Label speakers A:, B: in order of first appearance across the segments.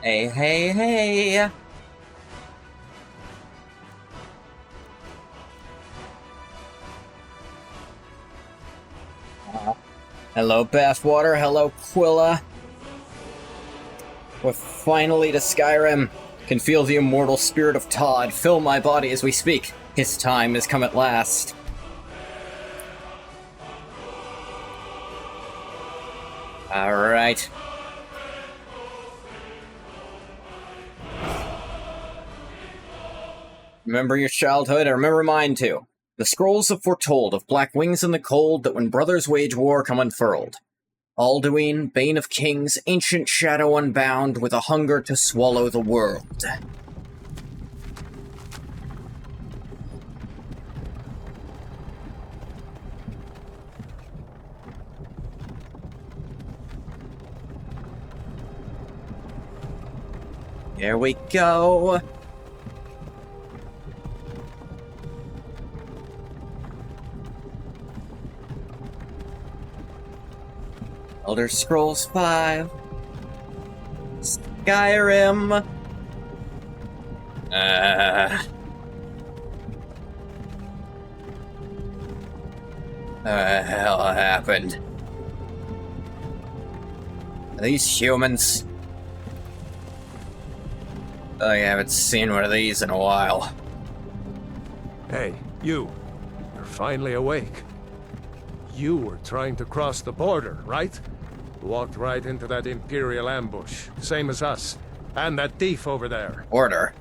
A: Hey, hey, hey! Hello, Bathwater. Hello, Quilla. We're finally to Skyrim. Can feel the immortal spirit of Todd fill my body as we speak. His time has come at last. Alright. Remember your childhood? I remember mine too. The scrolls have foretold of black wings in the cold that when brothers wage war come unfurled. Alduin, Bane of Kings, ancient shadow unbound, with a hunger to swallow the world. Here we go. Elder Scrolls 5. Skyrim. The hell happened? Are these humans? I haven't seen one of these in a while.
B: Hey, you're finally awake. You were trying to cross the border, right? Walked right into that Imperial ambush, same as us. And that thief over there.
A: Order?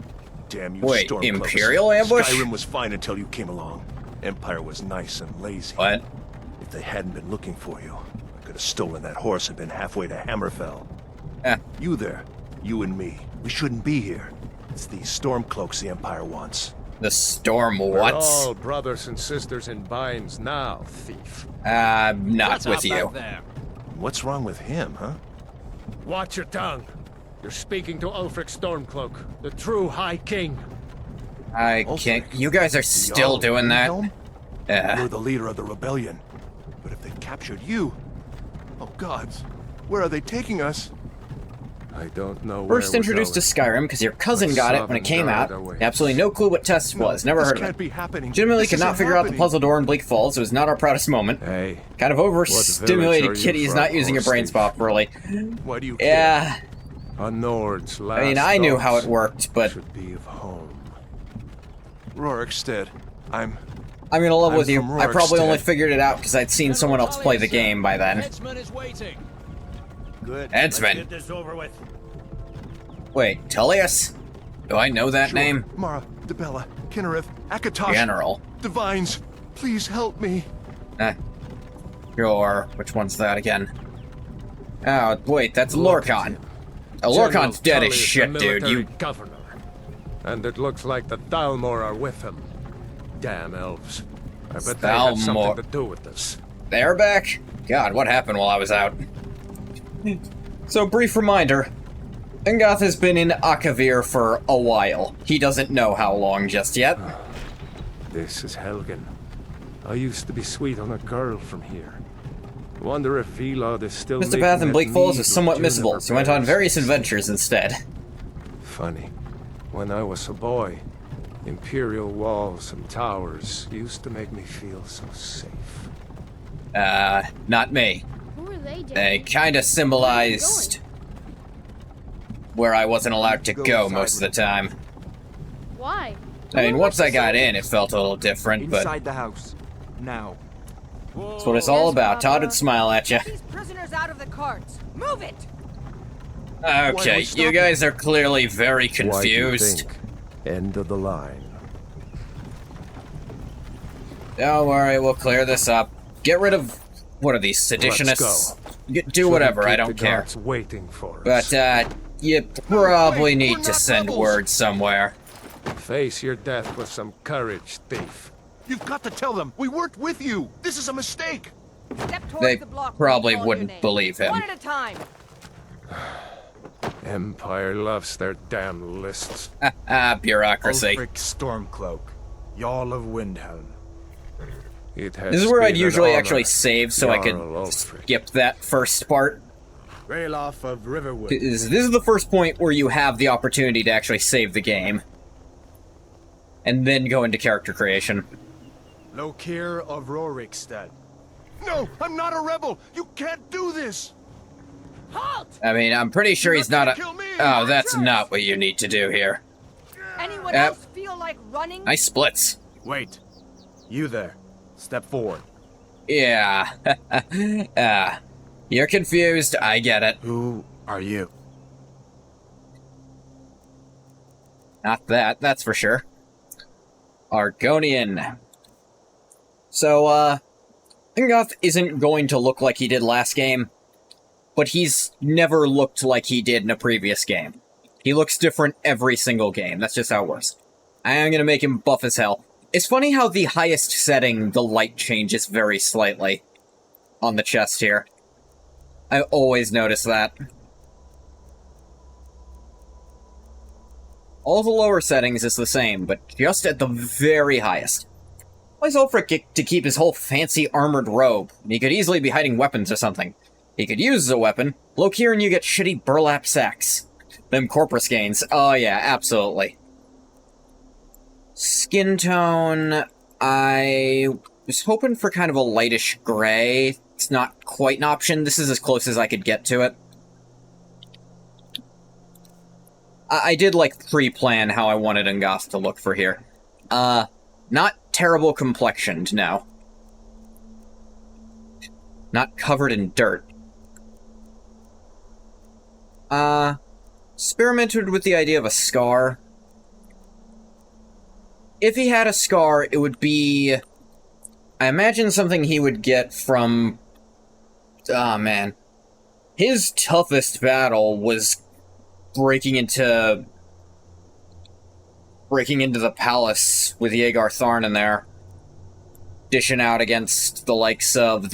C: Damn you,
A: Wait,
C: Stormcloaks.
A: Imperial ambush?
C: Skyrim was fine until you came along. Empire was nice and lazy.
A: What?
C: If they hadn't been looking for you, I could have stolen that horse and been halfway to Hammerfell. You there, you and me, we shouldn't be here. It's these Stormcloaks the Empire wants.
A: The storm
B: We're
A: what?
B: all brothers and sisters in binds now, thief.
A: Not with you.
C: What's wrong with him, huh?
B: Watch your tongue. You're speaking to Ulfric Stormcloak, the true High King.
A: I can't. You guys are still doing that?
C: You're the leader of the rebellion. But if they've captured you... Oh gods, where are they taking us?
B: I don't know.
A: First introduced to Skyrim because your cousin got it when it came out. Absolutely no clue what Test was. Never heard of it.
C: Be happening.
A: Legitimately could not figure out the puzzle door in Bleak Falls. It was not our proudest moment.
B: Hey.
A: Kind of overstimulated kitties
B: from,
A: not using your brain properly.
C: Why do you
A: Yeah.
B: A Nord's last
A: I mean, I knew how it
B: thoughts
A: worked, but
B: should be of home.
C: Rorikstead, I'm
A: gonna level with you.
C: from
A: I probably
C: Rorikstead.
A: only figured it out because I'd seen someone else play the game by then.
D: Headsman is waiting.
C: good.
A: Headsman.
D: Get this over with.
A: Wait, Tullius? Do I know that
C: Sure.
A: name?
C: Mara, Dibella, Kinnereth, Akatosh.
A: General.
C: Divines, please help me.
A: Sure. Which one's that again? Oh, wait, that's Lorkhan. Lorkhan's dead as
B: Tullius,
A: shit,
B: the
A: dude.
B: military governor. And it looks like the Thalmor are with him. Damn elves. I bet they had
A: Thalmor.
B: something to do with this.
A: They're back? God, what happened while I was out? So, brief reminder. Engoth has been in Akavir for a while. He doesn't know how long just yet.
B: This is Helgen. I used to be sweet on a girl from here. Wonder if Vilod is still
A: Mr. Bath in Bleak Falls was somewhat missable, so he went on various adventures instead.
B: Funny. When I was a boy, Imperial walls and towers used to make me feel so safe.
A: Not me.
E: Who are they, Daddy?
A: They kinda symbolized where I wasn't allowed to go most of the time.
E: Why?
A: I mean, once I got in, it felt a little different, but
F: Inside the house. Now.
A: that's what it's all about. Todd would smile at you.
G: Get these prisoners out of the carts. Move it.
A: Okay, you guys are clearly very
B: Why do you
A: confused.
B: think? End of the line.
A: Don't worry, we'll clear this up. Get rid of... what are these, seditionists? Do whatever, I don't care.
B: Waiting for us.
A: But, you probably
C: Wait,
A: need
C: we're
A: to
C: not
A: send
C: rebels.
A: word somewhere.
B: Face your death with some courage, thief.
C: You've got to tell them we worked with you. This is a mistake.
G: Step towards
A: They
G: the block.
A: probably
G: Call your
A: wouldn't
G: name.
A: believe him.
G: One at a time.
B: Empire loves their damn lists.
A: Bureaucracy.
F: Ulfric Stormcloak, Jarl of Windhelm.
B: It has
A: This is where I'd
B: been an
A: usually
B: honor,
A: actually save so I could
B: Jarl Ulfric.
A: skip that first part.
F: Ralof of Riverwood.
A: This is the first point where you have the opportunity to actually save the game. And then go into character creation.
F: Lokir of Rorikstead.
C: No, I'm not a rebel! You can't do this!
G: Halt!
A: I mean, I'm pretty sure he's not a...
C: Kill me!
A: Oh, that's not what you need to do here.
G: Anyone
A: Yep.
G: else feel like running?
A: Nice splits.
F: Wait. You there. Step forward.
A: Yeah. You're confused, I get it.
F: Who are you?
A: Not that, that's for sure. Argonian. So, Ingoth isn't going to look like he did last game, but he's never looked like he did in a previous game. He looks different every single game, that's just how it works. I'm gonna make him buff as hell. It's funny how the highest setting, the light changes very slightly on the chest here. I always notice that. All the lower settings is the same, but just at the very highest. Why's Ulfric to keep his whole fancy armored robe? He could easily be hiding weapons or something. He could use a weapon. Look here and you get shitty burlap sacks. Them corpus gains. Oh yeah, absolutely. Skin tone... I was hoping for kind of a lightish gray. It's not quite an option. This is as close as I could get to it. I did, like, pre-plan how I wanted Ngoth to look for here. Not terrible complexioned, no. Not covered in dirt. Experimented with the idea of a scar. If he had a scar, it would be... I imagine something he would get from... Ah, man. His toughest battle was breaking into the palace with Yeagar Tharn in there. Dishing out against the likes of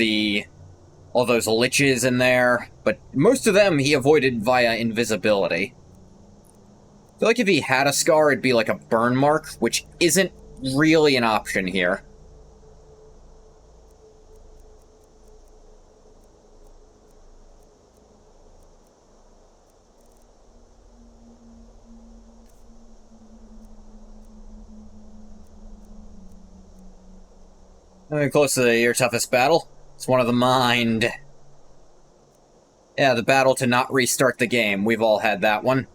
A: all those liches in there. But most of them he avoided via invisibility. I feel like if he had a scar, it'd be like a burn mark, which isn't really an option here. Close to your toughest battle. It's one of the mind. Yeah, the battle to not restart the game. We've all had that one.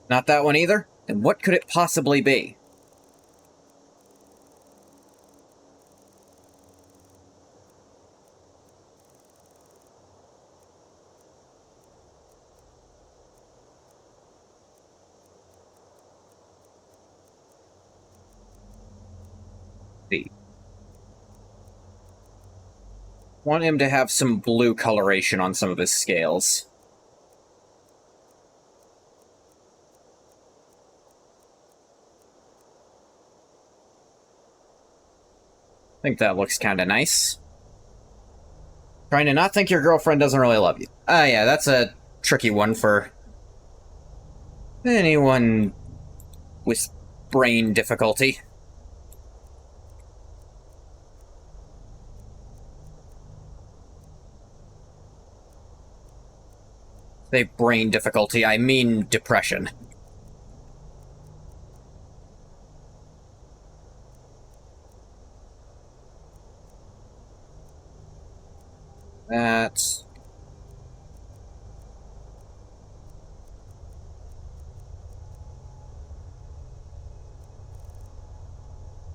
A: Not that one either? Then what could it possibly be? Want him to have some blue coloration on some of his scales. I think that looks kind of nice. Trying to not think your girlfriend doesn't really love you. Ah, yeah, that's a tricky one for anyone with brain difficulty. Say brain difficulty, I mean depression. That's...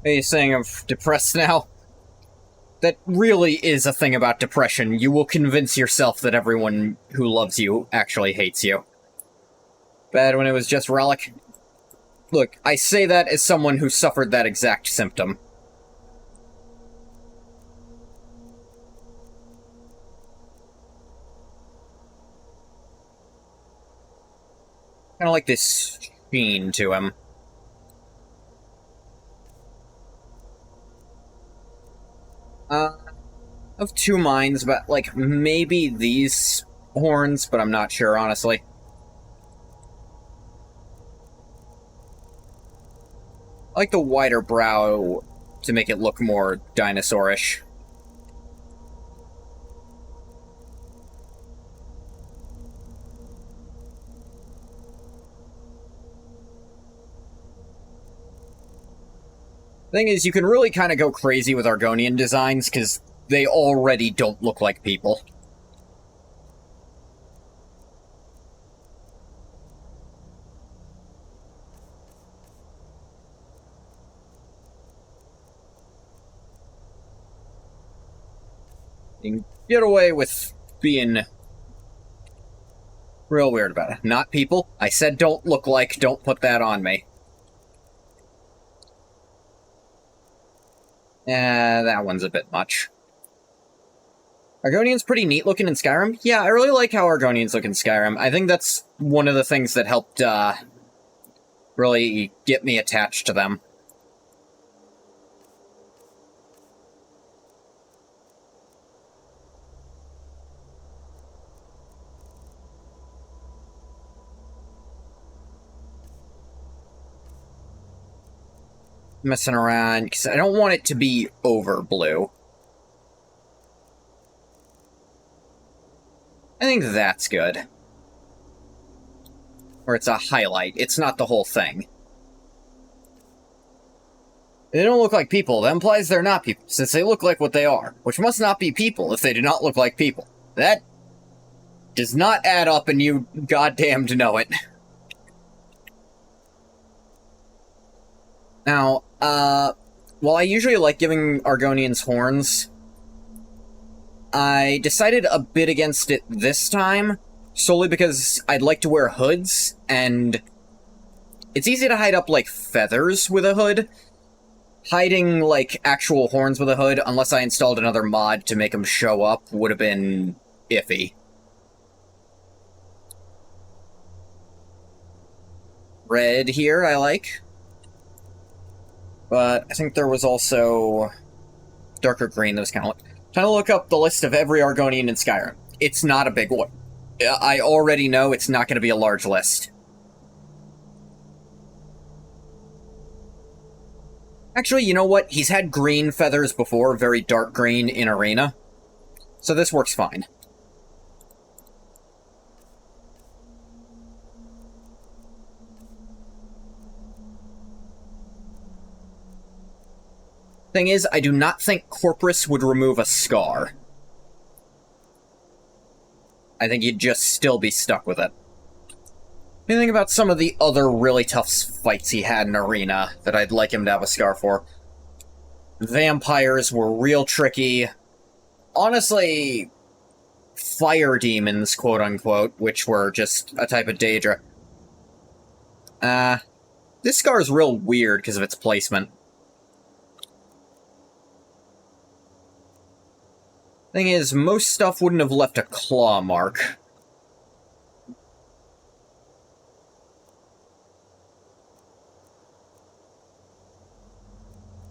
A: Are you saying I'm depressed now? That really is a thing about depression. You will convince yourself that everyone who loves you actually hates you. Bad when it was just Relic. Look, I say that as someone who suffered that exact symptom. Kinda like this sheen to him. Of two minds about, like, maybe these horns, but I'm not sure, honestly. I like the wider brow to make it look more dinosaurish. Thing is, you can really kind of go crazy with Argonian designs, because they already don't look like people. You can get away with being real weird about it. Not people. I said don't look like, don't put that on me. That one's a bit much. Argonian's pretty neat looking in Skyrim. Yeah, I really like how Argonians look in Skyrim. I think that's one of the things that helped, really get me attached to them. Messing around, because I don't want it to be over blue. I think that's good. Or it's a highlight, it's not the whole thing. They don't look like people, that implies they're not people, since they look like what they are, which must not be people if they do not look like people. That does not add up, and you goddamned know it. Now, while I usually like giving Argonians horns, I decided a bit against it this time, solely because I'd like to wear hoods, and it's easy to hide up, like, feathers with a hood. Hiding, like, actual horns with a hood, unless I installed another mod to make them show up, would have been iffy. Red here, I like. But I think there was also darker green that was kind of like... Trying to look up the list of every Argonian in Skyrim. It's not a big one. I already know it's not going to be a large list. Actually, you know what? He's had green feathers before, very dark green in Arena. So this works fine. Thing is, I do not think Corpus would remove a scar. I think you'd just still be stuck with it. Think about some of the other really tough fights he had in Arena that I'd like him to have a scar for. Vampires were real tricky. Honestly, fire demons, quote-unquote, which were just a type of Daedra. This scar is real weird because of its placement. Thing is, most stuff wouldn't have left a claw mark.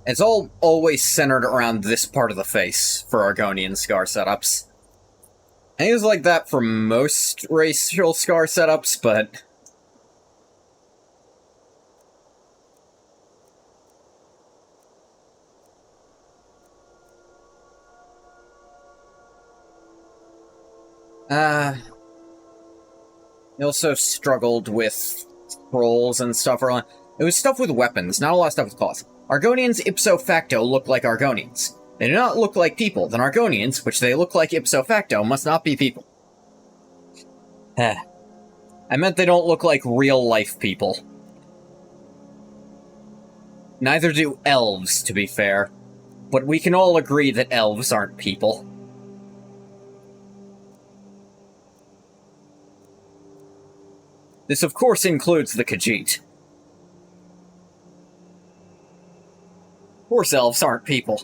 A: It's all always centered around this part of the face for Argonian scar setups. I think it's like that for most racial scar setups, but... He also struggled with trolls and stuff. It was stuff with weapons, not a lot of stuff with claws. Argonians ipso facto look like Argonians. They do not look like people, then Argonians, which they look like ipso facto, must not be people. I meant they don't look like real-life people. Neither do elves, to be fair. But we can all agree that elves aren't people. This, of course, includes the Khajiit. Of course elves aren't people.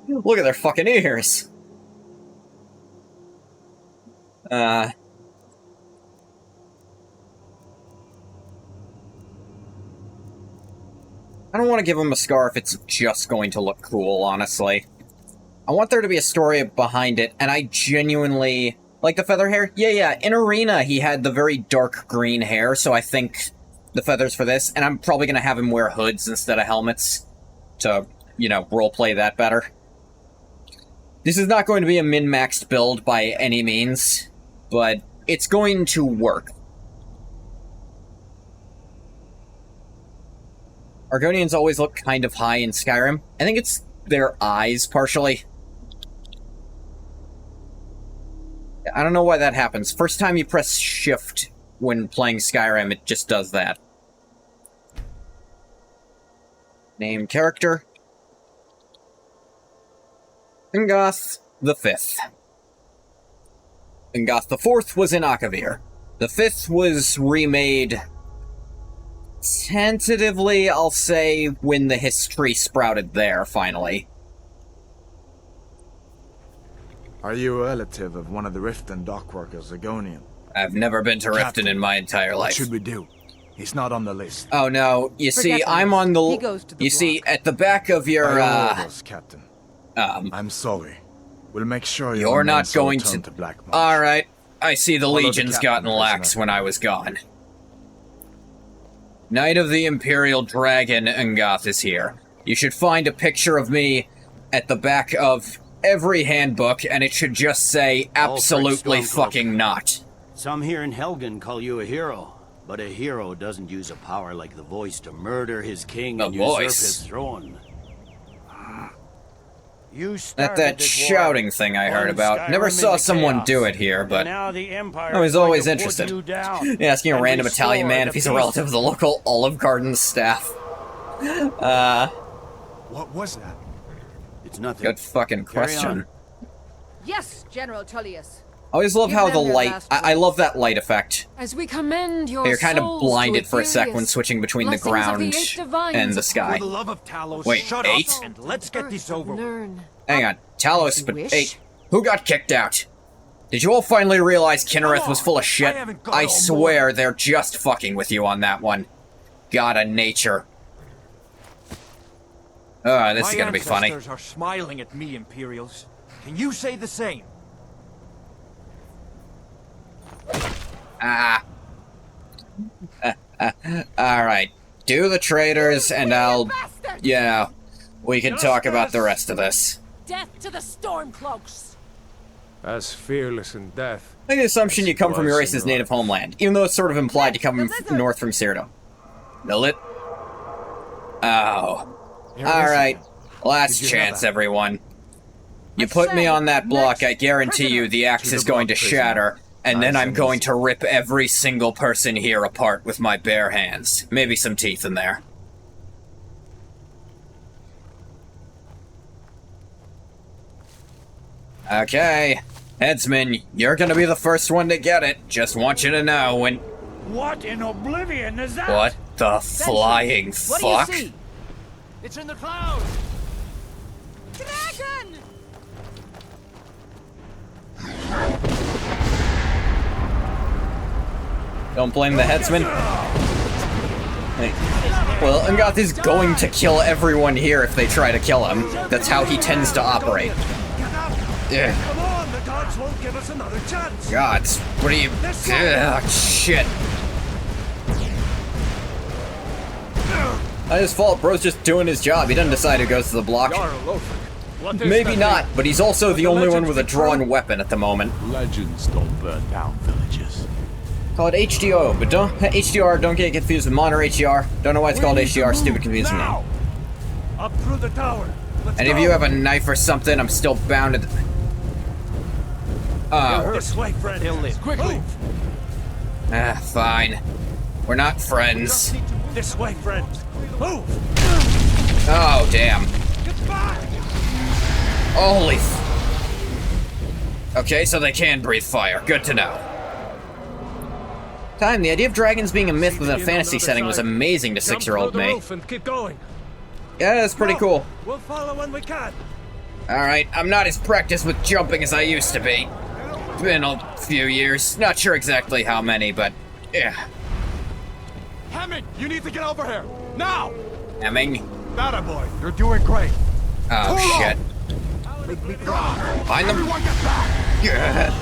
A: Look at their fucking ears! I don't want to give him a scar if it's just going to look cool, honestly. I want there to be a story behind it, and I genuinely... Like the feather hair? Yeah, in Arena he had the very dark green hair, so I think the feathers for this, and I'm probably gonna have him wear hoods instead of helmets to, you know, roleplay that better. This is not going to be a min-maxed build by any means, but it's going to work. Argonians always look kind of high in Skyrim. I think it's their eyes, partially. I don't know why that happens. First time you press shift when playing Skyrim, it just does that. Name character. Ngoth the Fifth. Ngoth the Fourth was in Akavir. The Fifth was remade... Tentatively, I'll say, when the history sprouted there, finally.
F: Are you a relative of one of the Riften dockworkers, Argonian?
A: I've never been to Riften in my entire life.
F: What should we do? He's not on the list.
A: Oh no, you see, I'm on the...
G: He goes to the
A: you see, at the back of your,
F: orders, Captain. I'm sorry. We'll make sure
A: you're not going to...
F: Black Marsh.
A: Alright, I see the
F: Follow the
A: Legion's
F: captain,
A: gotten lax when I was gone. Knight of the Imperial Dragon Ngoth is here. You should find a picture of me at the back of every handbook, and it should just say, absolutely fucking not.
D: Some here in Helgen call you a hero, but a hero doesn't use a power like the voice to murder his king and usurp his throne. You
A: that shouting thing I heard about. Never saw someone do it here, but I was always interested. Asking a random Italian man if he's a relative of the local Olive Garden staff.
F: What was that?
D: It's nothing.
A: Good fucking question.
G: Yes, General Tullius.
A: I always love how the light... I love that light effect.
H: As we commend your
A: You're kind of
H: souls
A: blinded
H: to
A: for a sec when
H: Aetherius,
A: switching between the
H: blessings of
A: ground
H: the eight divines
A: and the
H: upon
A: sky.
I: For the love of Talos,
A: Wait,
I: shut
A: 8?
I: up and let's get this over with.
H: Nern.
A: Hang on. Talos,
H: As you
A: but
H: wish.
A: 8. Who got kicked out? Did you all finally realize Kinnereth was full of shit?
I: I haven't got
A: I
I: on
A: swear they're just fucking with you on that one. God of nature. This is gonna be funny.
I: My ancestors are smiling at me, Imperials. Can you say the same?
A: Alright. Do the traitors, and I'll... Yeah, we can talk about the rest of this.
G: Death to the Stormcloaks.
B: As fearless in death.
A: Make the assumption you come from your
B: as
A: race's
B: in
A: native homeland, even though it's sort of implied you come north from Cyrodiil. Oh. Alright. Last chance, everyone. You put me on that block, I guarantee you the axe is going to shatter, and then I'm going to rip every single person here apart with my bare hands. Maybe some teeth in there. Okay. Headsman, you're gonna be the first one to get it. Just want you to know when...
I: What in oblivion is that?
A: What the flying
G: What
A: fuck?
G: do you see?
I: It's in the clouds.
G: Dragon!
A: Don't blame the headsman. Hey. Well, Ngoth is going to kill everyone here if they try to kill him. That's how he tends to operate. Yeah.
I: Come on, the gods won't give us another chance.
A: Gods, what are you... Ugh, shit. Not his fault, bro's just doing his job. He doesn't decide who goes to the block. Maybe not, but he's also the only one with a drawn weapon at the moment.
J: Legends don't burn down villages.
A: Called HDO, but don't get confused with Mon or HDR. Don't know why it's called HDR, stupid confusing name.
I: Up through the tower. Let's
A: And if
I: go.
A: you have a knife or something, I'm still bound to... Oh.
I: This way, friend. He'll live. Quickly.
A: Fine. We're not friends.
I: This way, friend. Move.
A: Oh, damn.
I: Get back.
A: Holy... Okay, so they can breathe fire. Good to know. Time, the idea of dragons being a myth within a fantasy setting was amazing to 6-year-old me.
B: And keep going.
A: Yeah, that's pretty cool.
I: We'll follow when we can.
A: Alright, I'm not as practiced with jumping as I used to be. Been a few years. Not sure exactly how many, but... yeah.
I: Hammond, you need to get over here. Now.
A: Hemming.
I: Atta boy, you're doing great.
A: Oh, shit.
F: Make me cry.
A: Find them.
F: Everyone get back!
A: Yeah.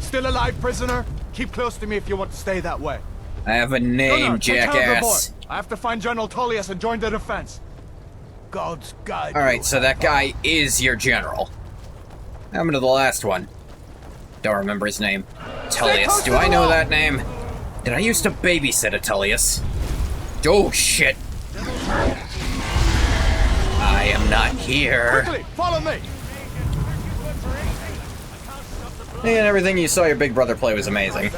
F: Still alive, prisoner? Keep close to me if you want to stay that way.
A: I have a name,
F: Take care of the
A: jackass.
F: boy. I have to find General Tullius and join the defense. God's guide.
A: Alright, so that guy is your general. What happened to the last one? Don't remember his name. Tullius. Do I know that name? Did I used to babysit a Tullius? Oh, shit. I am not here.
F: Quickly, follow me.
A: And everything you saw your big brother play was amazing.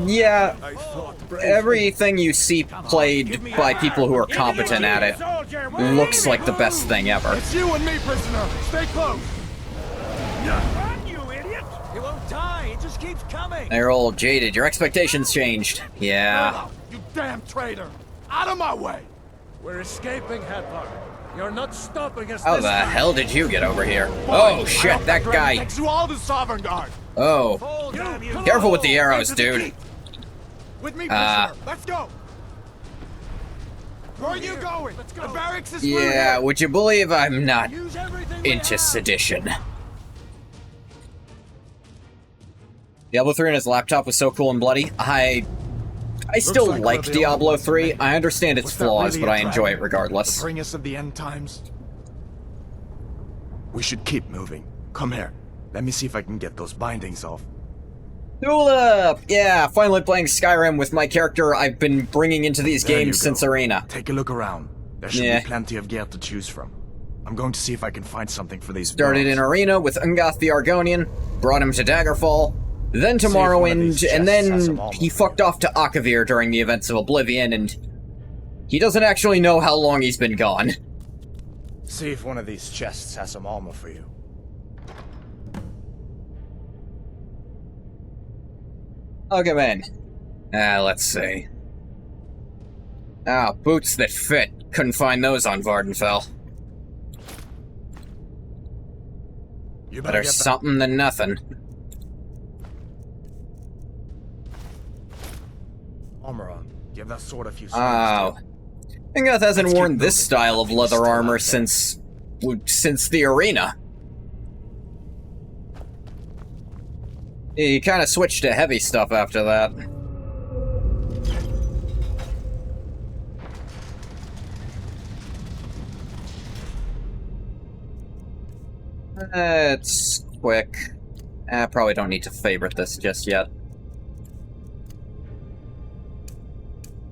A: Yeah, everything you see played by people who are competent at it looks like the best thing ever.
F: It's you and me, prisoner. Stay close.
I: Run, you idiot! He won't die, he just keeps coming!
A: They're all jaded. Your expectations changed. Yeah.
F: You damn traitor. Out of my way.
B: We're escaping, Hadvar. You're not stopping us.
A: How
B: this
A: the
B: time.
A: hell did you get over here? Oh shit, that guy.
F: Takes you all to Sovereign Guard.
A: Oh. Careful with the arrows, dude.
F: With me, prisoner. Let's go. Where are you going? The barracks is through
A: Yeah,
F: here.
A: would you believe I'm not into sedition? Diablo 3 on his laptop was so cool and bloody. I still like Diablo 3. I understand its flaws, but I enjoy it regardless.
F: To bring us of the end times. We should keep moving. Come here. Let me see if I can get those bindings off.
A: Cool up! Yeah, finally playing Skyrim with my character I've been bringing into these
F: There you
A: games
F: go.
A: since Arena.
F: Take a look around. There should
A: Yeah.
F: be plenty of gear to choose from. I'm going to see if I can find something for these
A: Started in
F: bones.
A: Arena with Ungoth the Argonian, brought him to Daggerfall, then to
F: See if one of
A: Morrowind,
F: these
A: and
F: chests has
A: then
F: some armor
A: he
F: for
A: fucked off to Akavir during the events of Oblivion, and he doesn't actually know how long he's been gone.
F: See if one of these chests has some armor for you.
A: I'll come in. Let's see. Boots that fit. Couldn't find those on Vardenfell.
F: You
A: Better
F: get that
A: something than nothing.
F: armor on. Give that sword a few
A: Oh. Ungoth hasn't
F: Let's
A: worn
F: keep
A: this
F: moving.
A: style of
F: He's
A: leather
F: still
A: armor
F: out there.
A: since the Arena. He kind of switched to heavy stuff after that. It's quick. Probably don't need to favorite this just yet.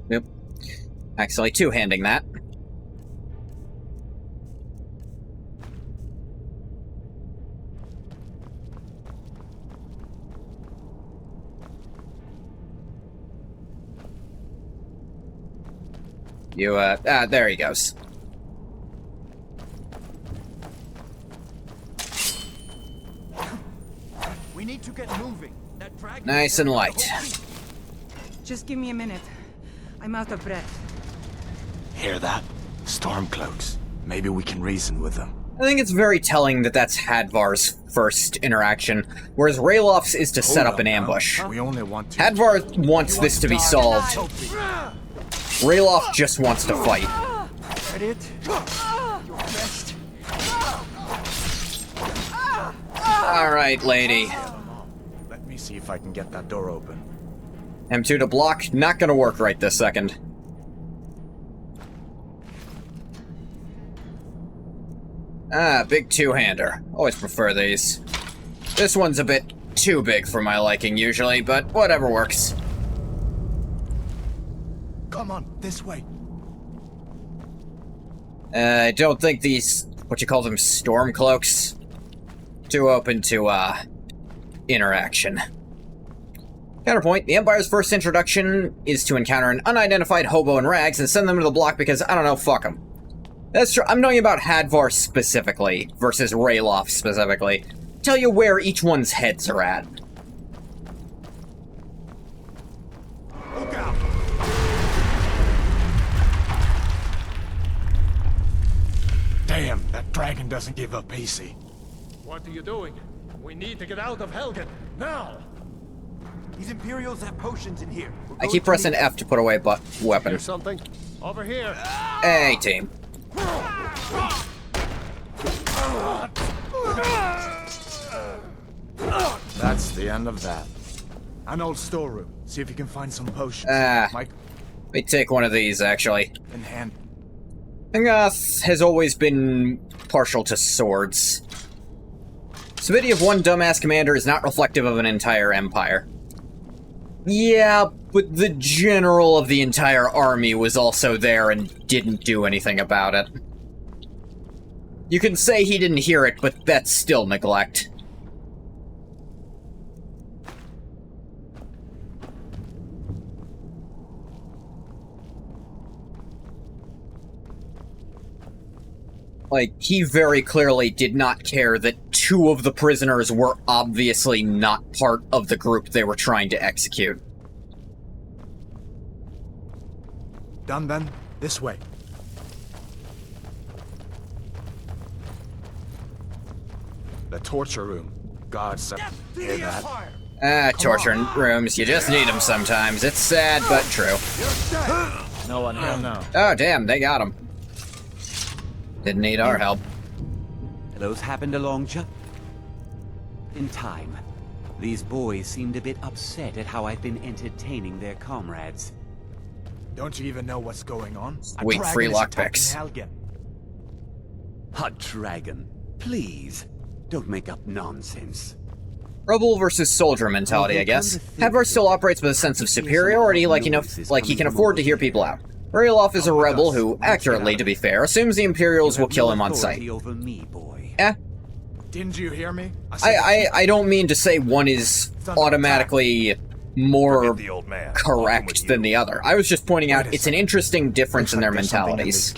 A: Yep. Actually, two-handing that. You, there he goes.
I: We need to get moving. That dragon
A: Nice and light.
G: Just give me a minute. I'm out of breath.
F: Hear that? Stormcloaks. Maybe we can reason with them.
A: I think it's very telling that that's Hadvar's first interaction, whereas Raylof's is to set
F: Hold
A: up an
F: now.
A: ambush.
F: We only want to.
A: Hadvar wants this to be solved. Rayloff just wants to fight.
I: That it? Your best.
A: Alright, lady.
F: Let me see if I can get that door open.
A: M2 to block, not gonna work right this second. Big two-hander. Always prefer these. This one's a bit too big for my liking usually, but whatever works.
F: Come on, this way.
A: I don't think these, what you call them, storm cloaks, too open to, interaction. Counterpoint, the Empire's first introduction is to encounter an unidentified hobo in rags and send them to the block because, I don't know, fuck them. That's true. I'm talking about Hadvar specifically, versus Rayloff specifically. Tell you where each one's heads are at.
F: Look out! Damn, that dragon doesn't give up easy.
B: What are you doing? We need to get out of Helgen, now!
I: These Imperials have potions in here.
A: I keep pressing F to put away weapon.
B: Here's something. Over here.
A: Hey, team.
F: the end of that. An old storeroom. See if you can find some potions.
A: Let me take one of these, actually.
F: In hand.
A: Angoth has always been partial to swords. Stupidity of one dumbass commander is not reflective of an entire empire. Yeah, but the general of the entire army was also there and didn't do anything about it. You can say he didn't hear it, but that's still neglect. Like, he very clearly did not care that 2 of the prisoners were obviously not part of the group they were trying to execute.
F: Done then? This way. The torture room. God, sir. Hear that?
A: Torture rooms. You just need them sometimes. It's sad, but true.
F: No one here now.
A: Oh, damn, they got him. Didn't need our help.
K: Those happened along just in time. These boys seemed a bit upset at how I've been entertaining their comrades.
F: Don't you even know what's going on?
A: Wait, free lockpicks.
K: A dragon. Please, don't make up nonsense.
A: Rebel versus soldier mentality, I guess. Hadvar still operates with a sense of superiority, like he can afford to hear people out. Ryloff is a rebel who, accurately to be fair, assumes the Imperials will kill him on sight.
F: Didn't you hear me?
A: I don't mean to say one is automatically more correct than the other. I was just pointing out it's an interesting difference in their mentalities.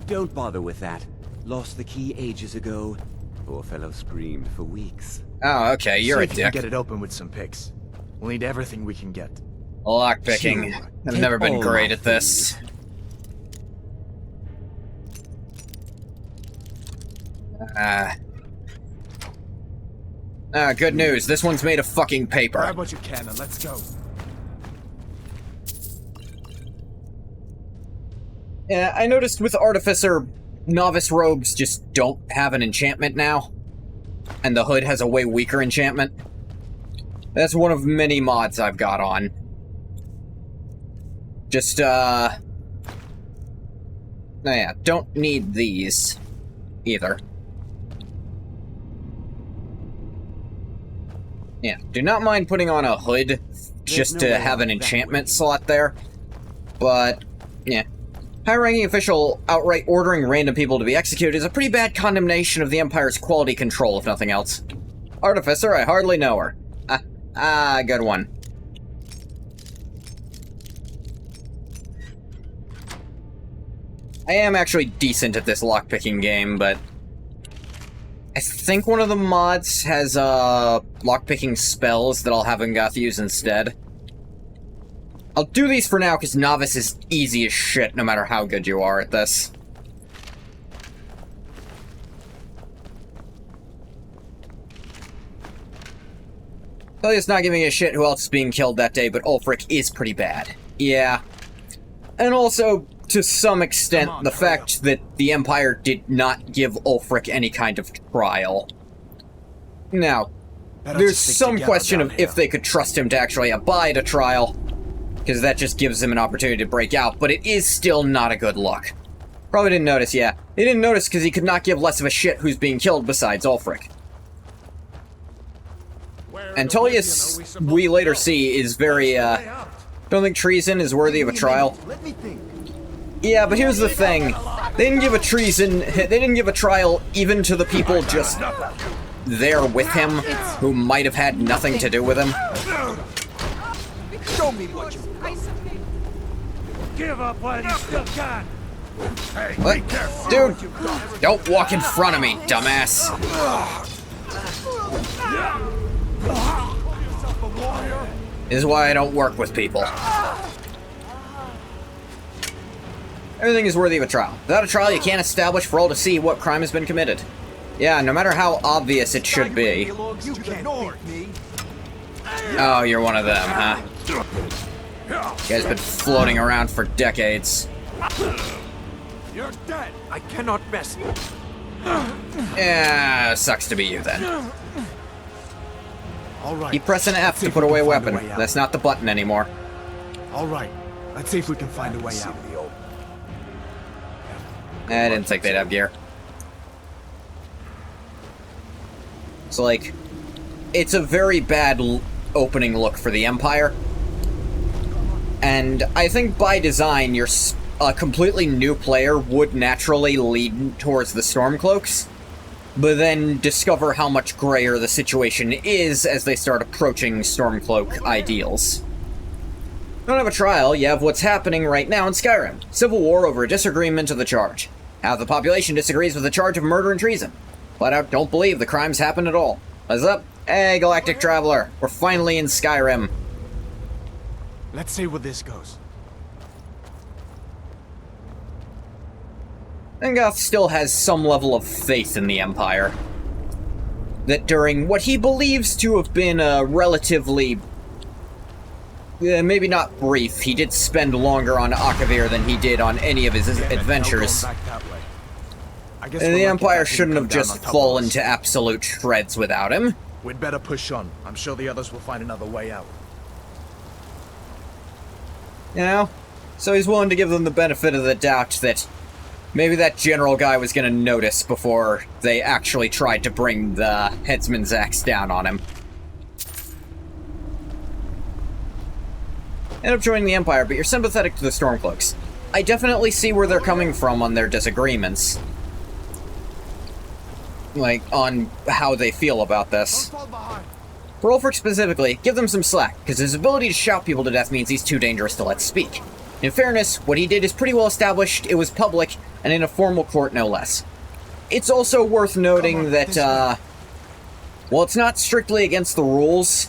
K: Don't bother with that. Lost the key ages ago. Poor fellow screamed for weeks.
A: Oh, okay, you're a dick.
F: Get it open with some picks. We'll need everything we can get.
A: Lockpicking. I've never been great at this. Good news. This one's made of fucking paper.
F: Grab what you can and let's go.
A: Yeah, I noticed with Artificer, novice rogues just don't have an enchantment now. And the hood has a way weaker enchantment. That's one of many mods I've got on. Just, yeah, don't need these either. Yeah, do not mind putting on a hood just to have an enchantment slot there. But, yeah. High-ranking official outright ordering random people to be executed is a pretty bad condemnation of the Empire's quality control, if nothing else. Artificer, I hardly know her. Good one. I am actually decent at this lockpicking game, but I think one of the mods has lockpicking spells that I'll have Ngoth use instead. I'll do these for now because novice is easy as shit no matter how good you are at this. Thalia's not giving a shit who else is being killed that day, but Ulfric is pretty bad. Yeah. And also, to some extent, the fact that the Empire did not give Ulfric any kind of trial. Now, there's some question of if they could trust him to actually abide a trial, because that just gives him an opportunity to break out, but it is still not a good look. Probably didn't notice, yeah. He didn't notice because he could not give less of a shit who's being killed besides Ulfric. And Tullius, we later see, is very, don't think treason is worthy of a trial. Yeah, but here's the thing. They didn't give a trial even to the people just there with him, who might have had nothing to do with him.
I: Show me what you got. Give up while you still can. Hey,
A: what? Dude, don't walk in front of me, dumbass. This is why I don't work with people. Everything is worthy of a trial. Without a trial, you can't establish for all to see what crime has been committed. Yeah, no matter how obvious it should be. Oh, you're one of them, huh? You guys been floating around for decades.
I: You're dead. I cannot mess.
A: Yeah, sucks to be you then.
F: All right.
A: Keep pressing F to put away a weapon. That's not the button anymore.
F: All right. Let's see if we can find a way out.
A: I didn't think they'd have gear. So, like, it's a very bad opening look for the Empire. And I think by design, a completely new player would naturally lead towards the Stormcloaks, but then discover how much grayer the situation is as they start approaching Stormcloak ideals. Don't have a trial, you have what's happening right now in Skyrim. Civil war over a disagreement of the charge. Half the population disagrees with the charge of murder and treason. Flat out don't believe the crimes happened at all. What's up? Hey, Galactic Traveler. We're finally in Skyrim.
F: Let's see where this goes.
A: Ungoth still has some level of faith in the Empire. That during what he believes to have been a relatively... maybe not brief, he did spend longer on Akavir than he did on any of his adventures. And the Empire shouldn't have just fallen to absolute shreds without him.
F: We'd better push on. I'm sure the others will find another way out.
A: You know? So he's willing to give them the benefit of the doubt that maybe that general guy was going to notice before they actually tried to bring the headsman's axe down on him. End up joining the Empire, but you're sympathetic to the Stormcloaks. I definitely see where they're coming from on their disagreements. Like, on how they feel about this. For Ulfric specifically, give them some slack, because his ability to shout people to death means he's too dangerous to let speak. In fairness, what he did is pretty well established, it was public, and in a formal court no less. It's also worth noting that, while it's not strictly against the rules,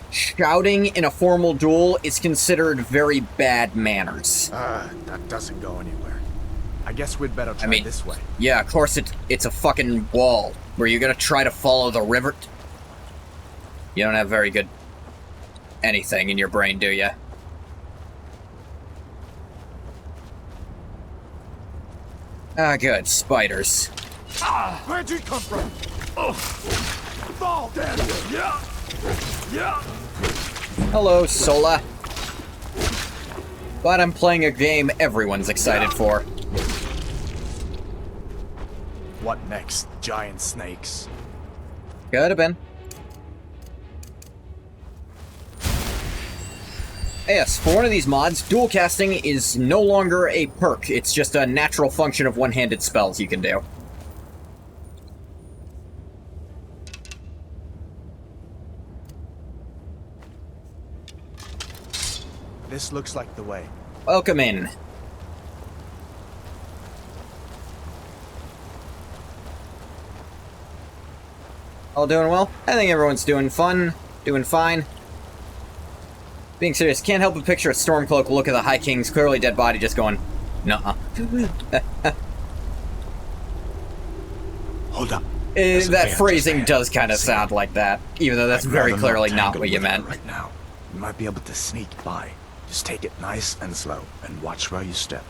A: shouting in a formal duel is considered very bad manners.
F: That doesn't go anywhere. I guess we'd better try this way.
A: Yeah, of course it's a fucking wall. Were you gonna try to follow the river? You don't have very good anything in your brain, do you? Ah, good. Spiders.
I: Where'd you come from? Oh, fall down. Yeah. Yeah.
A: Hello, Sola. But I'm playing a game everyone's excited for.
F: What next? Giant snakes.
A: Could have been. Yes, for one of these mods, dual casting is no longer a perk, it's just a natural function of one-handed spells you can do.
F: This looks like the way.
A: Welcome in. All doing well? I think everyone's doing fine. Being serious, can't help but picture a Stormcloak look at the High King's clearly dead body just going, nuh-uh.
F: Hold up.
A: That phrasing does kind of sound like that, even though that's very clearly not what you meant.
F: Right now, you might be able to sneak by. Just take it nice and slow, and watch where you step.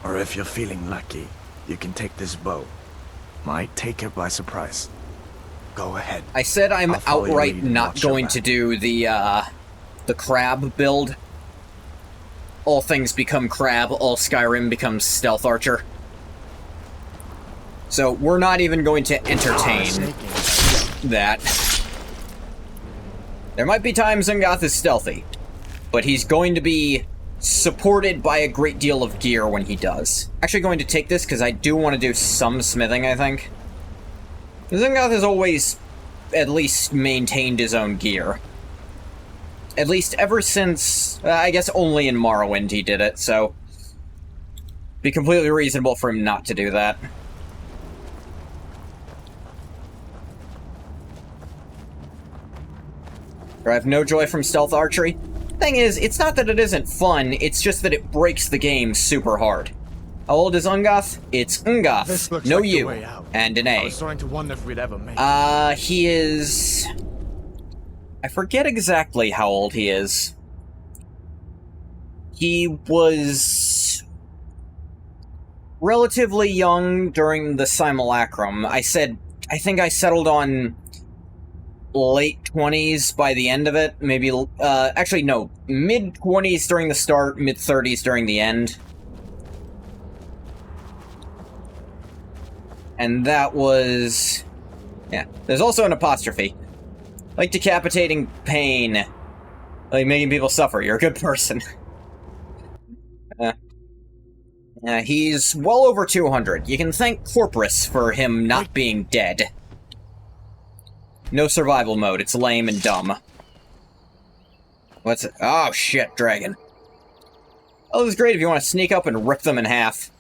F: Or if you're feeling lucky, you can take this bow. Might take it by surprise. Go ahead.
A: I said I'm outright not going to do the crab build. All things become crab, all Skyrim becomes stealth archer. So we're not even going to entertain that. There might be times Ungoth is stealthy, but he's going to be supported by a great deal of gear when he does. Actually going to take this because I do want to do some smithing, I think. Ungoth has always at least maintained his own gear. At least ever since, I guess only in Morrowind he did it, so be completely reasonable for him not to do that. I have no joy from stealth archery. Thing is, it's not that it isn't fun, it's just that it breaks the game super hard. How old is Ungoth? It's Ungoth. No
F: like
A: U. And an A.
F: I was starting to wonder if we'd ever make it.
A: He is... I forget exactly how old he is. He was relatively young during the simulacrum. I think I settled on late 20s by the end of it. Maybe, actually, no, mid-20s during the start, mid-30s during the end. And that was... yeah. There's also an apostrophe. Like decapitating pain. Like making people suffer. You're a good person. He's well over 200. You can thank Corpus for him not being dead. No survival mode. It's lame and dumb. What's it? Oh, shit, dragon. Oh, this is great if you want to sneak up and rip them in half.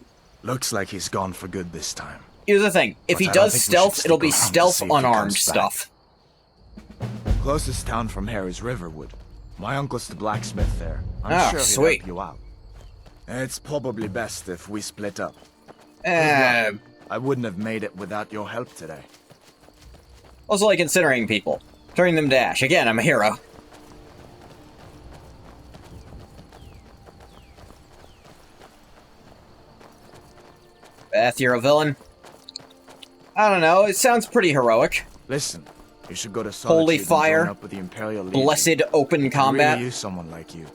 F: Looks like he's gone for good this time.
A: Here's the thing. If he does stealth, it'll be stealth unarmed stuff.
F: Closest town from here is Riverwood. My uncle's the blacksmith there. I'm sure he'll help you out. It's probably best if we split up. I wouldn't have made it without your help today.
A: Also like considering people. Turning them to ash. Again, I'm a hero. Beth, you're a villain? I don't know, it sounds pretty heroic.
F: Listen, you should go to Solitude
A: Holy fire,
F: and join up with the Imperial Legion.
A: blessed open combat.
F: Really use someone like you.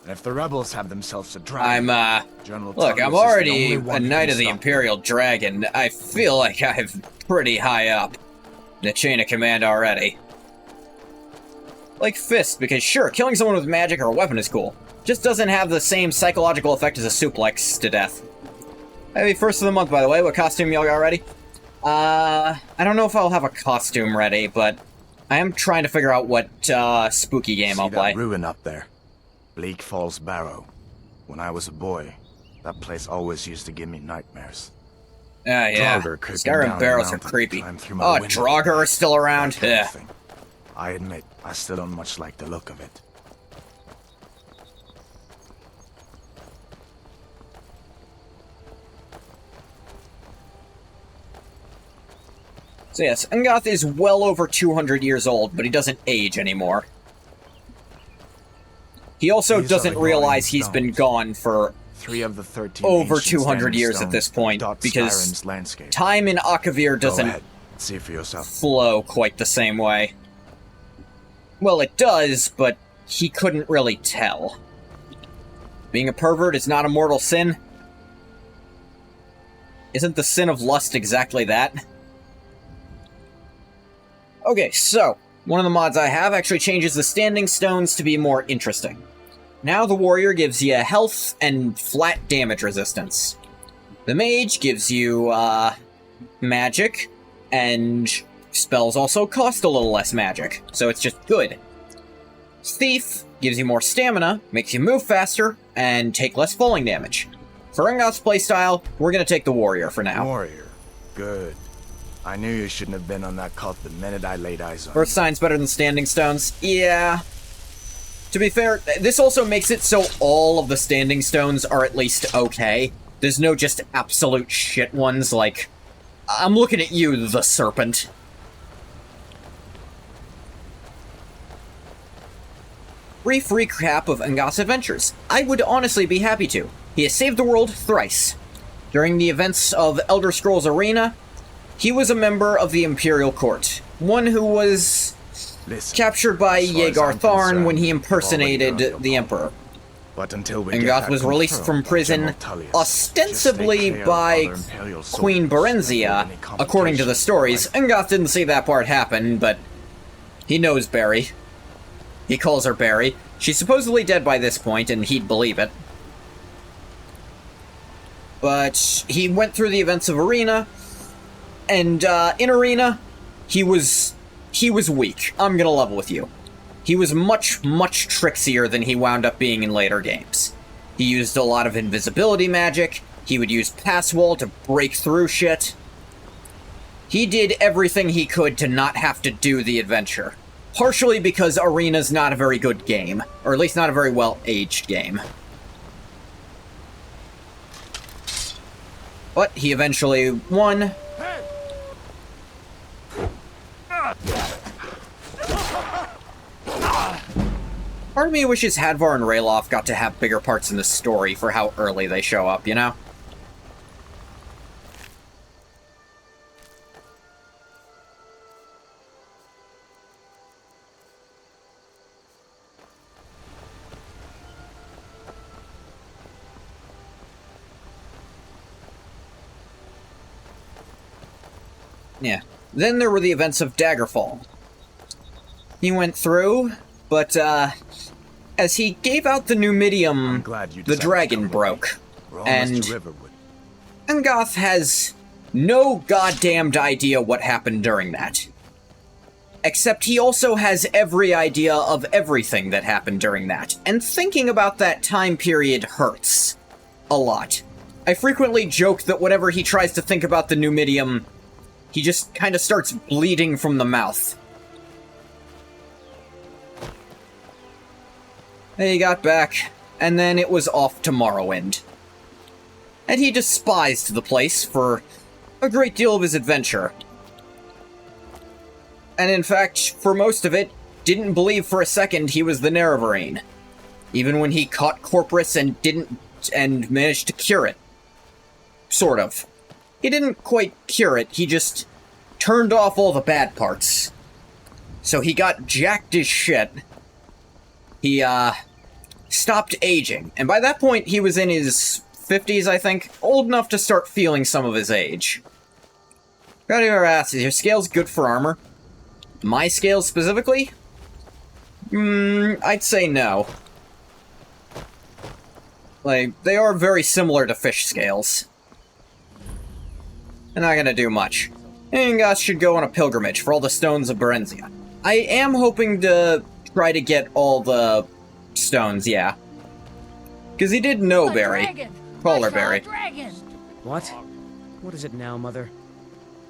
F: And if the rebels have themselves a dragon,
A: look, I'm already a knight of the Imperial Dragon. I feel like I'm pretty high up in the chain of command already. Like Fist, because sure, killing someone with magic or a weapon is cool. Just doesn't have the same psychological effect as a suplex to death. Maybe first of the month, by the way. What costume y'all got ready? I don't know if I'll have a costume ready, but I am trying to figure out what spooky game I'll play.
F: See that ruin up there? Bleak Falls Barrow. When I was a boy, that place always used to give me nightmares.
A: Yeah. Skyrim barrows are creepy. Oh, Draugr are still around? Yeah.
F: I admit, I still don't much like the look of it.
A: So yes, Ungoth is well over 200 years old, but he doesn't age anymore. He also doesn't realize he's been gone for
F: 3 of the 13
A: over 200 years at this point, because time in Akavir doesn't
F: see for yourself.
A: Flow quite the same way. Well, it does, but he couldn't really tell. Being a pervert is not a mortal sin. Isn't the sin of lust exactly that? Okay, so, one of the mods I have actually changes the standing stones to be more interesting. Now the warrior gives you health and flat damage resistance. The mage gives you, magic, and spells also cost a little less magic, so it's just good. Thief gives you more stamina, makes you move faster, and take less falling damage. For Ungoth's playstyle, we're gonna take the warrior for now.
F: Warrior. Good. I knew you shouldn't have been on that cult the minute I laid eyes on
A: First sign's better than standing stones? Yeah. To be fair, this also makes it so all of the standing stones are at least okay. There's no just absolute shit ones like... I'm looking at you, the serpent. Brief recap of Ungoth's adventures. I would honestly be happy to. He has saved the world thrice. During the events of Elder Scrolls Arena, he was a member of the Imperial Court. One who was captured by Yeagar Tharn when he impersonated the Emperor.
F: But until we
A: Ungoth was released from prison, ostensibly by Queen Berenzia, according to the stories. Ungoth didn't see that part happen, but he knows Barry. He calls her Barry. She's supposedly dead by this point, and he'd believe it. But he went through the events of Arena, and in Arena, he was weak. I'm gonna level with you. He was much, much trixier than he wound up being in later games. He used a lot of invisibility magic, he would use Pass Wall to break through shit. He did everything he could to not have to do the adventure. Partially because Arena's not a very good game, or at least not a very well-aged game. But he eventually won. Part of me wishes Hadvar and Ralof got to have bigger parts in the story for how early they show up, you know? Yeah. Then there were the events of Daggerfall. He went through, but, as he gave out the Numidium, the dragon broke. And Angoth has no goddamned idea what happened during that. Except he also has every idea of everything that happened during that. And thinking about that time period hurts. A lot. I frequently joke that whenever he tries to think about the Numidium, he just kind of starts bleeding from the mouth. He got back, and then it was off to Morrowind. And he despised the place for a great deal of his adventure. And in fact, for most of it, didn't believe for a second he was the Nerevarine. Even when he caught Corpus and managed to cure it. Sort of. He didn't quite cure it, he just turned off all the bad parts. So he got jacked as shit. He, stopped aging. And by that point, he was in his 50s, I think. Old enough to start feeling some of his age. Gotta ask, is your scales good for armor? My scales specifically? I'd say no. Like, they are very similar to fish scales. They're not gonna do much. Angoth should go on a pilgrimage for all the stones of Berenzia. I am hoping to try to get all the stones, yeah. Because he did know Berry. Polar Berry.
L: What? What is it now, Mother?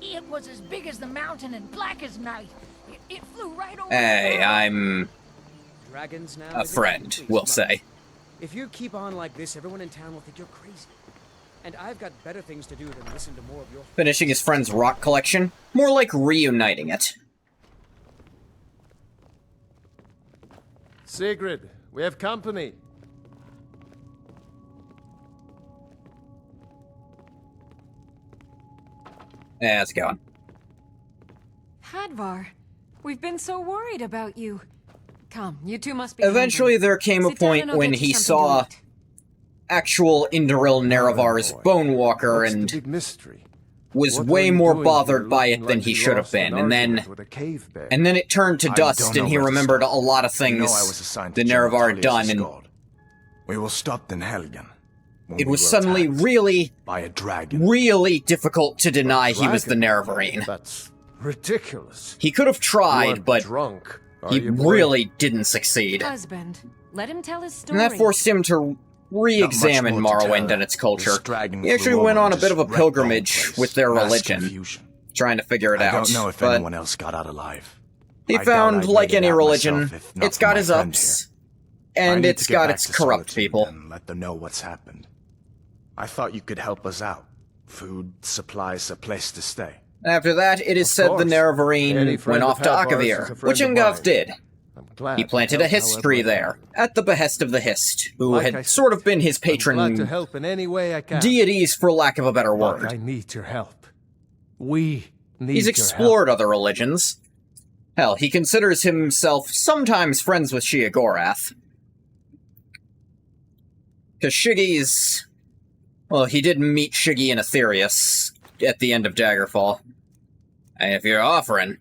H: It was as big as the mountain and black as night. It flew right over.
A: Hey, I'm
L: Dragons now,
A: a friend, we'll say.
L: If you keep on like this, everyone in town will think you're crazy. And I've got better things to do than listen to more of your...
A: Finishing his friend's rock collection? More like reuniting it.
B: Sigrid, we have company.
A: Yeah, it's going.
H: Hadvar, we've been so worried about you. Come, you two must be
A: Eventually
H: hungry.
A: there came a
H: Sit down
A: point
H: and I'll
A: when
H: get you
A: he
H: something to
A: saw
H: eat.
A: actual Indoril Nerevar's Bone Walker and was way more bothered by it than he should have been. And then it turned to dust and he remembered a lot of things the Nerevar had done, and
F: we were stopped in Helgen.
A: It was suddenly really,
F: by a dragon.
A: Really difficult to deny he was the Nerevarine.
B: That's ridiculous.
A: He could have tried, but
B: drunk.
A: he really didn't succeed.
H: Husband, let him tell his story.
A: And that forced him to re-examine Morrowind and its culture. He actually went on a bit of a pilgrimage with their religion, trying to figure it out.
F: I don't know if anyone else got out alive.
A: He found, like any religion, it's got its ups, and it's got its corrupt people.
F: And let them know what's happened. I thought you could help us out. Food, supplies, a place to stay.
A: After that, it is said the Nerevarine went off to Akavir, which Angoth did. He planted a Hist tree there, at the behest of the Hist, who had sort of been his patron
B: to help in any way I can.
A: deities, for lack of a better
B: But
A: word.
B: I need your help. We need
A: He's
B: your
A: explored other religions. Hell, he considers himself sometimes friends with Sheogorath. Because Shiggy's... Well, he did meet Shiggy and Aetherius at the end of Daggerfall. And if you're offering...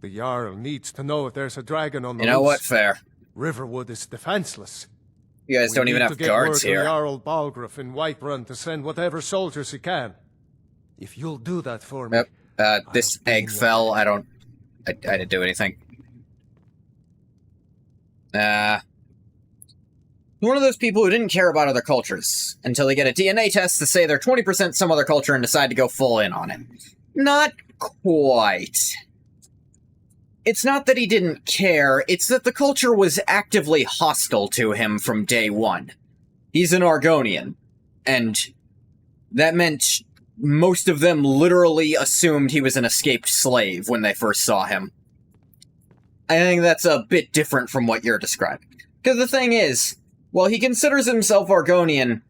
B: The Jarl needs to know if there's a dragon on the
A: You know
B: loose.
A: what? Fair.
B: Riverwood is defenseless.
A: You guys don't even have guards here.
B: We need to get word to Jarl Balgruuf in Whiterun to send whatever soldiers he can. If you'll do that for me...
A: Yep. This egg fell. I didn't do anything. One of those people who didn't care about other cultures until they get a DNA test to say they're 20% some other culture and decide to go full in on it. Not quite. It's not that he didn't care, it's that the culture was actively hostile to him from day one. He's an Argonian, and that meant most of them literally assumed he was an escaped slave when they first saw him. I think that's a bit different from what you're describing. Because the thing is, while he considers himself Argonian,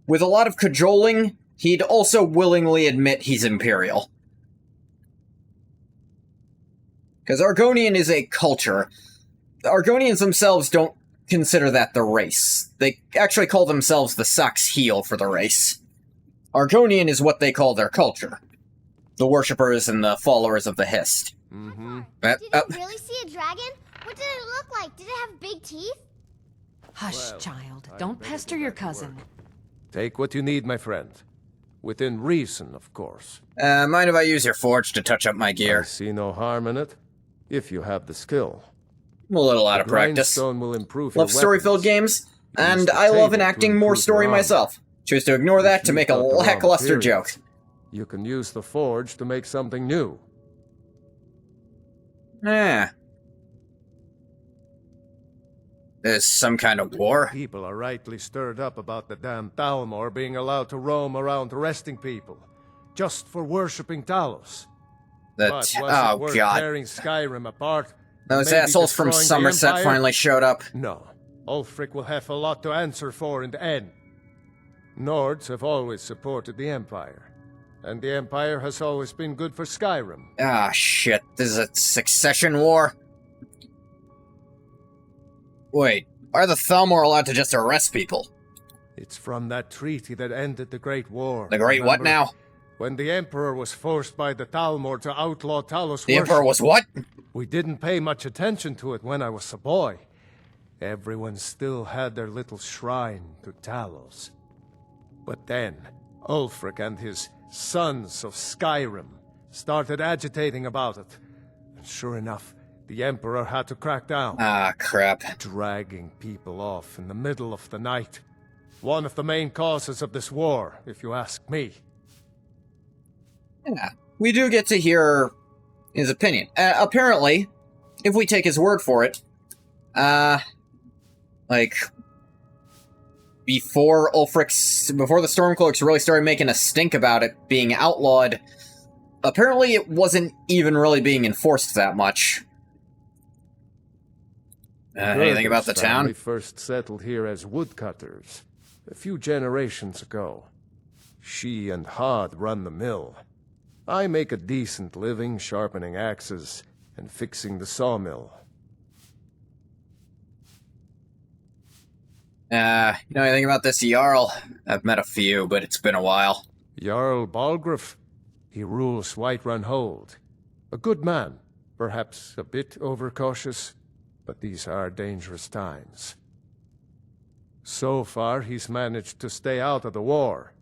A: with a lot of cajoling, he'd also willingly admit he's Imperial. Because Argonian is a culture. The Argonians themselves don't consider that the race. They actually call themselves the Sax Heel for the race. Argonian is what they call their culture. The worshippers and the followers of the Hist.
M: Did you really see a dragon? What did it look like? Did it have big teeth?
N: Hush, child. Don't pester your cousin.
B: Take what you need, my friend. Within reason, of course.
A: Mind if I use your forge to touch up my gear?
B: I see no harm in it, if you have the skill.
A: I'm a little out of practice.
B: Will improve
A: love story-filled games, and I love enacting more story myself. Choose to ignore that to make a lackluster joke.
B: You can use the forge to make something new.
A: There's some kind of war?
B: People are rightly stirred up about the damn Thalmor being allowed to roam around arresting people, just for worshipping Talos.
A: Oh god.
B: Tearing SKYRIM apart,
A: those assholes from Somerset finally showed up.
B: No. Ulfric will have a lot to answer for in the end. Nords have always supported the Empire, and the Empire has always been good for SKYRIM.
A: Ah, shit. This is a succession war? Wait, why are the Thalmor allowed to just arrest people?
B: It's from that treaty that ended the Great War.
A: The Great what now?
B: When the Emperor was forced by the Thalmor to outlaw Talos worship.
A: The Emperor was what?
B: We didn't pay much attention to it when I was a boy. Everyone still had their little shrine to Talos. But then, Ulfric and his sons of SKYRIM started agitating about it. And sure enough, the Emperor had to crack down.
A: Ah, crap.
B: Dragging people off in the middle of the night. One of the main causes of this war, if you ask me.
A: Yeah, we do get to hear his opinion. Apparently, if we take his word for it, before the Stormcloaks really started making a stink about it being outlawed, apparently it wasn't even really being enforced that much. Anything about the town?
B: We first settled here as woodcutters a few generations ago. She and Hod run the mill. I make a decent living sharpening axes and fixing the sawmill.
A: You know anything about this Jarl? I've met a few, but it's been a while.
B: Jarl Balgruuf. He rules Whiterun Hold. A good man, perhaps a bit overcautious, but these are dangerous times. So far, he's managed to stay out of the war.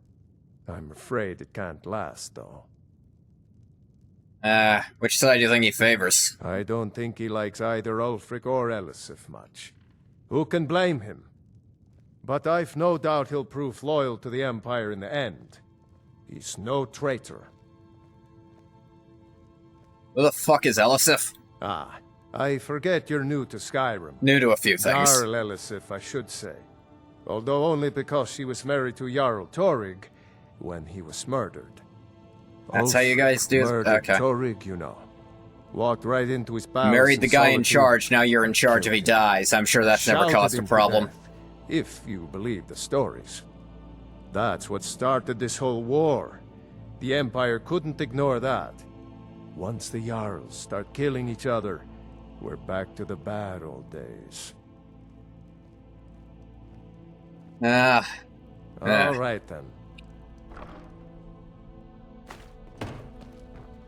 B: I'm afraid it can't last, though.
A: Which side do you think he favors?
B: I don't think he likes either Ulfric or Elisif much. Who can blame him? But I've no doubt he'll prove loyal to the Empire in the end. He's no traitor.
A: Who the fuck is Elisif?
B: Ah, I forget you're new to Skyrim.
A: New to a few things.
B: Jarl Elisif, I should say. Although only because she was married to Jarl Torygg when he was murdered.
A: That's how you guys do it? Okay.
B: Torygg, you know. Walked right into his bowels.
A: Married the guy in charge, now you're in charge if he dies. I'm sure that's never caused a problem.
B: If you believe the stories. That's what started this whole war. The Empire couldn't ignore that. Once the Jarls start killing each other, we're back to the bad old days. All right, then.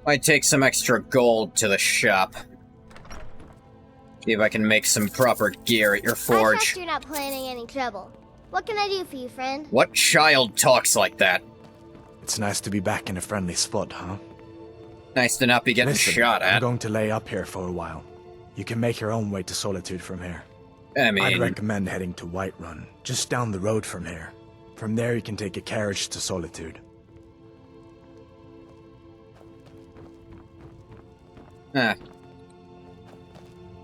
A: Might take some extra gold to the shop. See if I can make some proper gear at your forge.
M: I trust you're not planning any trouble. What can I do for you, friend?
A: What child talks like that?
F: It's nice to be back in a friendly spot, huh?
A: Nice to not be getting shot at.
F: I'm going to lay up here for a while. You can make your own way to Solitude from here.
A: I mean,
F: I'd recommend heading to Whiterun, just down the road from here. From there you can take a carriage to Solitude.
A: You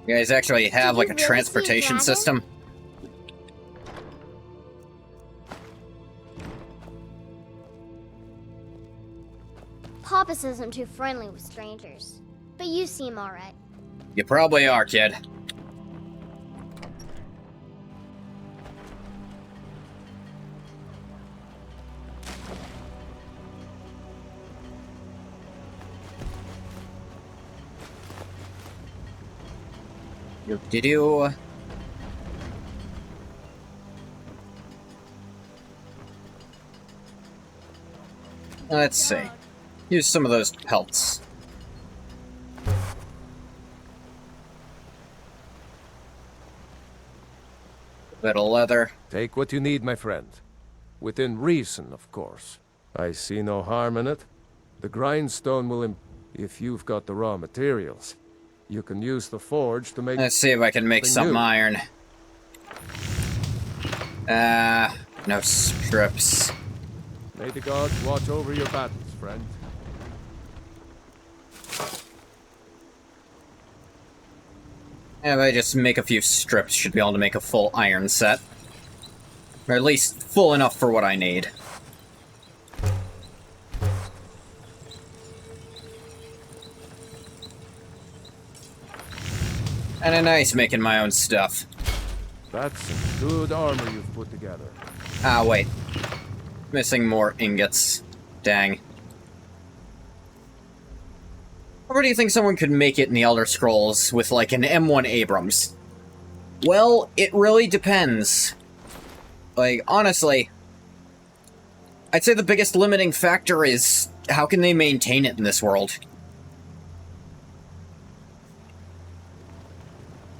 A: guys actually have like a transportation system?
M: Papa says I'm too friendly with strangers, but you seem alright.
A: You probably are, kid. Do-do-do. Let's see. Use some of those pelts. Bit of leather.
B: Take what you need, my friend. Within reason, of course. I see no harm in it. The grindstone will if you've got the raw materials. You can use the forge to make...
A: Let's see if I can make some iron. No strips.
B: May the gods watch over your battles, friend.
A: Yeah, if I just make a few strips, should be able to make a full iron set. Or at least full enough for what I need. Kinda nice making my own stuff.
B: That's some good armor you've put together.
A: Ah, wait. Missing more ingots. Dang. How do you think someone could make it in the Elder Scrolls with, like, an M1 Abrams? Well, it really depends. Like, honestly, I'd say the biggest limiting factor is how can they maintain it in this world?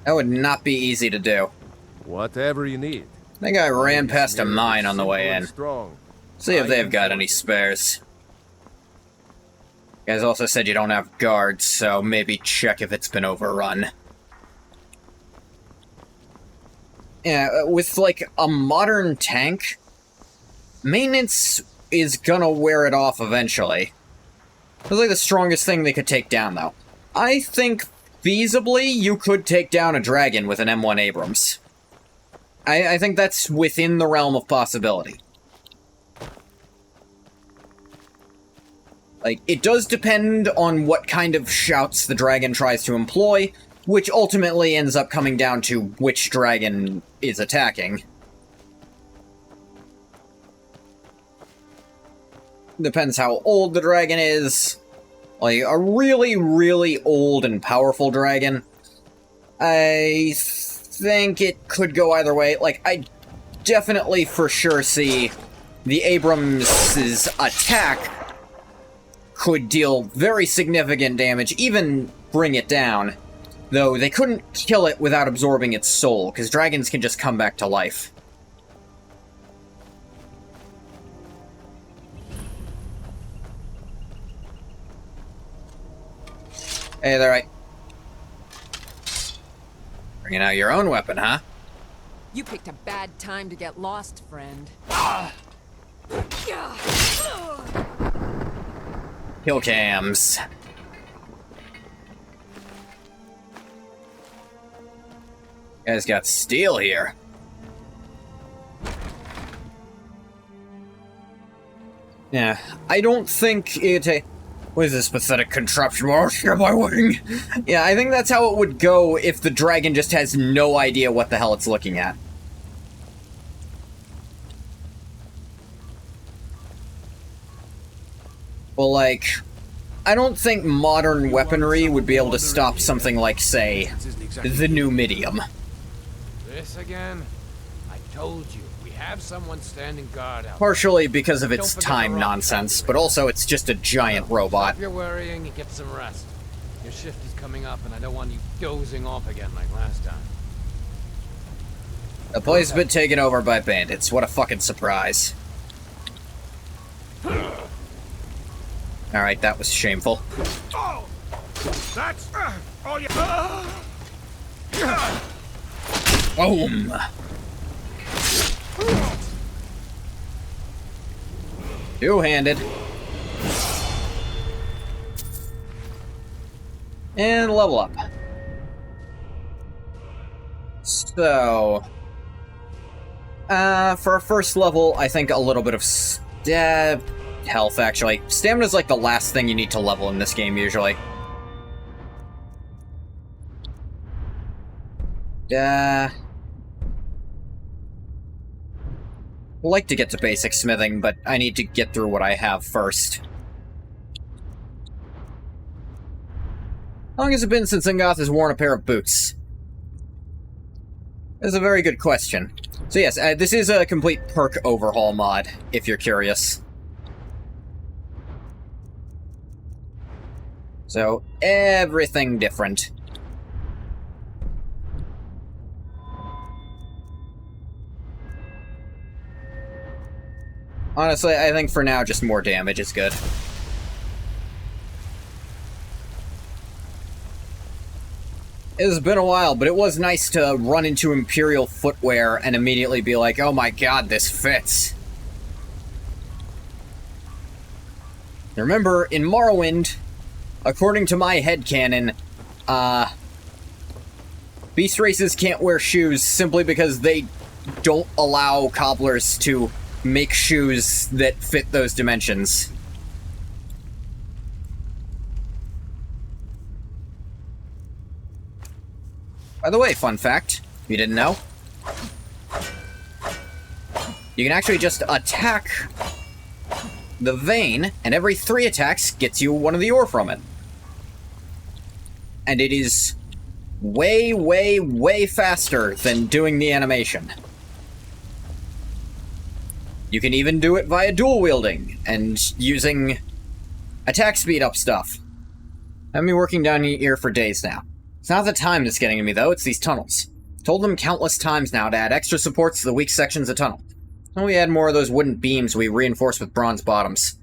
A: That would not be easy to do.
B: Whatever you need.
A: I think I ran past a mine on the way in. See if they've got any spares. You guys also said you don't have guards, so maybe check if it's been overrun. Yeah, with, like, a modern tank, maintenance is gonna wear it off eventually. It's like the strongest thing they could take down, though. I think, feasibly, you could take down a dragon with an M1 Abrams. I think that's within the realm of possibility. Like, it does depend on what kind of shouts the dragon tries to employ, which ultimately ends up coming down to which dragon is attacking. Depends how old the dragon is. Like, a really, really old and powerful dragon, I think it could go either way. Like, I definitely for sure see the Abrams' attack could deal very significant damage, even bring it down. Though they couldn't kill it without absorbing its soul, because dragons can just come back to life. Hey there, right. Bringing out your own weapon, huh?
N: You picked a bad time to get lost, friend.
A: Kill cams. You guys got steel here. Yeah, I don't think it... What is this pathetic contraption? Oh, shit, my wing! Yeah, I think that's how it would go if the dragon just has no idea what the hell it's looking at. Well, like, I don't think modern weaponry would be able to stop something like, say, the Numidium.
O: This again? I told you, we have someone standing guard out.
A: Partially because of its time nonsense, but also it's just a giant robot.
O: If you're worrying, you get some rest. Your shift is coming up, and I don't want you dozing off again like last time.
A: The place has been taken over by bandits. What a fucking surprise. Alright, that was shameful.
I: Oh! That's all you.
A: Boom! Two-handed. And level up. So... for a first level, I think a little bit of health, actually. Stamina's like the last thing you need to level in this game, usually. I'd like to get to basic smithing, but I need to get through what I have first. How long has it been since Ingoth has worn a pair of boots? That's a very good question. So yes, this is a complete perk overhaul mod, if you're curious. So, everything different. Honestly, I think for now, just more damage is good. It's been a while, but it was nice to run into Imperial footwear and immediately be like, oh my god, this fits. Remember, in Morrowind, according to my headcanon, beast races can't wear shoes simply because they don't allow cobblers to make shoes that fit those dimensions. By the way, fun fact, if you didn't know, you can actually just attack the vein, and every 3 attacks gets you one of the ore from it. And it is way, way, way faster than doing the animation. You can even do it via dual wielding and using attack speed up stuff. I've been working down here for days now. It's not the time that's getting to me, though, it's these tunnels. Told them countless times now to add extra supports to the weak sections of tunnel. And we add more of those wooden beams we reinforce with bronze bottoms.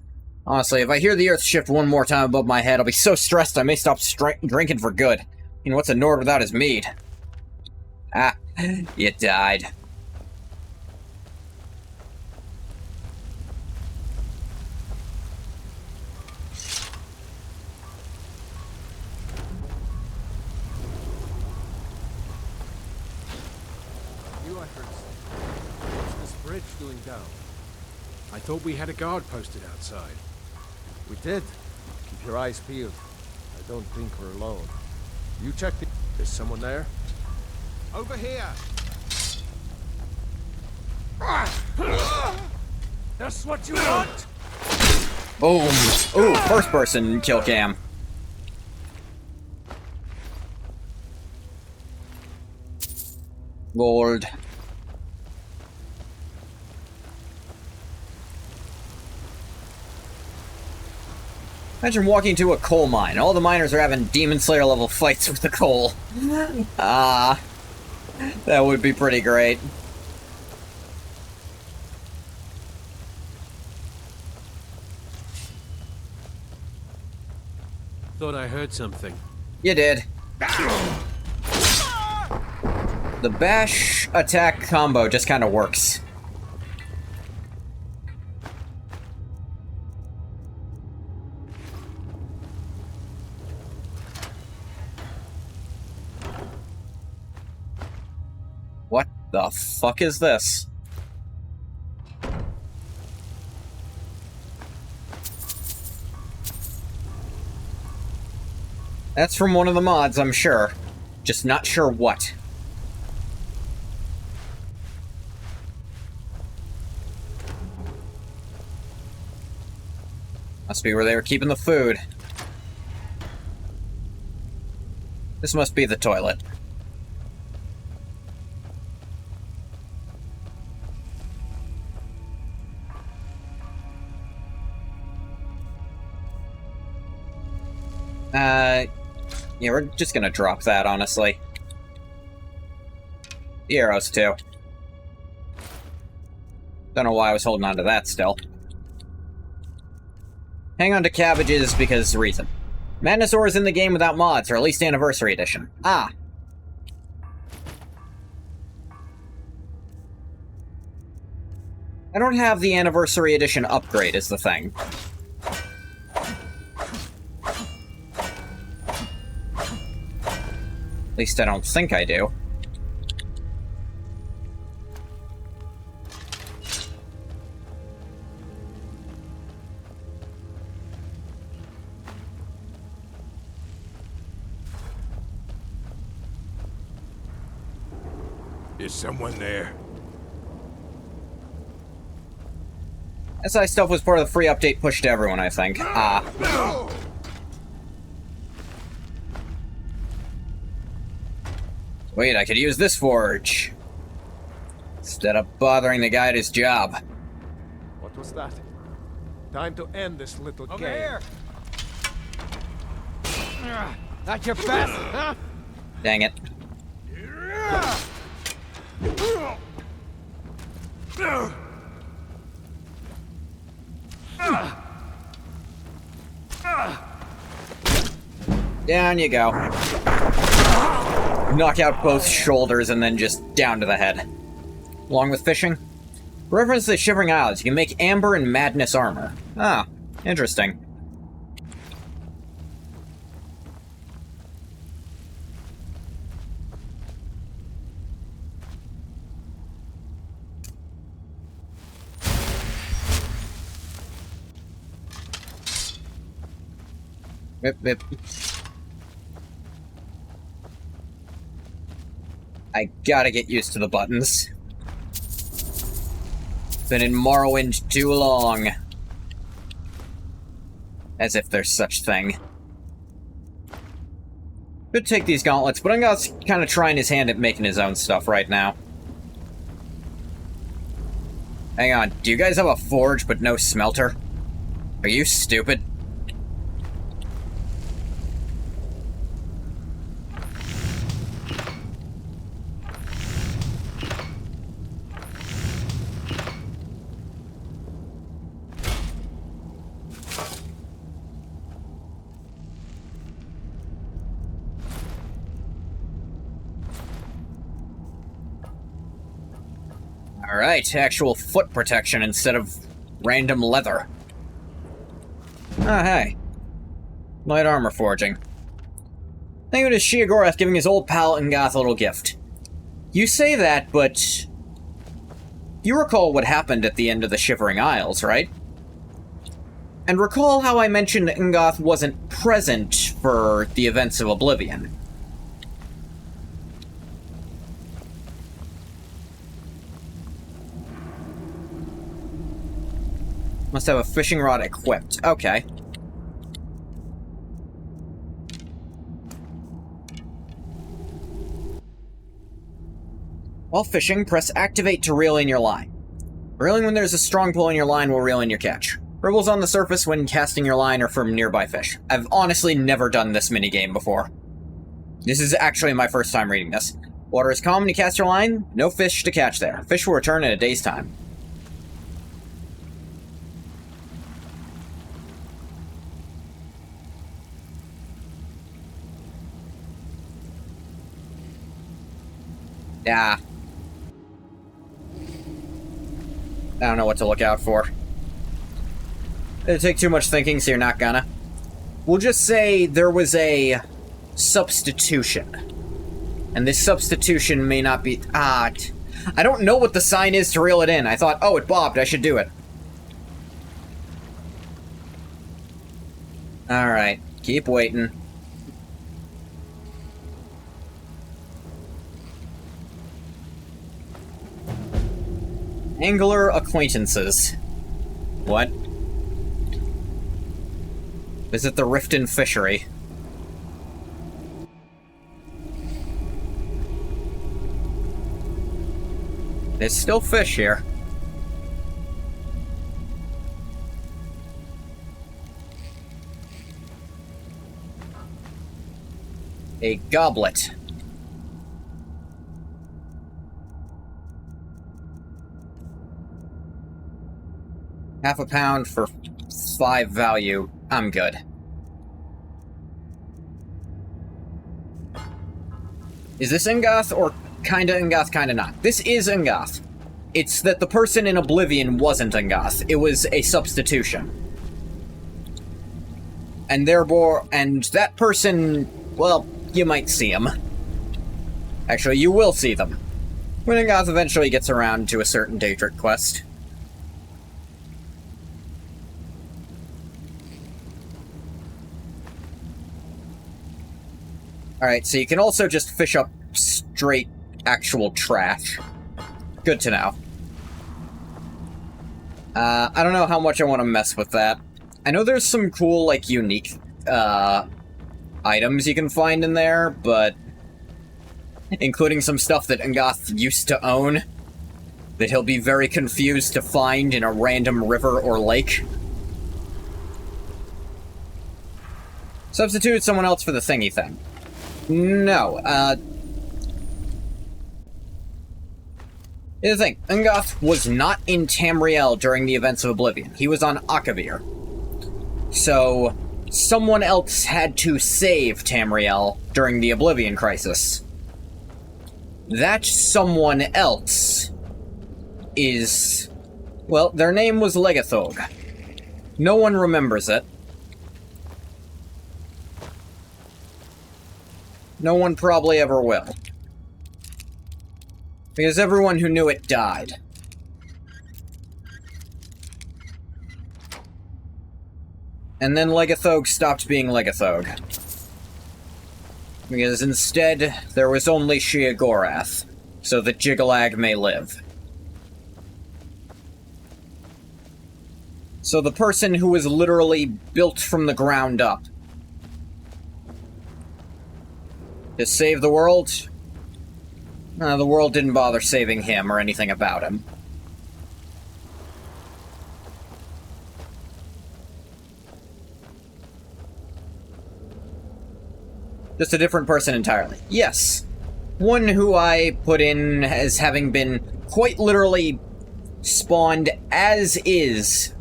A: Honestly, if I hear the earth shift one more time above my head, I'll be so stressed I may stop drinking for good. You know, what's a Nord without his mead? Ah, you died.
B: Doing down. I thought we had a guard posted outside. We did. Keep your eyes peeled. I don't think we're alone. You check the... Is someone there? Over here! That's what you want?
A: Boom! Ooh, first person kill cam. Gold. Imagine walking to a coal mine. All the miners are having Demon Slayer level fights with the coal. That would be pretty great.
B: Thought I heard something.
A: You did. The bash attack combo just kind of works. What the fuck is this? That's from one of the mods, I'm sure. Just not sure what. Must be where they were keeping the food. This must be the toilet. Yeah, we're just gonna drop that, honestly. The arrows, too. Don't know why I was holding on to that still. Hang on to cabbages because reason. Madness Ore is in the game without mods, or at least Anniversary Edition. Ah. I don't have the Anniversary Edition upgrade, is the thing. At least I don't think I do.
I: Is someone there?
A: SI stuff was part of the free update pushed to everyone, I think. Ah. Wait, I could use this forge. Instead of bothering the guy at his job.
B: What was that? Time to end this little game.
I: Here.
O: That's your best, huh?
A: Dang it. Down you go. Knock out both shoulders and then just down to the head. Along with fishing? Reference to the Shivering Isles, you can make amber and madness armor. Ah, interesting. Whip, whip. I gotta get used to the buttons. Been in Morrowind too long. As if there's such thing. Could take these gauntlets, but Ungoth's kind of trying his hand at making his own stuff right now. Hang on, do you guys have a forge but no smelter? Are you stupid? Alright, actual foot protection instead of random leather. Ah, hey. Light armor forging. Thank you to Sheogorath giving his old pal Ungoth a little gift. You say that, but... you recall what happened at the end of the Shivering Isles, right? And recall how I mentioned Ungoth wasn't present for the events of Oblivion. Must have a fishing rod equipped. Okay. While fishing, press activate to reel in your line. Reeling when there's a strong pull in your line will reel in your catch. Ripples on the surface when casting your line or from nearby fish. I've honestly never done this minigame before. This is actually my first time reading this. Water is calm when you cast your line. No fish to catch there. Fish will return in a day's time. Yeah. I don't know what to look out for. It'd take too much thinking, so you're not gonna. We'll just say there was a substitution. And this substitution may not be... I don't know what the sign is to reel it in. I thought, oh, it bobbed, I should do it. Alright, keep waiting. Angler acquaintances. What? Visit the Riften Fishery. There's still fish here. A goblet. Half a pound for 5 value. I'm good. Is this Ungoth or kinda Ungoth, kinda not? This is Ungoth. It's that the person in Oblivion wasn't Ungoth. It was a substitution. And therefore, and that person, well, you might see him. Actually, you will see them. When Ungoth eventually gets around to a certain Daedric quest. Alright, so you can also just fish up straight actual trash. Good to know. I don't know how much I want to mess with that. I know there's some cool, like, unique, items you can find in there, but... including some stuff that Ungoth used to own, that he'll be very confused to find in a random river or lake. Substitute someone else for the thingy thing. No, here's the thing. Ungoth was not in Tamriel during the events of Oblivion. He was on Akavir. So, someone else had to save Tamriel during the Oblivion crisis. That someone else is... well, their name was Legathog. No one remembers it. No one probably ever will. Because everyone who knew it died. And then Legathog stopped being Legathog. Because instead, there was only Sheogorath, so that Jiggalag may live. So the person who was literally built from the ground up to save the world, the world didn't bother saving him or anything about him. Just a different person entirely. Yes. One who I put in as having been quite literally spawned as is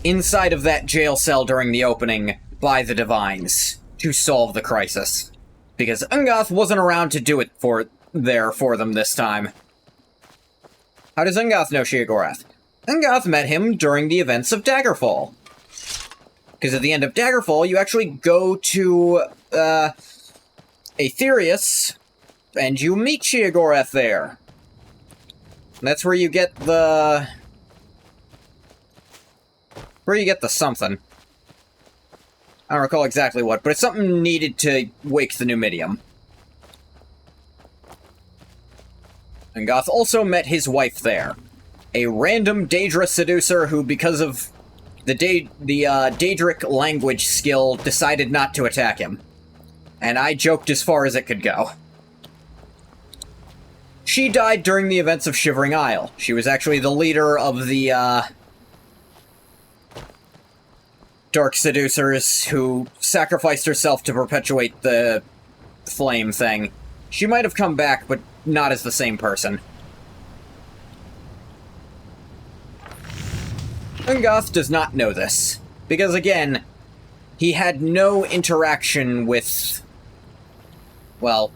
A: inside of that jail cell during the opening by the Divines to solve the crisis. Because Ungoth wasn't around to do it for them this time. How does Ungoth know Sheogorath? Ungoth met him during the events of Daggerfall. Because at the end of Daggerfall, you actually go to, Aetherius, and you meet Sheogorath there. And that's where you get the... where you get the something. I don't recall exactly what, but it's something needed to wake the Numidium. And Goth also met his wife there. A random Daedra seducer who, because of the Daedric language skill, decided not to attack him. And I joked as far as it could go. She died during the events of Shivering Isle. She was actually the leader of the, Dark Seducers who sacrificed herself to perpetuate the flame thing. She might have come back, but not as the same person. Ungoth does not know this, because again, he had no interaction with, well,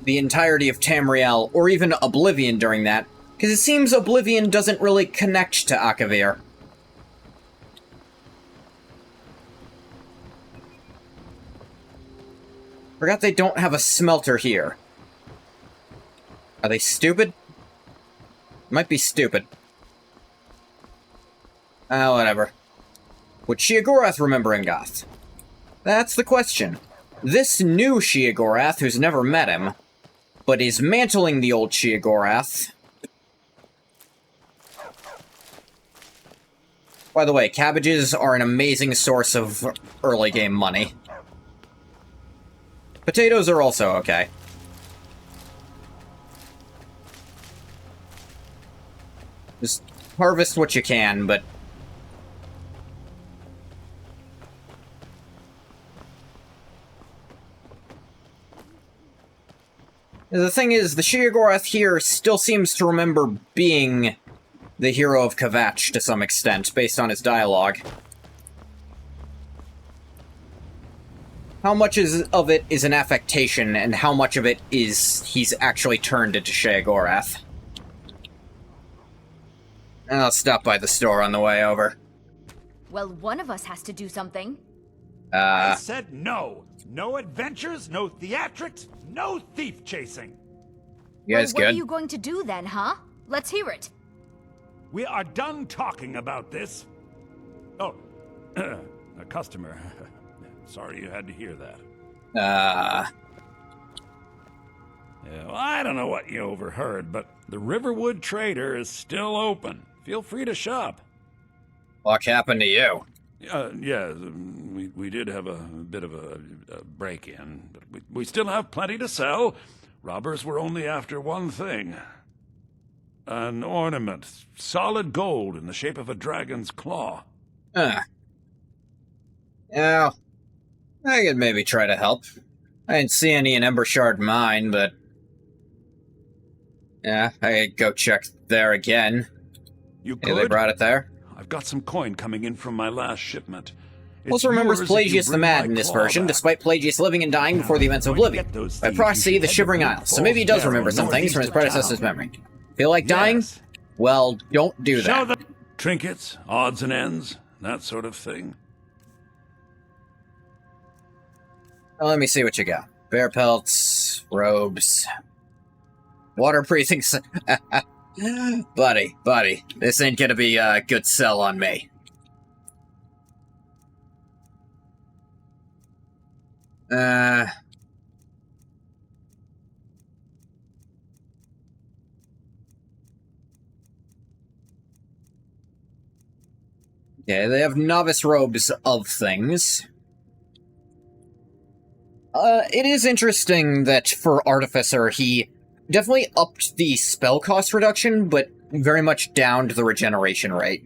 A: the entirety of Tamriel, or even Oblivion during that, because it seems Oblivion doesn't really connect to Akavir. Forgot they don't have a smelter here. Are they stupid? Might be stupid. Whatever. Would Sheogorath remember Ungoth? That's the question. This new Sheogorath, who's never met him, but is mantling the old Sheogorath. By the way, cabbages are an amazing source of early game money. Potatoes are also okay. Just harvest what you can, but... the thing is, the Sheogorath here still seems to remember being the hero of Kvatch to some extent, based on his dialogue. How much of it is an affectation, and how much of it is he's actually turned into Sheogorath? I'll stop by the store on the way over.
P: Well, one of us has to do something.
I: I said no. No adventures, no theatrics, no thief chasing.
A: You guys
P: what
A: good?
P: are you going to do then, huh? Let's hear it.
I: We are done talking about this. Oh, a customer. Sorry you had to hear that.
A: Yeah,
I: well, I don't know what you overheard, but the Riverwood Trader is still open. Feel free to shop.
A: What happened to you?
I: Yeah, we did have a bit of a break-in, but we still have plenty to sell. Robbers were only after one thing. An ornament, solid gold in the shape of a dragon's claw.
A: Yeah, I could maybe try to help. I didn't see any in Embershard Mine, but... yeah, I could go check there again.
I: You
A: Yeah, they
I: could?
A: brought it there.
I: I've got some coin coming in from my last shipment.
A: Also remembers Pelagius the Mad in this version, despite Pelagius living and dying before the events of Oblivion, by prophecy, the Shivering Isles, so maybe he does remember some things from his predecessor's memory. Feel like dying? Well, don't do that.
I: Trinkets, odds and ends, that sort of thing.
A: Well, let me see what you got. Bear pelts, robes, water-breathing... buddy, this ain't gonna be a good sell on me. Yeah, they have novice robes of things. It is interesting that for Artificer, he definitely upped the spell cost reduction, but very much downed the regeneration rate.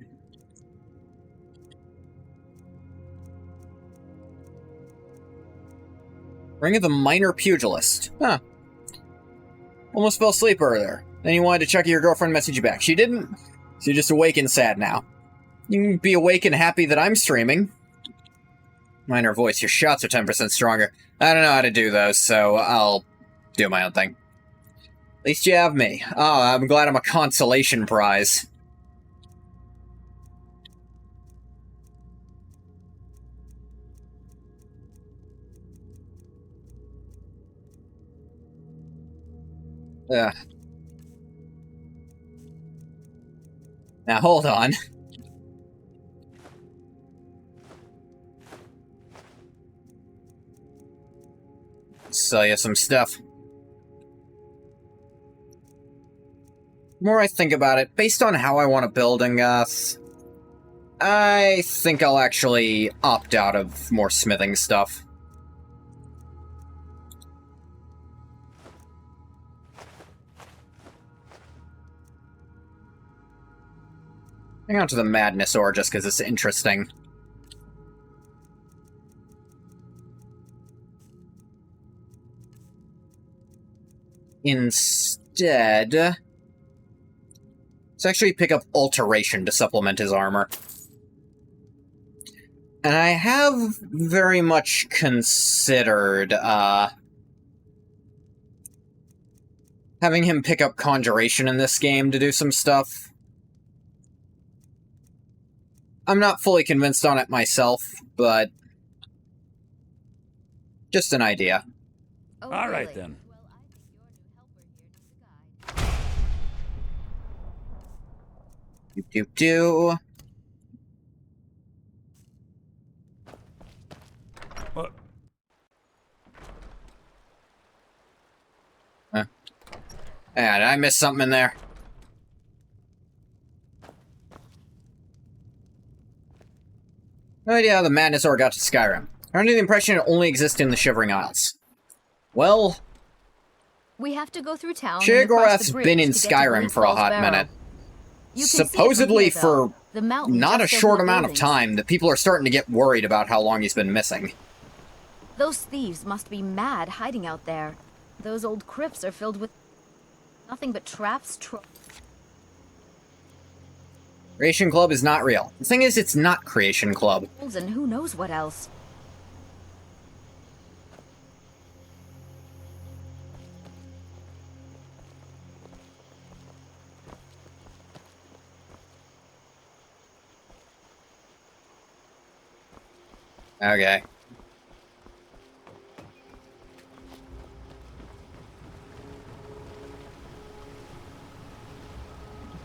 A: Ring of the Minor Pugilist. Huh. Almost fell asleep earlier. Then you wanted to check your girlfriend message you back. She didn't, so you're just awake and sad now. You can be awake and happy that I'm streaming. Minor voice, your shots are 10% stronger. I don't know how to do those, so I'll do my own thing. At least you have me. Oh, I'm glad I'm a consolation prize. Ugh. Now, hold on. Sell you some stuff. The more I think about it, based on how I want to build Angath, I think I'll actually opt out of more smithing stuff. Hang on to the Madness Ore just because it's interesting. Instead, let's actually pick up Alteration to supplement his armor. And I have very much considered, having him pick up Conjuration in this game to do some stuff. I'm not fully convinced on it myself, but just an idea.
I: Oh, all right, then.
A: Do.
I: What?
A: Huh. Yeah, did I miss something in there? No idea how the Madness Ore got to Skyrim. I'm under the impression it only exists in the Shivering Isles. Well...
P: we have to go through town.
A: Sheogorath's been in Skyrim for a hot minute. Supposedly for not a short amount of time, that people are starting to get worried about how long he's been missing.
P: Those thieves must be mad hiding out there. Those old crypts are filled with nothing but traps,
A: Creation Club is not real. The thing is, it's not Creation Club.
P: and who knows what else.
A: Okay.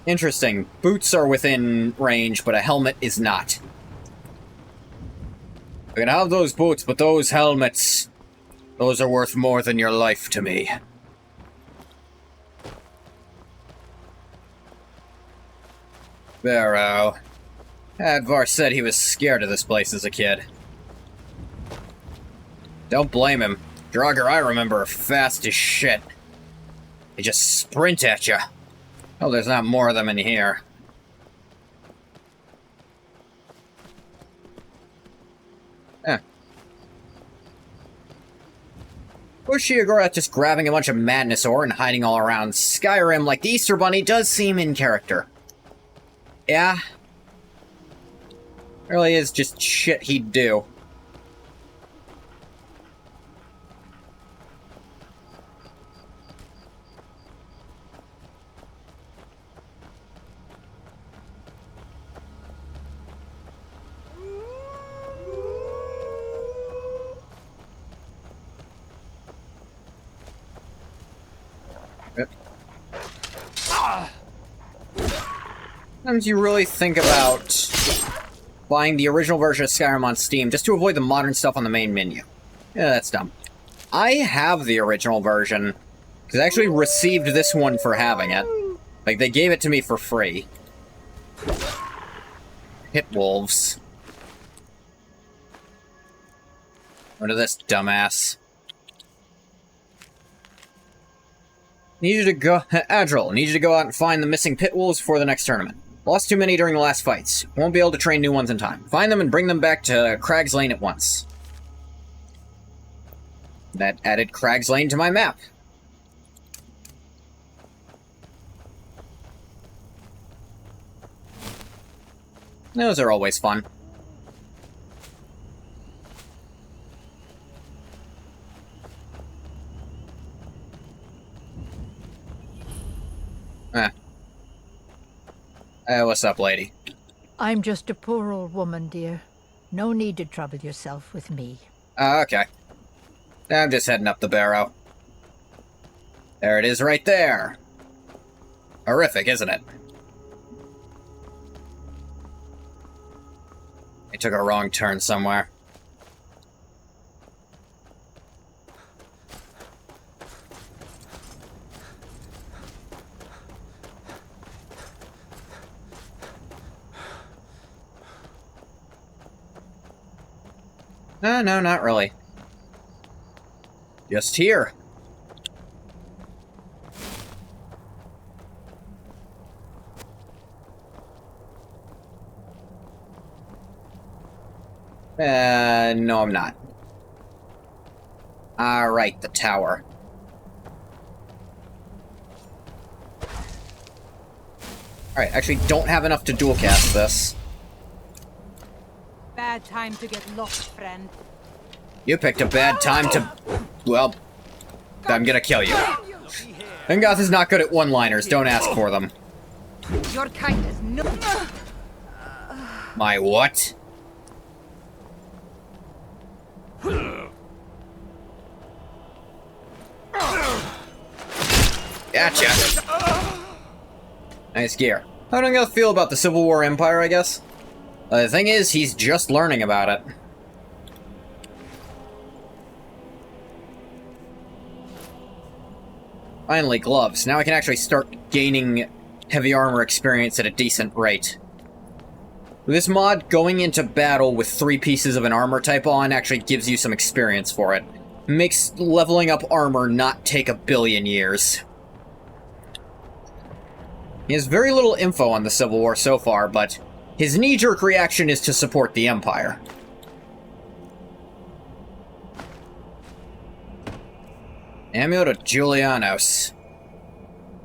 A: Interesting. Boots are within range, but a helmet is not. I can have those boots, but those helmets... those are worth more than your life to me. Barrow. Advar said he was scared of this place as a kid. Don't blame him. Draugr I remember are fast as shit. They just sprint at you. Oh, there's not more of them in here. Eh. Or Sheogorath just grabbing a bunch of madness ore and hiding all around Skyrim like the Easter Bunny does seem in character. Yeah. Really is just shit he'd do. Sometimes you really think about buying the original version of Skyrim on Steam just to avoid the modern stuff on the main menu. Yeah, that's dumb. I have the original version, because I actually received this one for having it. Like, they gave it to me for free. Pit wolves. What is this, dumbass? Need you to go... Adril, need you to go out and find the missing pit wolves before the next tournament. Lost too many during the last fights. Won't be able to train new ones in time. Find them and bring them back to Crag's Lane at once. That added Crag's Lane to my map. Those are always fun. What's up, lady?
H: I'm just a poor old woman, dear. No need to trouble yourself with me.
A: Okay. I'm just heading up the barrow. There it is right there. Horrific, isn't it? I took a wrong turn somewhere. No, not really. Just here. No, I'm not. Alright, the tower. Alright, actually don't have enough to dual cast this.
G: Bad time to get lost, friend.
A: You picked a bad time to... Well, I'm gonna kill you. Engoth is not good at one-liners, don't ask for them.
G: Your kind is no...
A: My what? Gotcha! Nice gear. How do Engoth feel about the Civil War Empire, I guess? The thing is, he's just learning about it. Finally, gloves. Now I can actually start gaining heavy armor experience at a decent rate. With this mod, going into battle with 3 pieces of an armor type on actually gives you some experience for it. Makes leveling up armor not take a billion years. He has very little info on the Civil War so far, but his knee-jerk reaction is to support the Empire. Amulet of Julianos.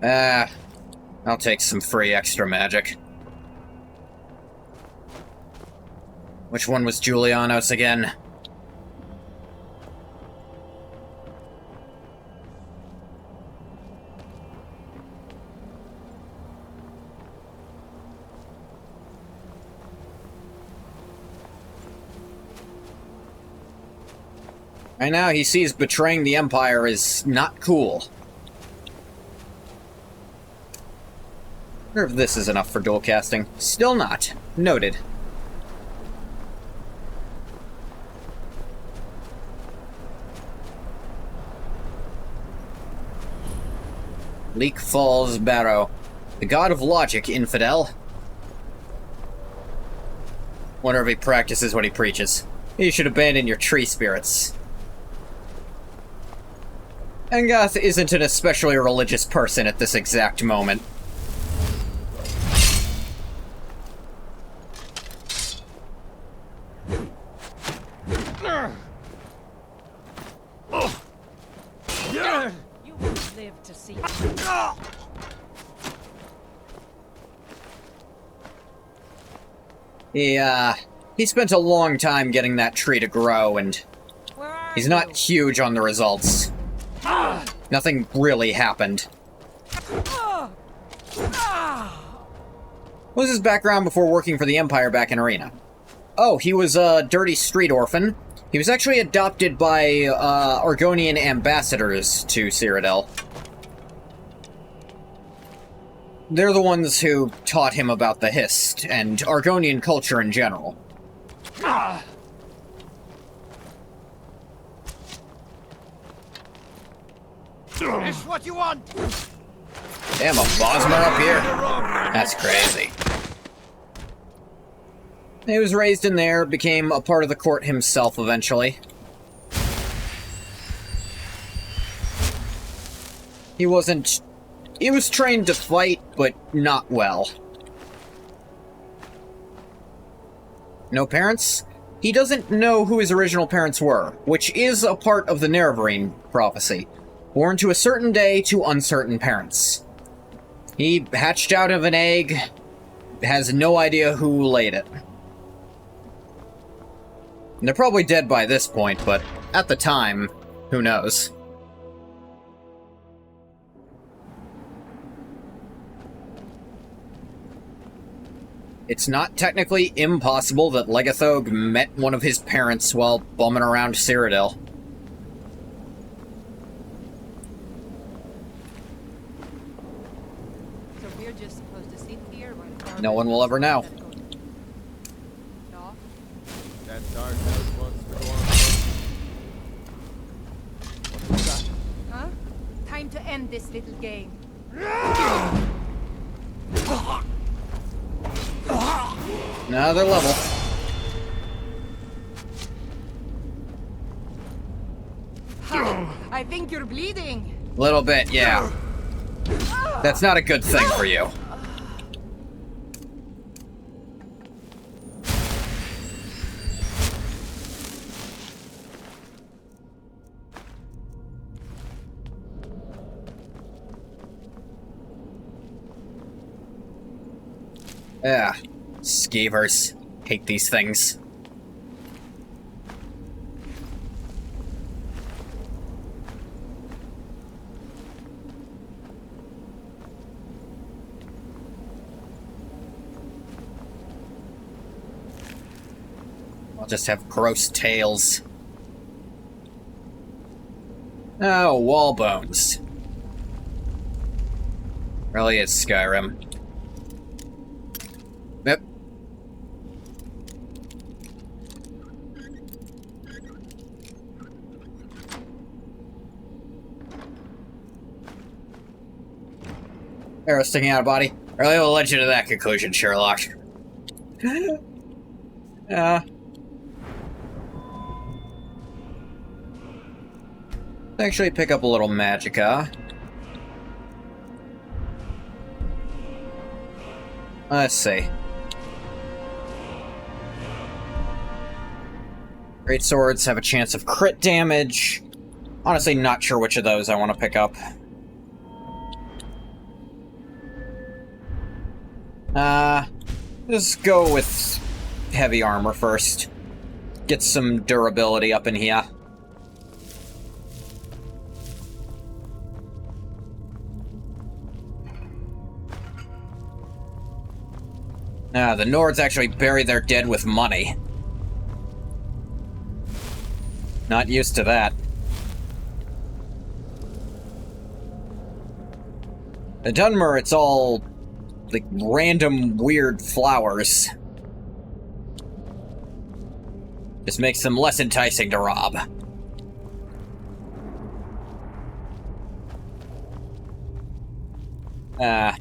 A: I'll take some free extra magic. Which one was Julianos again? Right now, he sees betraying the Empire is not cool. I wonder if this is enough for dual casting. Still not. Noted. Leak Falls Barrow. The god of logic, infidel. Wonder if he practices what he preaches. You should abandon your tree spirits. Engoth isn't an especially religious person at this exact moment. He spent a long time getting that tree to grow, and he's not huge on the results. Nothing really happened. What was his background before working for the Empire back in Arena? Oh, he was a dirty street orphan. He was actually adopted by Argonian ambassadors to Cyrodiil. They're the ones who taught him about the Hist and Argonian culture in general.
H: Is what you want?
A: Damn, a Bosmer up here? That's crazy. He was raised in there, became a part of the court himself eventually. He was trained to fight, but not well. No parents? He doesn't know who his original parents were, which is a part of the Nerevarine prophecy. Born to a certain day to uncertain parents. He hatched out of an egg, has no idea who laid it. And they're probably dead by this point, but at the time, who knows? It's not technically impossible that Legathog met one of his parents while bumming around Cyrodiil.
G: So we're just supposed to sit here while
A: No one will ever know.
B: That dark house wants to go on. What's that?
G: Huh? Time to end this little game.
A: Another level.
G: I think you're bleeding.
A: Little bit, yeah. That's not a good thing for you. Yeah, skeevers. Hate these things. I'll just have gross tails. Oh, wall bones. Really is Skyrim. Yep. Arrow sticking out of body. Really will lead you to that conclusion, Sherlock. Actually pick up a little magicka. Let's see. Great swords have a chance of crit damage. Honestly, not sure which of those I want to pick up. Let's go with heavy armor first. Get some durability up in here. The Nords actually bury their dead with money. Not used to that. The Dunmer, it's all like random weird flowers. Just makes them less enticing to rob. A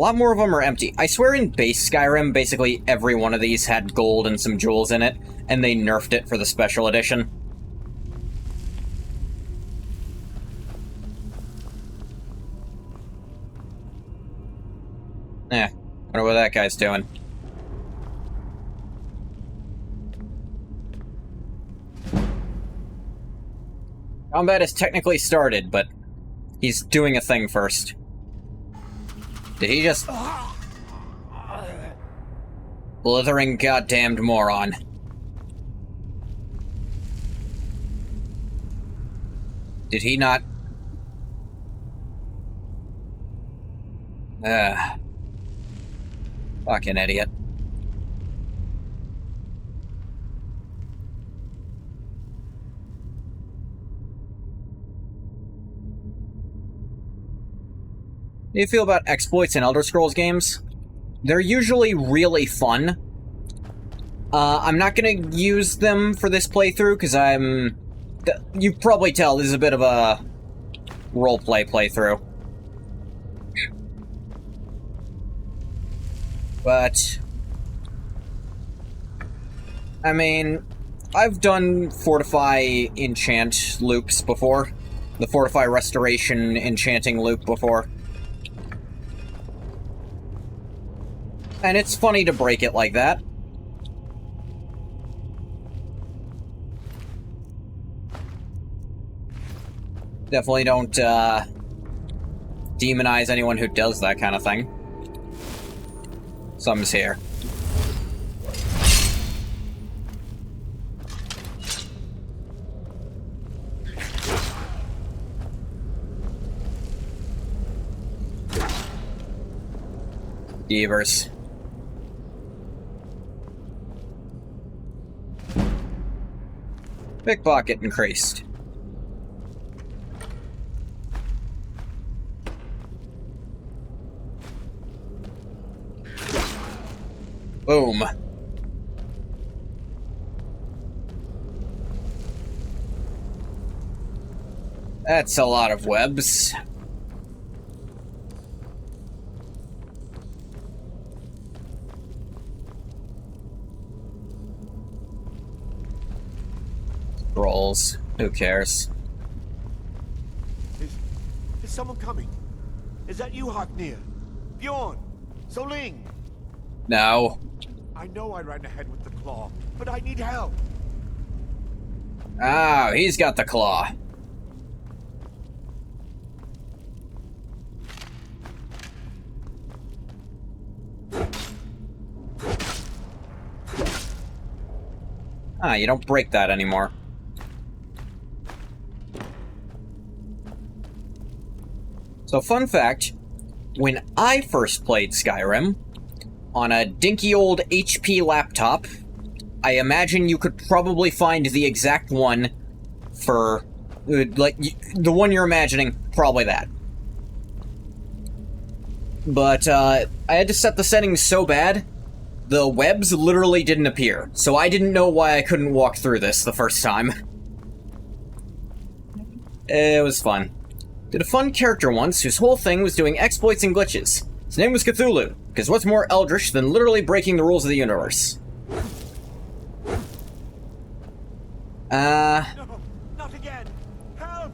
A: lot more of them are empty. I swear in base Skyrim, basically every one of these had gold and some jewels in it, and they nerfed it for the special edition. Wonder what that guy's doing. Combat is technically started, but he's doing a thing first. Did he just... Blithering goddamned moron. Did he not? Fucking idiot. How do you feel about exploits in Elder Scrolls games? They're usually really fun. I'm not gonna use them for this playthrough, because you probably tell this is a bit of a roleplay playthrough. But I mean, I've done Fortify enchant loops before. The Fortify restoration enchanting loop before. And it's funny to break it like that. Definitely don't demonize anyone who does that kind of thing. Something's here. Beavers. Pickpocket increased. Boom. That's a lot of webs. Scrolls. Who cares?
Q: Is someone coming? Is that you, Haknir? Bjorn? Soling?
A: No.
Q: I know I ran ahead with the claw, but I need help.
A: Oh, he's got the claw. Ah, you don't break that anymore. So, fun fact, when I first played Skyrim, on a dinky old HP laptop, I imagine you could probably find the exact one for, like, the one you're imagining, probably that. But, I had to set the settings so bad, the webs literally didn't appear, so I didn't know why I couldn't walk through this the first time. It was fun. Did a fun character once whose whole thing was doing exploits and glitches. His name was Cthulhu, because what's more eldritch than literally breaking the rules of the universe?
Q: No, not again. Help!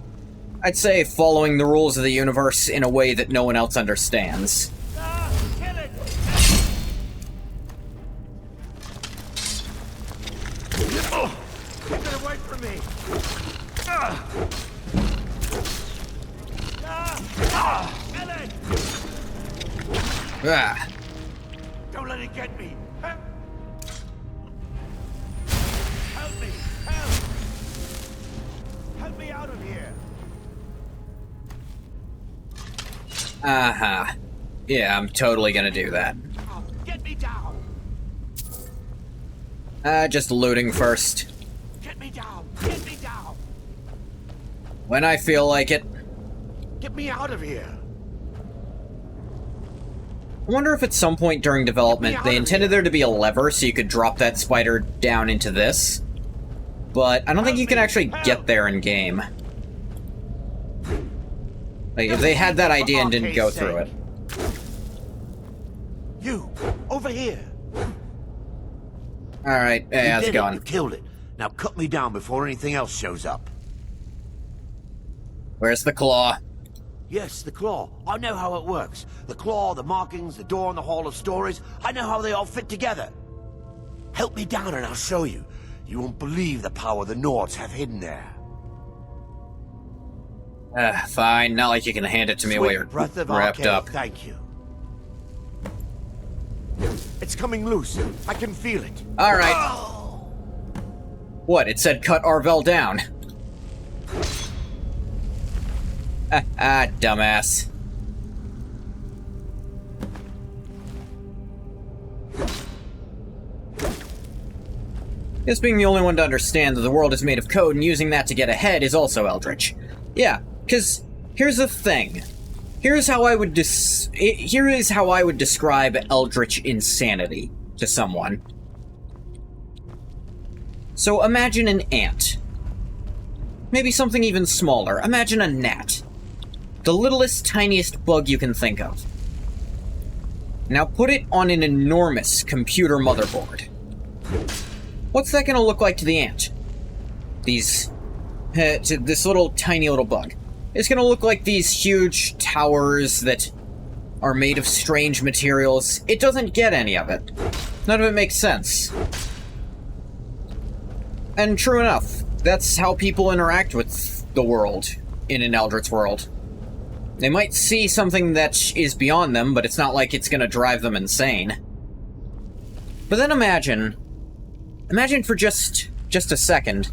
A: I'd say following the rules of the universe in a way that no one else understands.
Q: Kill it! Keep it away from me! Kill it!
A: Ah.
Q: Don't let it get me! Help me! Help! Help me out of here!
A: Uh-huh. Yeah, I'm totally gonna do that.
Q: Get me down!
A: Just looting first.
Q: Get me down! Get me down!
A: When I feel like it.
Q: Get me out of here!
A: I wonder if at some point during development they intended there to be a lever so you could drop that spider down into this. But I don't think you can actually get there in game. Like, if they had that idea and didn't go through it.
Q: You! Over here!
A: Alright, hey, how's it going?
Q: You killed it. Now cut me down before anything else shows up.
A: Where's the claw?
Q: Yes, the claw. I know how it works. The claw, the markings, the door in the Hall of Stories. I know how they all fit together. Help me down and I'll show you. You won't believe the power the Nords have hidden there.
A: Fine. Not like you can hand it to me while you're
Q: breath of
A: wrapped
Q: arcane,
A: up.
Q: Thank you. It's coming loose. I can feel it.
A: Alright. What, it said cut Arvel down. Dumbass. Guess being the only one to understand that the world is made of code and using that to get ahead is also eldritch. Yeah, because here's the thing. Here is how I would describe eldritch insanity to someone. So imagine an ant. Maybe something even smaller. Imagine a gnat. The littlest, tiniest bug you can think of. Now put it on an enormous computer motherboard. What's that gonna look like to the ant? To this little, tiny little bug. It's gonna look like these huge towers that are made of strange materials. It doesn't get any of it. None of it makes sense. And true enough, that's how people interact with the world in an eldritch world. They might see something that is beyond them, but it's not like it's gonna drive them insane. But then imagine for just a second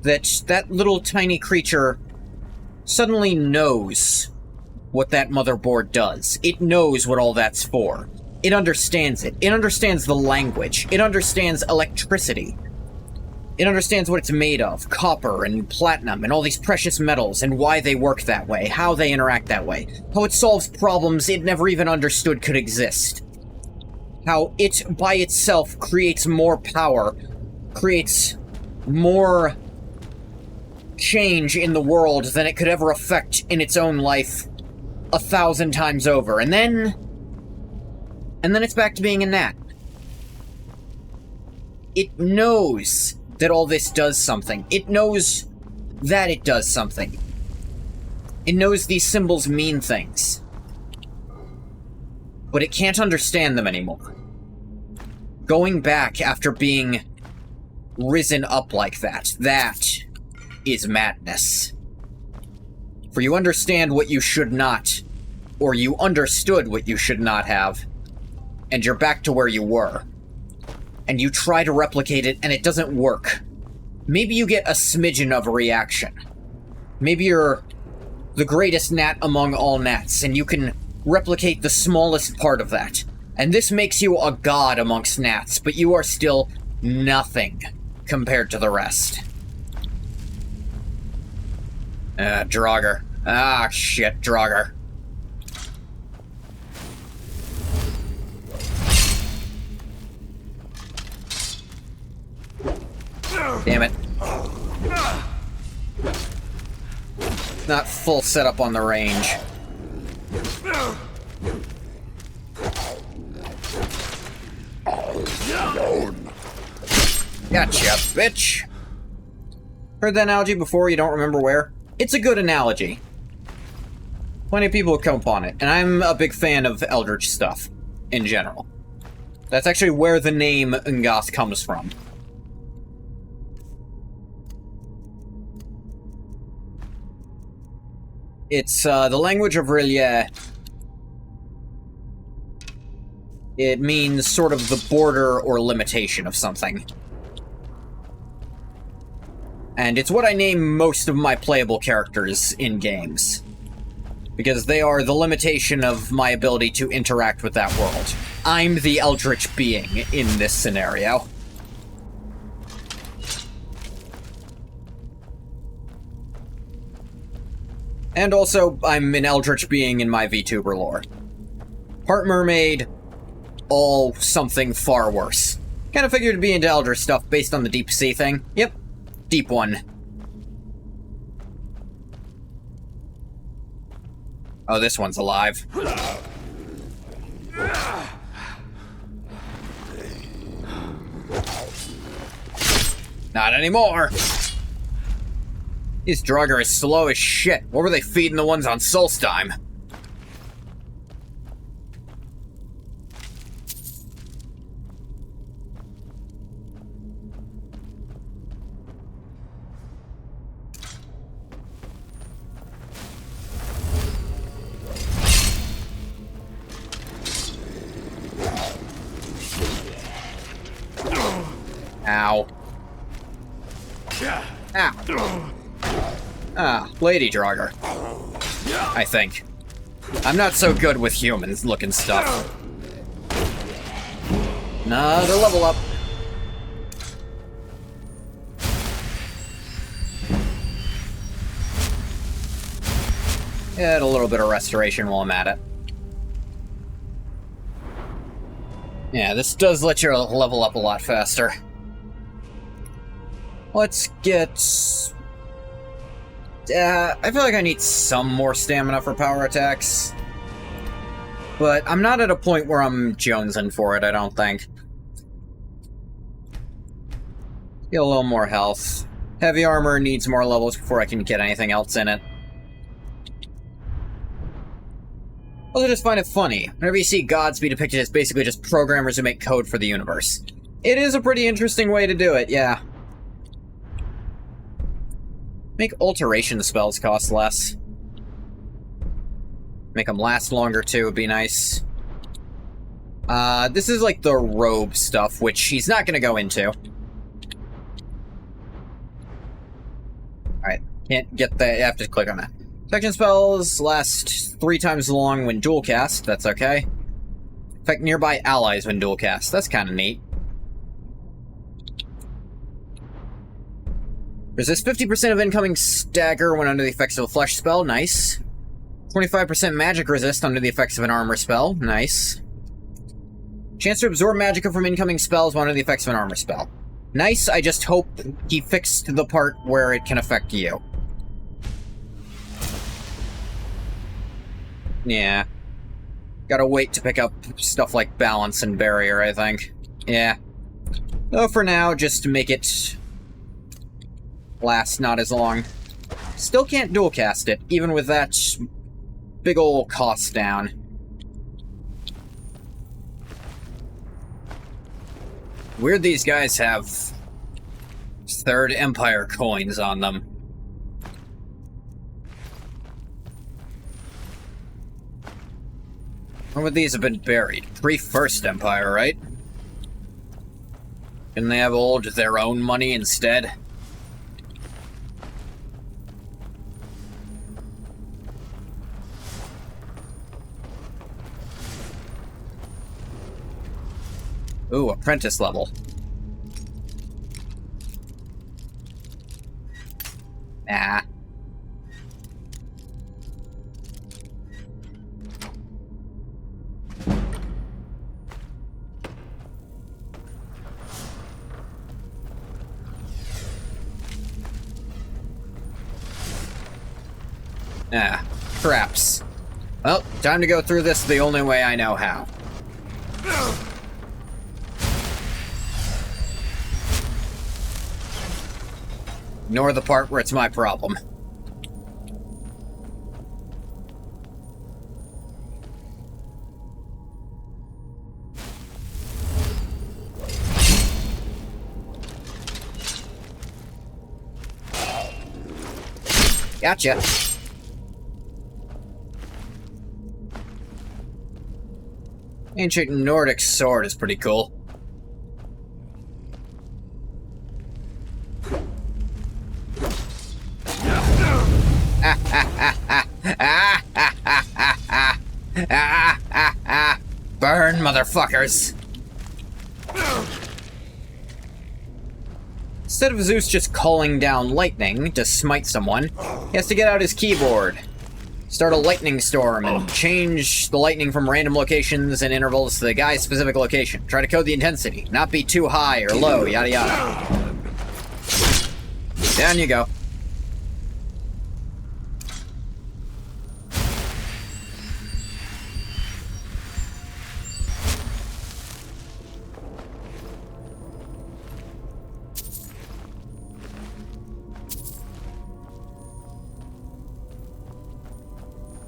A: that little tiny creature suddenly knows what that motherboard does. It knows what all that's for. It understands it. It understands the language. It understands electricity. It understands what it's made of, copper and platinum and all these precious metals and why they work that way, how they interact that way, how it solves problems it never even understood could exist. How it, by itself, creates more power, creates more change in the world than it could ever affect in its own life 1,000 times over. And then it's back to being a gnat. It knows that all this does something. It knows that it does something. It knows these symbols mean things. But it can't understand them anymore. Going back after being risen up like that is madness. For you understand what you should not, or you understood what you should not have, and you're back to where you were. And you try to replicate it, and it doesn't work. Maybe you get a smidgen of a reaction. Maybe you're the greatest gnat among all gnats, and you can replicate the smallest part of that. And this makes you a god amongst gnats, but you are still nothing compared to the rest. Draugr. Ah, shit, Draugr. Damn it. Not full setup on the range. Gotcha, bitch! Heard that analogy before, you don't remember where? It's a good analogy. Plenty of people have come upon it, and I'm a big fan of eldritch stuff, in general. That's actually where the name Ungoth comes from. It's, the language of R'lyeh. It means sort of the border or limitation of something. And it's what I name most of my playable characters in games. Because they are the limitation of my ability to interact with that world. I'm the eldritch being in this scenario. And also, I'm an eldritch being in my VTuber lore. Part mermaid, all something far worse. Kinda figured to be into eldritch stuff based on the deep sea thing. Yep, deep one. Oh, this one's alive. Not anymore! These Draugr is slow as shit. What were they feeding the ones on Solstheim? Ow. Ow. Ah, Lady Draugr. I think. I'm not so good with humans-looking stuff. Another level up. Get a little bit of restoration while I'm at it. Yeah, this does let you level up a lot faster. Let's get... I feel like I need some more stamina for power attacks. But I'm not at a point where I'm jonesing for it, I don't think. Get a little more health. Heavy armor needs more levels before I can get anything else in it. Also, just find it funny. Whenever you see gods be depicted as basically just programmers who make code for the universe. It is a pretty interesting way to do it, yeah. Make alteration spells cost less. Make them last longer, too, would be nice. This is like the robe stuff, which he's not gonna go into. Alright, can't get that, you have to click on that. Protection spells last 3 times as long when dual cast, that's okay. Affect nearby allies when dual cast, that's kinda neat. Resist 50% of incoming stagger when under the effects of a flesh spell, nice. 25% magic resist under the effects of an armor spell, nice. Chance to absorb magicka from incoming spells when under the effects of an armor spell. Nice, I just hope he fixed the part where it can affect you. Yeah. Gotta wait to pick up stuff like balance and barrier, I think. Yeah. So for now, just to make it last not as long. Still can't dual cast it, even with that big ol' cost down. Weird these guys have Third Empire coins on them. When would these have been buried? Pre-First Empire, right? Couldn't they have old their own money instead? Ooh, apprentice level. Nah. Ah, craps. Well, time to go through this the only way I know how. Ignore the part where it's my problem. Gotcha. Ancient Nordic sword is pretty cool. Burn, motherfuckers! Instead of Zeus just calling down lightning to smite someone, he has to get out his keyboard, start a lightning storm, and change the lightning from random locations and intervals to the guy's specific location. Try to code the intensity, not be too high or low, yada yada. Down you go.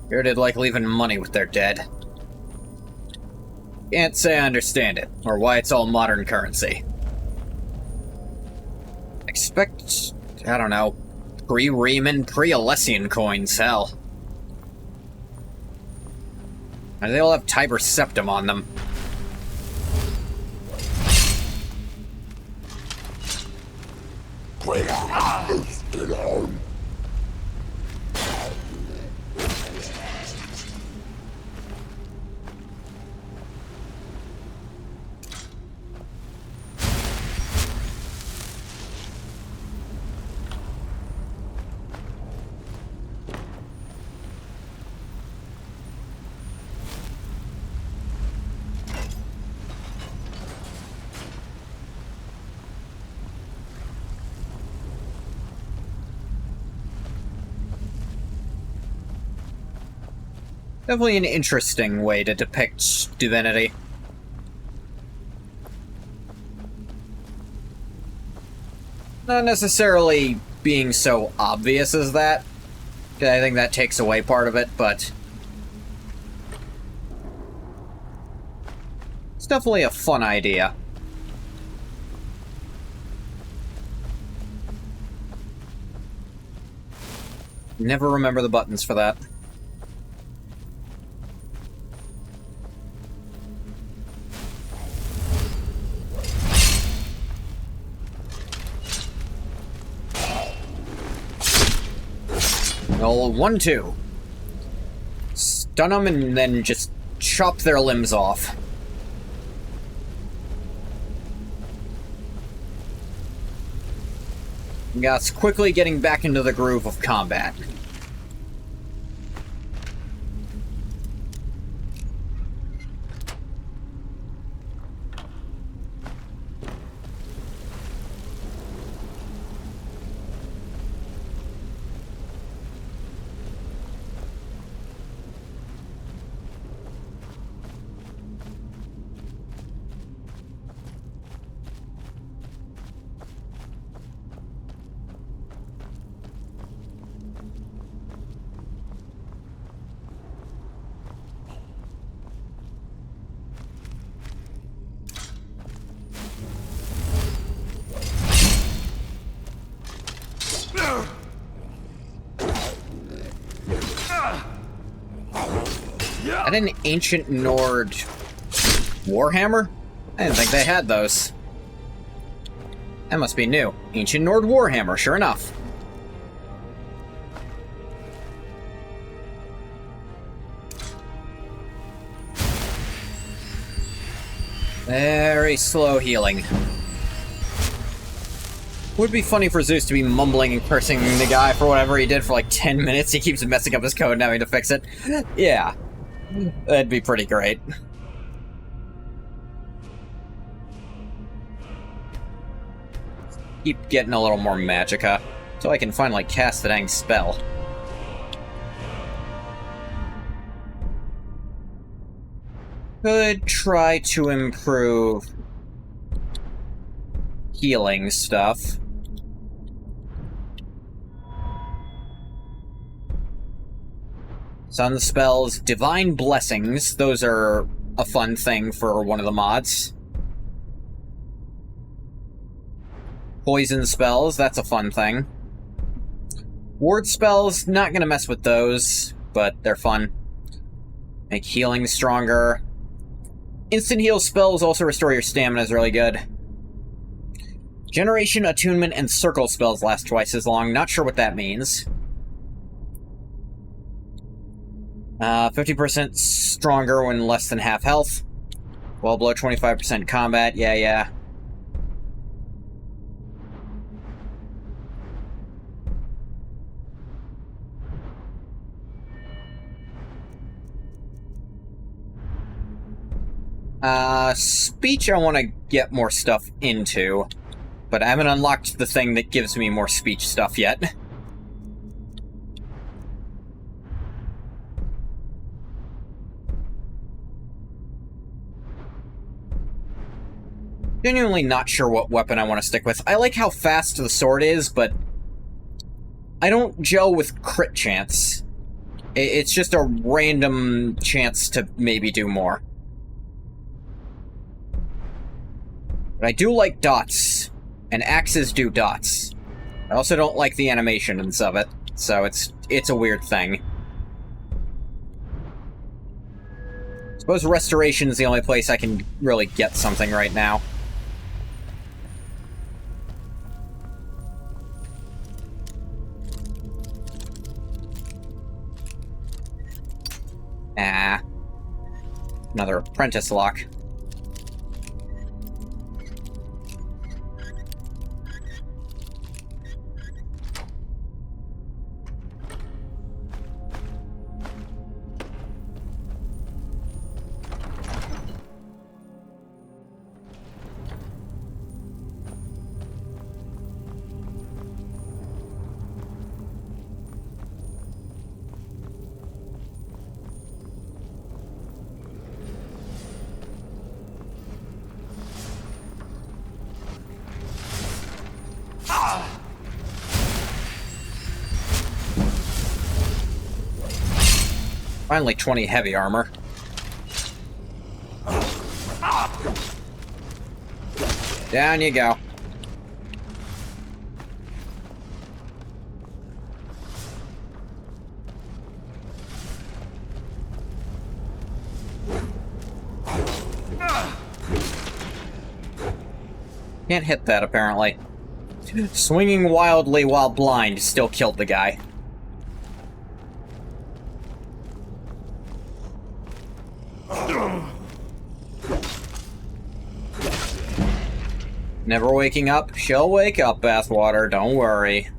A: Sure did like leaving money with their dead. Can't say I understand it, or why it's all modern currency. Expect, I don't know, pre-Riemann, pre-Alessian coins, hell. And they all have Tiber Septim on them. Definitely an interesting way to depict divinity. Not necessarily being so obvious as that. I think that takes away part of it, but it's definitely a fun idea. Never remember the buttons for that. Roll 1-2. Stun them and then just chop their limbs off. That's quickly getting back into the groove of combat. Is that an ancient Nord warhammer? I didn't think they had those. That must be new. Ancient Nord warhammer, sure enough. Very slow healing. Would be funny for Zeus to be mumbling and cursing the guy for whatever he did for like 10 minutes. He keeps messing up his code and having to fix it. Yeah. That'd be pretty great. Keep getting a little more magicka, so I can finally cast the dang spell. Could try to improve healing stuff. Sun spells, Divine Blessings. Those are a fun thing for one of the mods. Poison spells, that's a fun thing. Ward spells, not gonna mess with those, but they're fun. Make healing stronger. Instant heal spells also restore your stamina is really good. Generation, Attunement, and Circle spells last twice as long. Not sure what that means. 50% stronger when less than half health. Well below 25% combat. Yeah. Speech I want to get more stuff into, but I haven't unlocked the thing that gives me more speech stuff yet. Genuinely not sure what weapon I want to stick with. I like how fast the sword is, but I don't gel with crit chance. It's just a random chance to maybe do more. But I do like dots, and axes do dots. I also don't like the animations of it, so it's a weird thing. I suppose Restoration is the only place I can really get something right now. Another apprentice lock. Finally 20 heavy armor. Down you go. Can't hit that, apparently. Swinging wildly while blind still killed the guy. Never waking up? She'll wake up, Bathwater, don't worry.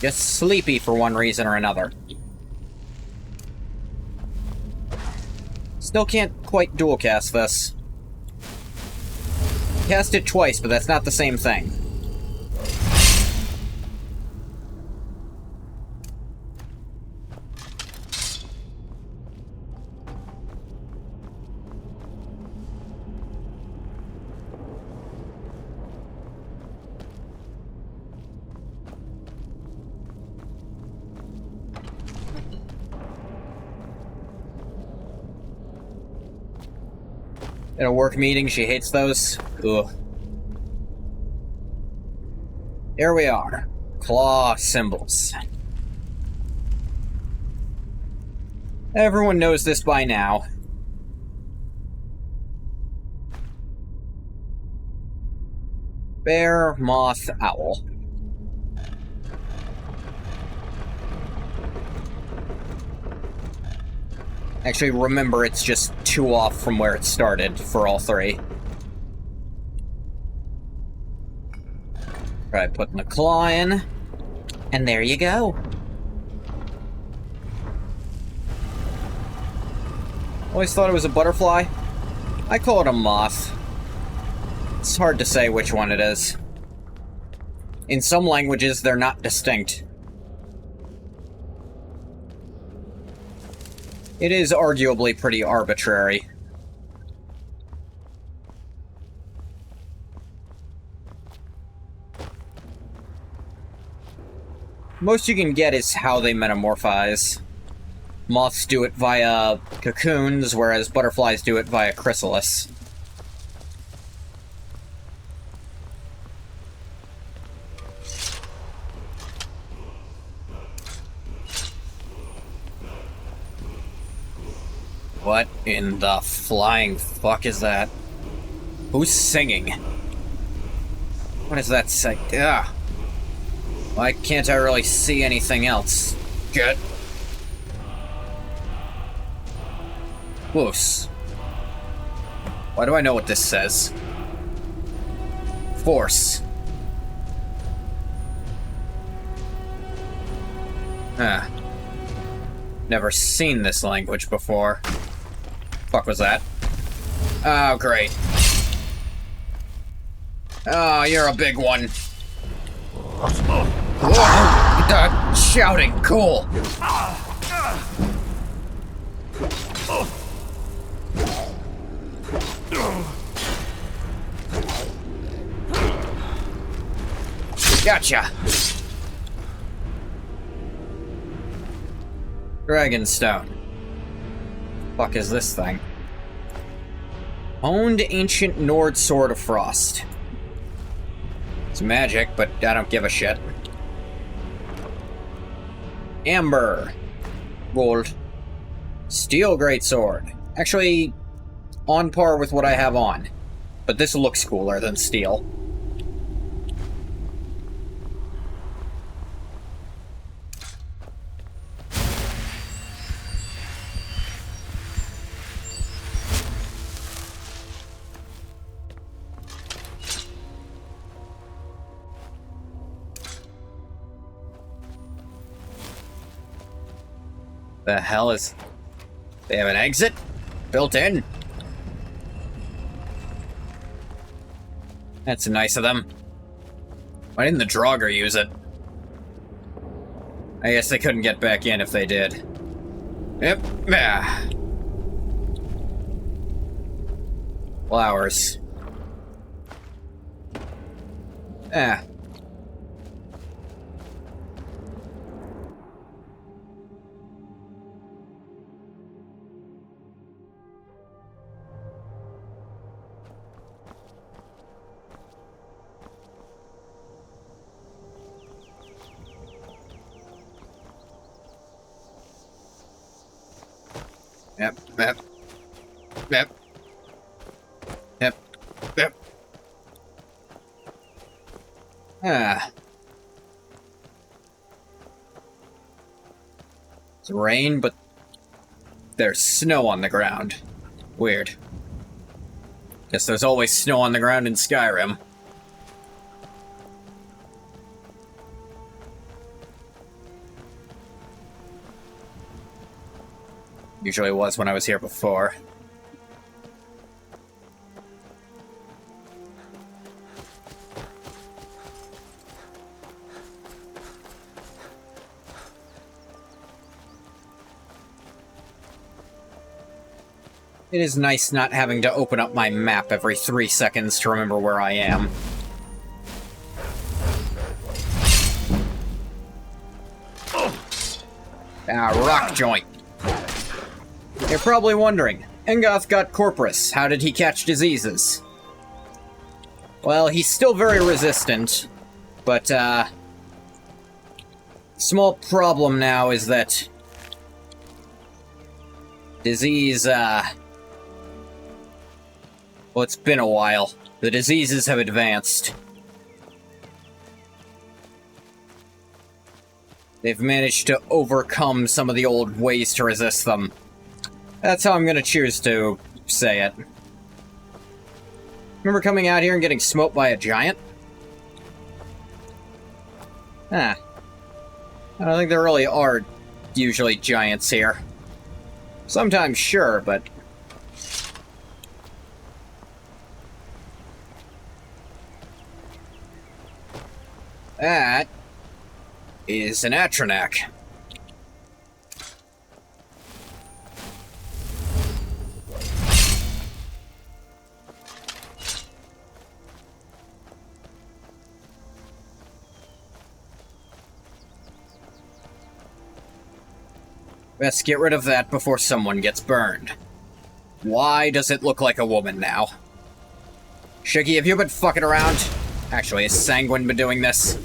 A: Just sleepy for one reason or another. Still can't quite dual cast this. Cast it twice, but that's not the same thing. At a work meeting, she hates those. Ugh. Here we are. Claw symbols. Everyone knows this by now. Bear, moth, owl. Actually, remember, it's just 2 off from where it started for all 3. Try putting the claw in. And there you go. Always thought it was a butterfly. I call it a moth. It's hard to say which one it is. In some languages, they're not distinct. It is arguably pretty arbitrary. Most you can get is how they metamorphize. Moths do it via cocoons, whereas butterflies do it via chrysalis. What in the flying fuck is that? Who's singing? What does that say? Ugh. Why can't I really see anything else? Get. Woos. Why do I know what this says? Force. Huh. Never seen this language before. Fuck was that? Oh, great. Oh, you're a big one. Whoa, shouting, cool. Gotcha. Dragonstone. Fuck is this thing? Honed Ancient Nord Sword of Frost. It's magic, but I don't give a shit. Amber. Gold. Steel Greatsword. Actually, on par with what I have on. But this looks cooler than steel. The hell is... They have an exit? Built in? That's nice of them. Why didn't the Draugr use it? I guess they couldn't get back in if they did. Yep. Ah. Flowers. Ah. Yep, yep. Yep. Yep. Yep. Ah. It's rain, but there's snow on the ground. Weird. Guess there's always snow on the ground in Skyrim. Usually was when I was here before. It is nice not having to open up my map every 3 seconds to remember where I am. Ah, rock joint. You're probably wondering, Engoth got Corpus. How did he catch diseases? Well, he's still very resistant, but, small problem now is that disease, well, it's been a while. The diseases have advanced. They've managed to overcome some of the old ways to resist them. That's how I'm gonna choose to say it. Remember coming out here and getting smoked by a giant? Ah. I don't think there really are usually giants here. Sometimes, sure, but... That is an Atronak. Best get rid of that before someone gets burned. Why does it look like a woman now? Shiggy, have you been fucking around? Actually, has Sanguine been doing this?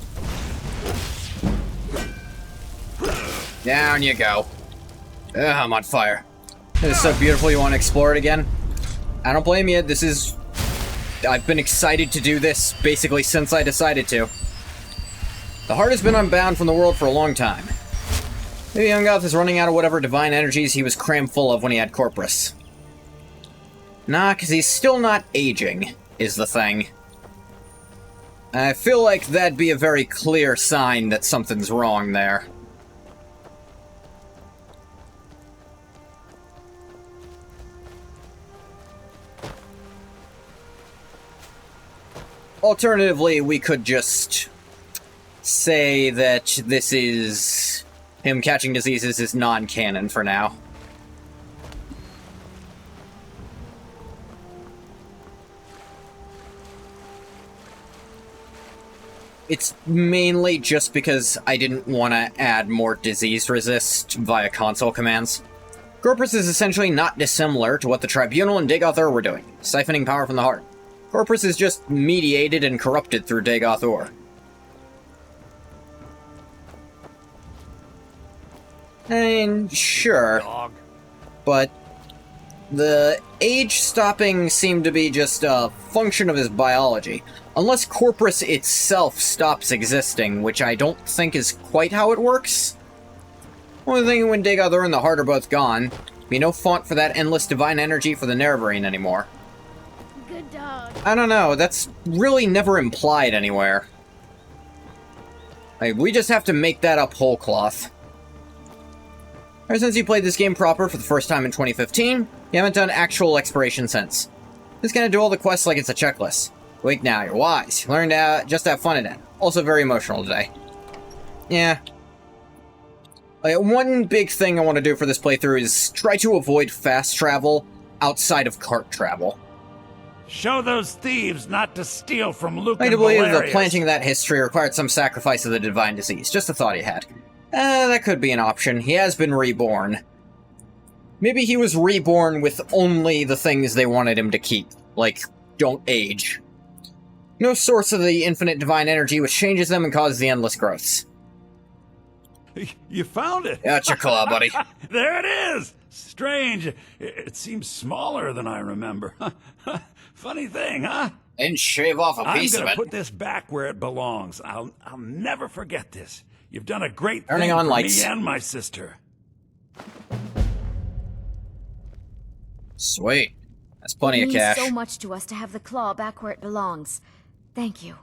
A: Down you go. Ugh, I'm on fire. This is so beautiful, you want to explore it again? I don't blame you, this is... I've been excited to do this basically since I decided to. The heart has been unbound from the world for a long time. Maybe Engoth is running out of whatever divine energies he was crammed full of when he had Corpus. Nah, because he's still not aging, is the thing. I feel like that'd be a very clear sign that something's wrong there. Alternatively, we could just say that this is... him catching diseases is non-canon for now. It's mainly just because I didn't want to add more disease resist via console commands. Corpus is essentially not dissimilar to what the Tribunal and Dagoth Ur were doing, siphoning power from the heart. Corpus is just mediated and corrupted through Dagoth Ur. And sure, but the age stopping seemed to be just a function of his biology. Unless Corpus itself stops existing, which I don't think is quite how it works. Only thing when Dagoth Ur and the heart are both gone, be no font for that endless divine energy for the Nerevarine anymore.
E: Good dog.
A: I don't know, that's really never implied anywhere. Like, we just have to make that up whole cloth. Ever since you played this game proper for the first time in 2015, you haven't done actual exploration since. Just gonna do all the quests like it's a checklist. Awake now, you're wise. You learned to just have fun in it. Also very emotional today. Yeah. One big thing I want to do for this playthrough is try to avoid fast travel outside of cart travel.
I: Show those thieves not to steal from Luke
A: I
I: and
A: believe
I: Valerius.
A: the planting of that history required some sacrifice of the divine disease. Just a thought he had. That could be an option. He has been reborn. Maybe he was reborn with only the things they wanted him to keep. Like, don't age. No source of the infinite divine energy which changes them and causes the endless growths.
I: You found it!
A: That's your claw, buddy.
I: There it is! Strange. It seems smaller than I remember. Funny thing, huh?
A: And shave off a piece of it.
I: I'm gonna put this back where it belongs. I'll never forget this. You've done a great
A: Turning
I: thing
A: on
I: for
A: lights.
I: me and my sister.
A: Sweet. That's plenty
P: It
A: of
P: means
A: cash.
P: so much to us to have the claw back where it belongs. Thank you.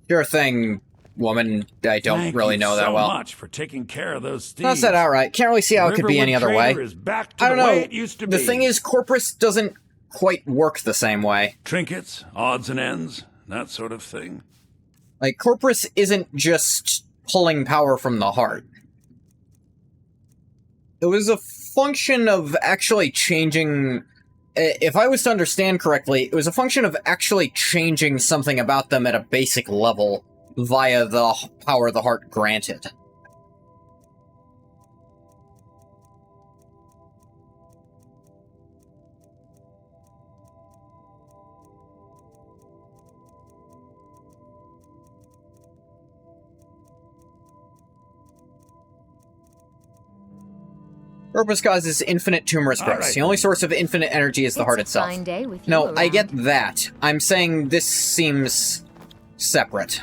A: Sure thing, woman. I don't
I: Thank
A: really
I: you
A: know that
I: so
A: well.
I: much for taking care of those thieves.
A: Not said outright. Can't really see how it could be any other way.
I: Is back to
A: I don't
I: the
A: know.
I: way it used to
A: The
I: be.
A: thing is, Corpus doesn't quite work the same way.
I: Trinkets, odds and ends, that sort of thing.
A: Like, Corpus isn't just pulling power from the heart. It was a function of actually changing... If I was to understand correctly, it was a function of actually changing something about them at a basic level via the power the heart granted. Corpus causes infinite tumorous growth.
I: right.
A: The only source of infinite energy is the heart itself.
P: Fine day with you
A: No, I
P: around.
A: get that. I'm saying this seems separate.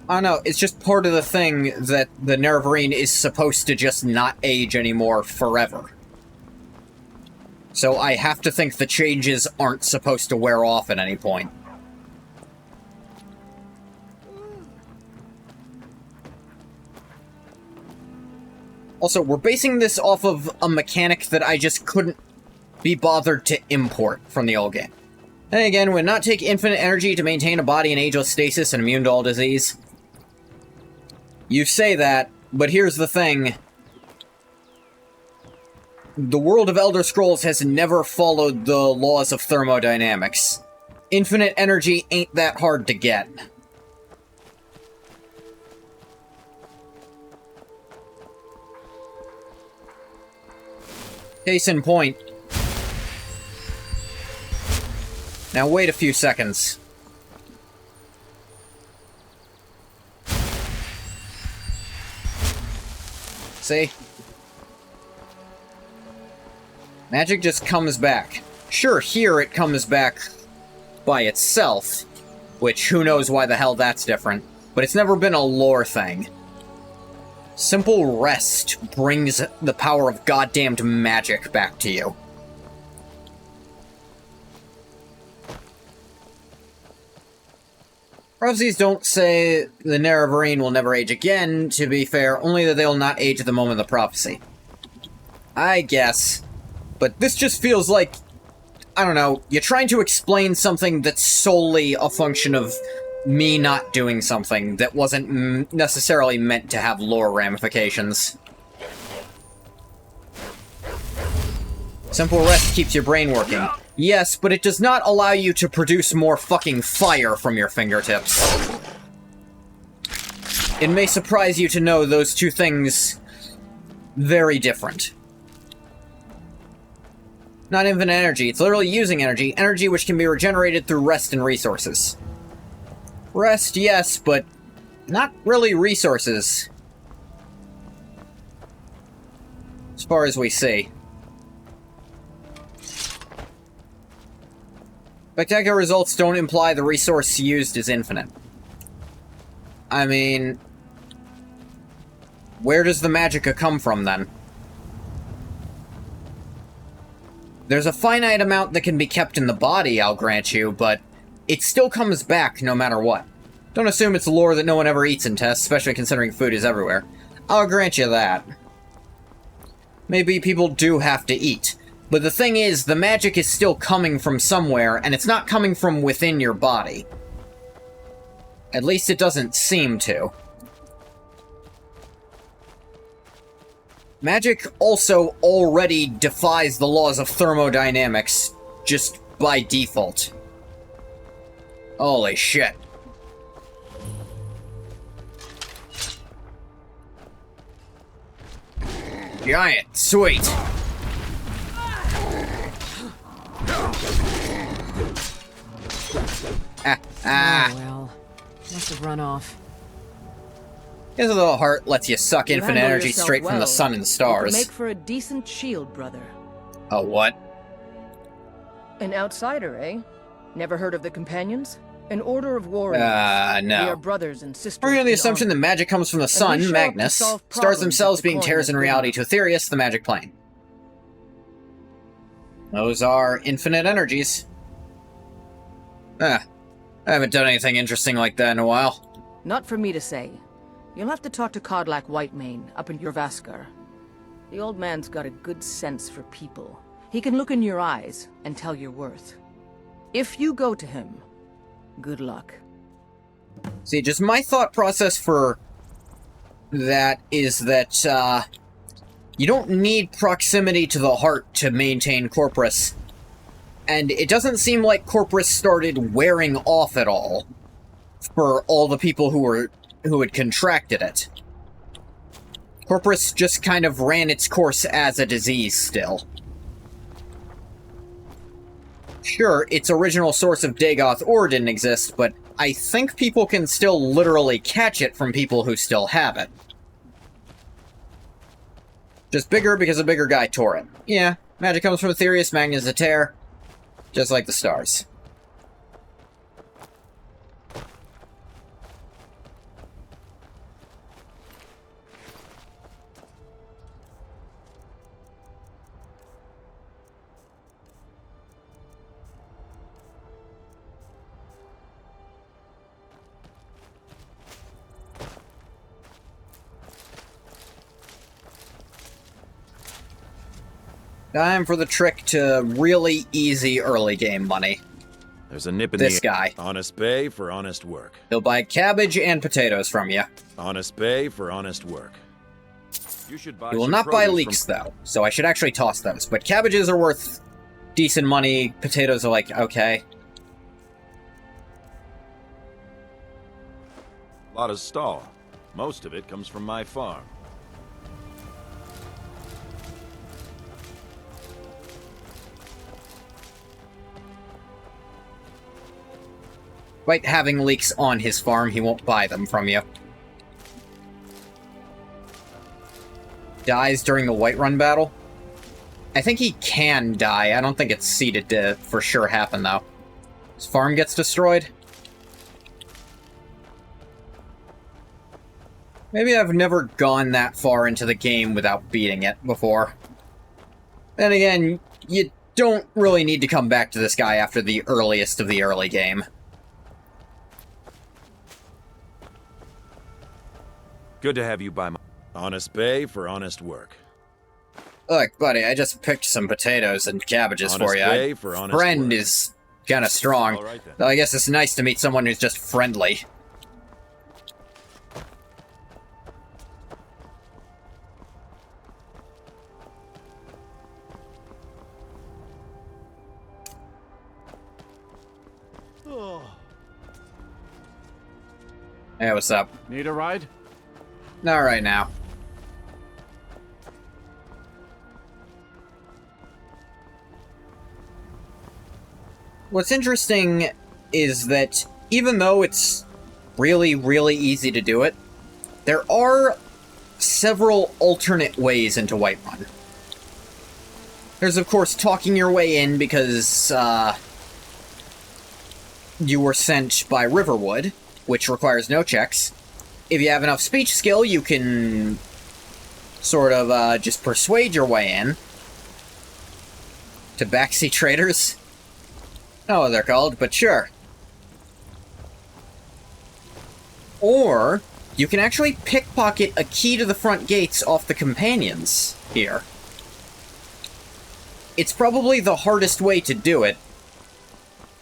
A: I don't know, it's just part of the thing that the Nerevarine is supposed to just not age anymore forever. So I have to think the changes aren't supposed to wear off at any point. Also, we're basing this off of a mechanic that I just couldn't be bothered to import from the old game. And again, would not take infinite energy to maintain a body in ageless stasis and immune to all disease. You say that, but here's the thing. The world of Elder Scrolls has never followed the laws of thermodynamics. Infinite energy ain't that hard to get. Case in point. Now wait a few seconds. See? Magic just comes back. Sure, here it comes back by itself, which who knows why the hell that's different, but it's never been a lore thing. Simple rest brings the power of goddamned magic back to you. Prophecies don't say the Nerevarine will never age again, to be fair, only that they will not age at the moment of the prophecy. I guess. But this just feels like, I don't know, you're trying to explain something that's solely a function of me not doing something that wasn't necessarily meant to have lore ramifications. Simple rest keeps your brain working. Yes, but it does not allow you to produce more fucking fire from your fingertips. It may surprise you to know those two things very different. Not infinite energy, it's literally using energy, energy which can be regenerated through rest and resources. Rest, yes, but not really resources. As far as we see. Spectacular results don't imply the resource used is infinite. I mean, where does the magicka come from, then? There's a finite amount that can be kept in the body, I'll grant you, but it still comes back no matter what. Don't assume it's lore that no one ever eats in tests, especially considering food is everywhere. I'll grant you that. Maybe people do have to eat. But the thing is, the magic is still coming from somewhere, and it's not coming from within your body. At least it doesn't seem to. Magic also already defies the laws of thermodynamics, just by default. Holy shit. Giant, sweet.
N: Oh, well. Must have run off.
A: His little heart lets you suck infinite energy straight from the sun and the stars.
R: Make for a decent shield, brother.
A: A what?
R: An outsider, eh? Never heard of the Companions? An order of warriors.
A: No.
R: We are brothers and sisters.
A: We're under the assumption that magic comes from the sun, Magnus. Stars themselves being tears in reality to Aetherius, the magic plane. Those are infinite energies. I haven't done anything interesting like that in a while.
R: Not for me to say. You'll have to talk to Kodlak Whitemane up in Jorvaskar. The old man's got a good sense for people. He can look in your eyes and tell your worth. If you go to him, good luck.
A: See, just my thought process for that is that, you don't need proximity to the heart to maintain Corpus. And it doesn't seem like Corpus started wearing off at all for all the people who had contracted it. Corpus just kind of ran its course as a disease still. Sure, its original source of Dagoth ore didn't exist, but I think people can still literally catch it from people who still have it. Just bigger because a bigger guy tore it. Yeah, magic comes from Aetherius, Magnus a tear. Just like the stars. Time for the trick to really easy early game money.
S: There's a nip in
A: this guy.
S: Honest pay for honest work.
A: He'll buy cabbage and potatoes from you.
S: Honest pay for honest work. You should buy.
A: He will not buy leeks, though, so I should actually toss those. But cabbages are worth decent money. Potatoes are like, okay.
S: A lot of stall. Most of it comes from my farm.
A: Despite having leeks on his farm, he won't buy them from you. Dies during the Whiterun battle? I think he can die. I don't think it's seeded to for sure happen, though. His farm gets destroyed? Maybe I've never gone that far into the game without beating it before. Then again, you don't really need to come back to this guy after the earliest of the early game.
S: Good to have you by my... Honest pay for honest work.
A: Look, buddy, I just picked some potatoes and cabbages
S: Honest
A: for you.
S: pay for honest
A: Friend
S: work.
A: is kind of strong.
S: All right, then.
A: Though I guess it's nice to meet someone who's just friendly. Hey, what's up?
J: Need a ride?
A: Not right now. What's interesting is that even though it's really, really easy to do it, there are several alternate ways into Whiterun. There's, of course, talking your way in because, you were sent by Riverwood, which requires no checks. If you have enough speech skill, you can sort of, just persuade your way in. Tabaxi traders? Not what they're called, but sure. Or, you can actually pickpocket a key to the front gates off the companions here. It's probably the hardest way to do it,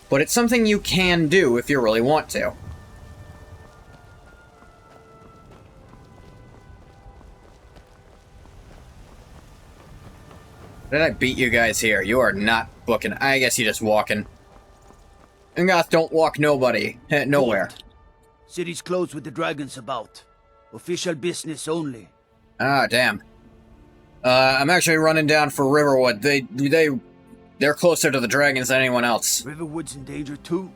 A: but it's something you can do if you really want to. Did I beat you guys here? You are not booking. I guess you're just walking. Ngoth don't walk nobody. Nowhere.
D: City's closed with the dragons about. Official business only.
A: Ah, damn. I'm actually running down for Riverwood. They're closer to the dragons than anyone else.
D: Riverwood's in danger too.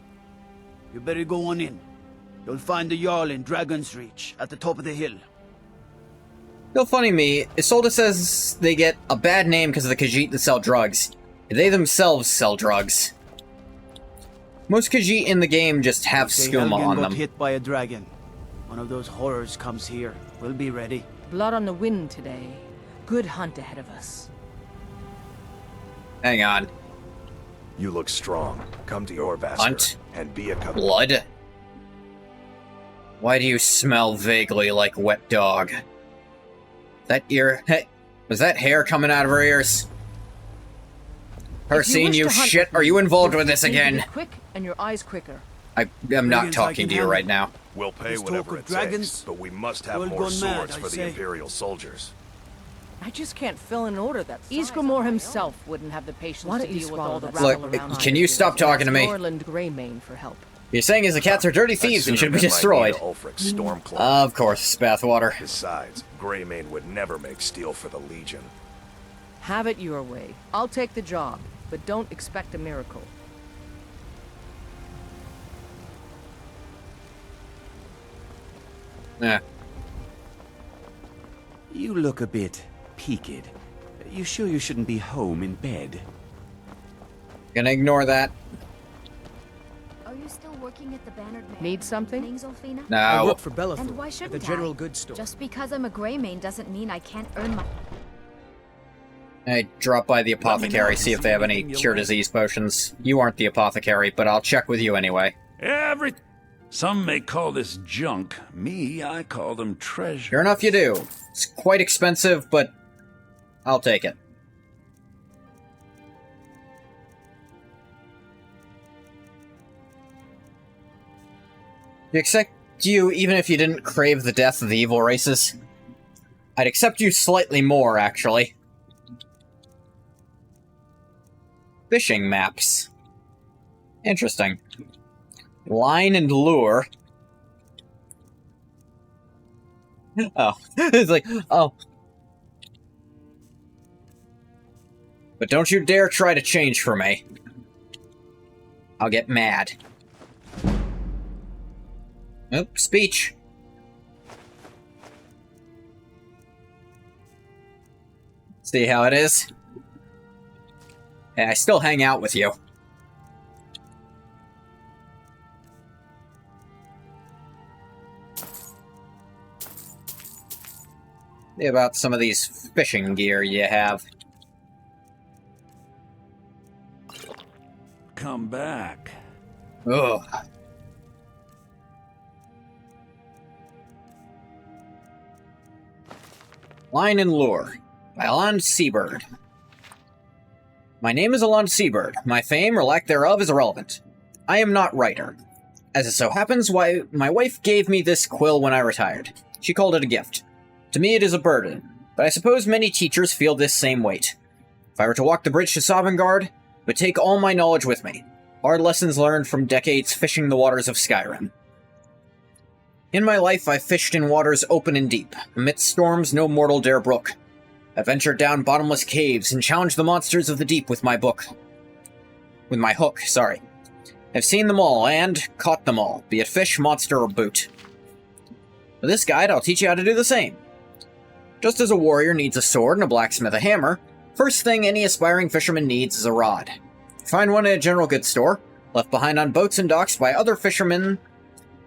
D: You better go on in. You'll find the Jarl in Dragon's Reach, at the top of the hill.
A: Still funny me, Isolde says they get a bad name because of the Khajiit that sell drugs. They themselves sell drugs. Most Khajiit in the game just have skooma on them.
D: Got hit by a dragon. One of those horrors comes here. We'll be ready.
R: Blood on the wind today. Good hunt ahead of us.
A: Hang on.
C: You look strong. Come to your Vasker
A: Hunt?
C: And be a
A: Blood? Why do you smell vaguely like wet dog? That ear... Hey, was that hair coming out of her ears? Her seeing you shit? Are you involved with this again?
R: Quick and your eyes quicker.
A: I am not talking to you right now.
C: We'll pay whatever it takes, but we must have more swords for the Imperial soldiers.
R: I just can't fill an order that Ysgramor himself wouldn't have the patience to deal with all the rabble around.
A: Look, can you stop talking to me?
R: Greymane for help.
A: You're saying his cats are dirty thieves and should be destroyed. Of course, Spathwater.
C: Besides, Greymane would never make steel for the Legion.
R: Have it your way. I'll take the job, but don't expect a miracle.
A: Yeah.
K: You look a bit peaked. You sure you shouldn't be home in bed?
A: Gonna ignore that.
P: Are you still working at the Bannered Man?
R: Need something?
P: Zolfina?
A: No.
L: I work for Bellefour,
P: And why
L: at
P: shouldn't
L: the general
P: I?
L: goods store.
P: Just because I'm a Greymane doesn't mean I can't earn my...
A: I drop by the apothecary, see if they have any cure disease potions. You aren't the apothecary, but I'll check with you anyway.
I: Some may call this junk. Me, I call them treasure.
A: Sure enough you do. It's quite expensive, but I'll take it. I accept you even if you didn't crave the death of the evil races. I'd accept you slightly more, actually. Fishing maps. Interesting. Line and lure. Oh. It's like, oh. But don't you dare try to change for me. I'll get mad. Oh, speech. See how it is? Yeah, I still hang out with you. See about some of these fishing gear you have.
I: Come back.
A: Ugh. Line and Lure by Alond Seabird. My name is Alond Seabird. My fame or lack thereof is irrelevant. I am not writer. As it so happens, my wife gave me this quill when I retired. She called it a gift. To me it is a burden, but I suppose many teachers feel this same weight. If I were to walk the bridge to Sovngarde, it would take all my knowledge with me. Hard lessons learned from decades fishing the waters of Skyrim. In my life, I've fished in waters open and deep, amidst storms no mortal dare brook. I've ventured down bottomless caves and challenged the monsters of the deep with my hook, sorry. I've seen them all and caught them all, be it fish, monster, or boot. With this guide, I'll teach you how to do the same. Just as a warrior needs a sword and a blacksmith a hammer, first thing any aspiring fisherman needs is a rod. Find one at a general goods store, left behind on boats and docks by other fishermen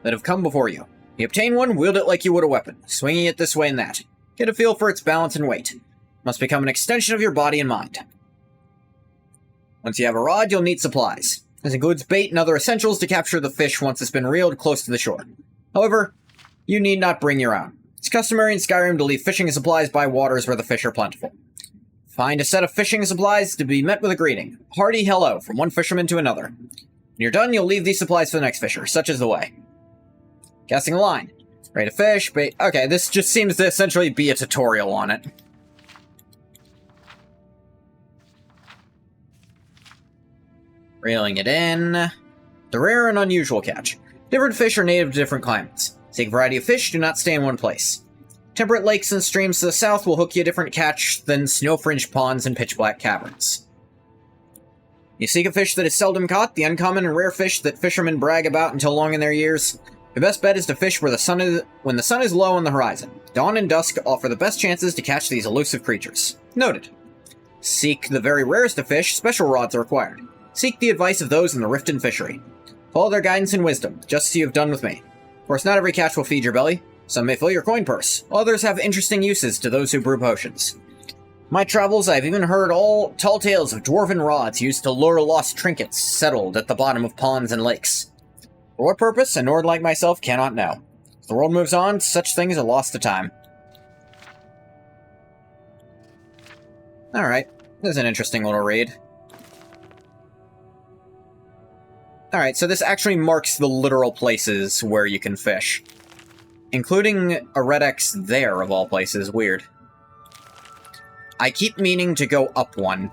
A: that have come before you. You obtain one, wield it like you would a weapon, swinging it this way and that. Get a feel for its balance and weight. Must become an extension of your body and mind. Once you have a rod, you'll need supplies. This includes bait and other essentials to capture the fish once it's been reeled close to the shore. However, you need not bring your own. It's customary in Skyrim to leave fishing supplies by waters where the fish are plentiful. Find a set of fishing supplies to be met with a greeting. Hearty hello from one fisherman to another. When you're done, you'll leave these supplies for the next fisher. Such is the way. Casting a line. Ready to fish, bait. Okay, this just seems to essentially be a tutorial on it. Reeling it in. The rare and unusual catch. Different fish are native to different climates. Seek a variety of fish, do not stay in one place. Temperate lakes and streams to the south will hook you a different catch than snow-fringed ponds and pitch-black caverns. You seek a fish that is seldom caught, the uncommon and rare fish that fishermen brag about until long in their years. Your best bet is to fish where when the sun is low on the horizon. Dawn and dusk offer the best chances to catch these elusive creatures. Noted. Seek the very rarest of fish, special rods are required. Seek the advice of those in the Riften fishery. Follow their guidance and wisdom, just as you have done with me. Of course, not every catch will feed your belly. Some may fill your coin purse. Others have interesting uses to those who brew potions. My travels, I've even heard all tall tales of dwarven rods used to lure lost trinkets settled at the bottom of ponds and lakes. For what purpose, a Nord like myself cannot know. As the world moves on, such things are lost to time. Alright, this is an interesting little read. Alright, so this actually marks the literal places where you can fish. Including a red X there, of all places. Weird. I keep meaning to go up one.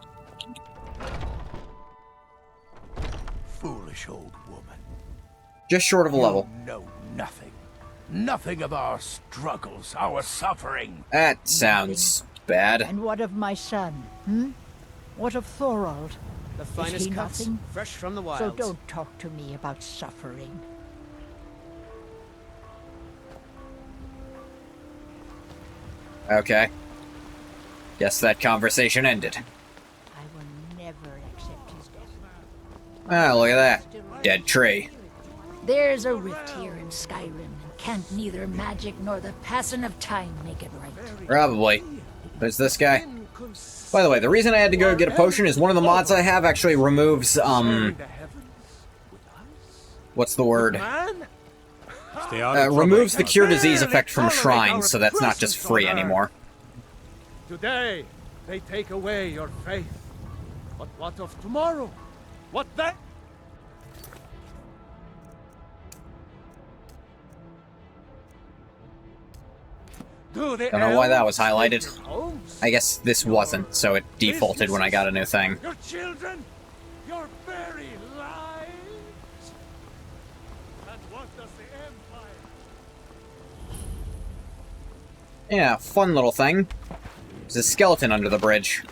Q: Foolish old woman.
A: Just short of a level.
Q: You know nothing. Nothing of our struggles, our suffering.
A: That sounds bad.
H: And what of my son, What of Thorald?
L: The finest cuts,
H: nothing?
L: fresh from the wilds.
H: So don't talk to me about suffering.
A: Okay. Guess that conversation ended.
H: I will never accept his death.
A: Ah, look at that. Dead tree.
H: There's a rift here in Skyrim, and can't neither magic nor the passing of time make it right.
A: Probably. There's this guy. By the way, the reason I had to go get a potion is one of the mods I have actually removes, what's the word? Removes the cure disease effect from shrines, so that's not just free anymore.
B: Today, they take away your faith. But what of tomorrow? What then?
A: Don't know why that was highlighted. I guess this wasn't, so it defaulted when I got a new thing.
B: Your children, your very lives. And what does the Empire?
A: Yeah, fun little thing. There's a skeleton under the bridge.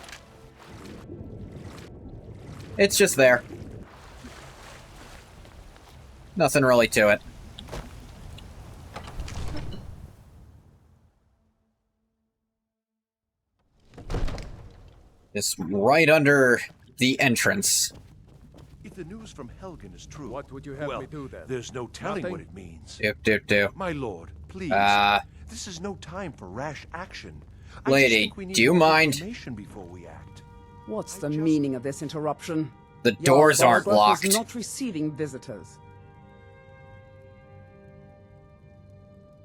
A: It's just there. Nothing really to it. It's right under the entrance.
C: If the news from Helgen is true,
B: what would you have me do then?
C: There's no telling
B: Nothing?
C: what it means.
A: Do.
C: My lord, please. This is no time for rash action.
A: Lady, do you mind?
C: Before we act.
T: What's the meaning of this interruption?
A: The doors aren't locked.
T: Is not receiving visitors.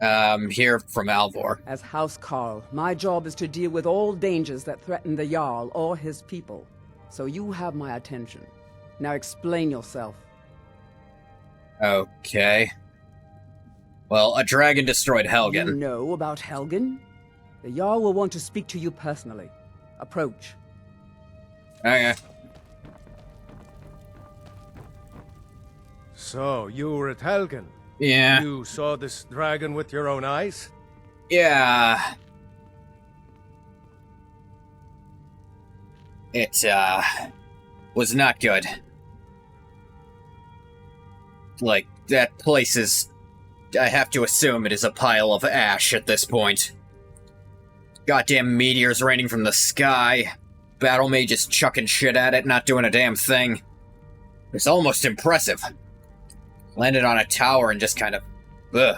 A: Here from Alvor.
T: As House Carl, my job is to deal with all dangers that threaten the Jarl or his people. So you have my attention. Now explain yourself.
A: Okay. Well, a dragon destroyed Helgen.
T: You know about Helgen? The Jarl will want to speak to you personally. Approach.
A: Okay.
B: So, you were at Helgen?
A: Yeah.
B: You saw this dragon with your own eyes?
A: Yeah. It, was not good. Like, that place is... I have to assume it is a pile of ash at this point. Goddamn meteors raining from the sky. Battle mages chucking shit at it, not doing a damn thing. It's almost impressive. Landed on a tower and just kind of... ugh.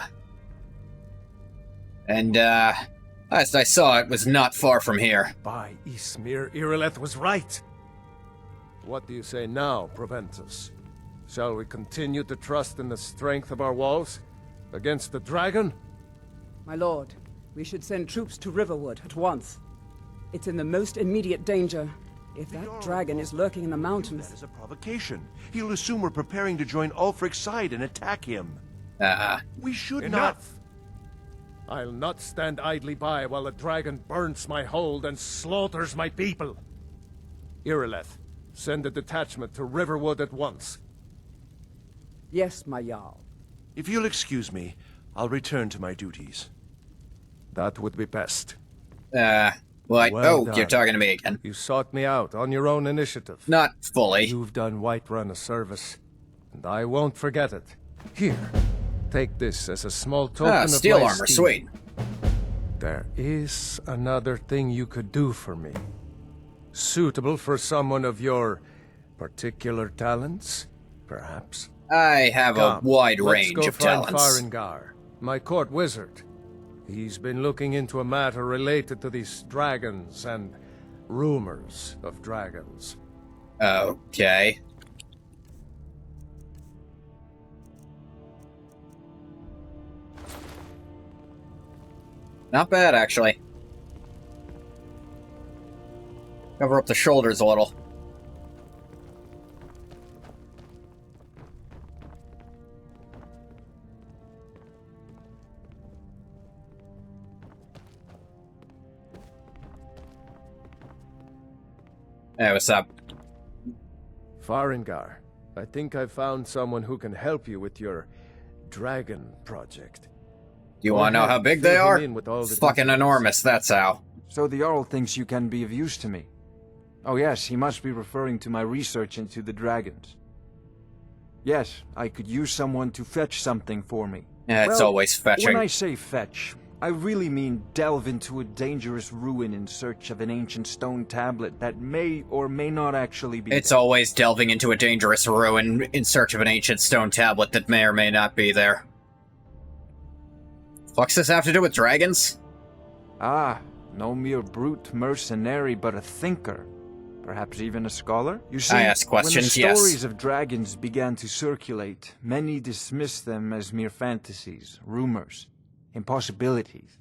A: And, last I saw it was not far from here.
B: By Ysmir, Irileth was right. What do you say now, Proventus? Shall we continue to trust in the strength of our walls? Against the dragon?
T: My lord, we should send troops to Riverwood at once. It's in the most immediate danger. If that dragon is lurking in the mountains...
C: That is a provocation. He'll assume we're preparing to join Ulfric's side and attack him. We should
B: Enough! I'll not stand idly by while the dragon burns my hold and slaughters my people. Irileth, send a detachment to Riverwood at once.
T: Yes, my Jarl.
C: If you'll excuse me, I'll return to my duties.
B: That would be best.
A: What?
B: Well
A: You're talking to me again.
B: You sought me out on your own initiative.
A: Not fully.
B: You've done Whiterun a service, and I won't forget it. Here, take this as a small token of
A: steel
B: my
A: armor,
B: esteem.
A: sweet.
B: There is another thing you could do for me. Suitable for someone of your particular talents, perhaps.
A: I have a wide range of talents.
B: Let's go find Farengar, my court wizard. He's been looking into a matter related to these dragons and rumors of dragons.
A: Okay. Not bad, actually. Cover up the shoulders a little. Hey, what's up?
B: Farengar, I think I found someone who can help you with your dragon project.
A: You want to know how big they are? Fucking enormous, that's how.
F: So the Jarl thinks you can be of use to me. Oh yes, he must be referring to my research into the dragons. Yes, I could use someone to fetch something for me.
A: Yeah, it's always fetching.
F: When I say fetch, I really mean delve into a dangerous ruin in search of an ancient stone tablet that may or may not actually be
A: It's
F: there.
A: always delving into a dangerous ruin in search of an ancient stone tablet that may or may not be there. What's this have to do with dragons?
F: Ah, no mere brute mercenary, but a thinker. Perhaps even a scholar? You see,
A: I ask questions,
F: when the
A: yes.
F: stories of dragons began to circulate, many dismissed them as mere fantasies, rumors, impossibilities.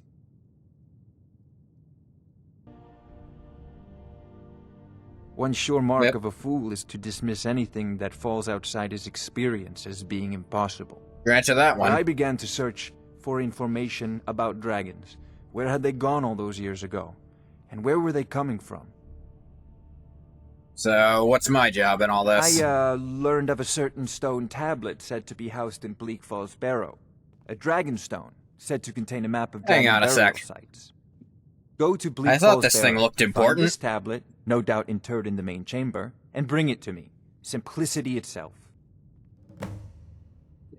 F: One sure mark of a fool is to dismiss anything that falls outside his experience as being impossible.
A: Granted that one.
F: When I began to search for information about dragons, where had they gone all those years ago? And where were they coming from?
A: So, what's my job in all this?
F: I learned of a certain stone tablet said to be housed in Bleak Falls Barrow. A dragon stone, said to contain a map of dragon burial sites. Go to Bleak Falls
A: I thought this
F: Barrow,
A: thing looked
F: find
A: important.
F: this tablet, no doubt interred in the main chamber, and bring it to me. Simplicity itself.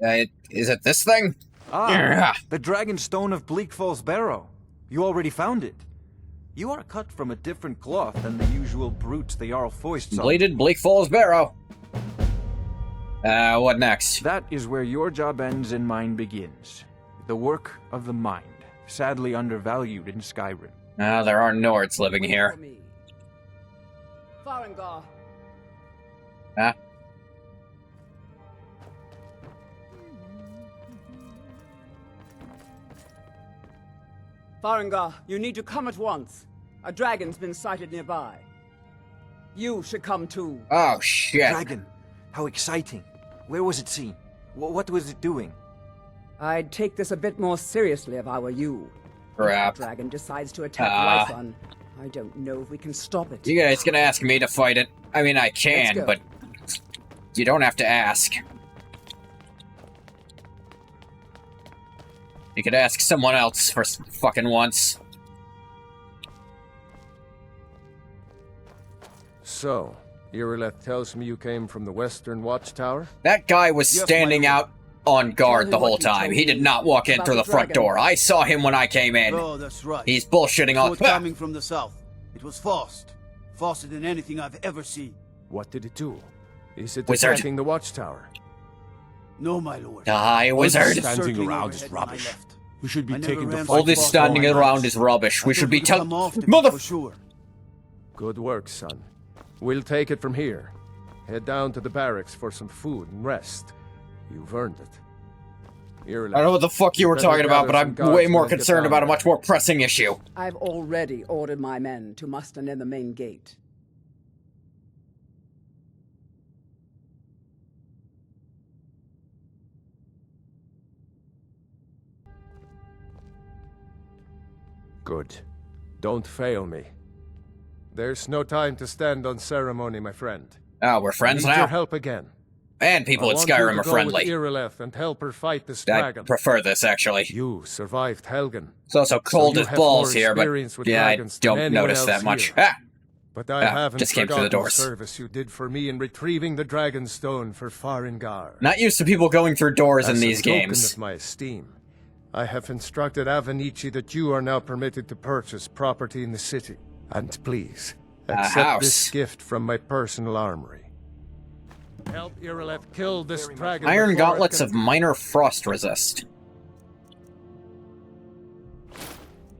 A: Is it this thing?
F: Ah, the dragon stone of Bleak Falls Barrow. You already found it. You are cut from a different cloth than the usual brutes the Jarl foists on.
A: Bleeded Bleak Falls Barrow. What next?
F: That is where your job ends and mine begins. The work of the mind, sadly undervalued in Skyrim.
A: There are Nords living here.
T: Farengar.
A: Huh?
T: Farengar, you need to come at once. A dragon's been sighted nearby. You should come too.
A: Oh, shit.
F: Dragon. How exciting. Where was it seen? What was it doing?
T: I'd take this a bit more seriously if I were you.
A: Crap.
T: If the dragon decides to attack Whiterun, I don't know if we can stop it.
A: You guys gonna ask me to fight it? I mean, I can, but you don't have to ask. You could ask someone else for fucking once.
B: So, Irileth tells me you came from the Western Watchtower?
A: That guy was standing out on guard the whole time. He did not walk in through the front door. I saw him when I came in.
D: Oh, that's right.
A: He's bullshitting on...
D: coming from the south. It was fast. Faster than anything I've ever seen.
B: What did it do? Is it
A: Wizard.
B: attacking the Watchtower?
D: No, my lord.
A: Die, wizard.
J: Standing around is rubbish. We should be taking the
A: All this standing around is rubbish. We should be telling... Mother...
B: Good work, son. We'll take it from here. Head down to the barracks for some food and rest. You've earned it.
A: I don't know what the fuck you were talking about, but I'm way more concerned about a much more pressing issue.
T: I've already ordered my men to muster near the main gate.
B: Good. Don't fail me. There's no time to stand on ceremony, my friend.
A: Oh, we're friends
B: I need
A: now?
B: your help again.
A: And people at Skyrim are friendly.
B: And help her fight this
A: I
B: dragon.
A: prefer this, actually.
B: You survived Helgen.
A: It's also cold as balls here, but yeah, I don't
B: anyone
A: notice that
B: else
A: much.
B: here.
A: Ah!
B: But I haven't
A: just came through the
B: forgotten
A: doors.
B: service you did for me in retrieving the dragon stone for Farengar.
A: Not used to people going through doors in these
B: As a token
A: games.
B: of my esteem, I have instructed Avenici that you are now permitted to purchase property in the city. And please, accept this gift from my personal armory. Help Irileth kill this dragon.
A: Iron gauntlets of minor frost resist.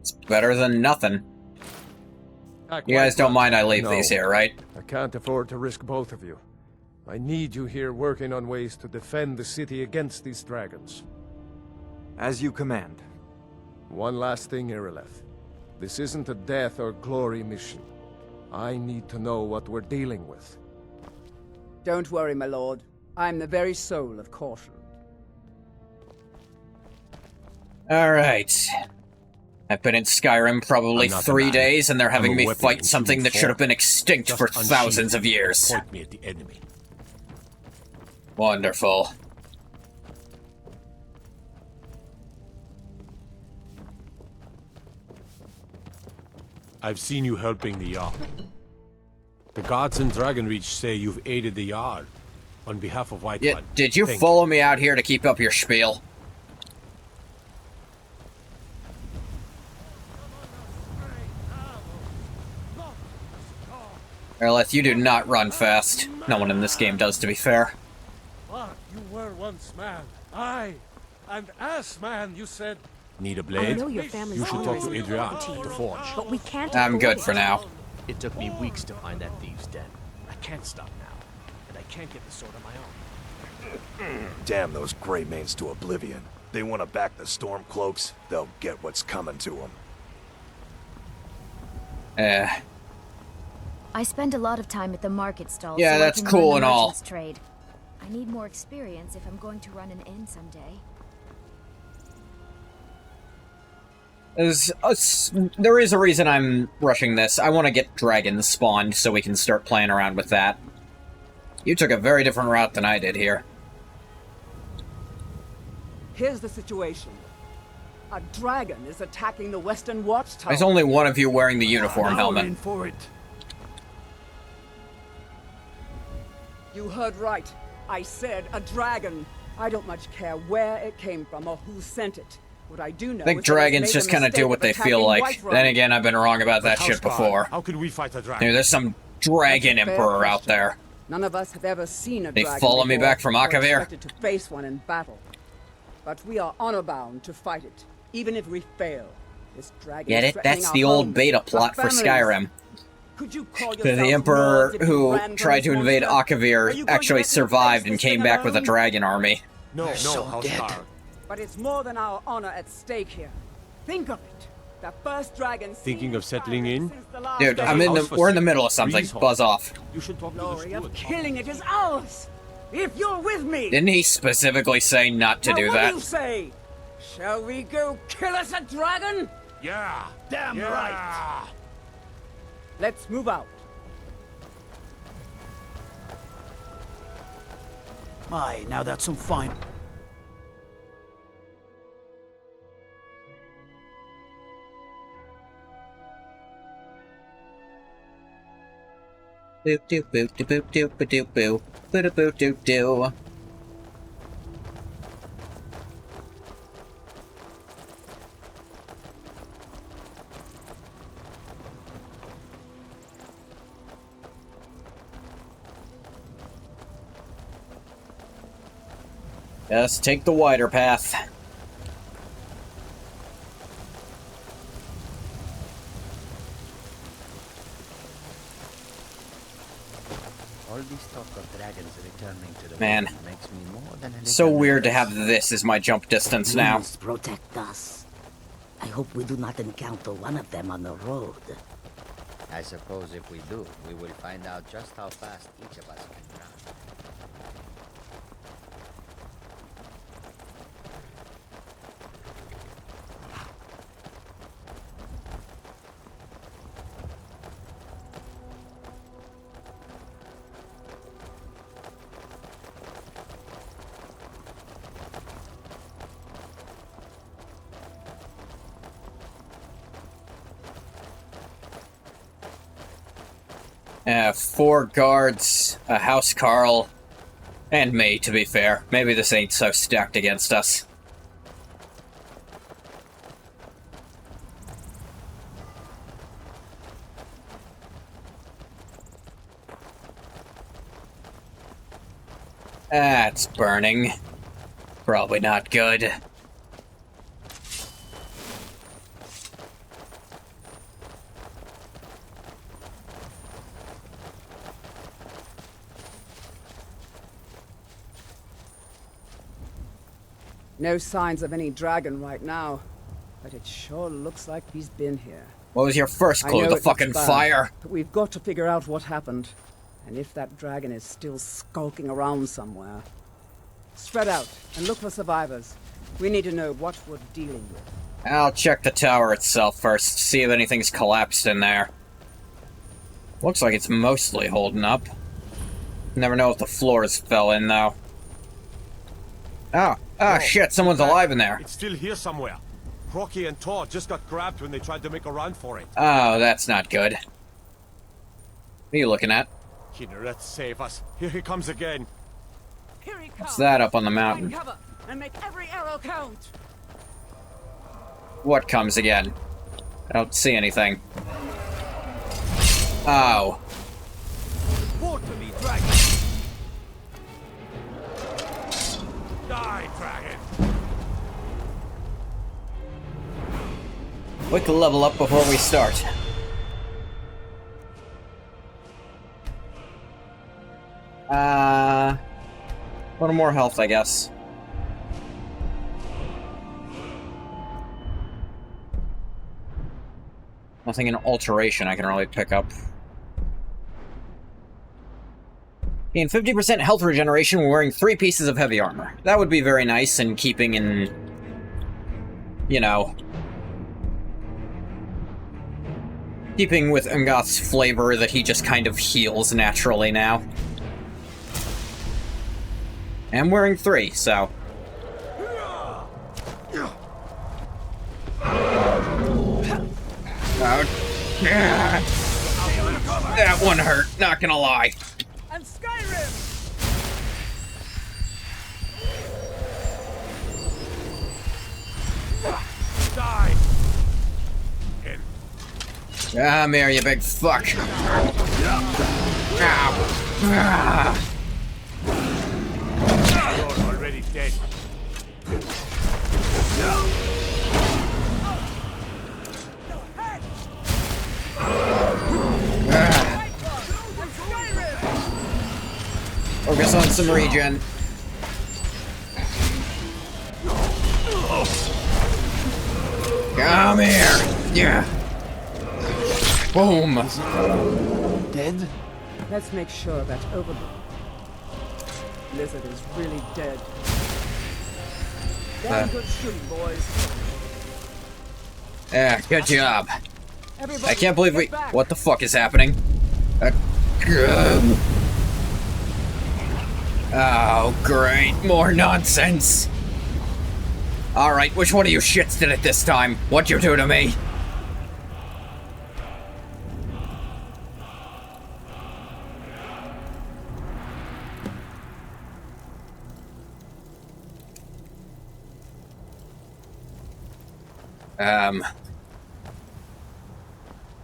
A: It's better than nothing. You guys don't mind I leave these here, right?
B: I can't afford to risk both of you. I need you here working on ways to defend the city against these dragons.
J: As you command.
B: One last thing, Irileth. This isn't a death or glory mission. I need to know what we're dealing with.
T: Don't worry, my lord. I'm the very soul of caution.
A: Alright. I've been in Skyrim probably 3 days, and they're having me fight something that should have been extinct for thousands of years.
Q: Point me at the enemy.
A: Wonderful.
J: I've seen you helping the Jarl. The gods in Dragonreach say you've aided the Jarl on behalf of White
A: Yeah, did you follow me out here to keep up your spiel? Erleth, you do not run fast. No one in this game does, to be fair.
B: But you were once man. Aye. And as man, you said...
J: Need a blade?
E: I know your family's
J: You should talk to
E: honor is
J: Adrian,
E: important to you,
J: the Forge.
E: but we can't
A: I'm
E: afford
A: good
E: it.
A: for now.
U: It took me weeks to find that thieves' den. I can't stop now, and I can't get the sword on my own.
C: Damn those Greymanes to oblivion. They want to back the Stormcloaks, they'll get what's coming to them.
P: I spend a lot of time at the market stall.
A: Yeah,
P: so
A: that's
P: I can
A: cool
P: learn the
A: and all.
P: merchant's trade. I need more experience if I'm going to run an inn someday.
A: There is a reason I'm rushing this. I want to get dragons spawned so we can start playing around with that. You took a very different route than I did here.
T: Here's the situation. A dragon is attacking the Western Watchtower.
A: There's only one of you wearing the uniform helmet.
J: In for it.
T: You heard right. I said a dragon. I don't much care where it came from or who sent it. What I do know
A: I think
T: is that
A: dragons
T: it's
A: just
T: made the
A: kind of do
T: mistake
A: what they
T: of
A: feel
T: attacking
A: like.
T: Whiterun.
A: Then again, I've been wrong about that
J: But
A: shit
J: how, Scar?
A: before.
J: How can we fight a dragon?
A: Dude, there's some dragon
T: That's a fair
A: emperor out
T: question.
A: there.
T: None of us have ever seen a
A: They
T: dragon
A: follow me
T: before
A: back from
T: or
A: Akavir?
T: expected to face one in battle. But we are honor-bound to fight it, even if we fail. This dragon
A: Get
T: is
A: it?
T: threatening
A: That's
T: our
A: the old
T: homes,
A: beta
T: our
A: plot for
T: families.
A: Skyrim.
T: Could you call
A: The
T: yourselves
A: emperor
T: lords if you
A: who
T: ran from
A: tried
T: this
A: to invade
T: monster? Are
A: Akavir
T: you going to
A: actually
T: let me
A: survived
T: face
A: and
T: this
A: came
T: thing
A: back with a
T: alone?
A: dragon army.
J: No, Housecar.
T: But it's more than our honor at stake here. Think of it. The first dragon
J: Thinking of settling in?
A: Dude, we're in the middle of something. Buzz off.
J: You should talk
T: glory
J: to the
T: of killing it is ours. If you're with me.
A: Didn't he specifically say not to
T: now
A: do
T: what
A: that?
T: do you say? Shall we go kill us a dragon?
J: Yeah.
Q: Damn right.
T: Let's move out.
Q: My, now that's some fine.
A: Boop doop boop doop doop doop doop boo. Boop doop doop doo. Yes, take the wider path.
M: All this talk of dragons returning to the
A: Man,
M: world makes me more than a little
A: so weird to
M: nervous.
A: have this as my jump distance
V: You
A: now.
V: must protect us. I hope we do not encounter one of them on the road.
M: I suppose if we do, we will find out just how fast each of us can run.
A: Four guards, a house Carl, and me, to be fair. Maybe this ain't so stacked against us. That's burning. Probably not good.
T: No signs of any dragon right now, but it sure looks like he's been here.
A: What was your first
T: I
A: clue?
T: know
A: The
T: it looks
A: fucking
T: bad,
A: fire?
T: but we've got to figure out what happened, and if that dragon is still skulking around somewhere. Spread out and look for survivors. We need to know what we're dealing with.
A: I'll check the tower itself first, see if anything's collapsed in there. Looks like it's mostly holding up. Never know if the floors fell in, though. Oh, shit, someone's alive in there.
J: It's still here somewhere. Rocky and Todd just got grabbed when they tried to make a run for it.
A: Oh, that's not good. What are you looking at?
J: Kinneret, save us. Here he comes again.
T: Here he comes.
A: What's that up on the mountain?
T: Find cover and make every arrow count.
A: What comes again? I don't see anything. Oh.
J: Report to me, dragon. Die, dragon.
A: Quick level up before we start. A little more health, I guess. Nothing in alteration I can really pick up. Gain 50% health regeneration when wearing 3 pieces of heavy armor. That would be very nice in keeping in, you know, keeping with Ungoth's flavor that he just kind of heals naturally now. I'm wearing 3, so... That one hurt, not gonna lie.
T: And SKYRIM!
J: Die!
A: Come here, you big fuck. Ow.
J: You're already dead.
A: Focus on some regen. Come here. Yeah. Boom.
T: Dead? Let's make sure that over the lizard is really dead. Damn good shooting, boys.
A: Yeah, good job.
T: Everybody,
A: I can't believe we...
T: get back.
A: What the fuck is happening? Oh, great. More nonsense. Alright, which one of you shits did it this time? What'd you do to me?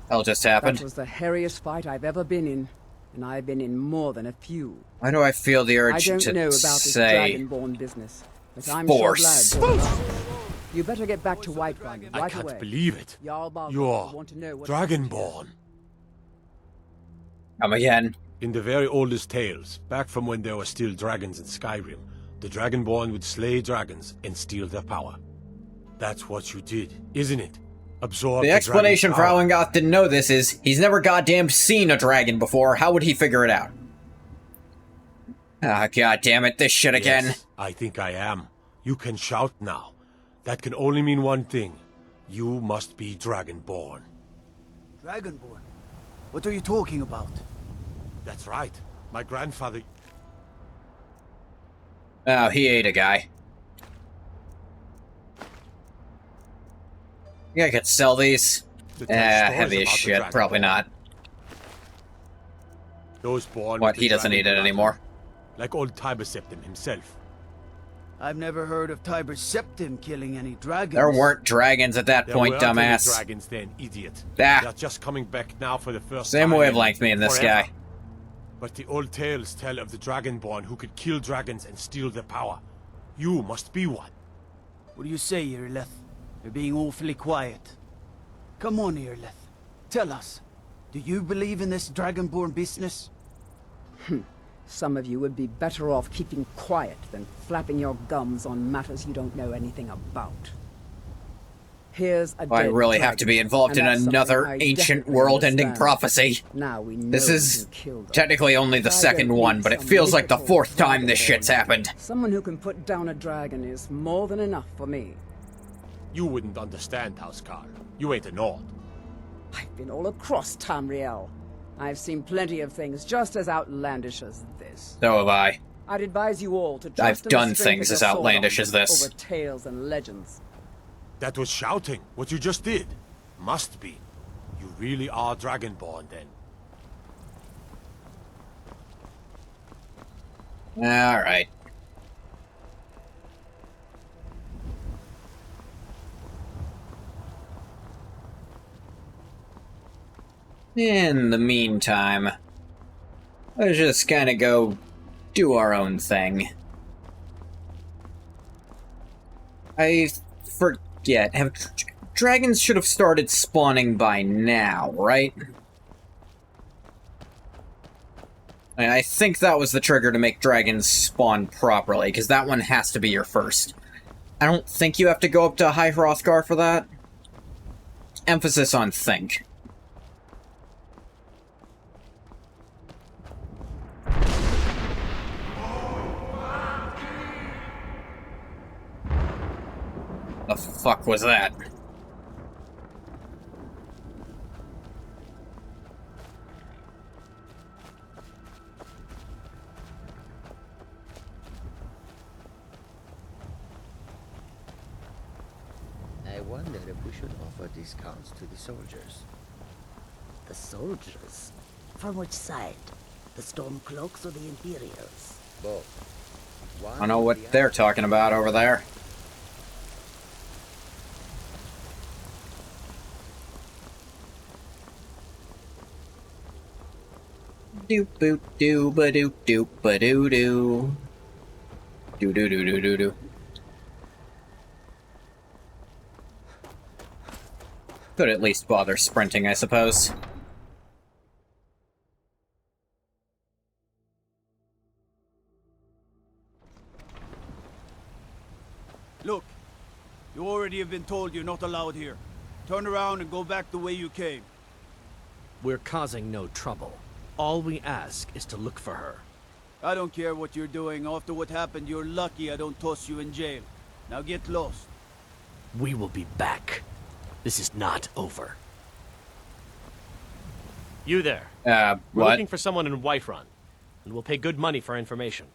A: Hell just happened.
T: That was the hairiest fight I've ever been in, and I've been in more than a few.
A: Why do I feel the urge
T: I don't
A: to
T: know about this
A: say
T: dragonborn business, but I'm
A: force?
T: sure glad. You better get back to Whiterun right away.
J: I can't believe it.
T: Jarl Balgruuf
J: You're
T: will want to know what
J: Dragonborn.
A: Come again.
J: In the very oldest tales, back from when there were still dragons in Skyrim, the Dragonborn would slay dragons and steal their power. That's what you did, isn't it? Absorb
A: The explanation for how Angoth didn't know this is, he's never goddamn seen a dragon before. How would he figure it out? Ah, god damn it, this shit again.
J: Yes, I think I am. You can shout now. That can only mean one thing. You must be Dragonborn.
G: Dragonborn? What are you talking about?
J: That's right. My grandfather...
A: Oh, he ate a guy. Yeah, I could sell these. Heavy as shit. Probably not.
J: Those born
A: what, he doesn't need it anymore.
J: Like old Tiber Septim himself.
G: I've never heard of Tiber Septim killing any dragons.
A: There weren't dragons at that point, dumbass.
J: There weren't dragons then, idiot.
A: Ah.
J: They're just coming back now for the first
A: Same
J: time.
A: wavelength, me and this
J: forever.
A: guy.
J: But the old tales tell of the Dragonborn who could kill dragons and steal their power. You must be one.
G: What do you say, Irileth? You're being awfully quiet. Come on, Irileth. Tell us. Do you believe in this Dragonborn business?
T: Some of you would be better off keeping quiet than flapping your gums on matters you don't know anything about. Here's a
A: I really have to be involved in another ancient world-ending prophecy.
T: Now we know
A: this is technically only the second one, but it feels like the fourth time this shit's happened.
T: Someone who can put down a dragon is more than enough for me.
J: You wouldn't understand, Housecarl. You ain't a Nord.
T: I've been all across Tamriel. I've seen plenty of things just as outlandish as this.
A: So have I.
T: I'd advise you all to trust
A: I've
T: in the
A: done
T: strength
A: things
T: of
A: as
T: your
A: outlandish
T: sword
A: as this.
T: over tales and legends.
J: That was shouting. What you just did. Must be. You really are Dragonborn, then.
A: Alright. In the meantime, let's just kind of go do our own thing. I forget. Dragons should have started spawning by now, right? I think that was the trigger to make dragons spawn properly, because that one has to be your first. I don't think you have to go up to High Hrothgar for that. Emphasis on think. The fuck was that?
M: I wonder if we should offer discounts to the soldiers.
V: The soldiers? From which side? The Stormcloaks or the Imperials?
M: Both.
A: I don't know what they're talking about over there. Doop boop doo ba doop doop ba doo doo. Doo doo doo doo doo doo. Could at least bother sprinting, I suppose.
G: Look, you already have been told you're not allowed here. Turn around and go back the way you came.
U: We're causing no trouble. All we ask is to look for her.
G: I don't care what you're doing. After what happened, you're lucky I don't toss you in jail. Now get lost.
U: We will be back. This is not over. You there. We're
A: what?
U: looking for someone in Whiterun, and we'll pay good money for information.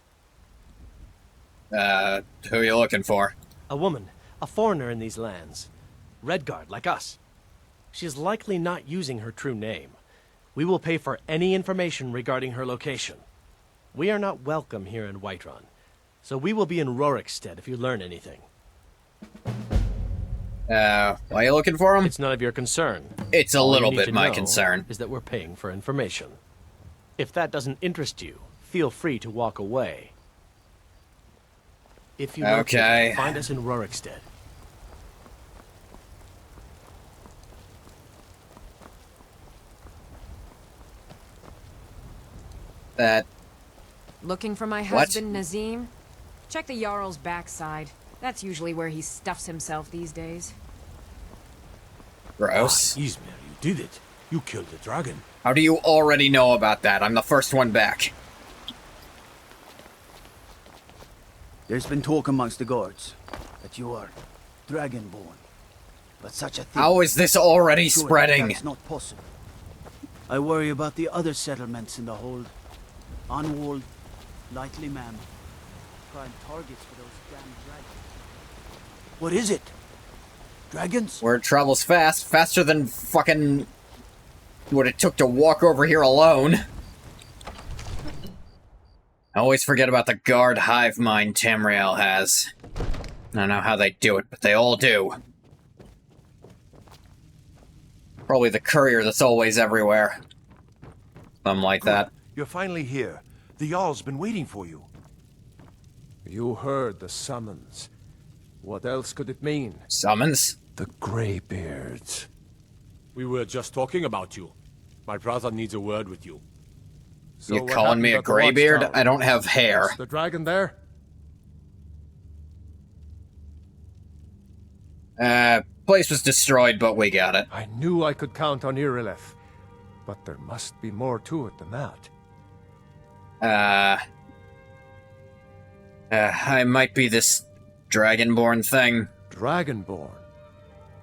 A: Who are you looking for?
U: A woman, a foreigner in these lands. Redguard, like us. She is likely not using her true name. We will pay for any information regarding her location. We are not welcome here in Whiterun, so we will be in Rorikstead if you learn anything.
A: Why are you looking for him?
U: It's none of your concern.
A: It's a
U: All
A: little
U: you need
A: bit
U: to
A: my
U: know
A: concern.
U: is that we're paying for information. If that doesn't interest you, feel free to walk away. If you locate her, find us in Rorikstead.
N: Looking for my husband, Nazim? Check the Jarl's backside. That's usually where he stuffs himself these days.
A: Gross.
J: Ismail, you did it. You killed the dragon.
A: How do you already know about that? I'm the first one back.
G: There's been talk amongst the guards that you are dragonborn. But such a thing...
A: How is this already spreading?
G: That's not possible. I worry about the other settlements in the hold. Unwalled, lightly manned. Prime targets for those damn dragons. What is it? Dragons?
A: Word travels fast. Faster than fucking... what it took to walk over here alone. I always forget about the guard hive mind Tamriel has. I don't know how they do it, but they all do. Probably the courier that's always everywhere. Something like that.
C: You're finally here. The Jarl's been waiting for you.
B: You heard the summons. What else could it mean?
A: Summons?
B: The Greybeards.
J: We were just talking about you. My brother needs a word with you.
B: So
A: you calling me a graybeard? I don't have hair.
B: Is the dragon there?
A: Place was destroyed, but we got it.
B: I knew I could count on Irileth, but there must be more to it than that.
A: I might be this Dragonborn thing.
B: Dragonborn?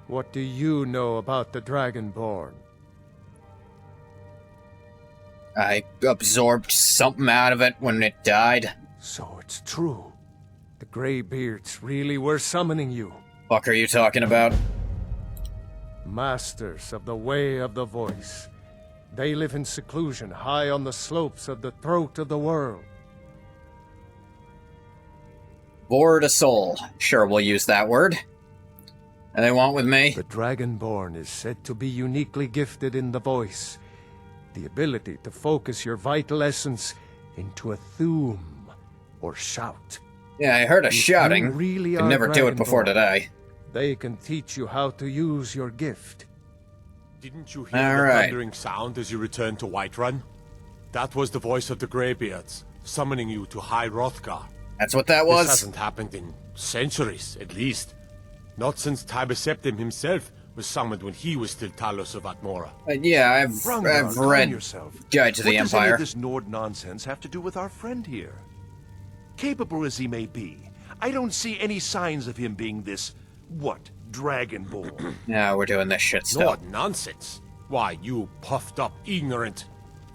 B: What do you know about the Dragonborn?
A: I absorbed something out of it when it died.
B: So it's true. The Greybeards really were summoning you.
A: Fuck are you talking about?
B: Masters of the Way of the Voice. They live in seclusion high on the slopes of the throat of the world.
A: Bored a soul. Sure, we'll use that word. And they want with me?
B: The Dragonborn is said to be uniquely gifted in the voice. The ability to focus your vital essence into a thum, or shout.
A: Yeah, I heard a shouting.
B: Really
A: could never do it before today.
B: They can teach you how to use your gift.
J: Didn't you hear the thundering sound as you returned to Whiterun? That was the voice of the Greybeards, summoning you to High Hrothgar.
A: That's what that was?
J: This hasn't happened in centuries, at least. Not since Tiber Septim himself was summoned when he was still Talos of Atmora.
A: Yeah, I've read Guide to the Empire.
C: What does any of this Nord nonsense have to do with our friend here? Capable as he may be, I don't see any signs of him being this, Dragonborn.
A: No, we're doing this shit still.
J: Nord nonsense. Why, you puffed up ignorant.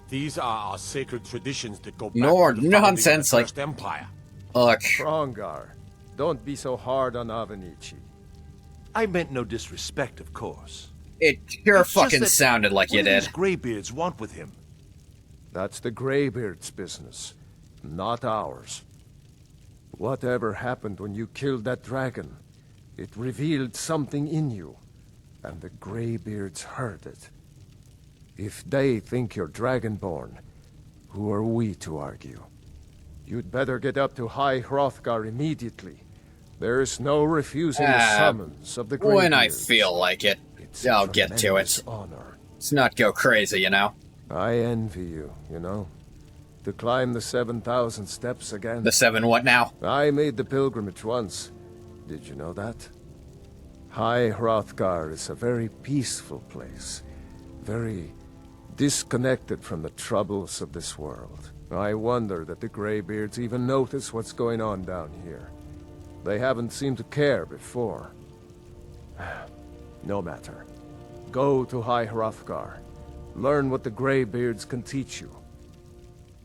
J: These are our sacred traditions that go back
A: Nord
J: to the
A: nonsense,
J: of the First Empire.
A: Look.
B: Frongar, don't be so hard on Avenici.
C: I meant no disrespect, of course.
A: It sure fucking sounded like you did.
C: What do these Greybeards want with him?
B: That's the Greybeards' business, not ours. Whatever happened when you killed that dragon, it revealed something in you, and the Greybeards heard it. If they think you're Dragonborn, who are we to argue? You'd better get up to High Hrothgar immediately. There's no refusing the summons of the Greybeards.
A: When I feel like it, I'll get to it.
B: Honor.
A: Let's not go crazy, you know?
B: I envy you, you know? To climb the 7,000 steps again.
A: The 7 what now?
B: I made the pilgrimage once. Did you know that? High Hrothgar is a very peaceful place. Very disconnected from the troubles of this world. I wonder that the Greybeards even notice what's going on down here. They haven't seemed to care before. No matter. Go to High Hrothgar. Learn what the Greybeards can teach you.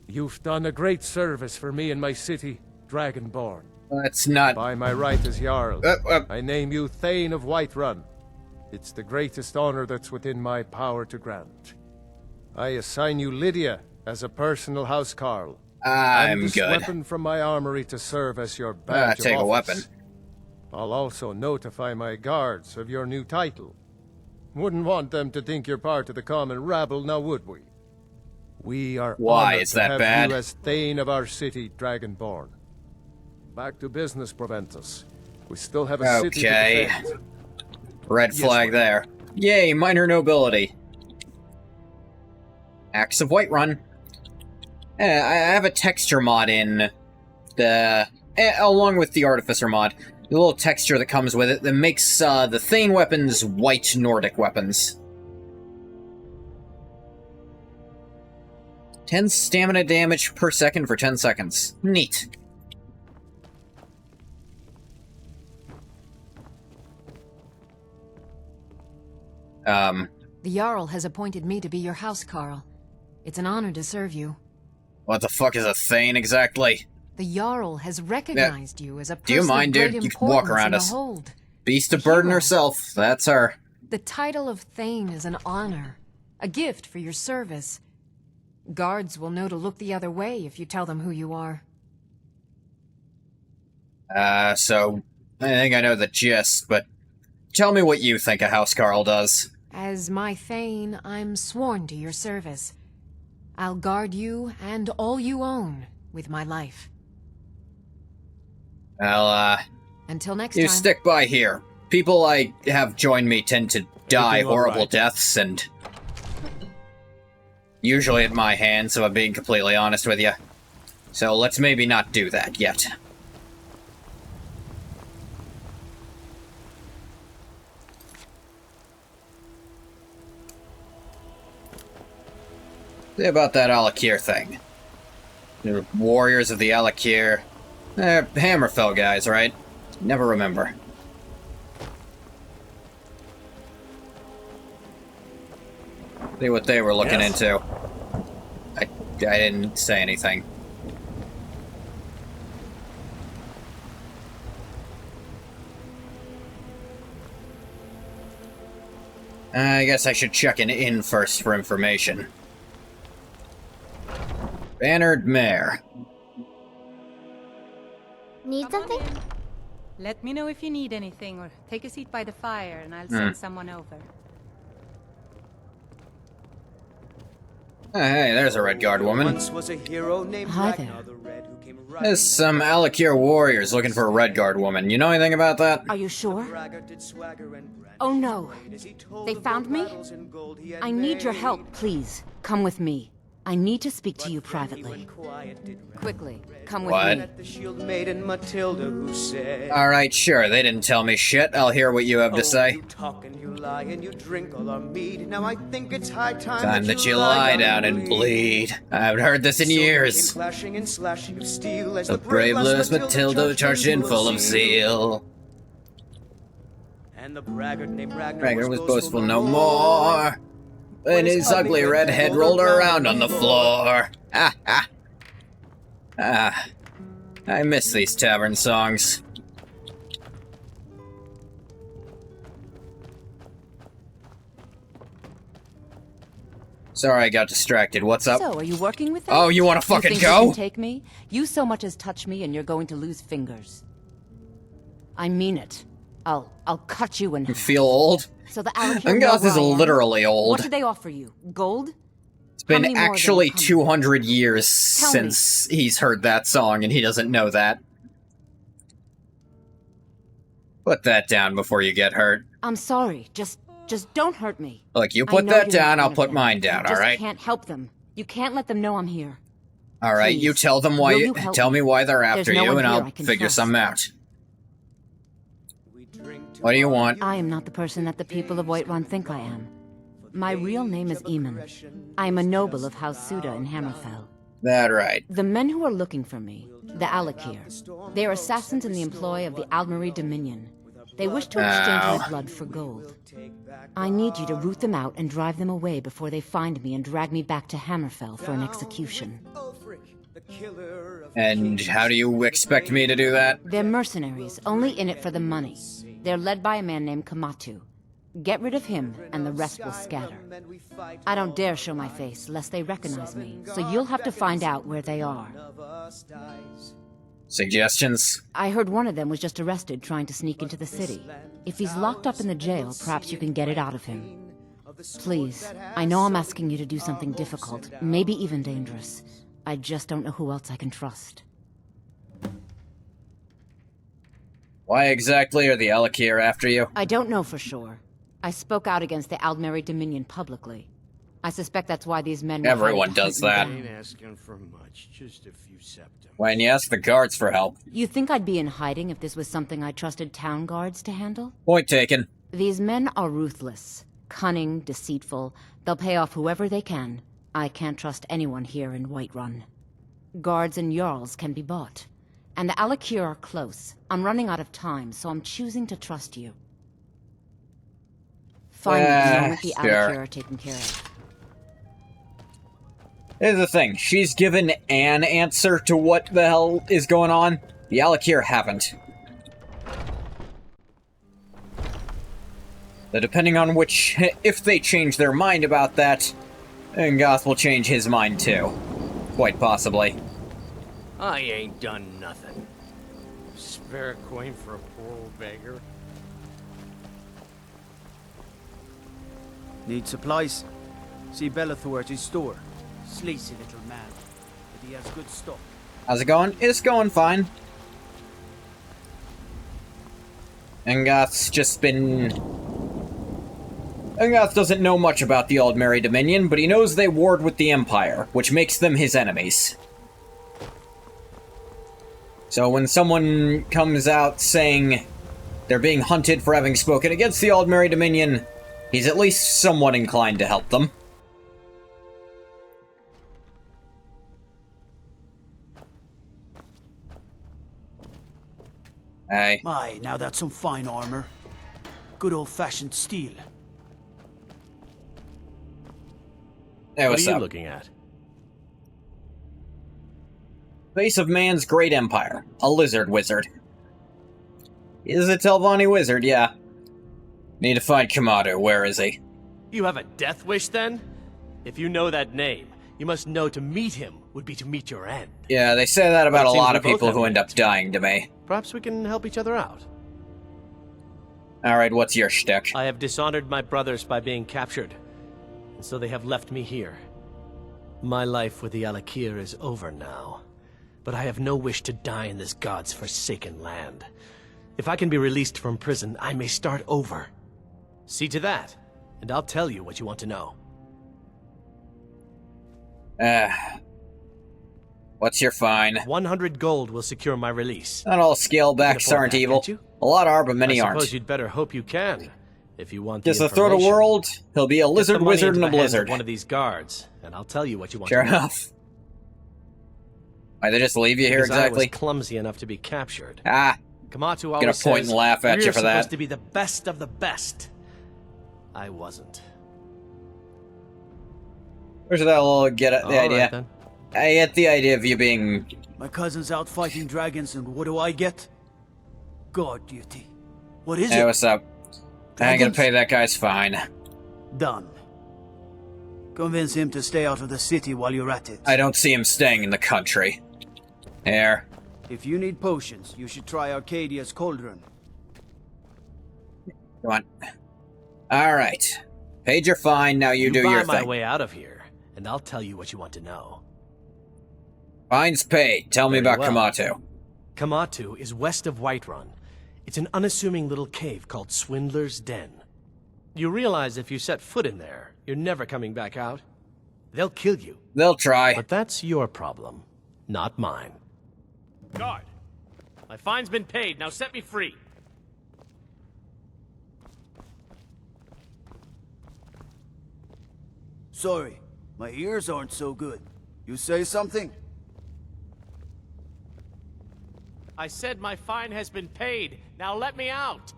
B: You've done a great service for me and my city, Dragonborn.
A: That's not...
B: By my right as Jarl, I name you Thane of Whiterun. It's the greatest honor that's within my power to grant. I assign you Lydia as a personal housecarl.
A: I'm
B: and this
A: good.
B: Weapon from my armory to serve as your badge of
A: take a
B: office.
A: weapon.
B: I'll also notify my guards of your new title. Wouldn't want them to think you're part of the common rabble, now would we? We are
A: Why
B: honored
A: is
B: to
A: that
B: have
A: bad?
B: you as Thane of our city, Dragonborn. Back to business, Proventus. We still have a city to defend.
A: Red flag there. Yay, minor nobility. Axe of Whiterun. I have a texture mod in the... along with the Artificer mod. The little texture that comes with it that makes the Thane weapons white Nordic weapons. 10 stamina damage per second for 10 seconds. Neat.
N: The Jarl has appointed me to be your housecarl. It's an honor to serve you.
A: What the fuck is a Thane exactly?
N: The Jarl has recognized you as a person
A: Do you mind,
N: of great
A: dude? You can walk
N: importance
A: around
N: in the
A: us.
N: hold.
A: Beast of Burden herself. That's her.
N: The title of Thane is an honor, a gift for your service. Guards will know to look the other way if you tell them who you are.
A: So I think I know the gist, but tell me what you think a housecarl does.
N: As my Thane, I'm sworn to your service. I'll guard you and all you own with my life.
A: Well,
N: until next
A: you
N: time.
A: stick by here. People I have joined me tend to die
J: Everything all
A: horrible
J: right?
A: deaths, and usually at my hands, if I'm being completely honest with you. So let's maybe not do that yet. Say about that Alakir thing. The warriors of the Alakir. They're Hammerfell guys, right? Never remember. See what they were looking into. I didn't say anything. I guess I should check an inn first for information. Bannered Mare.
E: Need something?
O: Let me know if you need anything, or take a seat by the fire and I'll send someone over.
A: Oh, hey, there's a Redguard woman.
G: Hi there.
A: There's some Alakir warriors looking for a Redguard woman. You know anything about that?
S: Are you sure? Oh no. They found me? I need your help, please. Come with me. I need to speak to you privately. Quickly, come with me.
A: Alright, sure, they didn't tell me shit. I'll hear what you have to say. Time that you lie down and bleed. I haven't heard this in years. The brave Lewis Matilda charged in full of zeal. And the braggart was boastful no more. And his ugly red head rolled around on the floor. I miss these tavern songs. Sorry I got distracted. What's up?
S: So, are you working with them?
A: Oh, you wanna fucking
S: you think
A: go?
S: You can take me? You so much as touch me and you're going to lose fingers. I mean it. I'll cut you in half.
A: You feel old?
S: So the Alakir
A: Ungoth is literally old.
S: What did they offer you? Gold?
A: It's been actually 200 years since he's heard that song, and he doesn't know that. Put that down before you get hurt.
S: I'm sorry. Just don't hurt me.
A: Look, you put that down, I'll put mine down, alright?
S: You can't help them. You can't let them know I'm here.
A: Alright, you tell them why tell me why they're after you, and I'll figure something out. What do you want?
S: I am not the person that the people of Whiterun think I am. My real name is Eamon. I am a noble of House Suda in Hammerfell.
A: That right.
S: The men who are looking for me, the Alakir, they are assassins in the employ of the Aldmeri Dominion. They wish to exchange my blood for gold. I need you to root them out and drive them away before they find me and drag me back to Hammerfell for an execution.
A: And how do you expect me to do that?
S: They're mercenaries, only in it for the money. They're led by a man named Kamatu. Get rid of him, and the rest will scatter. I don't dare show my face, lest they recognize me, so you'll have to find out where they are.
A: Suggestions?
S: I heard one of them was just arrested trying to sneak into the city. If he's locked up in the jail, perhaps you can get it out of him. Please, I know I'm asking you to do something difficult, maybe even dangerous. I just don't know who else I can trust.
A: Why exactly are the Alakir after you?
S: I don't know for sure. I spoke out against the Aldmeri Dominion publicly. I suspect that's why these men were
A: Everyone
S: hired to
A: does
S: hunt
A: that.
S: them down.
D: Ain't asking for much, just a few septum.
A: When you ask the guards for help.
S: You think I'd be in hiding if this was something I trusted town guards to handle?
A: Point taken.
S: These men are ruthless, cunning, deceitful. They'll pay off whoever they can. I can't trust anyone here in Whiterun. Guards and Jarls can be bought. And the Alakir are close. I'm running out of time, so I'm choosing to trust you. Find me the moment the
A: sure.
S: Alakir are taken care of.
A: Here's the thing. She's given an answer to what the hell is going on. The Alakir haven't. So depending on which... If they change their mind about that, then Goth will change his mind too. Quite possibly.
U: I ain't done nothing. Spare a coin for a poor old beggar.
G: Need supplies? See Bellathor at his store. Sleazy little man, but he has good stock.
A: How's it going? It's going fine. Angoth's just been... Angoth doesn't know much about the Aldmeri Dominion, but he knows they warred with the Empire, which makes them his enemies. So when someone comes out saying they're being hunted for having spoken against the Aldmeri Dominion, he's at least somewhat inclined to help them. Hey.
G: My, now that's some fine armor. Good old-fashioned steel.
A: Hey,
U: What
A: what's
U: are you
A: up?
U: looking at?
A: Face of man's great empire. A lizard wizard. Is a Telvanni wizard, yeah. Need to find Kamado. Where is he?
U: You have a death wish, then? If you know that name, you must know to meet him would be to meet your end.
A: Yeah, they say that about
U: Well,
A: a
U: it seems
A: lot
U: we
A: of
U: both
A: people
U: have
A: who
U: an
A: end up dying to me.
U: Perhaps we can help each other out.
A: Alright, what's your shtick?
U: I have dishonored my brothers by being captured, and so they have left me here. My life with the Alakir is over now, but I have no wish to die in this god's forsaken land. If I can be released from prison, I may start over. See to that, and I'll tell you what you want to know.
A: What's your fine?
U: 100 gold will secure my release.
A: Not all scalebacks aren't evil. A lot are, but many
U: I
A: aren't.
U: suppose you'd better hope you can, if you want
A: Just
U: the
A: the throat of
U: information.
A: world, he'll be a
U: Get
A: lizard
U: the money
A: wizard
U: into
A: in a
U: the hands of
A: blizzard.
U: one of these guards, and I'll tell you what you want
A: Sure
U: to know.
A: enough. Why, they just leave you here
U: Because
A: exactly?
U: I was clumsy enough to be captured.
A: Ah.
U: Kamatu
A: Gonna
U: always
A: point
U: says,
A: and laugh at
U: "We're
A: you for that."
U: supposed to be the best of the best. I wasn't.
A: Where's that little get at the
U: All right,
A: idea?
U: then.
A: I get the idea of you being...
G: My cousin's out fighting dragons, and what do I get? Guard duty. What is
A: Hey,
G: it?
A: what's up? I ain't gonna
G: Dragons?
A: pay that guy's fine.
G: Done. Convince him to stay out of the city while you're at it.
A: I don't see him staying in the country. Here.
G: If you need potions, you should try Arcadia's cauldron.
A: Come on. Alright. Paid your fine, now you do
U: buy
A: your
U: my
A: thing.
U: way out of here, and I'll tell you what you want to know.
A: Fine's paid. Tell me
U: Very
A: about
U: well.
A: Kamatu.
U: Kamatu is west of Whiterun. It's an unassuming little cave called Swindler's Den. You realize if you set foot in there, you're never coming back out. They'll kill you.
A: They'll try.
U: But that's your problem, not mine. Guard! My fine's been paid, now set me free!
G: Sorry, my ears aren't so good. You say something?
U: I said my fine has been paid, now let me out!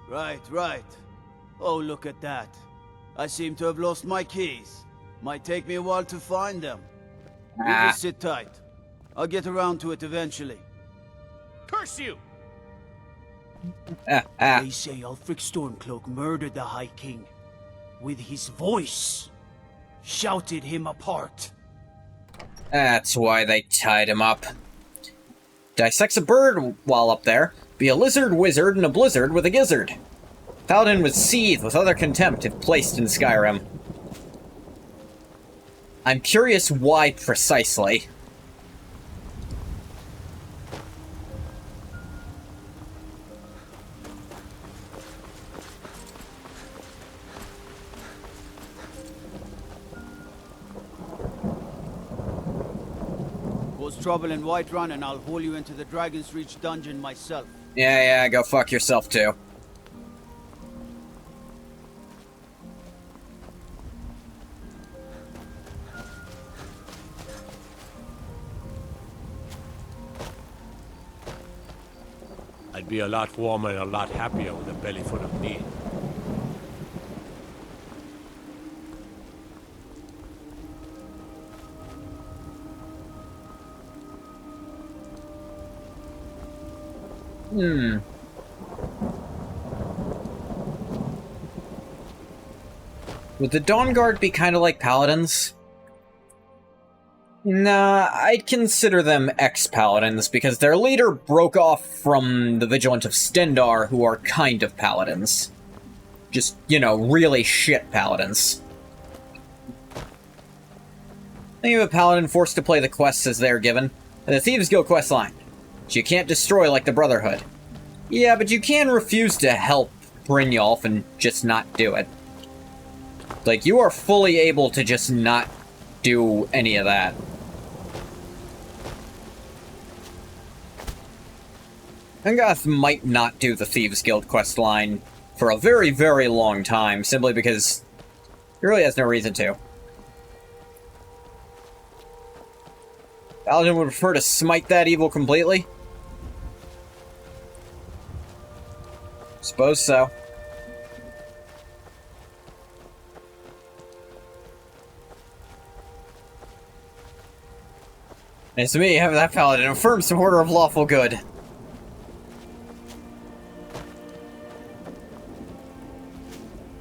G: Right, right. Oh, look at that. I seem to have lost my keys. Might take me a while to find them. You just sit tight. I'll get around to it eventually.
U: Curse you!
G: They say Ulfric Stormcloak murdered the High King. With his voice. Shouted him apart.
A: That's why they tied him up. Dissects a bird while up there. Be a lizard wizard in a blizzard with a gizzard. Paladin would seethe with utter contempt if placed in Skyrim. I'm curious why precisely.
G: cause trouble in Whiterun, and I'll haul you into the Dragon's Reach dungeon myself.
A: Yeah, go fuck yourself too.
J: I'd be a lot warmer and a lot happier with a belly full of meat.
A: Would the Dawn Guard be kind of like paladins? Nah, I'd consider them ex-paladins, because their leader broke off from the Vigilant of Stendar, who are kind of paladins. Just, you know, really shit paladins. Think of a paladin forced to play the quests as they're given. The Thieves Guild quest line, which you can't destroy like the Brotherhood. Yeah, but you can refuse to help Brynjolf and just not do it. Like, you are fully able to just not do any of that. Angoth might not do the Thieves Guild quest line for a very, very long time, simply because he really has no reason to. Paladin would prefer to smite that evil completely? Suppose so. Nice to meet you, that paladin. Affirm some order of lawful good.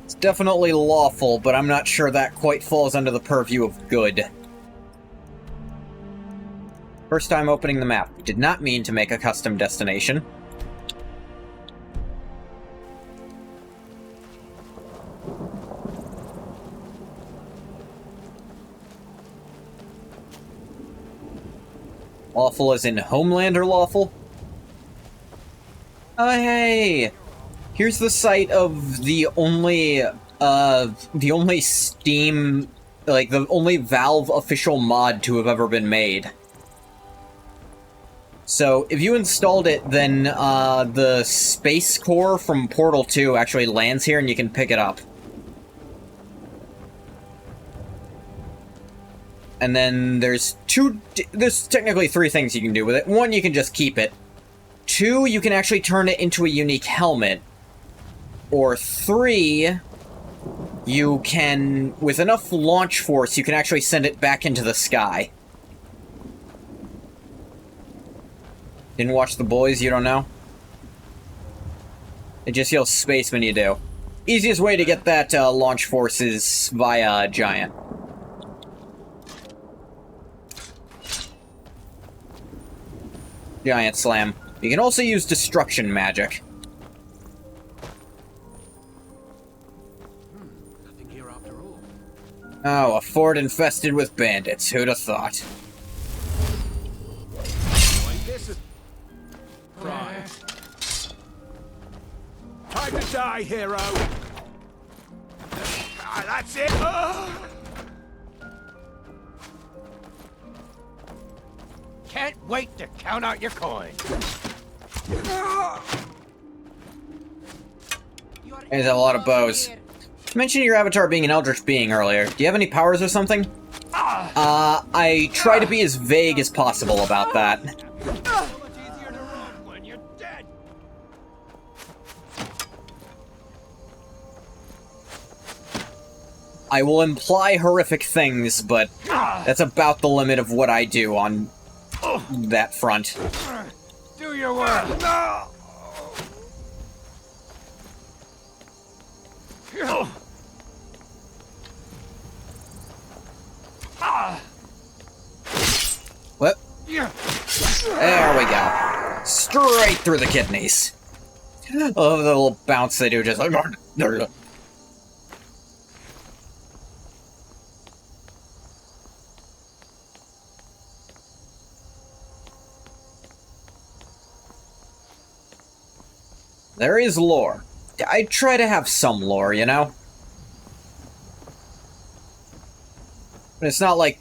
A: It's definitely lawful, but I'm not sure that quite falls under the purview of good. First time opening the map. Did not mean to make a custom destination. Lawful as in homeland or lawful? Oh, hey! Here's the site of the only Steam, like, the only Valve official mod to have ever been made. So, if you installed it, then, the Space Core from Portal 2 actually lands here and you can pick it up. And then there's technically three things you can do with it. One, you can just keep it. Two, you can actually turn it into a unique helmet. Or three, you can, with enough launch force, you can actually send it back into the sky. Didn't watch The Boys, you don't know? It just yells space when you do. Easiest way to get that launch force is via a giant. Giant Slam. You can also use Destruction Magic.
U: Nothing here after all.
A: Oh, a fort infested with bandits. Who'd have thought?
C: Time to die, hero! That's it!
Q: Can't wait to count out your coin.
A: There's a lot of bows. You mentioned your avatar being an eldritch being earlier. Do you have any powers or something? I try to be as vague as possible about that. I will imply horrific things, but that's about the limit of what I do on that front.
Q: Do your work.
A: What? There we go. Straight through the kidneys. I love the little bounce they do, just like... There is lore. I try to have some lore, you know? But it's not like...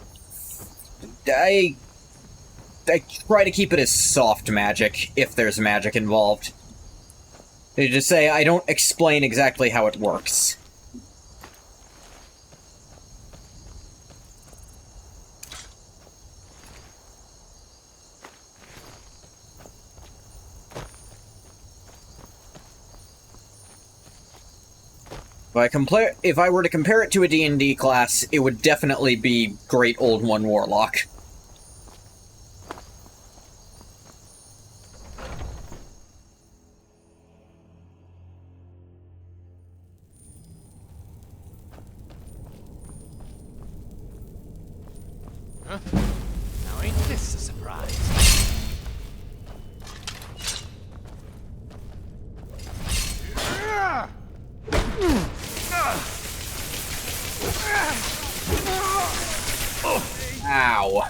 A: I try to keep it as soft magic, if there's magic involved. They just say I don't explain exactly how it works. If I were to compare it to a D&D class, it would definitely be Great Old One Warlock.
K: Huh? Now ain't this a surprise?
A: Ow.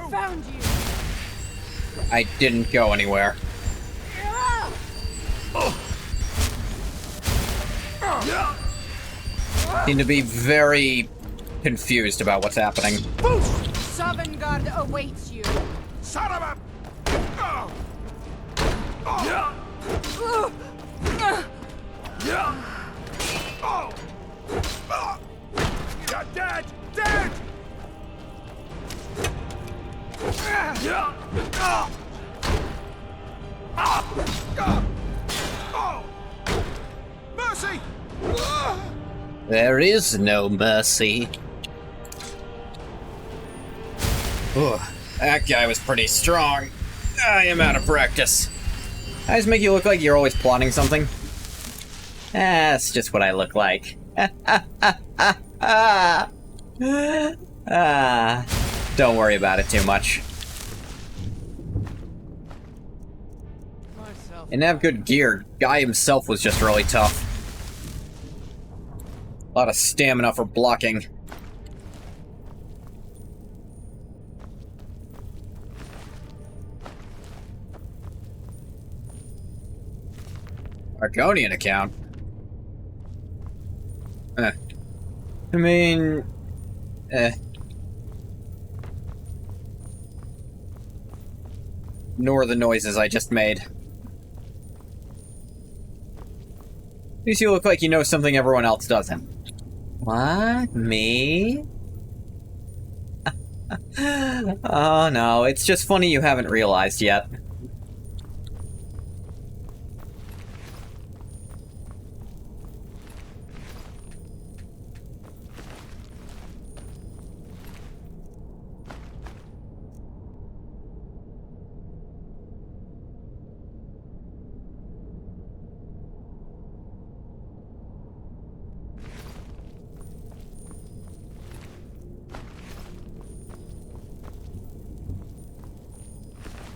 K: Found you.
A: I didn't go anywhere. Seem to be very confused about what's happening.
K: Sovngarde awaits you. Son of a... You're dead! Dead! Mercy!
A: There is no mercy. Ugh, that guy was pretty strong. I am out of practice. I just make you look like you're always plotting something. That's just what I look like. Don't worry about it too much. And have good gear. Guy himself was just really tough. A lot of stamina for blocking. Argonian account? I mean... Ignore the noises I just made. At least you look like you know something everyone else doesn't. What? Me? Oh no, it's just funny you haven't realized yet.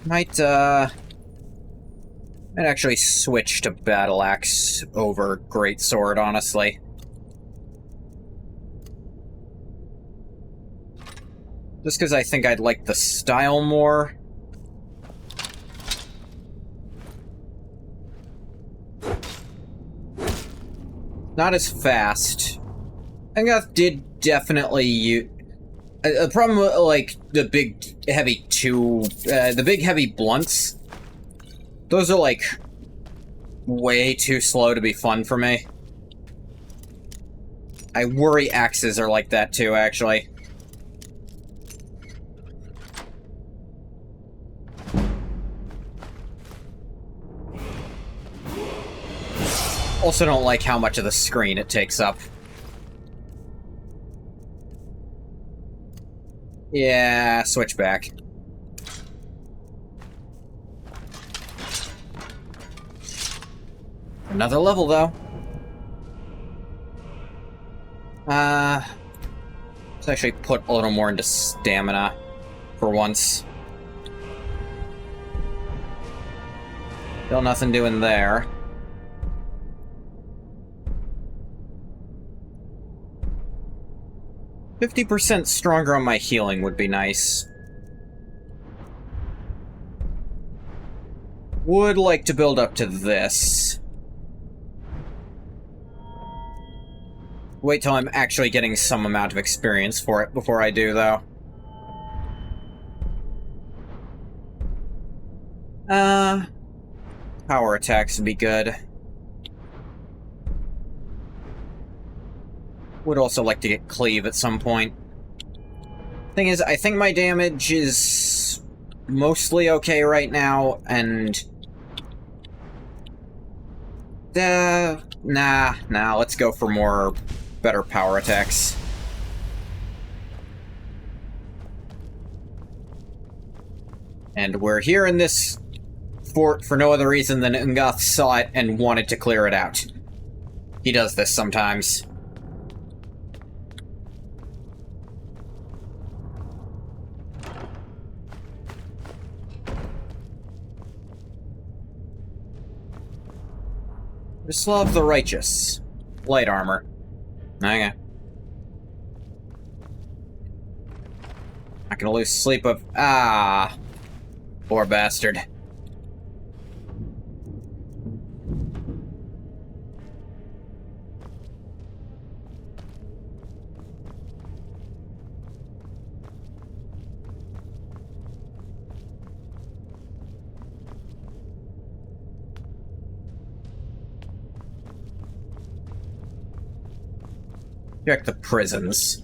A: Might actually switch to Battle Axe over Greatsword, honestly. Just because I think I'd like the style more. Not as fast. I think I did definitely use... The problem with, like, the big, heavy the big, heavy blunts, those are, like, way too slow to be fun for me. I worry axes are like that, too, actually. Also don't like how much of the screen it takes up. Yeah, switch back. Another level, though. Let's actually put a little more into stamina for once. Still nothing doing there. 50% stronger on my healing would be nice. Would like to build up to this. Wait till I'm actually getting some amount of experience for it before I do, though. Power attacks would be good. Would also like to get cleave at some point. Thing is, I think my damage is mostly okay right now, and... Nah, let's go for more better power attacks. And we're here in this fort for no other reason than Ungoth saw it and wanted to clear it out. He does this sometimes. The Slav the Righteous. Light armor. Okay. Not gonna lose sleep of... Ah! Poor bastard. Check the prisons.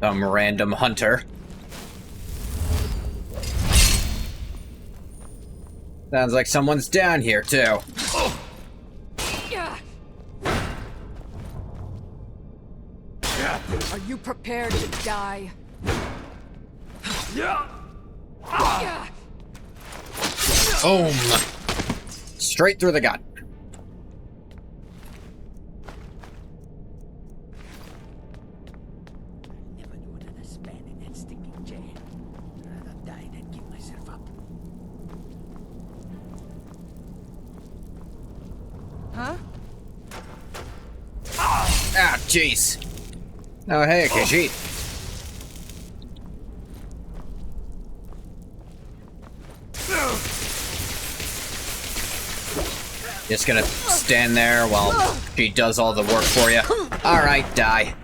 A: Some random hunter. Sounds like someone's down here, too.
H: Are you prepared to die?
A: Boom! Straight through the gut.
V: Never do another span in that stinking jail. I'd rather die than give myself up.
K: Huh?
A: Ah, jeez. Oh, hey, Khajiit. Just gonna stand there while she does all the work for you. Alright, die.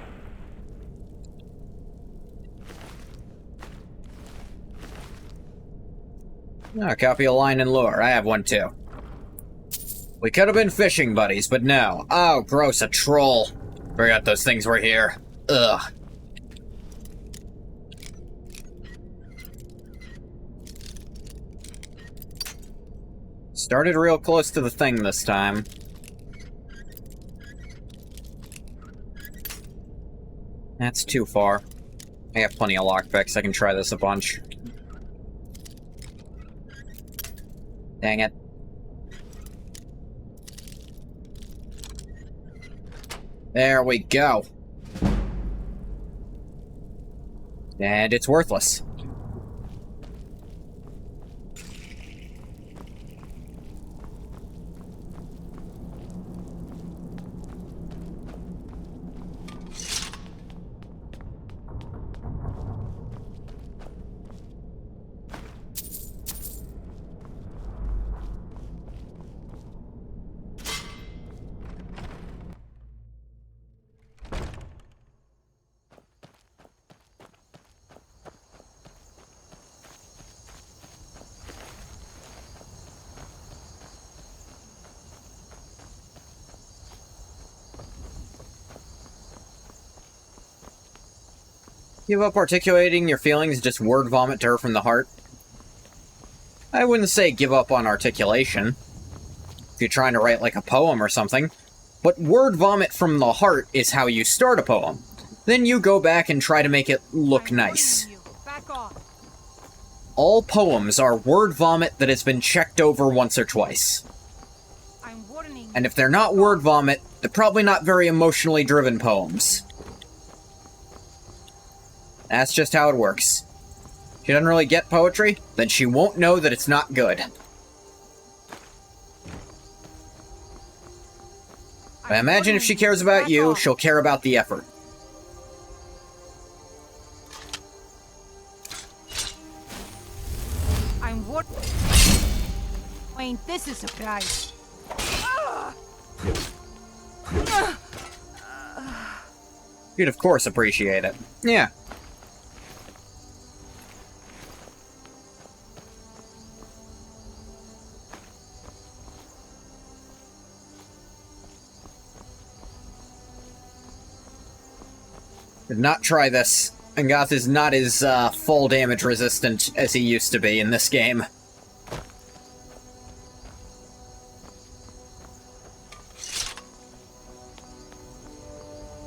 A: Oh, copy a line and lure. I have one too. We could have been fishing buddies, but no. Oh, gross, a troll. Forgot those things were here. Ugh. Started real close to the thing this time. That's too far. I have plenty of lockpicks. I can try this a bunch. Dang it. There we go. And it's worthless. Give up articulating your feelings and just word vomit to her from the heart? I wouldn't say give up on articulation, if you're trying to write like a poem or something, but word vomit from the heart is how you start a poem. Then you go back and try to make it look nice. All poems are word vomit that has been checked over once or twice. And if they're not word vomit, they're probably not very emotionally driven poems. That's just how it works. She doesn't really get poetry, then she won't know that it's not good. I imagine if she cares about you, she'll care about the effort.
K: I'm what? Ain't this a surprise?
A: You'd of course appreciate it. Yeah. Did not try this. Angath is not as full damage resistant as he used to be in this game.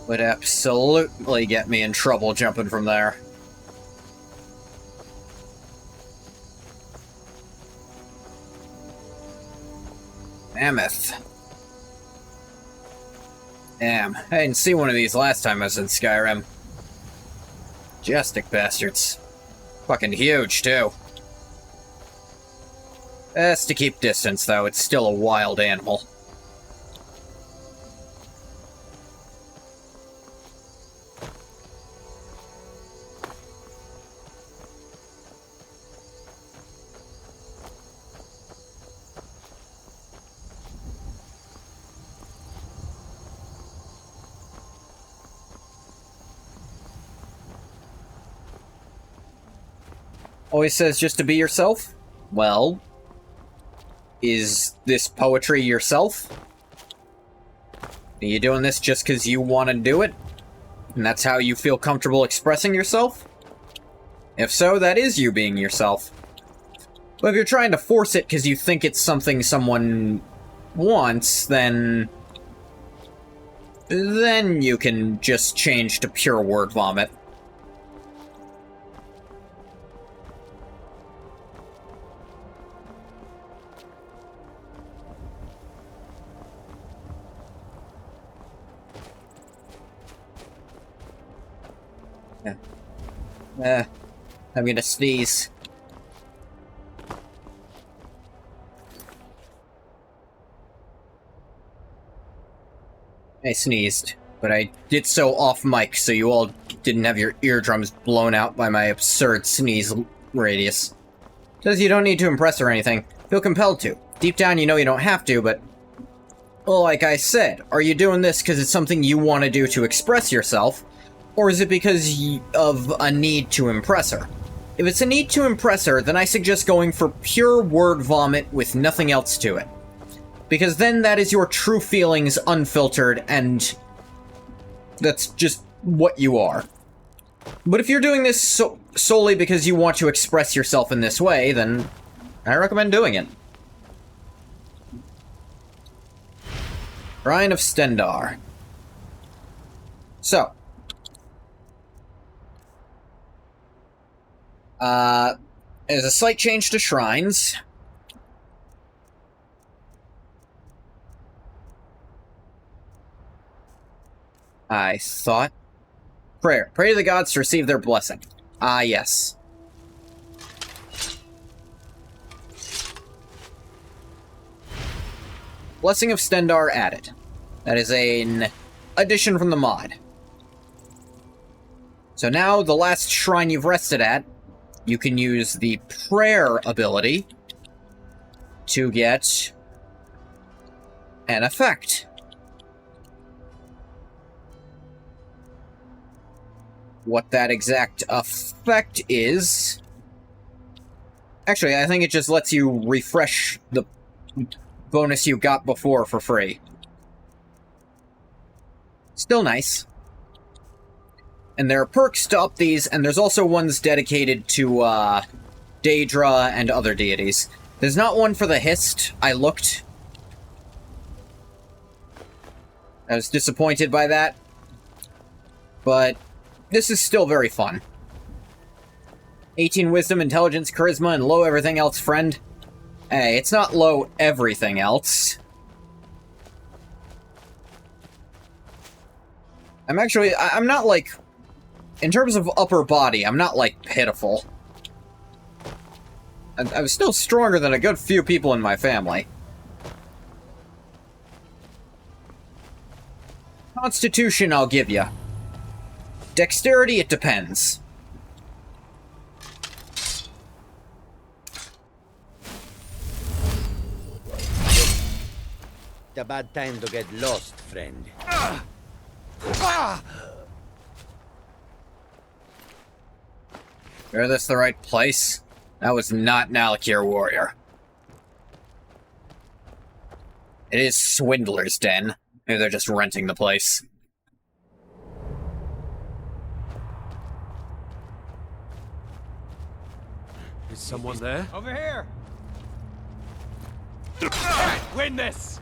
A: Would absolutely get me in trouble jumping from there. Mammoth. Damn, I didn't see one of these last time I was in Skyrim. Majestic bastards. Fucking huge, too. Best to keep distance, though. It's still a wild animal. Always says just to be yourself? Well, is this poetry yourself? Are you doing this just because you want to do it? And that's how you feel comfortable expressing yourself? If so, that is you being yourself. But if you're trying to force it because you think it's something someone wants, then you can just change to pure word vomit. I'm gonna sneeze. I sneezed, but I did so off mic, so you all didn't have your eardrums blown out by my absurd sneeze radius. Says you don't need to impress or anything. Feel compelled to. Deep down you know you don't have to, but... Well, like I said, are you doing this because it's something you want to do to express yourself? Or is it because of a need to impress her? If it's a need to impress her, then I suggest going for pure word vomit with nothing else to it. Because then that is your true feelings unfiltered, and that's just what you are. But if you're doing this solely because you want to express yourself in this way, then I recommend doing it. Shrine of Stendarr. So. There's a slight change to shrines. I thought... Prayer. Pray to the gods to receive their blessing. Ah, yes. Blessing of Stendarr added. That is an addition from the mod. So now, the last shrine you've rested at, you can use the prayer ability to get an effect. What that exact effect is... Actually, I think it just lets you refresh the bonus you got before for free. Still nice. And there are perks to up these, and there's also ones dedicated to, Daedra and other deities. There's not one for the Hist. I looked. I was disappointed by that. But this is still very fun. 18 Wisdom, Intelligence, Charisma, and low everything else, friend. Hey, it's not low everything else. I'm not, like, in terms of upper body, I'm not, like, pitiful. I'm still stronger than a good few people in my family. Constitution, I'll give you. Dexterity, it depends.
M: It's a bad time to get lost, friend.
A: Is this the right place? That was not an Alikir warrior. It is Swindler's Den. Maybe they're just renting the place.
J: Is someone there?
L: Over here! Win this!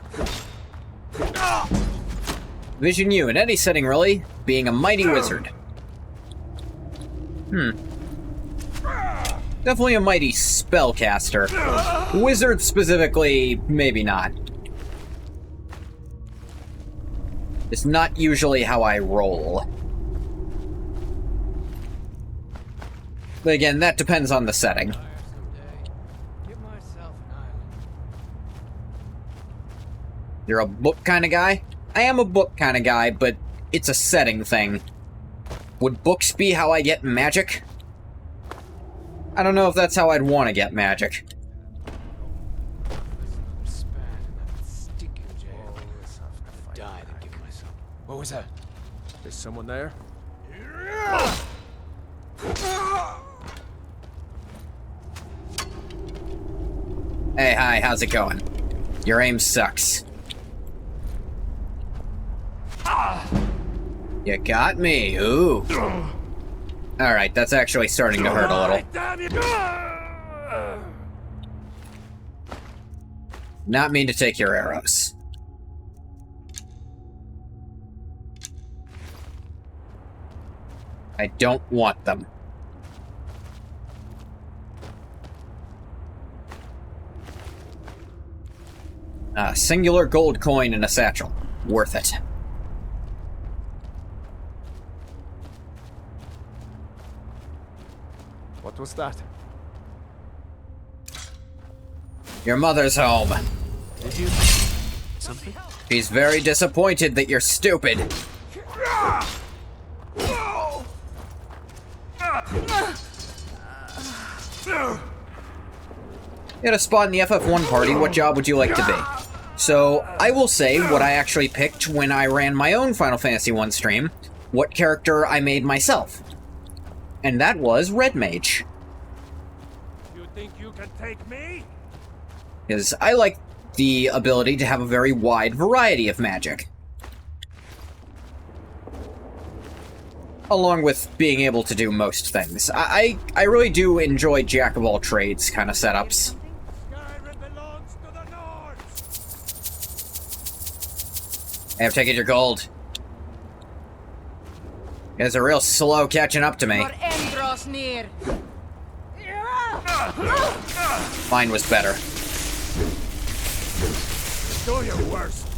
A: Vision you in any setting, really, being a mighty wizard. Definitely a mighty spellcaster. Wizard specifically, maybe not. It's not usually how I roll. But again, that depends on the setting. You're a book kind of guy? I am a book kind of guy, but it's a setting thing. Would books be how I get magic? I don't know if that's how I'd want to get magic.
L: What was that?
B: Is someone there?
A: Hey, hi, how's it going? Your aim sucks. You got me, ooh. Alright, that's actually starting to hurt a little. Not mean to take your arrows. I don't want them. A singular gold coin in a satchel. Worth it.
B: What was that?
A: Your mother's home.
L: Did you... something?
A: She's very disappointed that you're stupid. You had a spot in the FF1 party, what job would you like to be? So, I will say what I actually picked when I ran my own Final Fantasy 1 stream, what character I made myself. And that was Red Mage.
B: You think you can take me?
A: Because I like the ability to have a very wide variety of magic. Along with being able to do most things. I really do enjoy jack-of-all-trades kind of setups. Hey, I've taken your gold. You guys are real slow catching up to me. Mine was better.
B: Do your worst.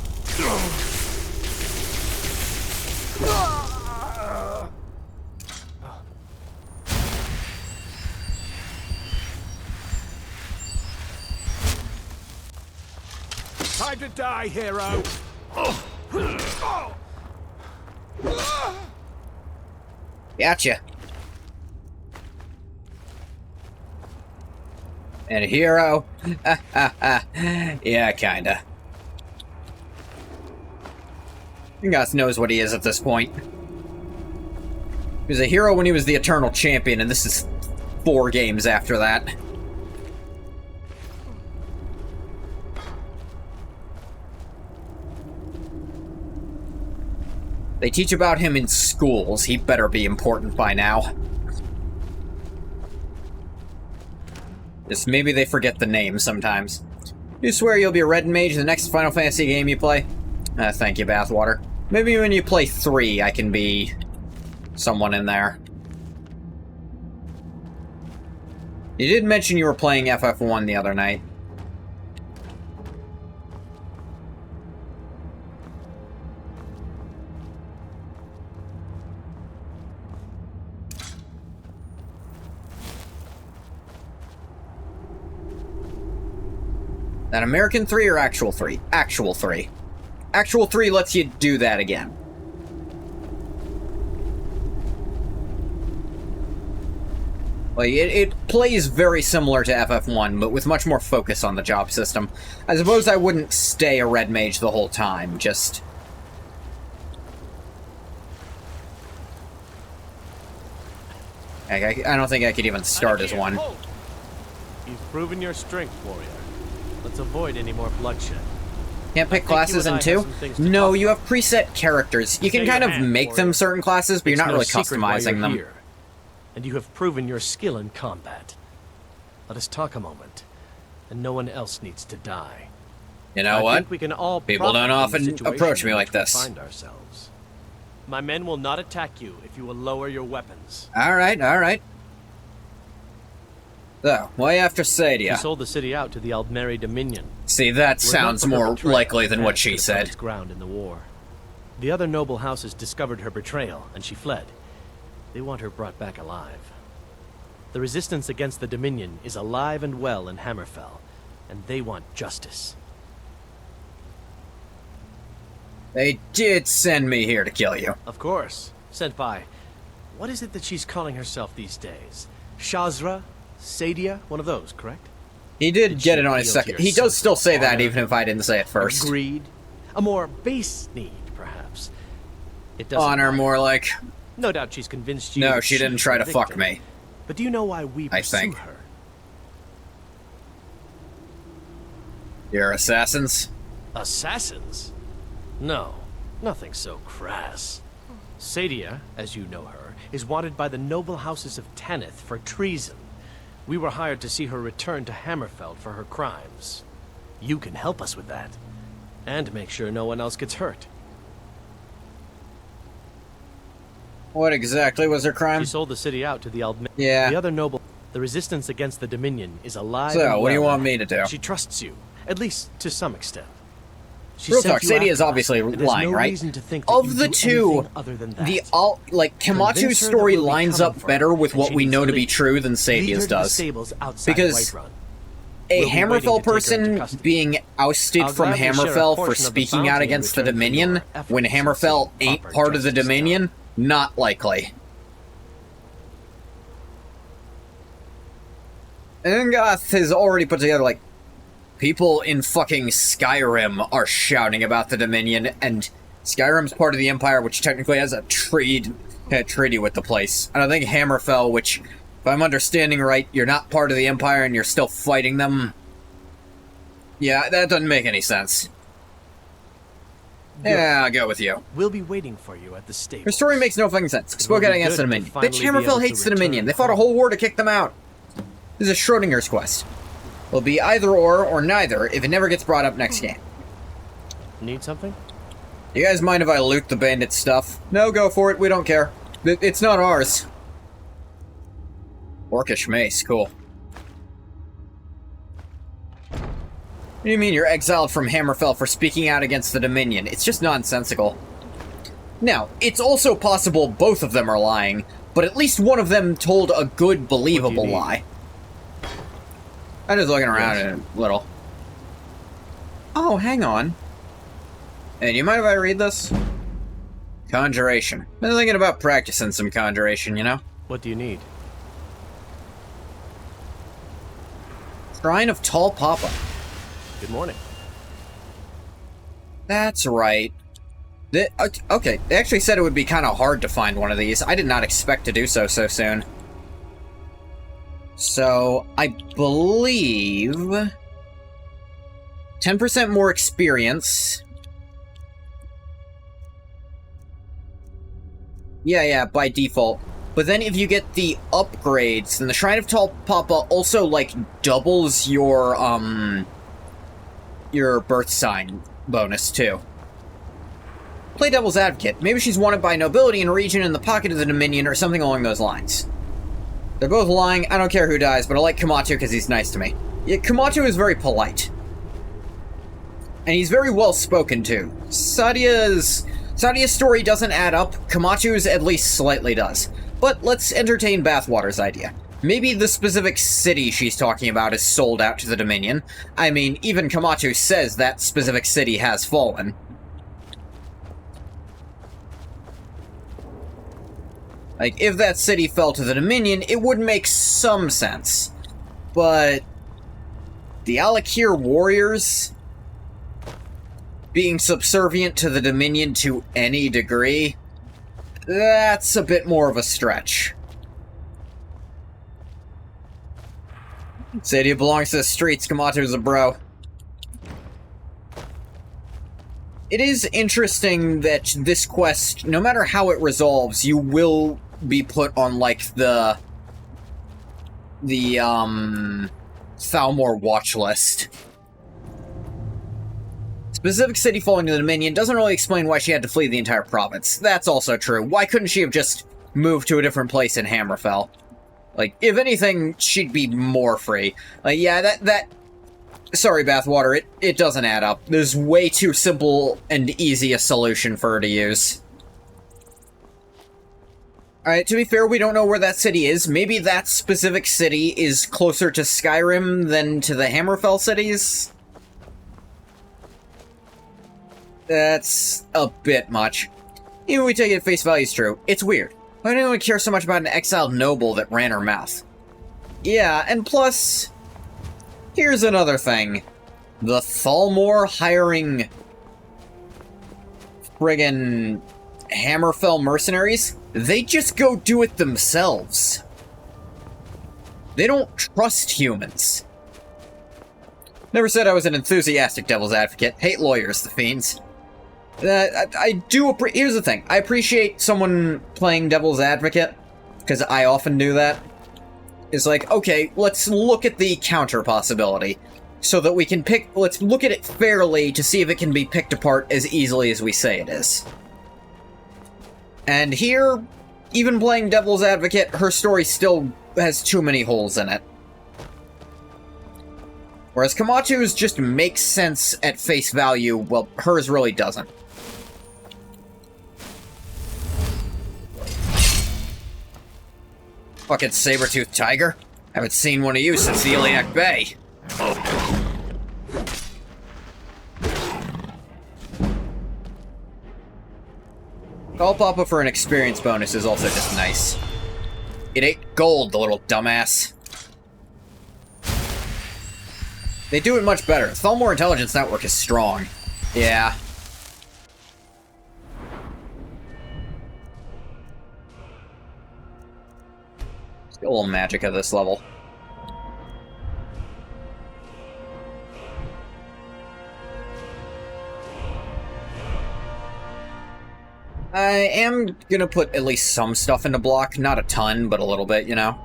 B: Time to die, hero.
A: Gotcha. And a hero? Yeah, kinda. Goss knows what he is at this point. He was a hero when he was the Eternal Champion, and this is 4 games after that. They teach about him in schools. He better be important by now. Just maybe they forget the name sometimes. You swear you'll be a Red Mage in the next Final Fantasy game you play? Thank you, Bathwater. Maybe when you play 3, I can be someone in there. You did mention you were playing FF1 the other night. That American 3 or Actual 3? Actual 3. Actual 3 lets you do that again. Like, it plays very similar to FF1, but with much more focus on the job system. I suppose I wouldn't stay a red mage the whole time, just... I don't think I could even start as one.
U: You've proven your strength, warrior. Let's avoid any more bloodshed.
A: Can't pick classes in 2? No, you have preset characters. You can kind of make them certain classes, but you're not really customizing them.
U: And you have proven your skill in combat. Let us talk a moment, and no one else needs to die.
A: You know what?
U: I think we can all
A: people don't often approach me like this.
U: Find ourselves. My men will not attack you if you will lower your weapons.
A: Alright, alright. So, what do you have to say to you?
U: She sold the city out to the Aldmeri Dominion.
A: See, that sounds more likely than what she said.
U: Ground in the war. The other noble houses discovered her betrayal, and she fled. They want her brought back alive. The resistance against the Dominion is alive and well in Hammerfell, and they want justice.
A: They did send me here to kill you.
U: Of course. Sent by... What is it that she's calling herself these days? Shazra? Sadia? One of those, correct?
A: He did get it on his second. He does still say that, even if I didn't say it first.
U: Greed? A more base need, perhaps. It doesn't
A: honor,
U: matter.
A: More like...
U: No doubt she's convinced you.
A: No, she didn't try to fuck me.
U: But do you know why we pursue her?
A: You're assassins?
U: Assassins? No, nothing so crass. Sadia, as you know her, is wanted by the noble houses of Tanith for treason. We were hired to see her return to Hammerfell for her crimes. You can help us with that, and make sure no one else gets hurt.
A: What exactly was her crime?
U: She sold the city out to the Aldmeri.
A: Yeah.
U: The other noble... The resistance against the Dominion is alive.
A: So, what do you want me to do?
U: She trusts you, at least to some extent.
A: Real talk, Sadie is obviously lying, right? Of the two, Kamatu's story lines up better with what we know to be true than Sadia's does. Because a Hammerfell person being ousted from Hammerfell for speaking out against the Dominion, when Hammerfell ain't part of the Dominion, not likely. Engoth has already put together, like, people in fucking Skyrim are shouting about the Dominion, and Skyrim's part of the Empire, which technically has a treaty with the place. And I think Hammerfell, which, if I'm understanding right, you're not part of the Empire and you're still fighting them. Yeah, that doesn't make any sense. Yeah, I'll go with you.
U: We'll be waiting for you at the stables.
A: Her story makes no fucking sense. Spoke out against the Dominion. Bitch, Hammerfell hates the Dominion. They fought a whole war to kick them out. This is Schrodinger's quest. It'll be either or neither if it never gets brought up next game.
U: Need something?
A: You guys mind if I loot the bandit stuff? No, go for it. We don't care. It's not ours. Orcish mace. Cool. What do you mean you're exiled from Hammerfell for speaking out against the Dominion? It's just nonsensical. Now, it's also possible both of them are lying, but at least one of them told a good, believable lie. I'm just looking around a little. Oh, hang on. Hey, do you mind if I read this? Conjuration. Been thinking about practicing some conjuration, you know?
U: What do you need?
A: Shrine of Tall Papa.
U: Good morning.
A: That's right. Okay, they actually said it would be kind of hard to find one of these. I did not expect to do so soon. So, I believe 10% more experience. Yeah, by default. But then if you get the upgrades, then the Shrine of Tall Papa also, like, doubles your birth sign bonus, too. Play devil's advocate. Maybe she's wanted by nobility in a region in the pocket of the Dominion or something along those lines. They're both lying. I don't care who dies, but I like Kamatu because he's nice to me. Yeah, Kamatu is very polite. And he's very well spoken, too. Sadia's story doesn't add up. Kamatu's at least slightly does. But let's entertain Bathwater's idea. Maybe the specific city she's talking about is sold out to the Dominion. I mean, even Komatsu says that specific city has fallen. Like, if that city fell to the Dominion, it would make some sense. But the Alakir warriors being subservient to the Dominion to any degree, that's a bit more of a stretch. City belongs to the streets, Kamato's a bro. It is interesting that this quest, no matter how it resolves, you will be put on, like, the Thalmor watch list. Specific city falling to the Dominion doesn't really explain why she had to flee the entire province. That's also true. Why couldn't she have just moved to a different place in Hammerfell? Like, if anything, she'd be more free. Like, yeah, that... Sorry, Bathwater, it doesn't add up. There's way too simple and easy a solution for her to use. Alright, to be fair, we don't know where that city is. Maybe that specific city is closer to Skyrim than to the Hammerfell cities? That's a bit much. Even we take it at face value is true. It's weird. Why did anyone care so much about an exiled noble that ran her mouth? Yeah, and plus... Here's another thing. The Thalmor hiring... friggin' Hammerfell mercenaries? They just go do it themselves. They don't trust humans. Never said I was an enthusiastic devil's advocate. Hate lawyers, the fiends. I do here's the thing. I appreciate someone playing devil's advocate, because I often do that. It's like, okay, let's look at the counter possibility, so that we can let's look at it fairly to see if it can be picked apart as easily as we say it is. And here, even playing devil's advocate, her story still has too many holes in it. Whereas Kamatu's just makes sense at face value, well, hers really doesn't. Fucking saber-toothed tiger. Haven't seen one of you since the Iliac Bay. Call Papa for an experience bonus is also just nice. It ate gold, the little dumbass. They do it much better. Thalmor Intelligence Network is strong. Yeah. Still a little magic at this level. I am gonna put at least some stuff into block. Not a ton, but a little bit, you know?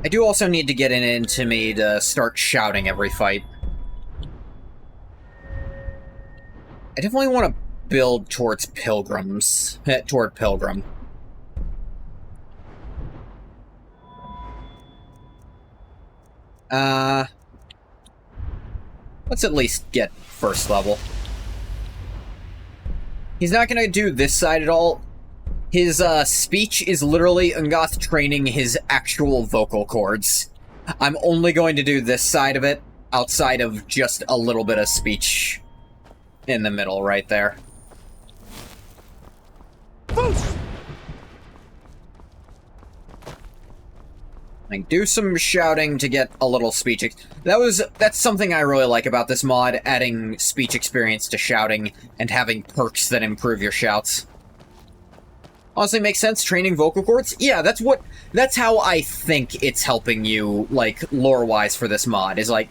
A: I do also need to get it into me to start shouting every fight. I definitely want to build towards pilgrims. Toward pilgrim. Let's at least get first level. He's not gonna do this side at all. His, speech is literally Ungoth training his actual vocal cords. I'm only going to do this side of it, outside of just a little bit of speech in the middle right there. Like, do some shouting to get a little speech. That's something I really like about this mod, adding speech experience to shouting and having perks that improve your shouts. Honestly, makes sense, training vocal cords? Yeah, that's how I think it's helping you, like, lore-wise for this mod, is like,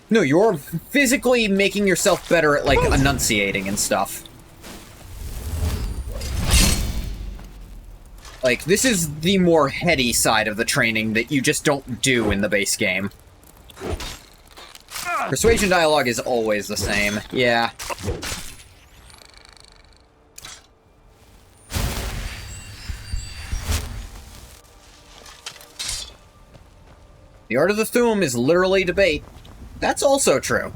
A: no, you're physically making yourself better at, like, enunciating and stuff. Like, this is the more heady side of the training that you just don't do in the base game. Persuasion dialogue is always the same, yeah. The art of the Thu'um is literally debate. That's also true.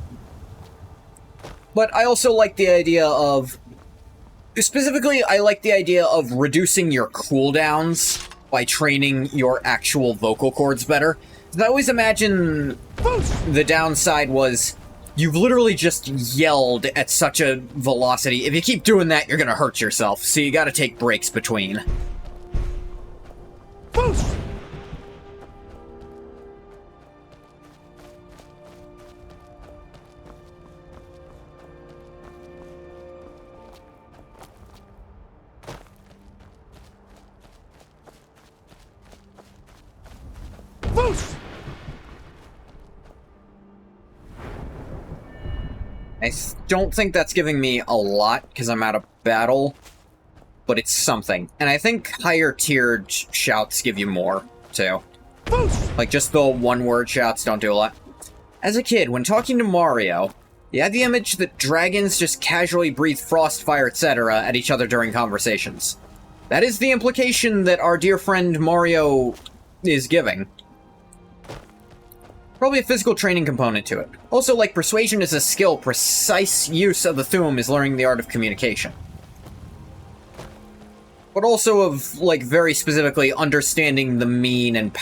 A: But I also like the idea of... Specifically, I like the idea of reducing your cooldowns by training your actual vocal cords better. I always imagine the downside was you've literally just yelled at such a velocity. If you keep doing that, you're gonna hurt yourself, so you gotta take breaks between. I don't think that's giving me a lot, because I'm out of battle, but it's something. And I think higher tiered shouts give you more, too. Like, just the one-word shouts don't do a lot. As a kid, when talking to Mario, you had the image that dragons just casually breathe frost, fire, etc. at each other during conversations. That is the implication that our dear friend Mario is giving. Probably a physical training component to it. Also, like persuasion is a skill, precise use of the Thu'um is learning the art of communication. But also of, like, very specifically understanding the means and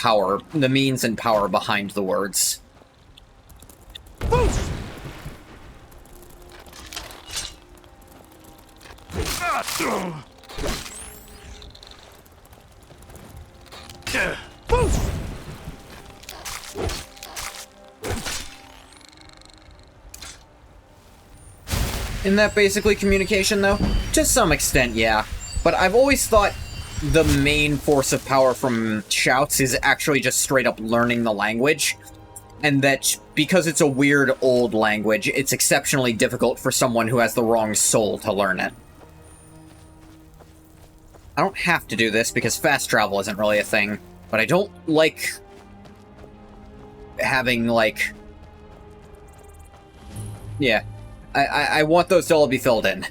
A: power behind the words. Isn't that basically communication, though? To some extent, yeah. But I've always thought the main force of power from shouts is actually just straight up learning the language. And that because it's a weird old language, it's exceptionally difficult for someone who has the wrong soul to learn it. I don't have to do this because fast travel isn't really a thing, but I don't like having, like... Yeah. I want those to all be filled in.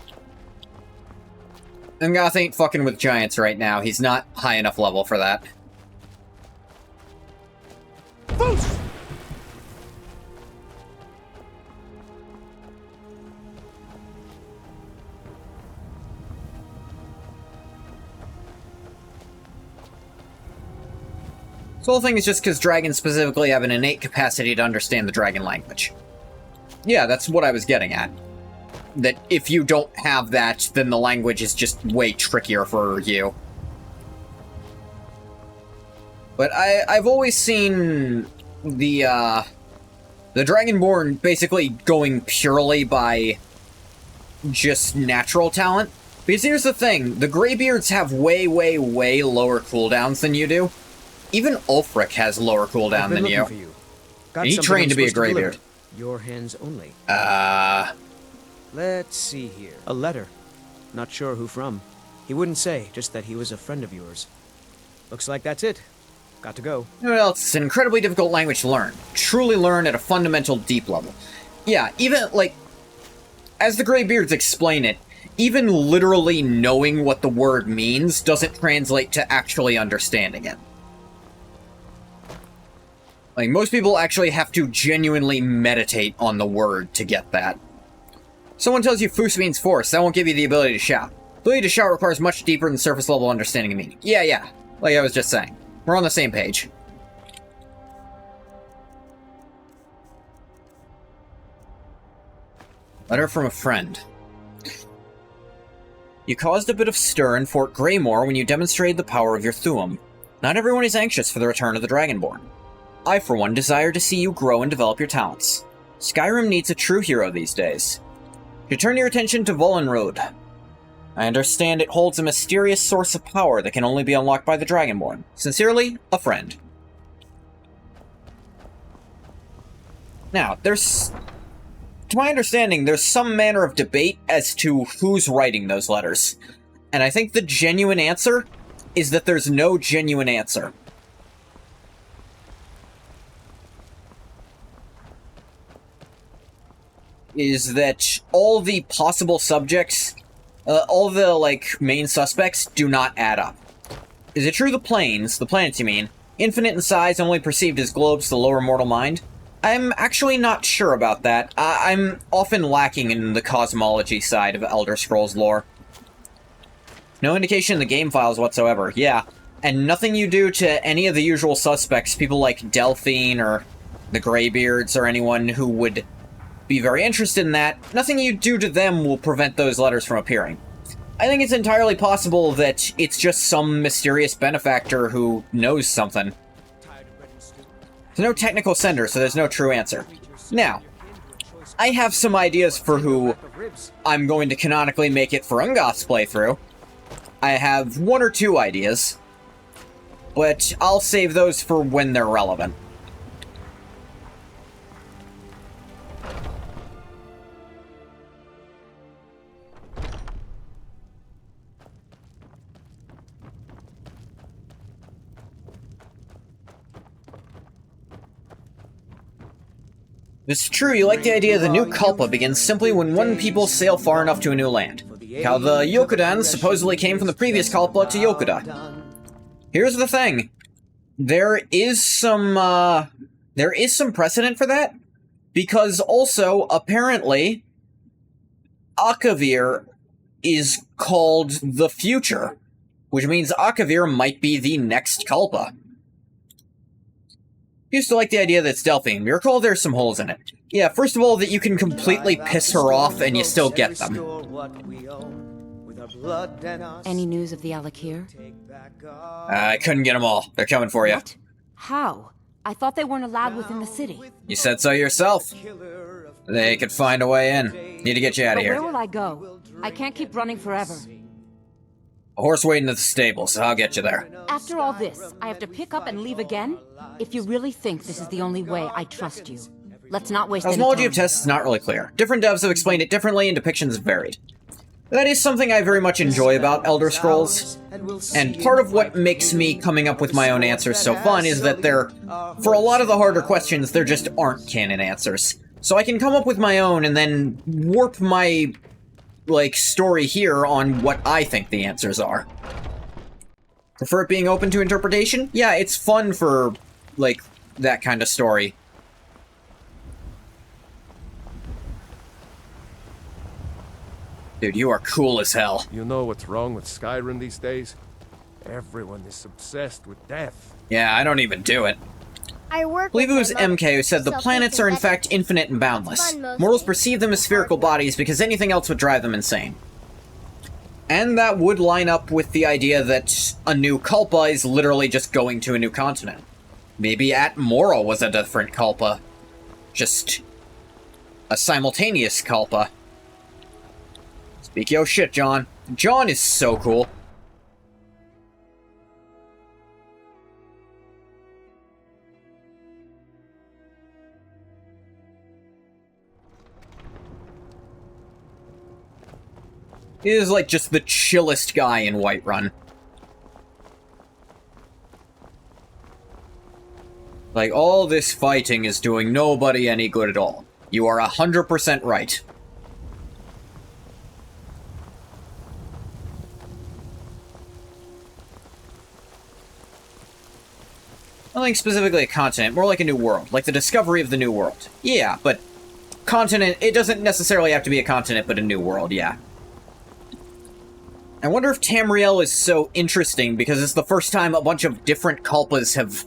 A: And Goth ain't fucking with giants right now. He's not high enough level for that. This whole thing is just because dragons specifically have an innate capacity to understand the dragon language. Yeah, that's what I was getting at. That if you don't have that, then the language is just way trickier for you. But I've always seen the Dragonborn basically going purely by just natural talent. Because here's the thing, the Greybeards have way, way, way lower cooldowns than you do. Even Ulfric has lower cooldown than you.
L: Got
A: he trained to be a Greybeard.
L: Your hands only.
G: Let's see here. A letter. Not sure who from. He wouldn't say, just that he was a friend of yours. Looks like that's it. Got to go.
A: Well, it's an incredibly difficult language to learn. Truly learn at a fundamental, deep level. Yeah, even, like, as the Greybeards explain it, even literally knowing what the word means doesn't translate to actually understanding it. Like, most people actually have to genuinely meditate on the word to get that. Someone tells you Foos means force, that won't give you the ability to shout. The ability to shout requires much deeper than surface level understanding of meaning. Yeah. Like I was just saying. We're on the same page. Letter from a friend. You caused a bit of stir in Fort Greymore when you demonstrated the power of your Thu'um. Not everyone is anxious for the return of the Dragonborn. I, for one, desire to see you grow and develop your talents. Skyrim needs a true hero these days. You turn your attention to Volenrode. I understand it holds a mysterious source of power that can only be unlocked by the Dragonborn. Sincerely, a friend. Now, to my understanding, there's some manner of debate as to who's writing those letters. And I think the genuine answer is that there's no genuine answer. Is that all the possible subjects, all the, like, main suspects do not add up. Is it true the planets you mean, infinite in size only perceived as globes to the lower mortal mind? I'm actually not sure about that. I'm often lacking in the cosmology side of Elder Scrolls lore. No indication in the game files whatsoever. Yeah, And nothing you do to any of the usual suspects, people like Delphine or the Greybeards or anyone who would be very interested in that, nothing you do to them will prevent those letters from appearing. I think it's entirely possible that it's just some mysterious benefactor who knows something. There's no technical sender, so there's no true answer. Now, I have some ideas for who I'm going to canonically make it for Ungoth's playthrough. I have one or two ideas, but I'll save those for when they're relevant. It's true, you like the idea the new Kalpa begins simply when one people sail far enough to a new land. How the Yokudans supposedly came from the previous Kalpa to Yokuda. Here's the thing. There is some precedent for that, because also, apparently, Akavir is called the future, which means Akavir might be the next Kalpa. Used to like the idea that it's Delphine. You recall there's some holes in it. Yeah, first of all, that you can completely piss her off and you still get them.
S: Any news of the Alakir?
A: I couldn't get them all. They're coming for you.
S: What? How? I thought they weren't allowed within the city.
A: You said so yourself. They could find a way in. Need to get you out of here.
S: Where will I go? I can't keep running forever.
A: A horse waiting at the stables. I'll get you there.
S: After all this, I have to pick up and leave again? If you really think this is the only way, I trust you. Let's not waste any time.
A: Cosmology of tests is not really clear. Different devs have explained it differently and depictions have varied. That is something I very much enjoy about Elder Scrolls, and part of what makes me coming up with my own answers so fun is that for a lot of the harder questions, there just aren't canon answers. So I can come up with my own and then warp my, story here on what I think the answers are. Prefer it being open to interpretation? Yeah, it's fun for, that kind of story. Dude, you are cool as hell.
B: You know what's wrong with Skyrim these days? Everyone is obsessed with death.
A: Yeah, I don't even do it. I believe it was MK who said the planets are in fact infinite and boundless. Mortals perceive them as spherical bodies because anything else would drive them insane. And that would line up with the idea that a new Kalpa is literally just going to a new continent. Maybe Atmora was a different Kalpa. Just a simultaneous Kalpa. Speak yo shit, John. John is so cool. He is just the chillest guy in Whiterun. All this fighting is doing nobody any good at all. You are 100% right. I think specifically a continent, more like a new world, like the discovery of the new world. Yeah, but continent, it doesn't necessarily have to be a continent, but a new world, yeah. I wonder if Tamriel is so interesting because it's the first time a bunch of different Kalpas have,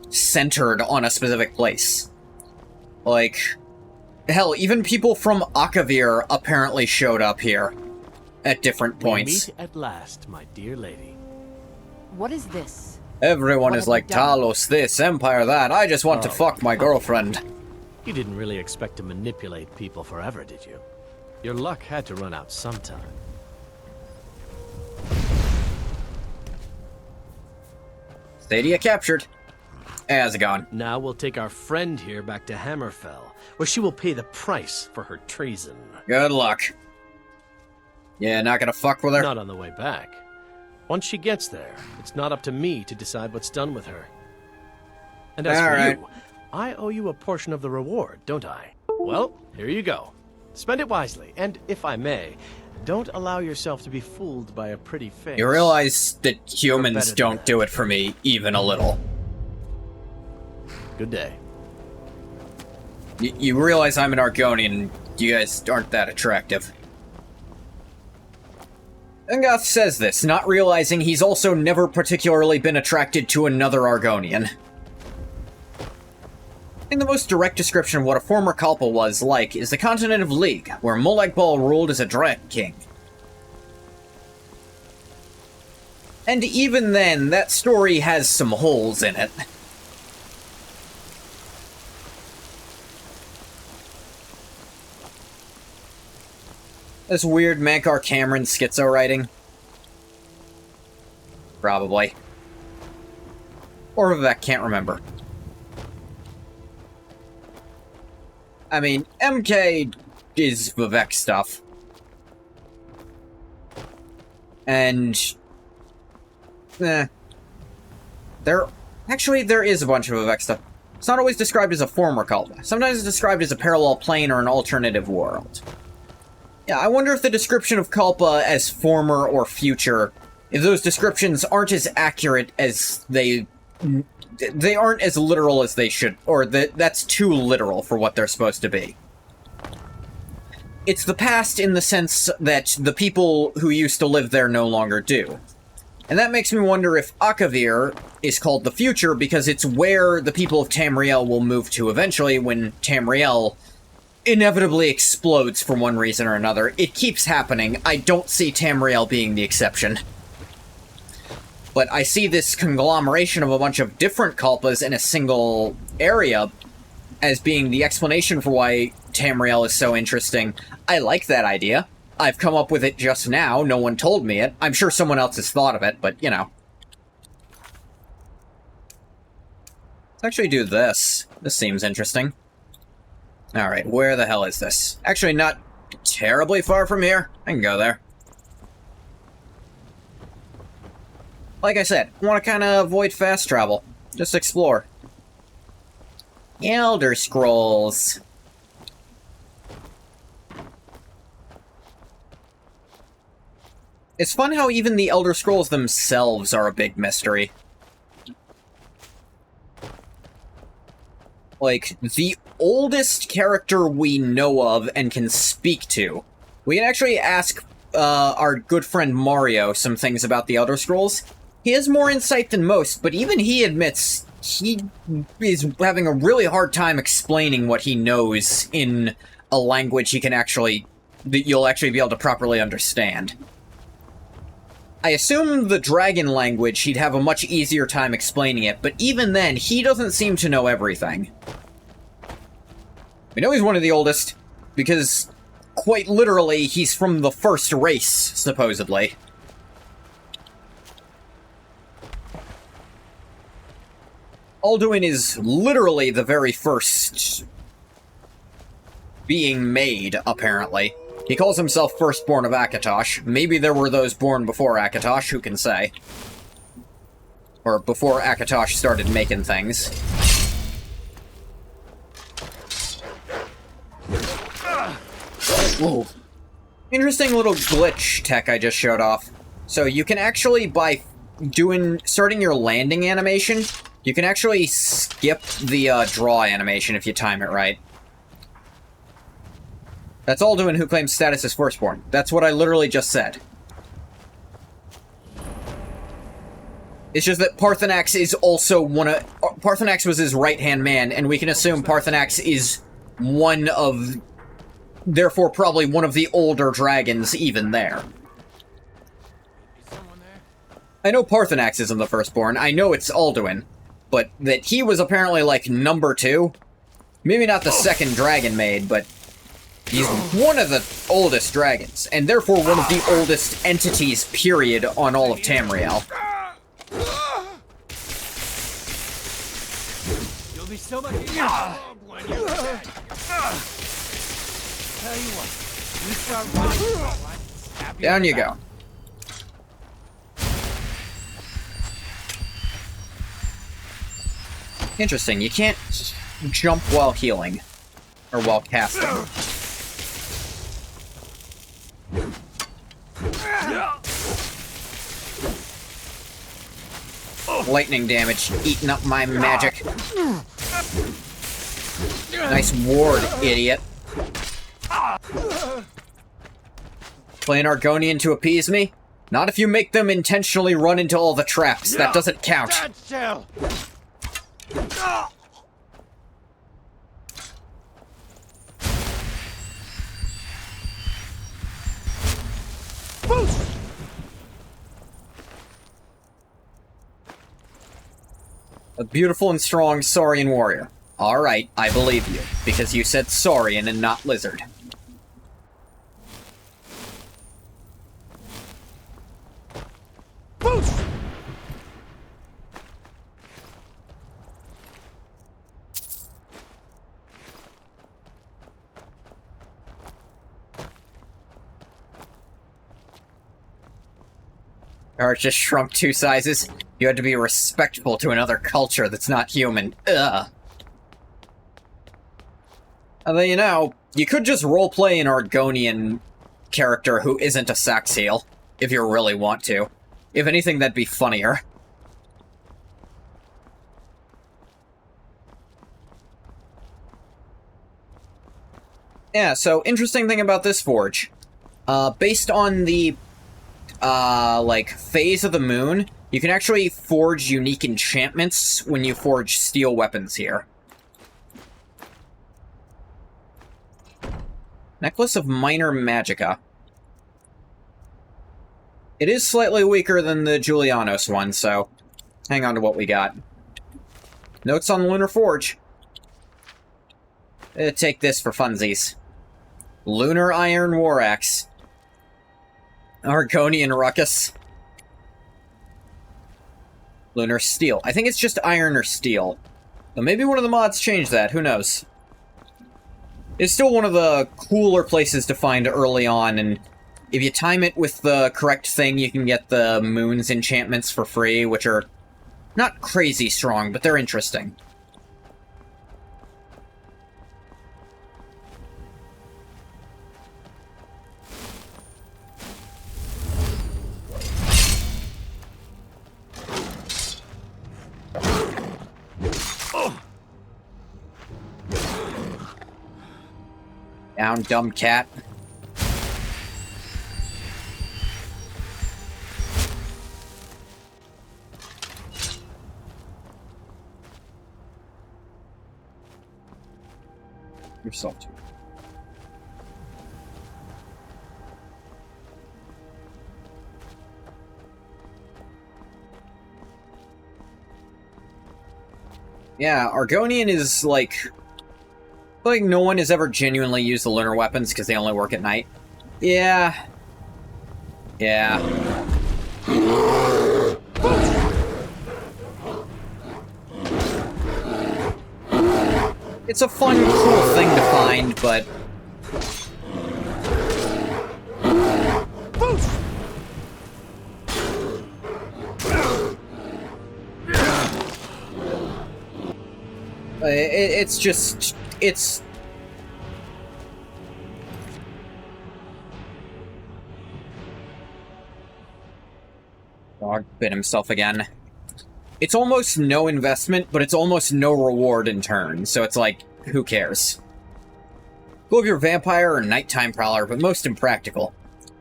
A: centered on a specific place. Hell, even people from Akavir apparently showed up here at different points.
U: We meet at last, my dear lady.
S: What is this?
A: Everyone is like, Talos this, Empire that, I just want to fuck my girlfriend.
U: You didn't really expect to manipulate people forever, did you? Your luck had to run out sometime.
A: Stadia captured. How's it going?
U: Now we'll take our friend here back to Hammerfell, where she will pay the price for her treason.
A: Good luck. Yeah, not gonna fuck with her?
U: Not on the way back. Once she gets there, it's not up to me to decide what's done with her. And as for you, I owe you a portion of the reward, don't I? Well, here you go. Spend it wisely, and if I may, don't allow yourself to be fooled by a pretty face.
A: You realize that humans don't do it for me, even a little.
U: Good day.
A: You realize I'm an Argonian, you guys aren't that attractive. Ungoth says this, not realizing he's also never particularly been attracted to another Argonian. I think the most direct description of what a former Kalpa was like is the continent of League, where Molag Bal ruled as a Dragon King. And even then, that story has some holes in it. This weird Mankar Cameron schizo writing? Probably. Or Vivek, can't remember. I mean, MK is Vivek stuff. And... Actually, there is a bunch of Vivek stuff. It's not always described as a former Kalpa. Sometimes it's described as a parallel plane or an alternative world. Yeah, I wonder if the description of Kalpa as former or future, if those descriptions aren't as accurate as they aren't as literal as they should, or that's too literal for what they're supposed to be. It's the past in the sense that the people who used to live there no longer do. And that makes me wonder if Akavir is called the future because it's where the people of Tamriel will move to eventually when Tamriel inevitably explodes for one reason or another. It keeps happening. I don't see Tamriel being the exception. But I see this conglomeration of a bunch of different Kalpas in a single area as being the explanation for why Tamriel is so interesting. I like that idea. I've come up with it just now. No one told me it. I'm sure someone else has thought of it, but, you know. Let's actually do this. This seems interesting. Alright, where the hell is this? Actually, not terribly far from here. I can go there. Like I said, I want to kind of avoid fast travel. Just explore. Elder Scrolls. It's fun how even the Elder Scrolls themselves are a big mystery. Like, the oldest character we know of and can speak to. We can actually ask our good friend Mario some things about the Elder Scrolls. He has more insight than most, but even he admits he is having a really hard time explaining what he knows in a language he can actually... that you'll actually be able to properly understand. I assume the dragon language he'd have a much easier time explaining it, but even then, he doesn't seem to know everything. We know he's one of the oldest, because, quite literally, he's from the first race, supposedly. Alduin is literally the very first being made, apparently. He calls himself firstborn of Akatosh. Maybe there were those born before Akatosh, who can say? Or before Akatosh started making things. Whoa. Interesting little glitch tech I just showed off. So you can actually, by starting your landing animation, you can actually skip the draw animation if you time it right. That's Alduin who claims status as firstborn. That's what I literally just said. It's just that Parthenax is also one of... Parthenax was his right-hand man, and we can assume Parthenax is one of... Therefore, probably one of the older dragons even there. I know Parthenax isn't the firstborn. I know it's Alduin. But that he was apparently, like, number 2? Maybe not the second dragon made, but... He's one of the oldest dragons, and therefore one of the oldest entities, period, on all of Tamriel.
L: You'll be so much easier when you're dead. Tell you what, you start running.
A: Down you go. Interesting, you can't jump while healing. Or while casting. Lightning damage eating up my magic. Nice ward, idiot. Playing Argonian to appease me? Not if you make them intentionally run into all the traps. That doesn't count.
Q: Stand still!
A: A beautiful and strong Saurian warrior. Alright, I believe you, because you said Saurian and not lizard. Or just shrunk 2 sizes. You had to be respectful to another culture that's not human. Ugh. Although, you know, you could just roleplay an Argonian character who isn't a Saxeel, if you really want to. If anything, that'd be funnier. Yeah, so interesting thing about this forge. Based on the like, phase of the moon, you can actually forge unique enchantments when you forge steel weapons here. Necklace of Minor Magica. It is slightly weaker than the Julianos one, so hang on to what we got. Notes on the Lunar Forge. Take this for funsies. Lunar Iron War Axe. Argonian Ruckus. Lunar Steel. I think it's just iron or steel. But maybe one of the mods changed that, who knows. It's still one of the cooler places to find early on, and if you time it with the correct thing, you can get the Moon's enchantments for free, which are not crazy strong, but they're interesting. Down, dumb cat. Yourself too. Yeah, Argonian is like no one has ever genuinely used the lunar weapons because they only work at night. Yeah. Yeah. It's a fun, cool thing to find, but... It's just... It's... Dog bit himself again. It's almost no investment, but it's almost no reward in turn, so it's like, who cares? Go if you're a vampire or nighttime prowler, but most impractical.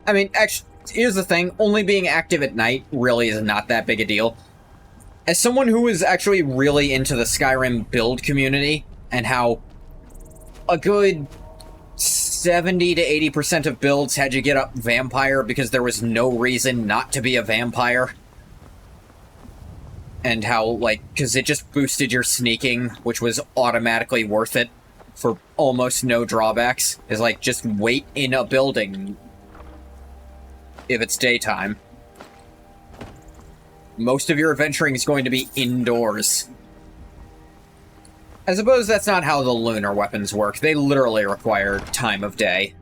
A: I mean, actually, here's the thing, only being active at night really is not that big a deal. As someone who is actually really into the Skyrim build community, and how a good 70 to 80% of builds had you get up vampire because there was no reason not to be a vampire. And how, like, because it just boosted your sneaking, which was automatically worth it for almost no drawbacks. Is like, just wait in a building if it's daytime. Most of your adventuring is going to be indoors. I suppose that's not how the lunar weapons work. They literally require time of day.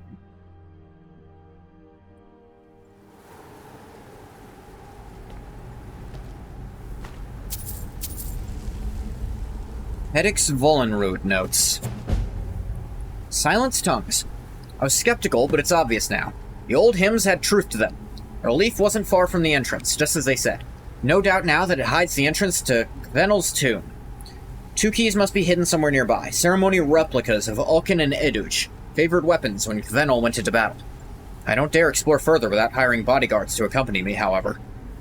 A: Hedix Volenrud notes. Silence tongues. I was skeptical, but it's obvious now. The old hymns had truth to them. The relief wasn't far from the entrance, just as they said. No doubt now that it hides the entrance to Kvenel's tomb. 2 keys must be hidden somewhere nearby. Ceremony replicas of Ulkin and Educh, favored weapons when Kvenel went into battle. I don't dare explore further without hiring bodyguards to accompany me, however.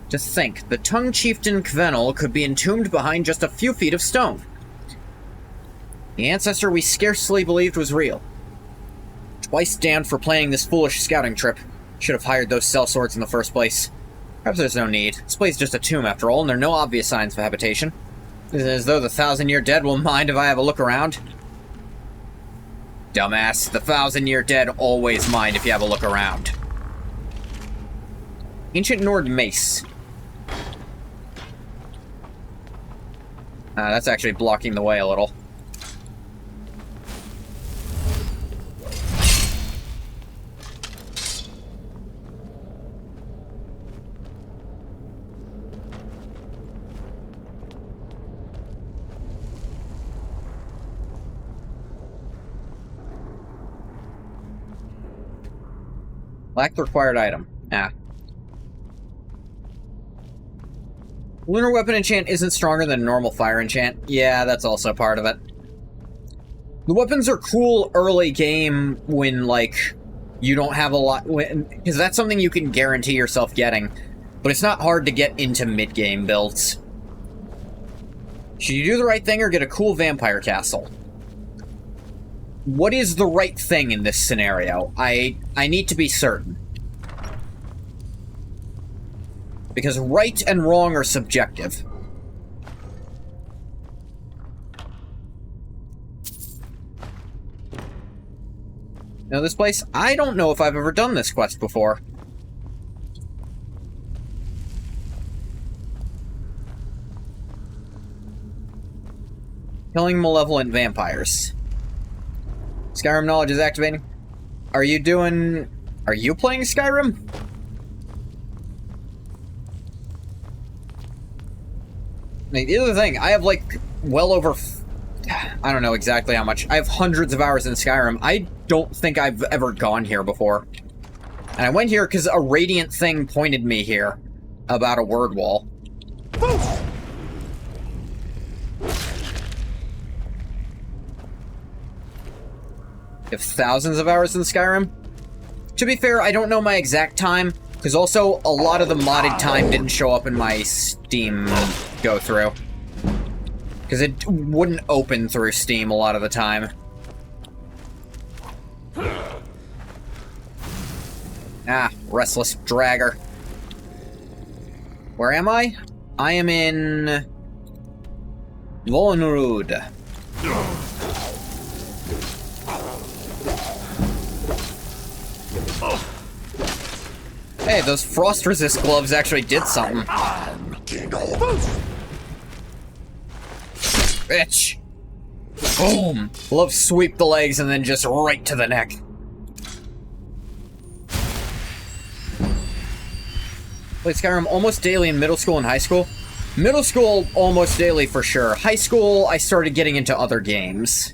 A: To think, the tongue chieftain Kvenel could be entombed behind just a few feet of stone. The ancestor we scarcely believed was real. Twice damned for planning this foolish scouting trip. Should have hired those sellswords in the first place. Perhaps there's no need. This place is just a tomb after all, and there are no obvious signs of habitation. Is it as though the 1,000-year dead will mind if I have a look around? Dumbass, the 1,000-year dead always mind if you have a look around. Ancient Nord mace. That's actually blocking the way a little. Lack the required item. Lunar weapon enchant isn't stronger than normal fire enchant. Yeah, that's also part of it. The weapons are cool early game when, like, you don't have a lot... Because that's something you can guarantee yourself getting. But it's not hard to get into mid-game builds. Should you do the right thing or get a cool vampire castle? What is the right thing in this scenario? I need to be certain. Because right and wrong are subjective. Now this place, I don't know if I've ever done this quest before. Killing malevolent vampires. Skyrim knowledge is activating. Are you playing Skyrim? The other thing, I have like well over, I don't know exactly how much. I have hundreds of hours in Skyrim. I don't think I've ever gone here before. And I went here because a radiant thing pointed me here about a word wall. You have thousands of hours in Skyrim? To be fair, I don't know my exact time, because also a lot of the modded time didn't show up in my Steam go-through. Because it wouldn't open through Steam a lot of the time. Restless dragger. Where am I? I am in... Volnrud. Hey, those frost resist gloves actually did something. Bitch! Boom! Love sweep the legs and then just right to the neck. Played Skyrim almost daily in middle school and high school. Middle school, almost daily for sure. High school, I started getting into other games.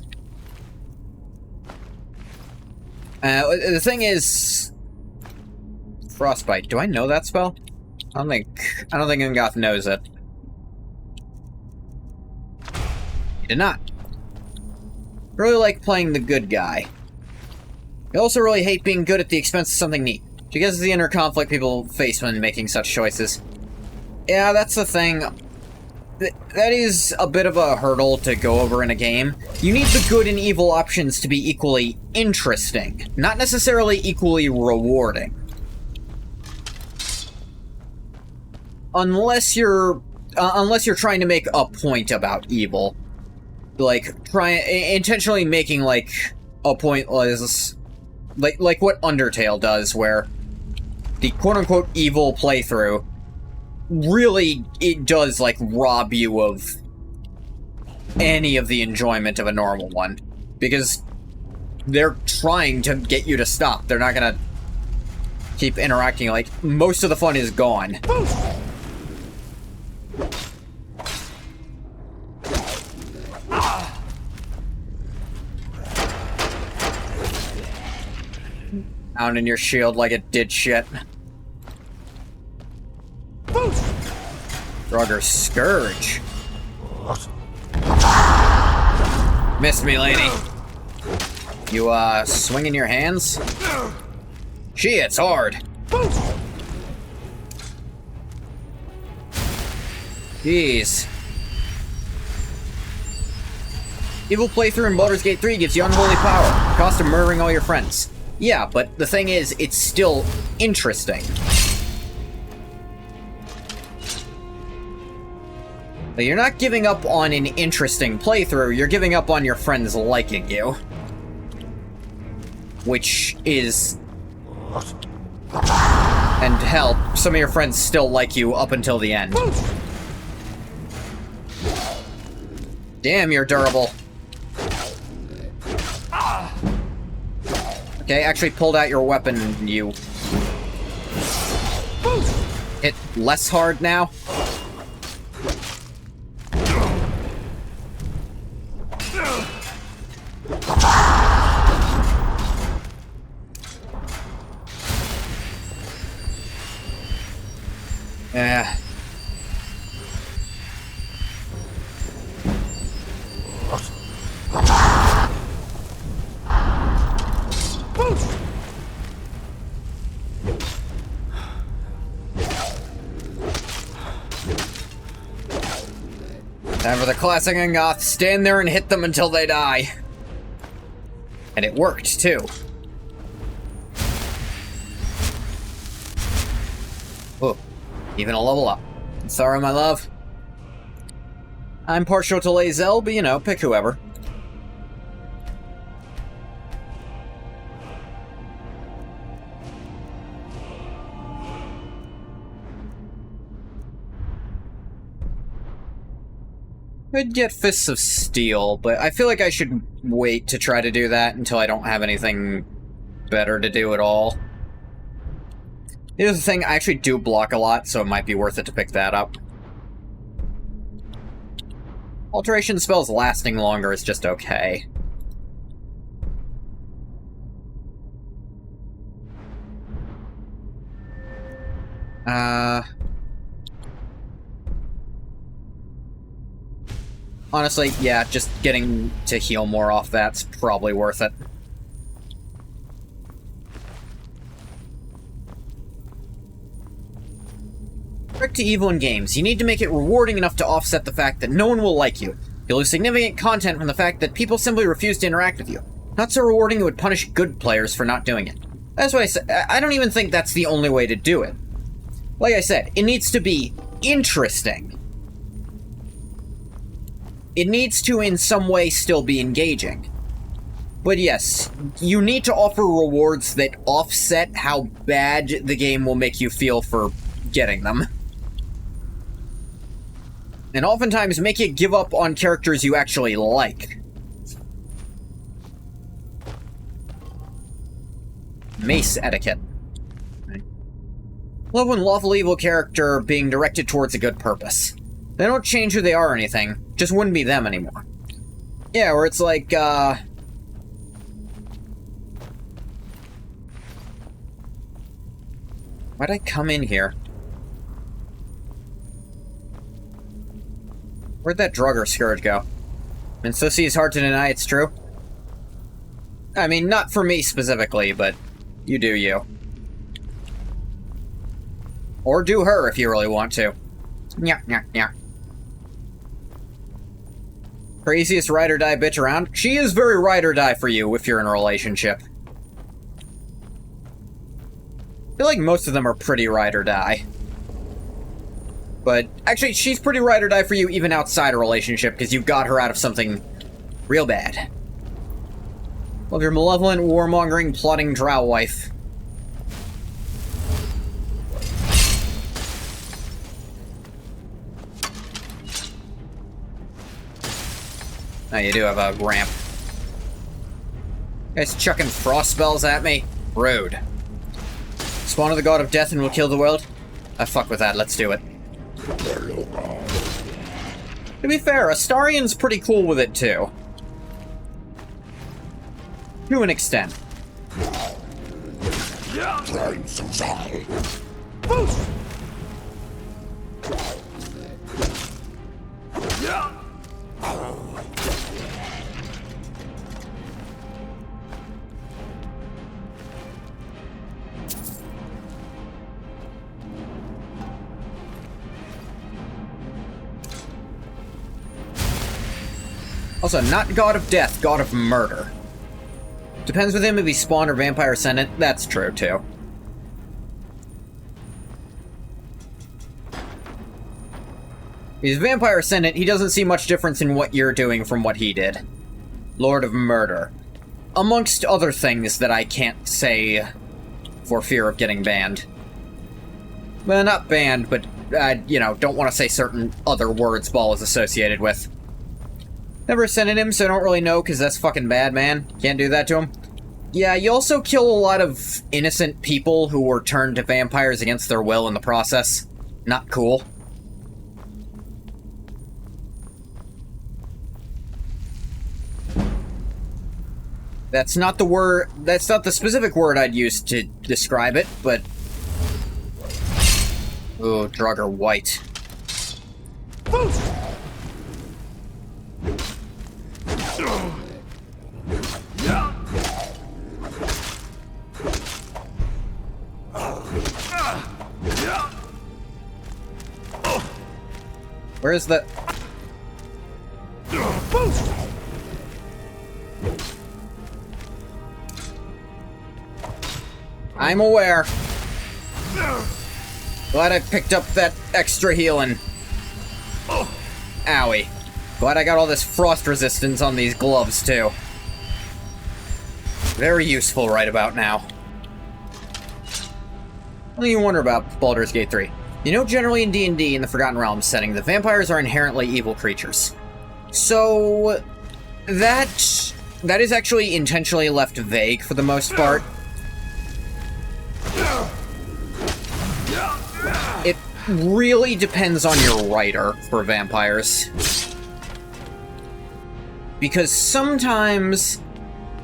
A: The thing is... Frostbite. Do I know that spell? I don't think Ingoth knows it. He did not. Really like playing the good guy. I also really hate being good at the expense of something neat. She guesses the inner conflict people face when making such choices. Yeah, that's the thing. That is a bit of a hurdle to go over in a game. You need the good and evil options to be equally interesting, not necessarily equally rewarding. Unless you're trying to make a point about evil. Like, intentionally making, like, a pointless... Like what Undertale does, where the quote-unquote evil playthrough really, it does, like, rob you of any of the enjoyment of a normal one. Because they're trying to get you to stop. They're not gonna keep interacting. Like, most of the fun is gone. Pounding your shield like it did shit. Drugger Scourge. Missed me, lady. You, swinging your hands? She hits hard. Jeez. Evil playthrough in Baldur's Gate 3 gives you unholy power, the cost of murdering all your friends. Yeah, but the thing is, it's still interesting. But you're not giving up on an interesting playthrough, you're giving up on your friends liking you. Which is... And hell, some of your friends still like you up until the end. Damn, you're durable. Okay, actually pulled out your weapon, you... Hit less hard now? Yeah. Time for the classic Angoth. Stand there and hit them until they die. And it worked, too. Oh, even a level up. Sorry, my love. I'm partial to Lae'zel, but you know, pick whoever. Could get Fists of Steel, but I feel like I should wait to try to do that until I don't have anything better to do at all. Here's the thing, I actually do block a lot, so it might be worth it to pick that up. Alteration spells lasting longer is just okay. Honestly, yeah, just getting to heal more off that's probably worth it. Trick to evil in games. You need to make it rewarding enough to offset the fact that no one will like you. You'll lose significant content from the fact that people simply refuse to interact with you. Not so rewarding it would punish good players for not doing it. That's why I said, I don't even think that's the only way to do it. Like I said, it needs to be interesting. It needs to, in some way, still be engaging. But yes, you need to offer rewards that offset how bad the game will make you feel for getting them. And oftentimes make you give up on characters you actually like. Mace etiquette. Love when lawful evil character being directed towards a good purpose. They don't change who they are or anything, just wouldn't be them anymore. Yeah, where it's like, why'd I come in here? Where'd that Drugger Scourge go? And Sissy is hard to deny it's true. I mean, not for me specifically, but you do you. Or do her if you really want to. Nya, nya, nya. Craziest ride or die bitch around? She is very ride or die for you if you're in a relationship. I feel like most of them are pretty ride or die. But actually, she's pretty ride or die for you even outside a relationship because you got her out of something real bad. Love your malevolent, warmongering, plotting drow wife. Now you do have a ramp. You guys chucking frost spells at me? Rude. Spawn of the god of death and will kill the world? I fuck with that, let's do it. To be fair, Astarion's pretty cool with it too. To an extent. Also, not god of death, god of murder. Depends with him if he's spawn or vampire ascendant. That's true, too. If he's vampire ascendant, he doesn't see much difference in what you're doing from what he did. Lord of murder. Amongst other things that I can't say for fear of getting banned. Well, not banned, but, you know, don't want to say certain other words Ball is associated with. Never ascended him, so I don't really know, because that's fucking bad, man. Can't do that to him. Yeah, you also kill a lot of innocent people who were turned to vampires against their will in the process. Not cool. That's not the word, that's not the specific word I'd use to describe it, but... Ooh, Drugger White. Where's the... I'm aware. Glad I picked up that extra healing. Owie. Glad I got all this frost resistance on these gloves, too. Very useful right about now. What do you wonder about Baldur's Gate 3? You know, generally in D&D, in the Forgotten Realms setting, the vampires are inherently evil creatures. So... that is actually intentionally left vague for the most part. It really depends on your writer for vampires. Because sometimes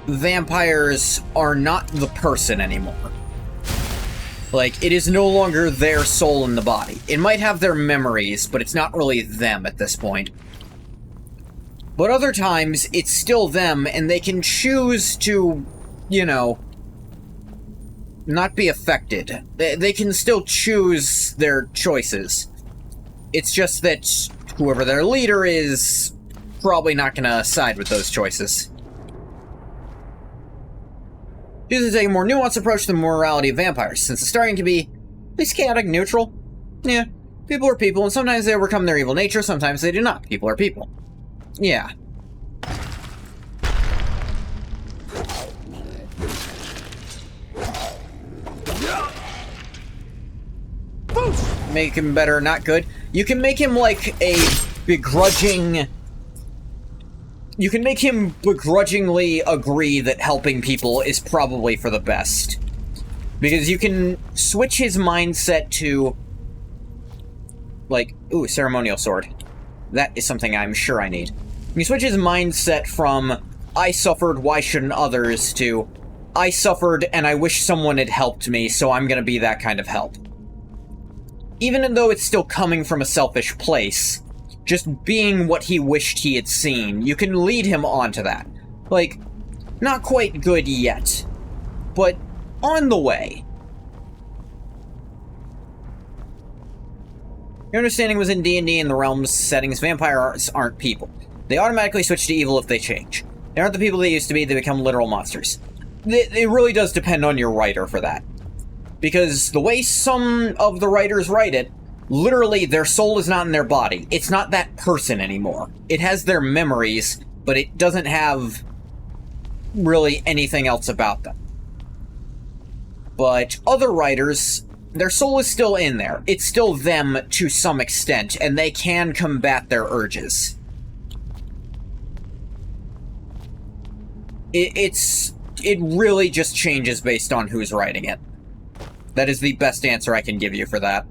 A: vampires are not the person anymore. Like, it is no longer their soul in the body. It might have their memories, but it's not really them at this point. But other times, it's still them, and they can choose to, you know, not be affected. They can still choose their choices. It's just that whoever their leader is probably not gonna side with those choices. Chooses to take a more nuanced approach to the morality of vampires, since the Astarion can be at least chaotic neutral. Yeah, people are people, and sometimes they overcome their evil nature, sometimes they do not. People are people. Yeah. Make him better, not good. You can make him like a begrudging... You can make him begrudgingly agree that helping people is probably for the best. Because you can switch his mindset to... like, ooh, ceremonial sword. That is something I'm sure I need. You can switch his mindset from, I suffered, why shouldn't others, to, I suffered and I wish someone had helped me, so I'm gonna be that kind of help. Even though it's still coming from a selfish place, just being what he wished he had seen, you can lead him onto that. Like, not quite good yet, but on the way. Your understanding was in D&D and the Realms settings, vampires aren't people. They automatically switch to evil if they change. They aren't the people they used to be, they become literal monsters. It really does depend on your writer for that. Because the way some of the writers write it, literally their soul is not in their body. It's not that person anymore. It has their memories, but it doesn't have really anything else about them. But other writers, their soul is still in there. It's still them to some extent, and they can combat their urges. It really just changes based on who's writing it. That is the best answer I can give you for that.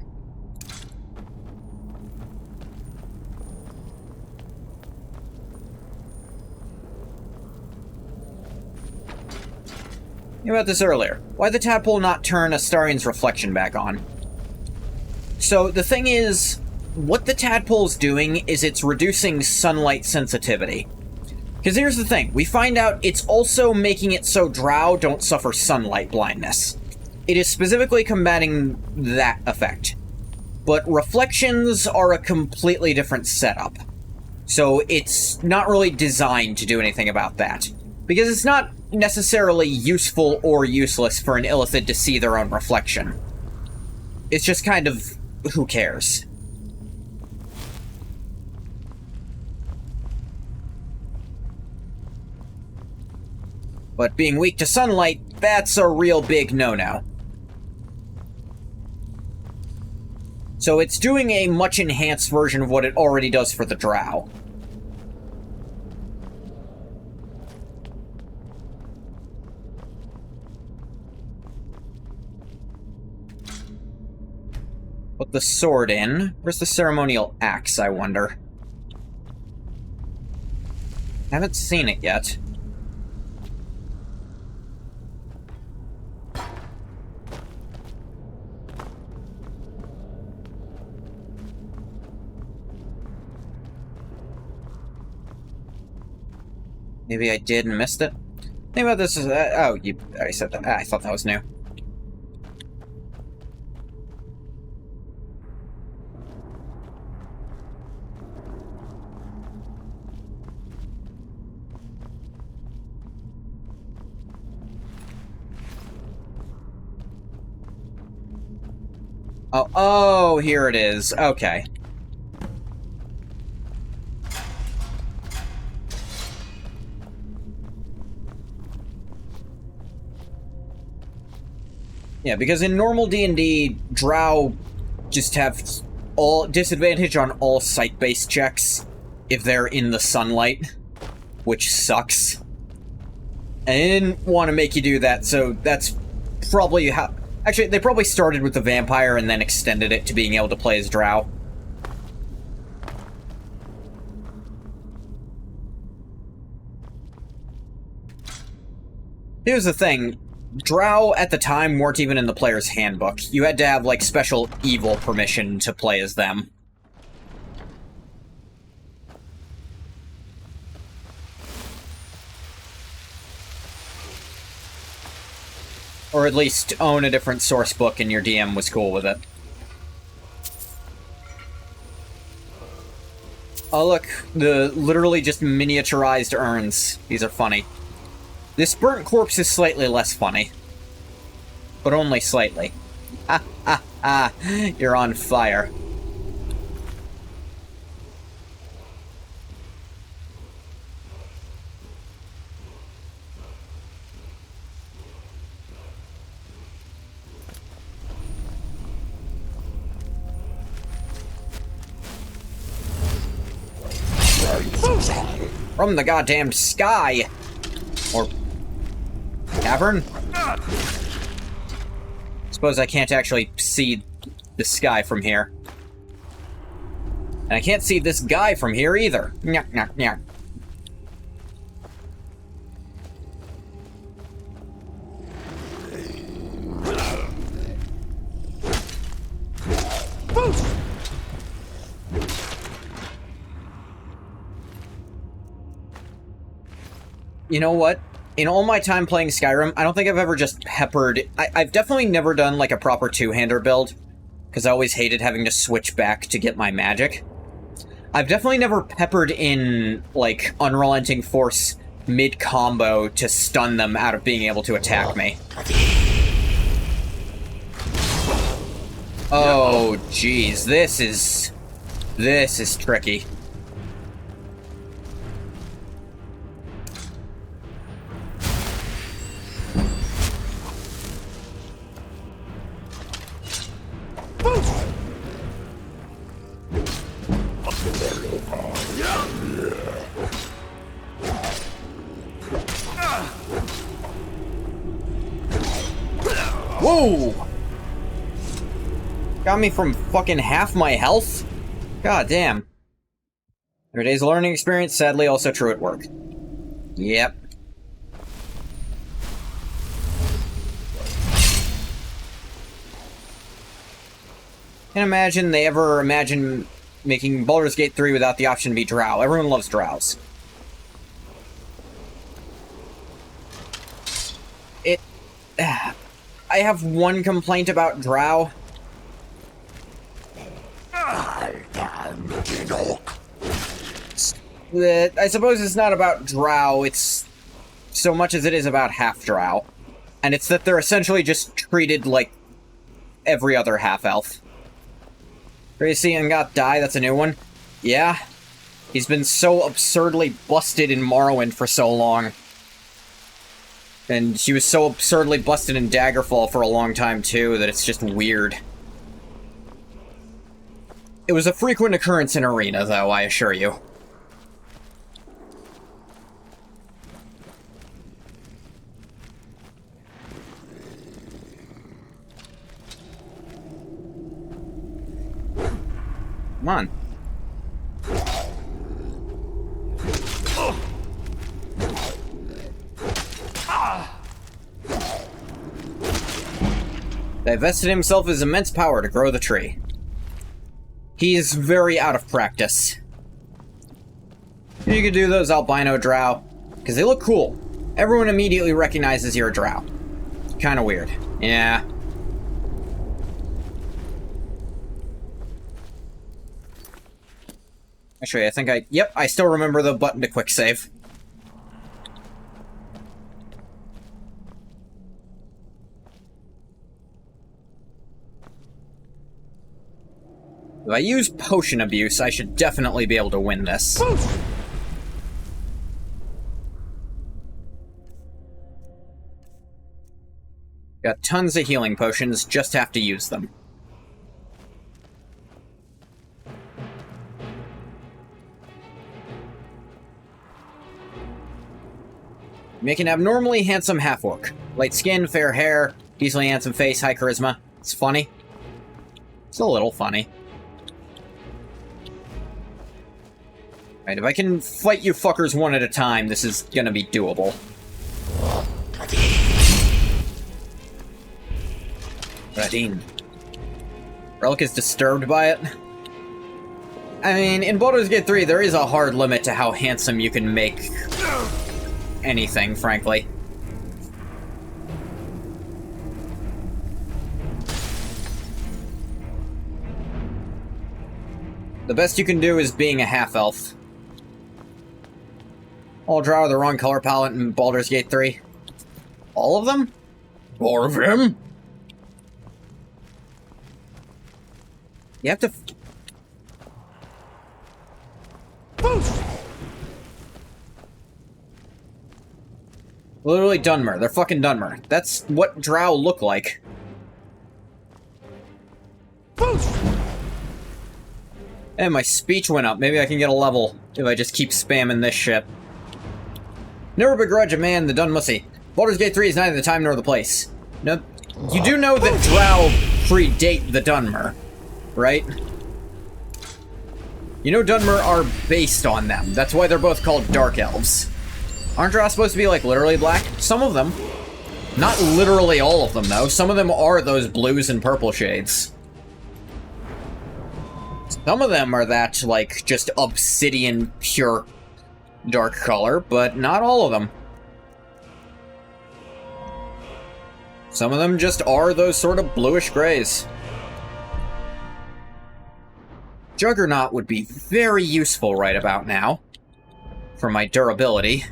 A: You about this earlier. Why the tadpole not turn Astarion's reflection back on? So, the thing is, what the tadpole's doing is it's reducing sunlight sensitivity. Because here's the thing, we find out it's also making it so drow don't suffer sunlight blindness. It is specifically combating that effect. But reflections are a completely different setup. So it's not really designed to do anything about that. Because it's not necessarily useful or useless for an illithid to see their own reflection. It's just kind of, who cares? But being weak to sunlight, that's a real big no-no. So it's doing a much enhanced version of what it already does for the drow. Put the sword in. Where's the ceremonial axe, I wonder? Haven't seen it yet. Maybe I did and missed it. Think about this. Oh, you already said that. I thought that was new. Oh, here it is. Okay. Yeah, because in normal D&D, drow just have all disadvantage on all sight-based checks if they're in the sunlight, which sucks. And I didn't want to make you do that, so that's probably how... Actually, they probably started with the vampire and then extended it to being able to play as drow. Here's the thing. Drow, at the time, weren't even in the player's handbook. You had to have, like, special evil permission to play as them. Or at least own a different source book and your DM was cool with it. Oh look, the literally just miniaturized urns. These are funny. This burnt corpse is slightly less funny. But only slightly. Ha ha ha, you're on fire. From the goddamn sky! Or... cavern? Suppose I can't actually see the sky from here. And I can't see this guy from here either. Nyah, nyah, nyah. You know what? In all my time playing Skyrim, I don't think I've ever just peppered... I've definitely never done, like, a proper two-hander build, because I always hated having to switch back to get my magic. I've definitely never peppered in, like, Unrelenting Force mid-combo to stun them out of being able to attack me. Oh, jeez. This is tricky. Whoa! Got me from fucking half my health? God damn. Every day's a learning experience, sadly also true at work. Yep. Can't imagine they ever imagine making Baldur's Gate 3 without the option to be drow. Everyone loves drows. I have one complaint about drow. I suppose it's not about drow, it's so much as it is about half-drow. And it's that they're essentially just treated like every other half-elf. Gracie and got die, that's a new one. Yeah. He's been so absurdly busted in Morrowind for so long. And she was so absurdly busted in Daggerfall for a long time, too, that it's just weird. It was a frequent occurrence in Arena, though, I assure you. Come on. Divested himself of his immense power to grow the tree. He is very out of practice. You could do those albino drow, because they look cool. Everyone immediately recognizes you're a drow. Kinda weird. Yeah. Actually, I think yep, I still remember the button to quick save. If I use potion abuse, I should definitely be able to win this. Got tons of healing potions, just have to use them. Make an abnormally handsome half-orc. Light skin, fair hair, decently handsome face, high charisma. It's funny. It's a little funny. Alright, if I can fight you fuckers one at a time, this is gonna be doable. Radin. Relic is disturbed by it. I mean, in Baldur's Gate 3, there is a hard limit to how handsome you can make anything, frankly. The best you can do is being a half-elf. All drow are the wrong color palette in Baldur's Gate 3. All of them? 4 of them? You have to... Literally Dunmer. They're fucking Dunmer. That's what drow look like. And my speech went up. Maybe I can get a level if I just keep spamming this shit. Never begrudge a man the done mussy. Baldur's Gate 3 is neither the time nor the place. No, you do know that drow predate the Dunmer, right? You know Dunmer are based on them. That's why they're both called Dark Elves. Aren't drow supposed to be, like, literally black? Some of them. Not literally all of them, though. Some of them are those blues and purple shades. Some of them are that, like, just obsidian, pure dark color, but not all of them. Some of them just are those sort of bluish grays. Juggernaut would be very useful right about now. For my durability.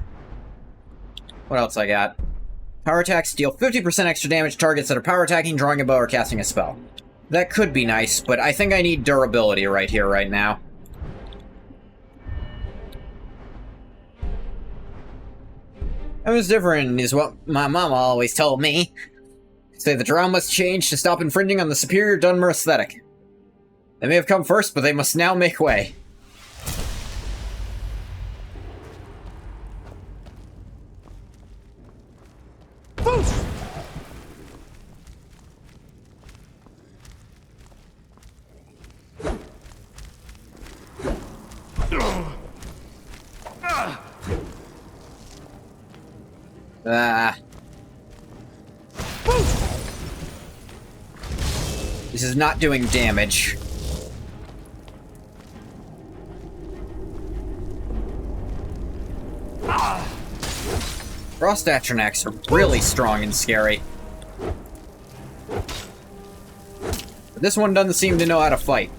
A: What else I got? Power attacks deal 50% extra damage to targets that are power attacking, drawing a bow, or casting a spell. That could be nice, but I think I need durability right here, right now. That was different, is what my mama always told me. Say the drow must change to stop infringing on the superior Dunmer aesthetic. They may have come first, but they must now make way. This is not doing damage. Frost Atronachs are really strong and scary. But this one doesn't seem to know how to fight.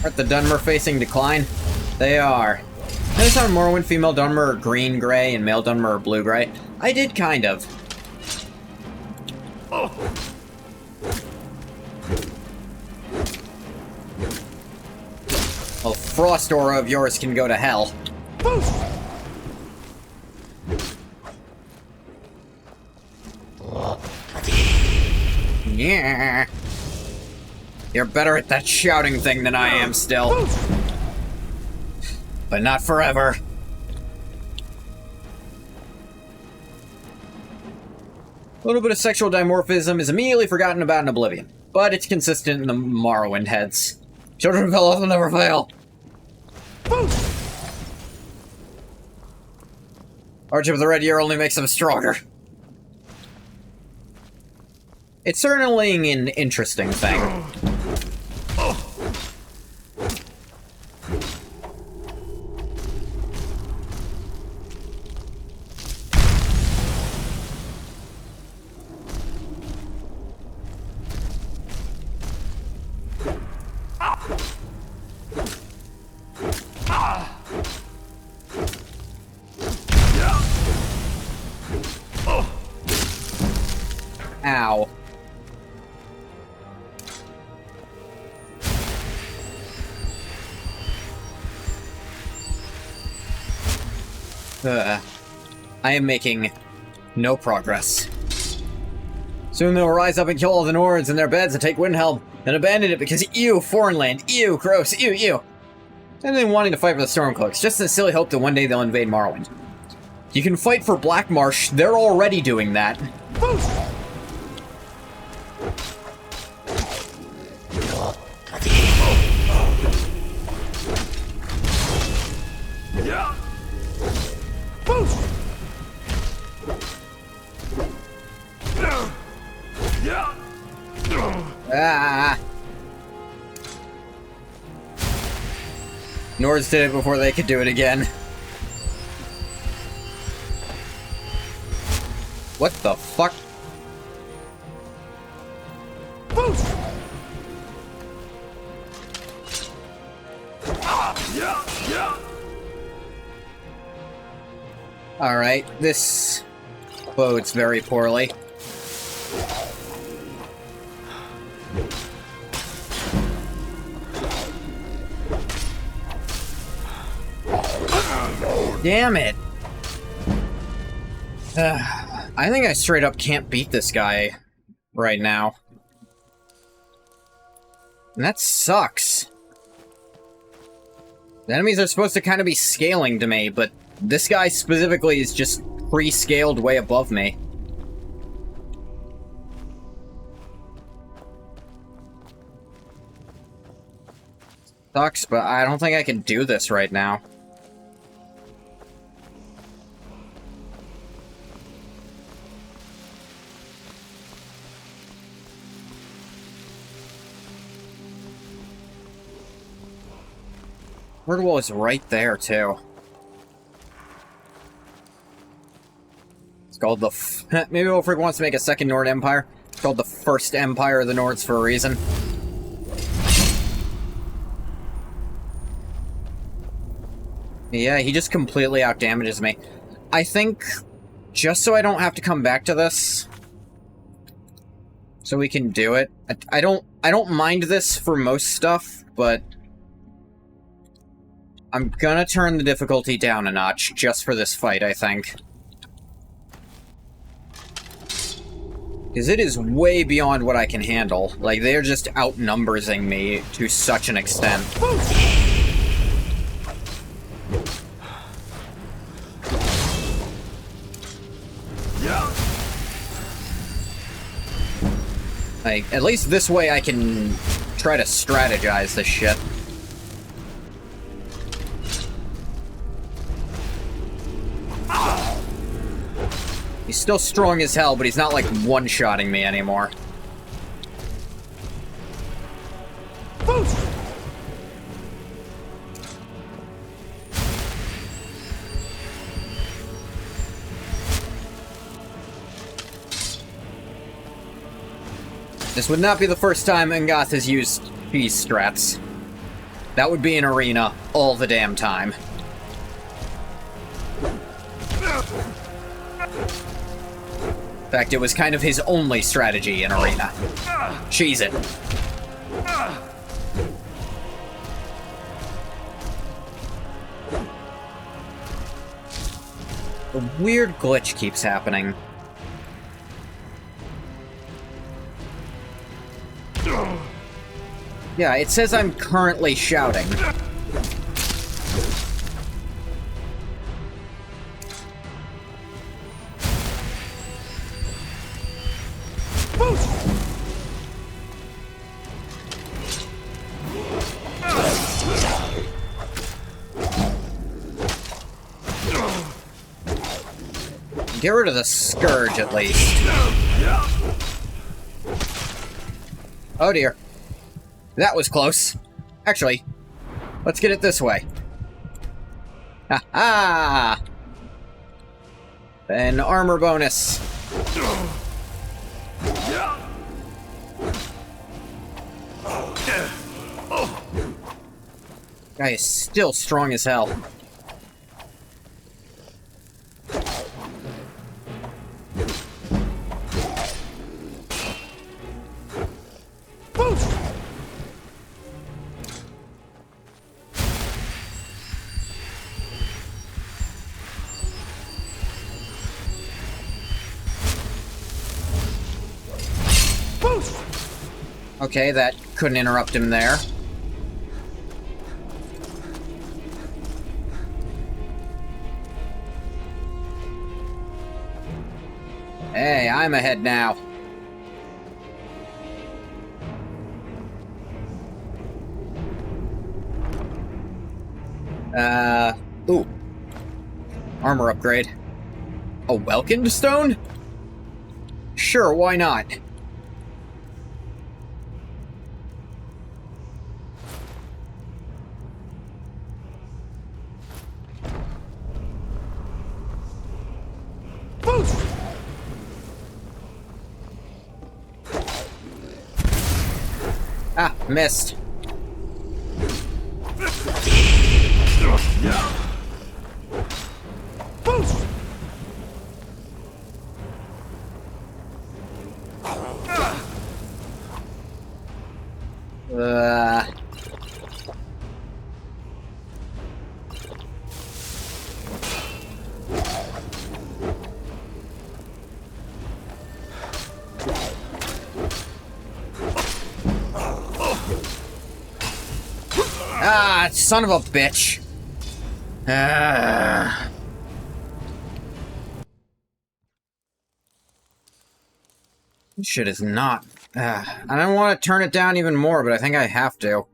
A: Aren't the Dunmer facing decline? They are. Notice on Morrowind, female Dunmer are green-gray and male Dunmer are blue-gray. I did kind of. Well, Frost Aura of yours can go to hell. Yeah. You're better at that shouting thing than I am still. But not forever. A little bit of sexual dimorphism is immediately forgotten about in Oblivion, but it's consistent in the Morrowind heads. Children of Hell will never fail. Arch of the Red Year only makes them stronger. It's certainly an interesting thing. Ow. I am making no progress. Soon they'll rise up and kill all the Nords in their beds and take Windhelm, and abandon it because ew, foreign land, ew, gross, ew, ew. And then wanting to fight for the Stormcloaks, just in the silly hope that one day they'll invade Morrowind. You can fight for Black Marsh, they're already doing that. Ah! Nords did it before they could do it again. What the fuck? Alright, this bodes very poorly. Damn it! I think I straight up can't beat this guy right now. And that sucks. The enemies are supposed to kind of be scaling to me, but this guy specifically is just pre-scaled way above me. Sucks, but I don't think I can do this right now. Wordwall is right there, too. It's called the... Maybe Ulfric wants to make a second Nord Empire. It's called the First Empire of the Nords for a reason. Yeah, he just completely outdamages me. I think, just so I don't have to come back to this, so we can do it. I don't mind this for most stuff, but I'm gonna turn the difficulty down a notch just for this fight, I think. Because it is way beyond what I can handle. Like, they're just outnumbering me to such an extent. Like, at least this way I can try to strategize this shit. He's still strong as hell, but he's not, like, one-shotting me anymore. This would not be the first time Ngoth has used cheese strats. That would be an arena all the damn time. In fact, it was kind of his only strategy in arena. Cheese it. A weird glitch keeps happening. Yeah, it says I'm currently shouting. Get rid of the Scourge, at least. Oh dear. That was close. Actually, let's get it this way. Ha-ha! An armor bonus. Guy is still strong as hell. Okay, that couldn't interrupt him there. Hey, I'm ahead now. Ooh. Armor upgrade. A Welkin stone? Sure, why not? Ah, missed. Ah, son of a bitch. This shit is not... I don't want to turn it down even more, but I think I have to.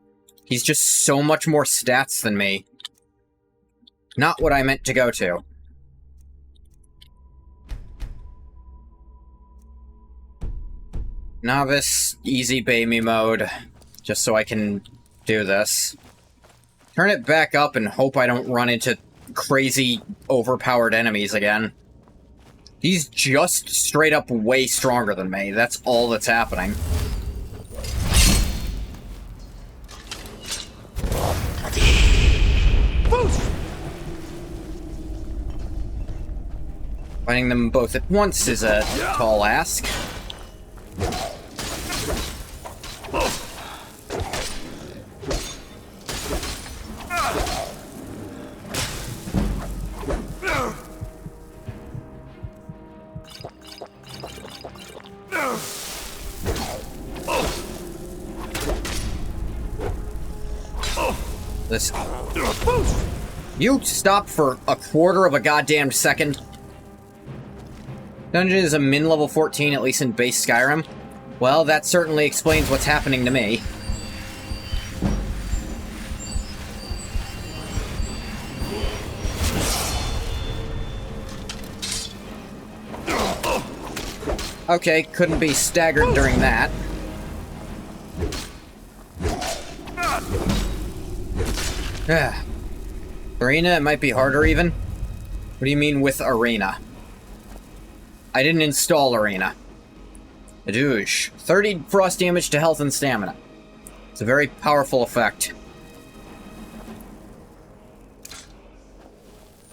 A: He's just so much more stats than me. Not what I meant to go to. Novice, easy baby mode, just so I can do this. Turn it back up and hope I don't run into crazy, overpowered enemies again. He's just straight up way stronger than me. That's all that's happening. Fighting them both at once is a tall ask. This... You stop for a quarter of a goddamn second? Dungeon is a min level 14, at least in base Skyrim. Well, that certainly explains what's happening to me. Okay, couldn't be staggered during that. Arena, it might be harder even? What do you mean with Arena? I didn't install Arena. Adouche. 30 frost damage to health and stamina. It's a very powerful effect.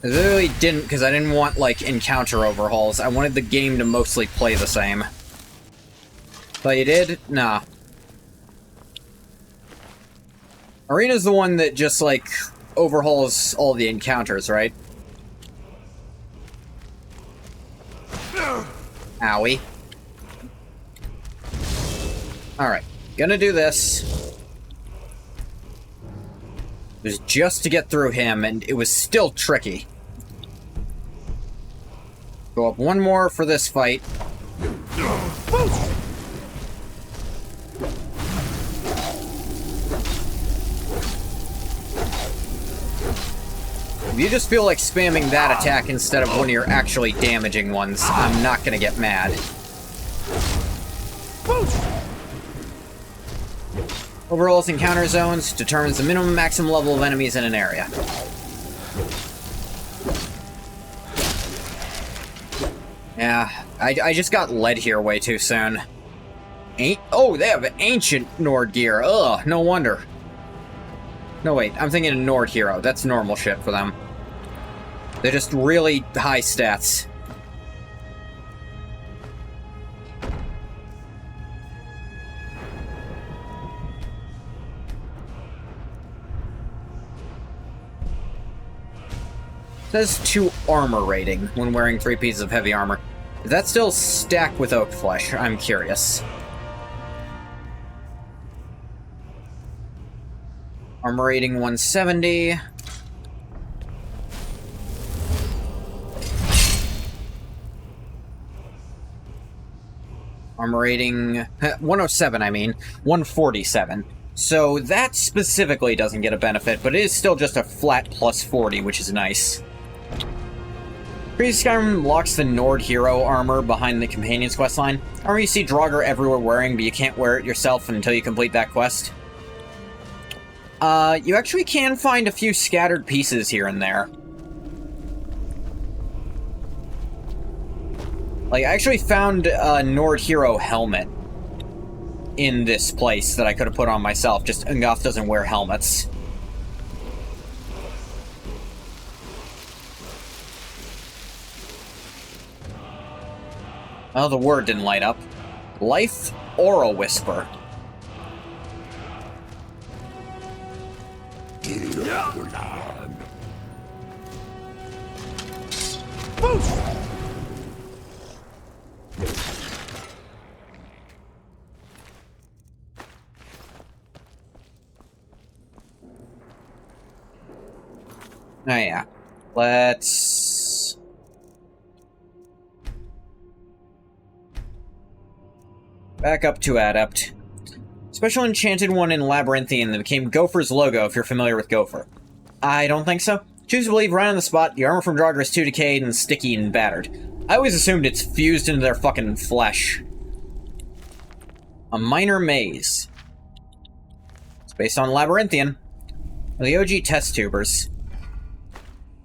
A: I literally didn't, because I didn't want, like, encounter overhauls. I wanted the game to mostly play the same. But you did? Nah. Arena's the one that just, like, overhauls all the encounters, right? Owie. Alright. Gonna do this. It was just to get through him, and it was still tricky. Go up one more for this fight. If you just feel like spamming that attack instead of one of your actually damaging ones, I'm not gonna get mad. Overalls encounter zones determines the minimum maximum level of enemies in an area. Yeah, I just got led here way too soon. Oh, they have ancient Nord gear. Ugh, no wonder. No, wait, I'm thinking of Nord hero. That's normal shit for them. They're just really high stats. It says 2 armor rating when wearing 3 pieces of heavy armor. Is that still stacked with oak flesh? I'm curious. Armor rating 170. Armor rating 107, I mean. 147. So that specifically doesn't get a benefit, but it is still just a flat plus 40, which is nice. Previous SKYRIM locks the Nord hero armor behind the companion's questline. Armor you see Draugr everywhere wearing, but you can't wear it yourself until you complete that quest. You actually can find a few scattered pieces here and there. Like, I actually found a Nord hero helmet in this place that I could have put on myself, just Ungoth doesn't wear helmets. Oh, the word didn't light up. Life Aura Whisper. Oh yeah. Let's... back up to Adept. Special enchanted one in Labyrinthian that became Gopher's logo, if you're familiar with Gopher. I don't think so. Choose to believe right on the spot, the armor from Draugr is too decayed and sticky and battered. I always assumed it's fused into their fucking flesh. A minor maze. It's based on Labyrinthian. The OG test tubers.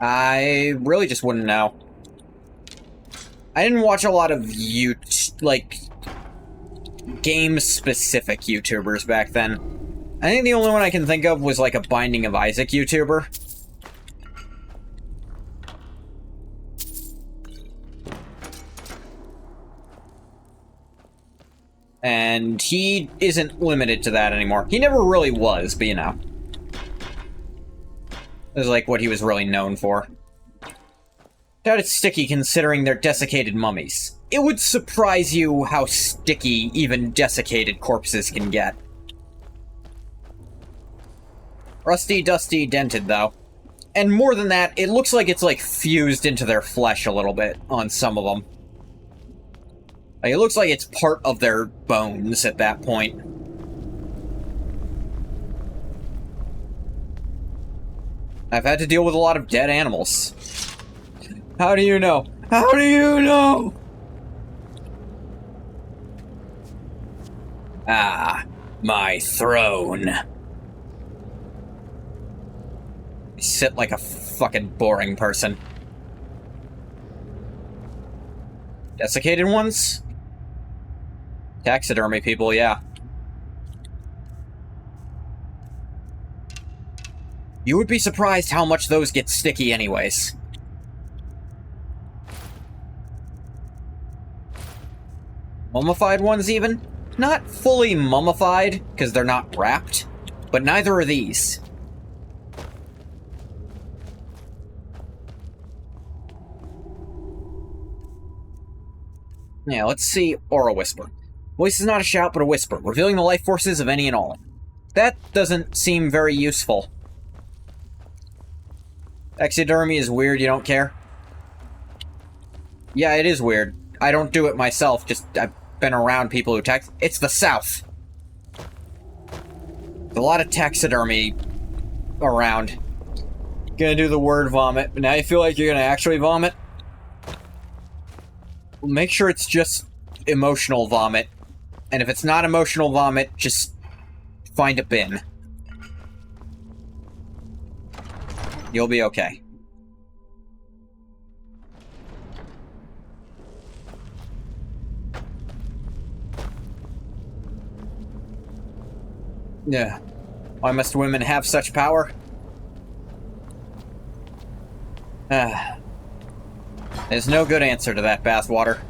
A: I really just wouldn't know. I didn't watch a lot of game-specific YouTubers back then. I think the only one I can think of was like a Binding of Isaac YouTuber. And he isn't limited to that anymore. He never really was, but you know. It was like what he was really known for. Doubt it's sticky considering they're desiccated mummies. It would surprise you how sticky even desiccated corpses can get. Rusty, dusty, dented, though. And more than that, it looks like it's, like, fused into their flesh a little bit on some of them. Like, it looks like it's part of their bones at that point. I've had to deal with a lot of dead animals. How do you know? How do you know? Ah, my throne. I sit like a fucking boring person. Desiccated ones? Taxidermy people, yeah. You would be surprised how much those get sticky anyways. Mummified ones, even? Not fully mummified, because they're not wrapped, but neither are these. Yeah, let's see Aura Whisper. Voice is not a shout, but a whisper, revealing the life forces of any and all. That doesn't seem very useful. Taxidermy is weird, you don't care? Yeah, it is weird. I don't do it myself, just I've been around people who tax. It's the South. There's a lot of taxidermy around. Gonna do the word vomit, but now you feel like you're gonna actually vomit? Make sure it's just emotional vomit. And if it's not emotional vomit, just find a bin. You'll be okay. Yeah. Why must women have such power? There's no good answer to that, bathwater.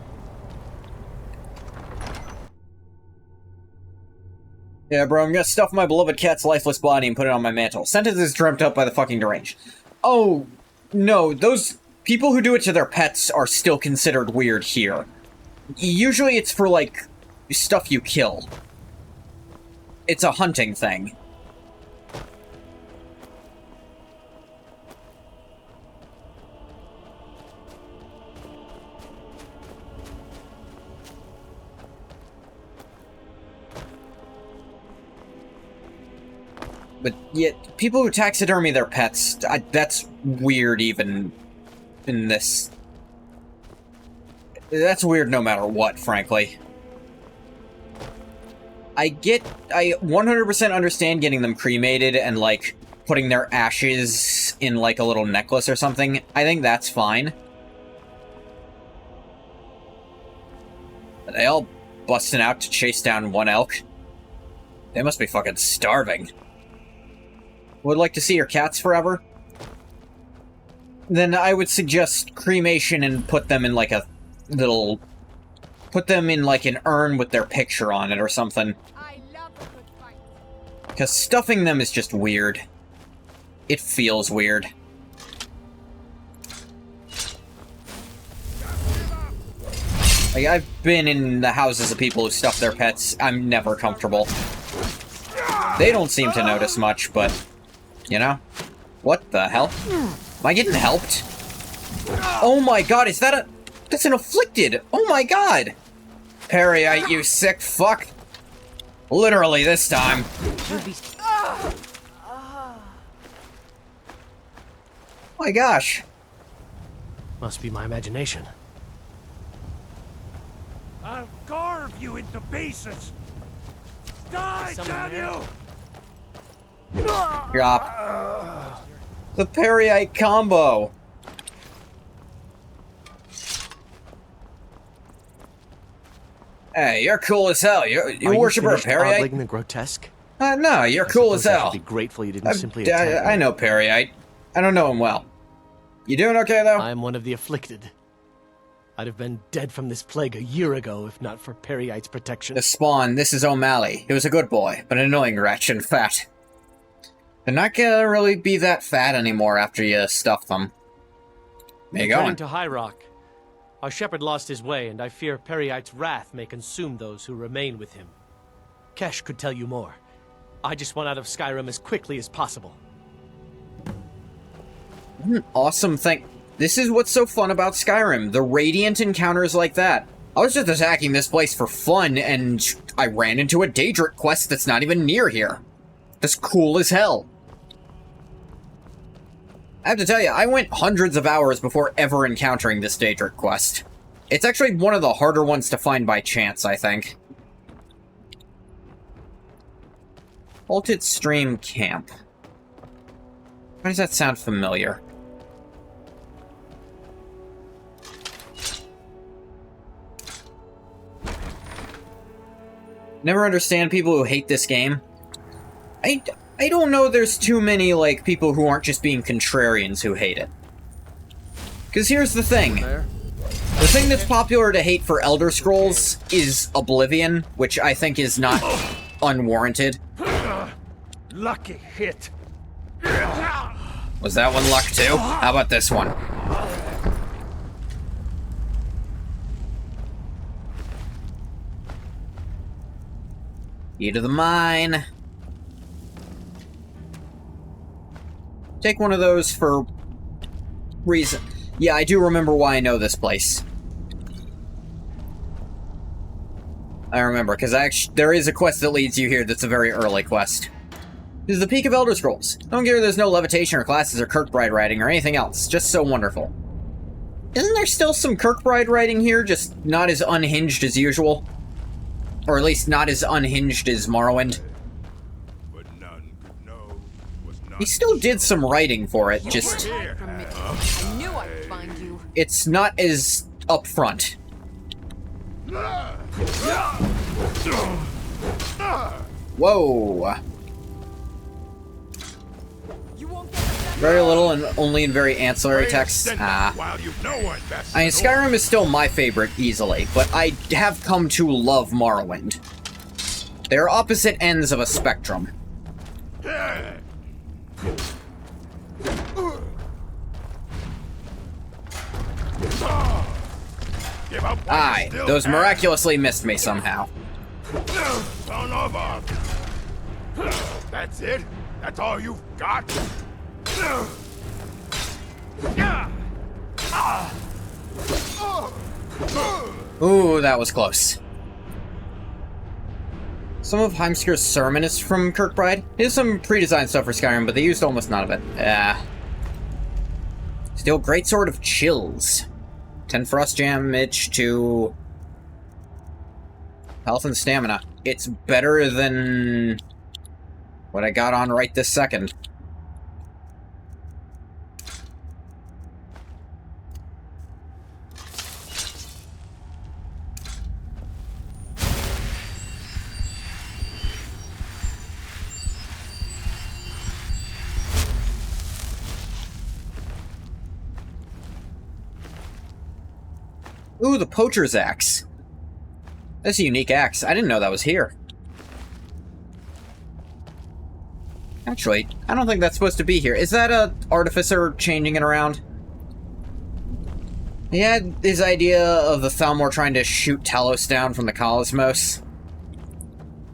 A: Yeah, bro, I'm gonna stuff my beloved cat's lifeless body and put it on my mantle. Sentence is dreamt up by the fucking deranged. Oh, no, those people who do it to their pets are still considered weird here. Usually it's for, like, stuff you kill. It's a hunting thing. But yet, people who taxidermy their pets, that's weird even in this. That's weird no matter what, frankly. I 100% understand getting them cremated and, like, putting their ashes in, like, a little necklace or something. I think that's fine. Are they all busting out to chase down one elk? They must be fucking starving. Would like to see your cats forever? Then I would suggest cremation and put them in like a little... Put them in like an urn with their picture on it or something. Because stuffing them is just weird. It feels weird. Like, I've been in the houses of people who stuff their pets. I'm never comfortable. They don't seem to notice much, but... You know? What the hell? Am I getting helped? Oh my god, is that a... That's an afflicted! Oh my god! Periite, you sick fuck! Literally this time. Oh my gosh.
U: Must be my imagination.
B: I'll carve you into pieces! Die, damn you!
A: Drop. The Periite combo. Hey, you're cool as hell. You worship a Periite?
U: The grotesque?
A: No, you're cool as hell.
U: I should be grateful you didn't simply attack me.
A: I know Periite. I don't know him well. You doing okay, though?
U: I'm one of the afflicted. I'd have been dead from this plague a year ago if not for Periite's protection.
A: The Spawn, this is O'Malley. He was a good boy, but an annoying wretch and fat. They're not gonna really be that fat anymore after you stuff them. Where you going?
U: To High Rock. Our shepherd lost his way, and I fear Periite's wrath may consume those who remain with him. Kesh could tell you more. I just want out of Skyrim as quickly as possible.
A: What an awesome thing. This is what's so fun about Skyrim. The Radiant encounters like that. I was just attacking this place for fun, and I ran into a Daedric quest that's not even near here. That's cool as hell. I have to tell you, I went hundreds of hours before ever encountering this Daedric quest. It's actually one of the harder ones to find by chance, I think. Halted Stream Camp. Why does that sound familiar? Never understand people who hate this game. I don't know there's too many, like, people who aren't just being contrarians who hate it. Because here's the thing. The thing that's popular to hate for Elder Scrolls is Oblivion, which I think is not unwarranted.
B: Lucky hit.
A: Was that one luck too? How about this one? Key to the mine. Take one of those for reason. Yeah, I do remember why I know this place. I remember, because there is a quest that leads you here that's a very early quest. This is the peak of Elder Scrolls. Don't get her there's no levitation or classes or Kirkbride writing or anything else. Just so wonderful. Isn't there still some Kirkbride writing here, just not as unhinged as usual? Or at least not as unhinged as Morrowind? He still did some writing for it, just...
N: I knew I'd find you.
A: It's not as upfront. Whoa. Very little and only in very ancillary texts. I mean, Skyrim is still my favorite, easily, but I have come to love Morrowind. They're opposite ends of a spectrum. Aye, those miraculously missed me somehow.
B: That's it? That's all you've got?
A: Ooh, that was close. Some of Heimskir's sermon is from Kirkbride. There's some pre-designed stuff for Skyrim, but they used almost none of it. Still great sword of chills. 10 frost damage to health and stamina. It's better than what I got on right this second. Ooh, the Poacher's Axe. That's a unique axe. I didn't know that was here. Actually, I don't think that's supposed to be here. Is that a artificer changing it around? He had his idea of the Thalmor trying to shoot Talos down from the cosmos.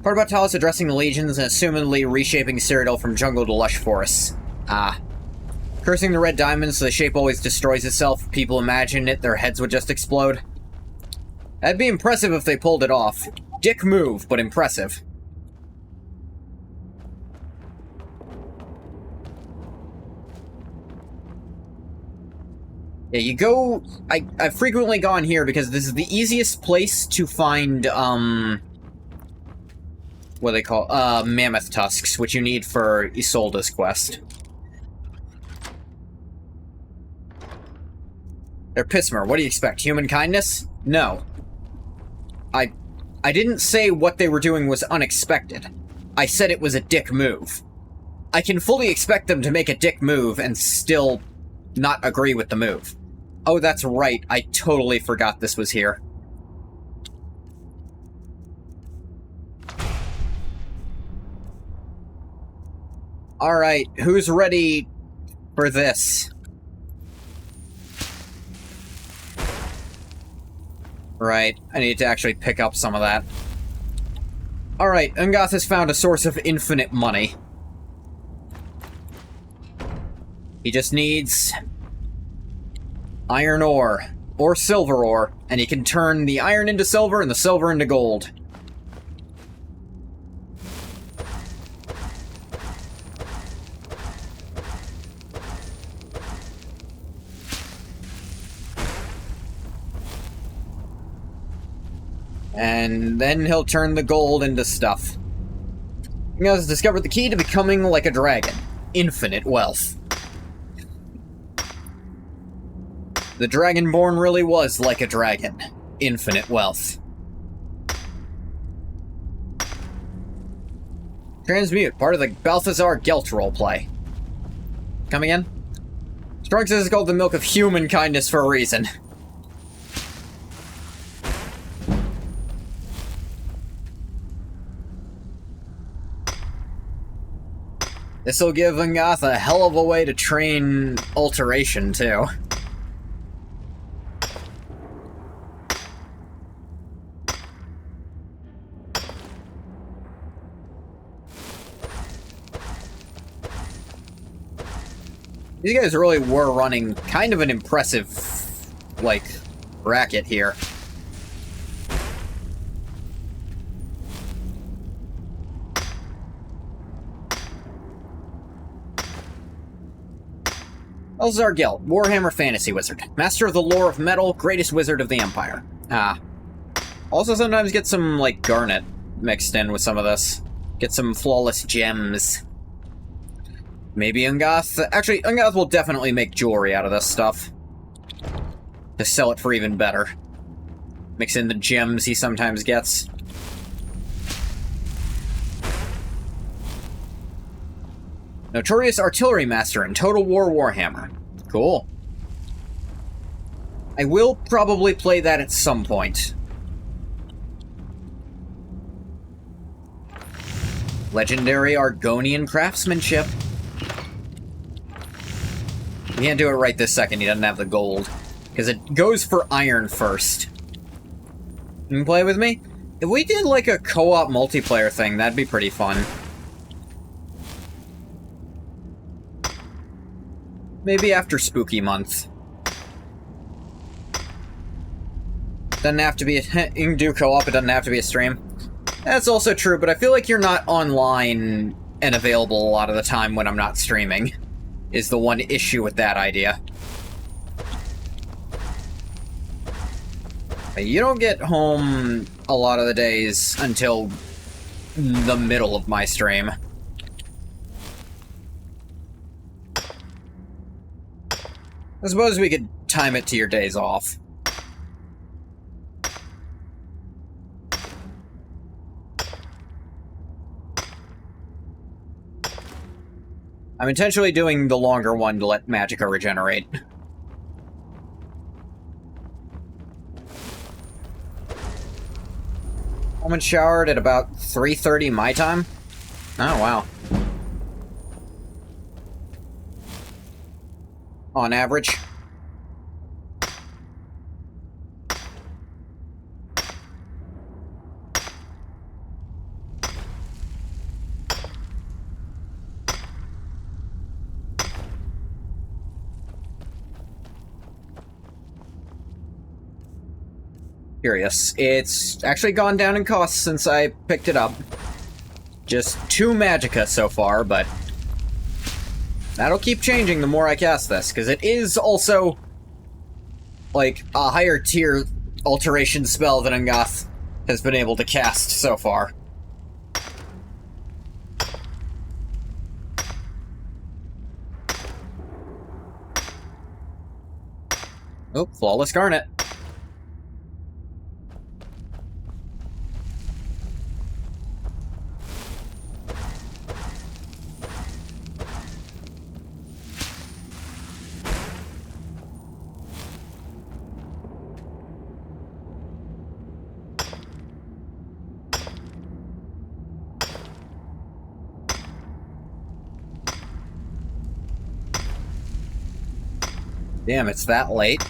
A: Part about Talos addressing the legions and assumedly reshaping Cyrodiil from jungle to lush forests. Ah. Cursing the red diamonds so the shape always destroys itself. People imagine it, their heads would just explode. That'd be impressive if they pulled it off. Dick move, but impressive. Yeah, you go... I've frequently gone here because this is the easiest place to find, what they call, mammoth tusks, which you need for Isolde's quest. They're Pismer. What do you expect? Human kindness? No. I didn't say what they were doing was unexpected. I said it was a dick move. I can fully expect them to make a dick move and still not agree with the move. Oh, that's right. I totally forgot this was here. Alright, who's ready for this? Right, I need to actually pick up some of that. Alright, Ungoth has found a source of infinite money. He just needs iron ore, or silver ore, and he can turn the iron into silver and the silver into gold. And then he'll turn the gold into stuff. He has discovered the key to becoming like a dragon. Infinite wealth. The Dragonborn really was like a dragon. Infinite wealth. Transmute, part of the Balthazar Gelt roleplay. Come again? Strong says it's called the milk of human kindness for a reason. This'll give Angath a hell of a way to train alteration, too. These guys really were running kind of an impressive, like, racket here. Balthazar Gelt, Warhammer Fantasy Wizard. Master of the lore of metal, greatest wizard of the Empire. Ah. Also sometimes get some, like, garnet mixed in with some of this. Get some flawless gems. Maybe Ungath... Actually, Ungath will definitely make jewelry out of this stuff. To sell it for even better. Mix in the gems he sometimes gets. Notorious Artillery Master in Total War Warhammer. Cool. I will probably play that at some point. Legendary Argonian Craftsmanship. You can't do it right this second, he doesn't have the gold. Because it goes for iron first. You can play with me? If we did like a co-op multiplayer thing, that'd be pretty fun. Maybe after Spooky Month. Doesn't have to be a... You can do co-op, it doesn't have to be a stream. That's also true, but I feel like you're not online and available a lot of the time when I'm not streaming. Is the one issue with that idea. You don't get home a lot of the days until the middle of my stream. I suppose we could time it to your days off. I'm intentionally doing the longer one to let Magicka regenerate. Woman showered at about 3:30 my time? Oh, wow. On average. Curious. It's actually gone down in cost since I picked it up. Just 2 Magicka so far, but that'll keep changing the more I cast this, because it is also like a higher tier alteration spell than Ungath has been able to cast so far. Oh, Flawless Garnet. Damn, it's that late.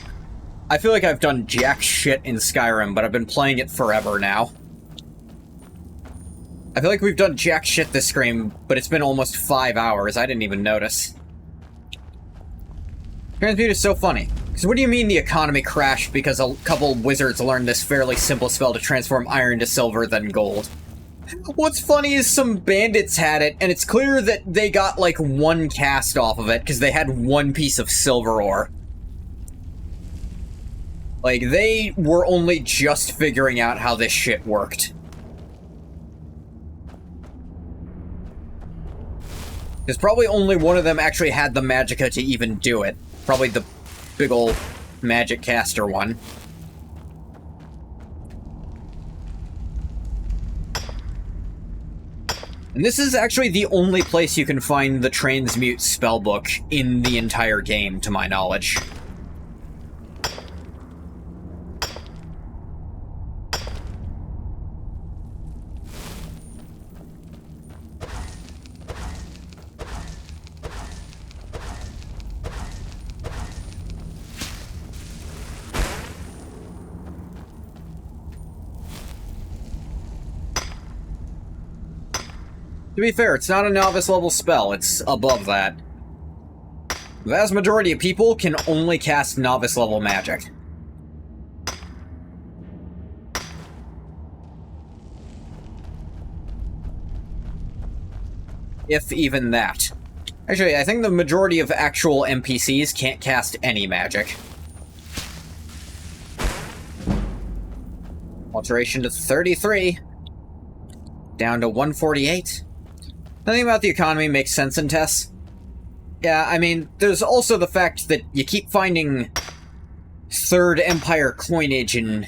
A: I feel like I've done jack shit in Skyrim, but I've been playing it forever now. I feel like we've done jack shit this stream, but it's been almost 5 hours. I didn't even notice. Transmute is so funny. Because what do you mean the economy crashed because a couple wizards learned this fairly simple spell to transform iron to silver, then gold? What's funny is some bandits had it, and it's clear that they got, like, 1 cast off of it, because they had 1 piece of silver ore. Like, they were only just figuring out how this shit worked. Because probably only one of them actually had the Magicka to even do it. Probably the big ol' magic caster one. And this is actually the only place you can find the Transmute spellbook in the entire game, to my knowledge. To be fair, it's not a novice level spell, it's above that. The vast majority of people can only cast novice level magic. If even that. Actually, I think the majority of actual NPCs can't cast any magic. Alteration to 33. Down to 148. Nothing about the economy makes sense in Tess. Yeah, I mean, there's also the fact that you keep finding Third Empire coinage in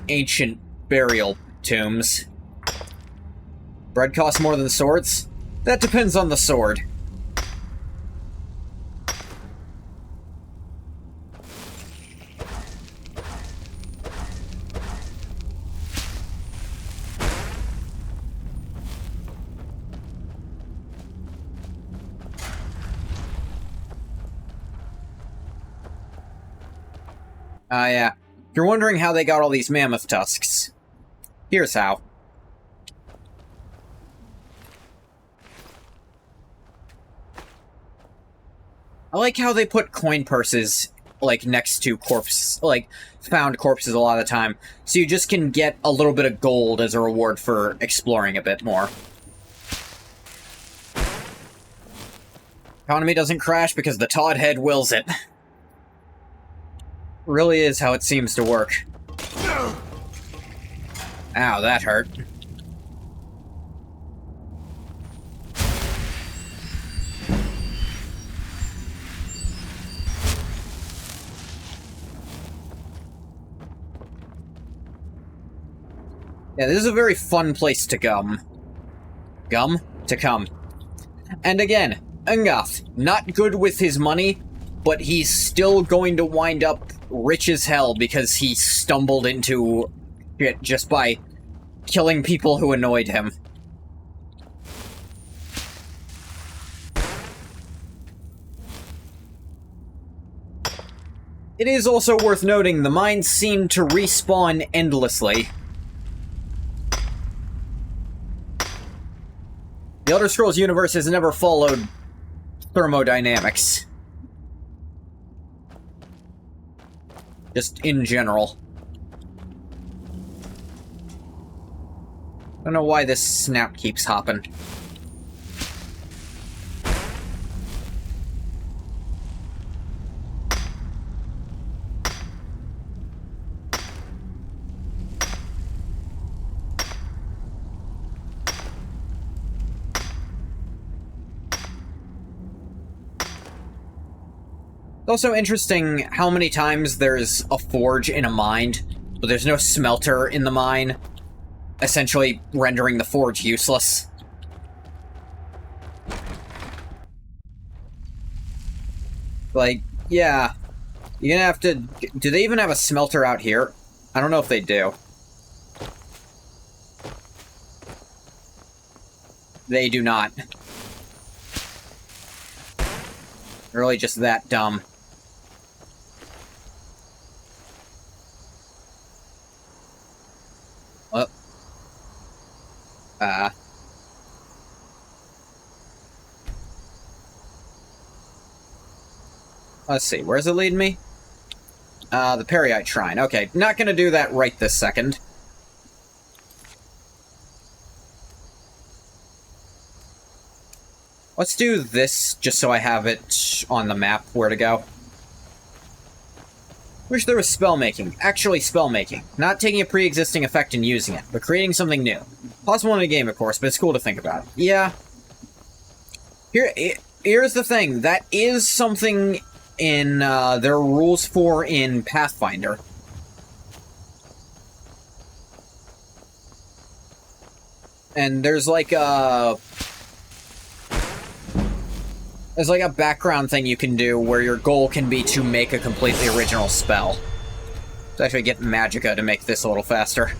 A: ancient burial tombs. Bread costs more than swords? That depends on the sword. Yeah. If you're wondering how they got all these mammoth tusks, here's how. I like how they put coin purses, like, next to found corpses a lot of the time, so you just can get a little bit of gold as a reward for exploring a bit more. Economy doesn't crash because the Todd head wills it. Really is how it seems to work. Ow, that hurt. Yeah, this is a very fun place to come. To come. And again, Ungath, not good with his money, but he's still going to wind up rich as hell because he stumbled into it just by killing people who annoyed him. It is also worth noting the mines seem to respawn endlessly. The Elder Scrolls universe has never followed thermodynamics. Just in general. I don't know why this snout keeps hopping. It's also interesting how many times there's a forge in a mine, but there's no smelter in the mine, essentially rendering the forge useless. Like, yeah, you're gonna have to... Do they even have a smelter out here? I don't know if they do. They do not. Really just that dumb. Well. Let's see, where's it leading me? The Periite Shrine. Okay, not gonna do that right this second. Let's do this, just so I have it on the map where to go. Wish there was spellmaking. Actually spellmaking. Not taking a pre-existing effect and using it, but creating something new. Possible in a game, of course, but it's cool to think about. Yeah. Here's the thing. That is something in, there are rules for in Pathfinder. And there's like a There's like a background thing you can do where your goal can be to make a completely original spell. Let's actually get Magicka to make this a little faster.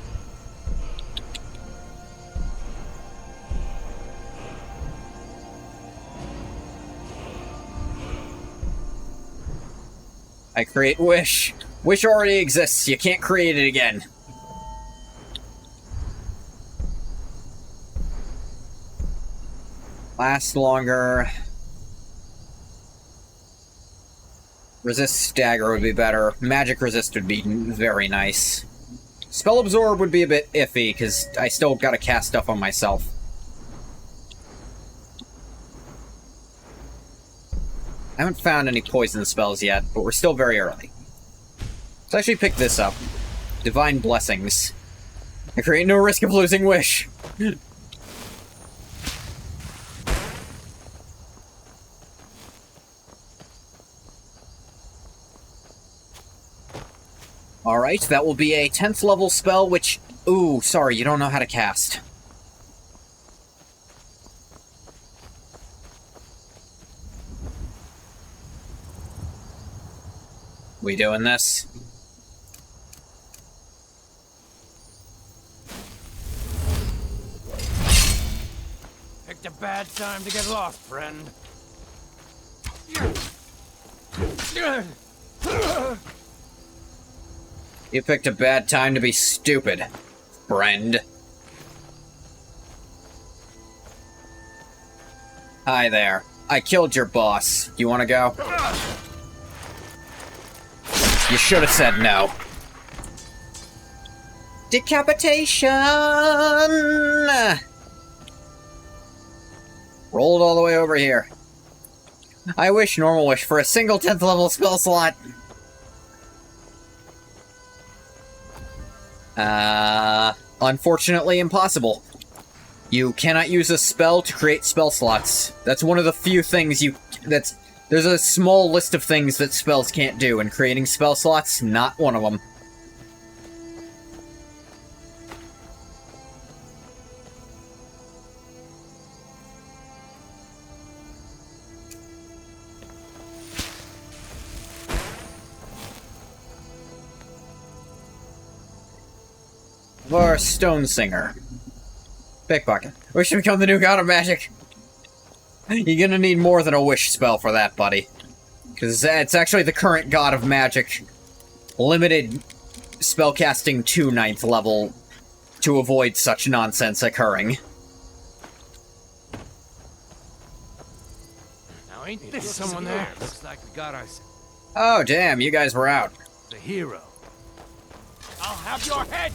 A: I create Wish. Wish already exists. You can't create it again. Last longer. Resist Stagger would be better. Magic Resist would be very nice. Spell Absorb would be a bit iffy, because I still gotta cast stuff on myself. I haven't found any poison spells yet, but we're still very early. Let's actually pick this up. Divine Blessings. I create no risk of losing Wish. Alright, that will be a 10th level spell, which... Ooh, sorry, you don't know how to cast. We doing this?
I: Picked a bad time to get lost, friend.
A: You picked a bad time to be stupid, friend. Hi there. I killed your boss. You wanna go? You should have said no. Decapitation! Rolled all the way over here. I wish Normal Wish for a single 10th level spell slot. Unfortunately impossible. You cannot use a spell to create spell slots. That's one of the few things there's a small list of things that spells can't do, and creating spell slots, not one of them. Or Stone Singer. Pickpocket. Wish to become the new god of magic. You're gonna need more than a wish spell for that, buddy. Because it's actually the current god of magic. Limited spellcasting to 9th level to avoid such nonsense occurring.
I: Now ain't there someone there? Looks like the god I said.
A: Oh, damn, you guys were out.
I: The hero. I'll have your head!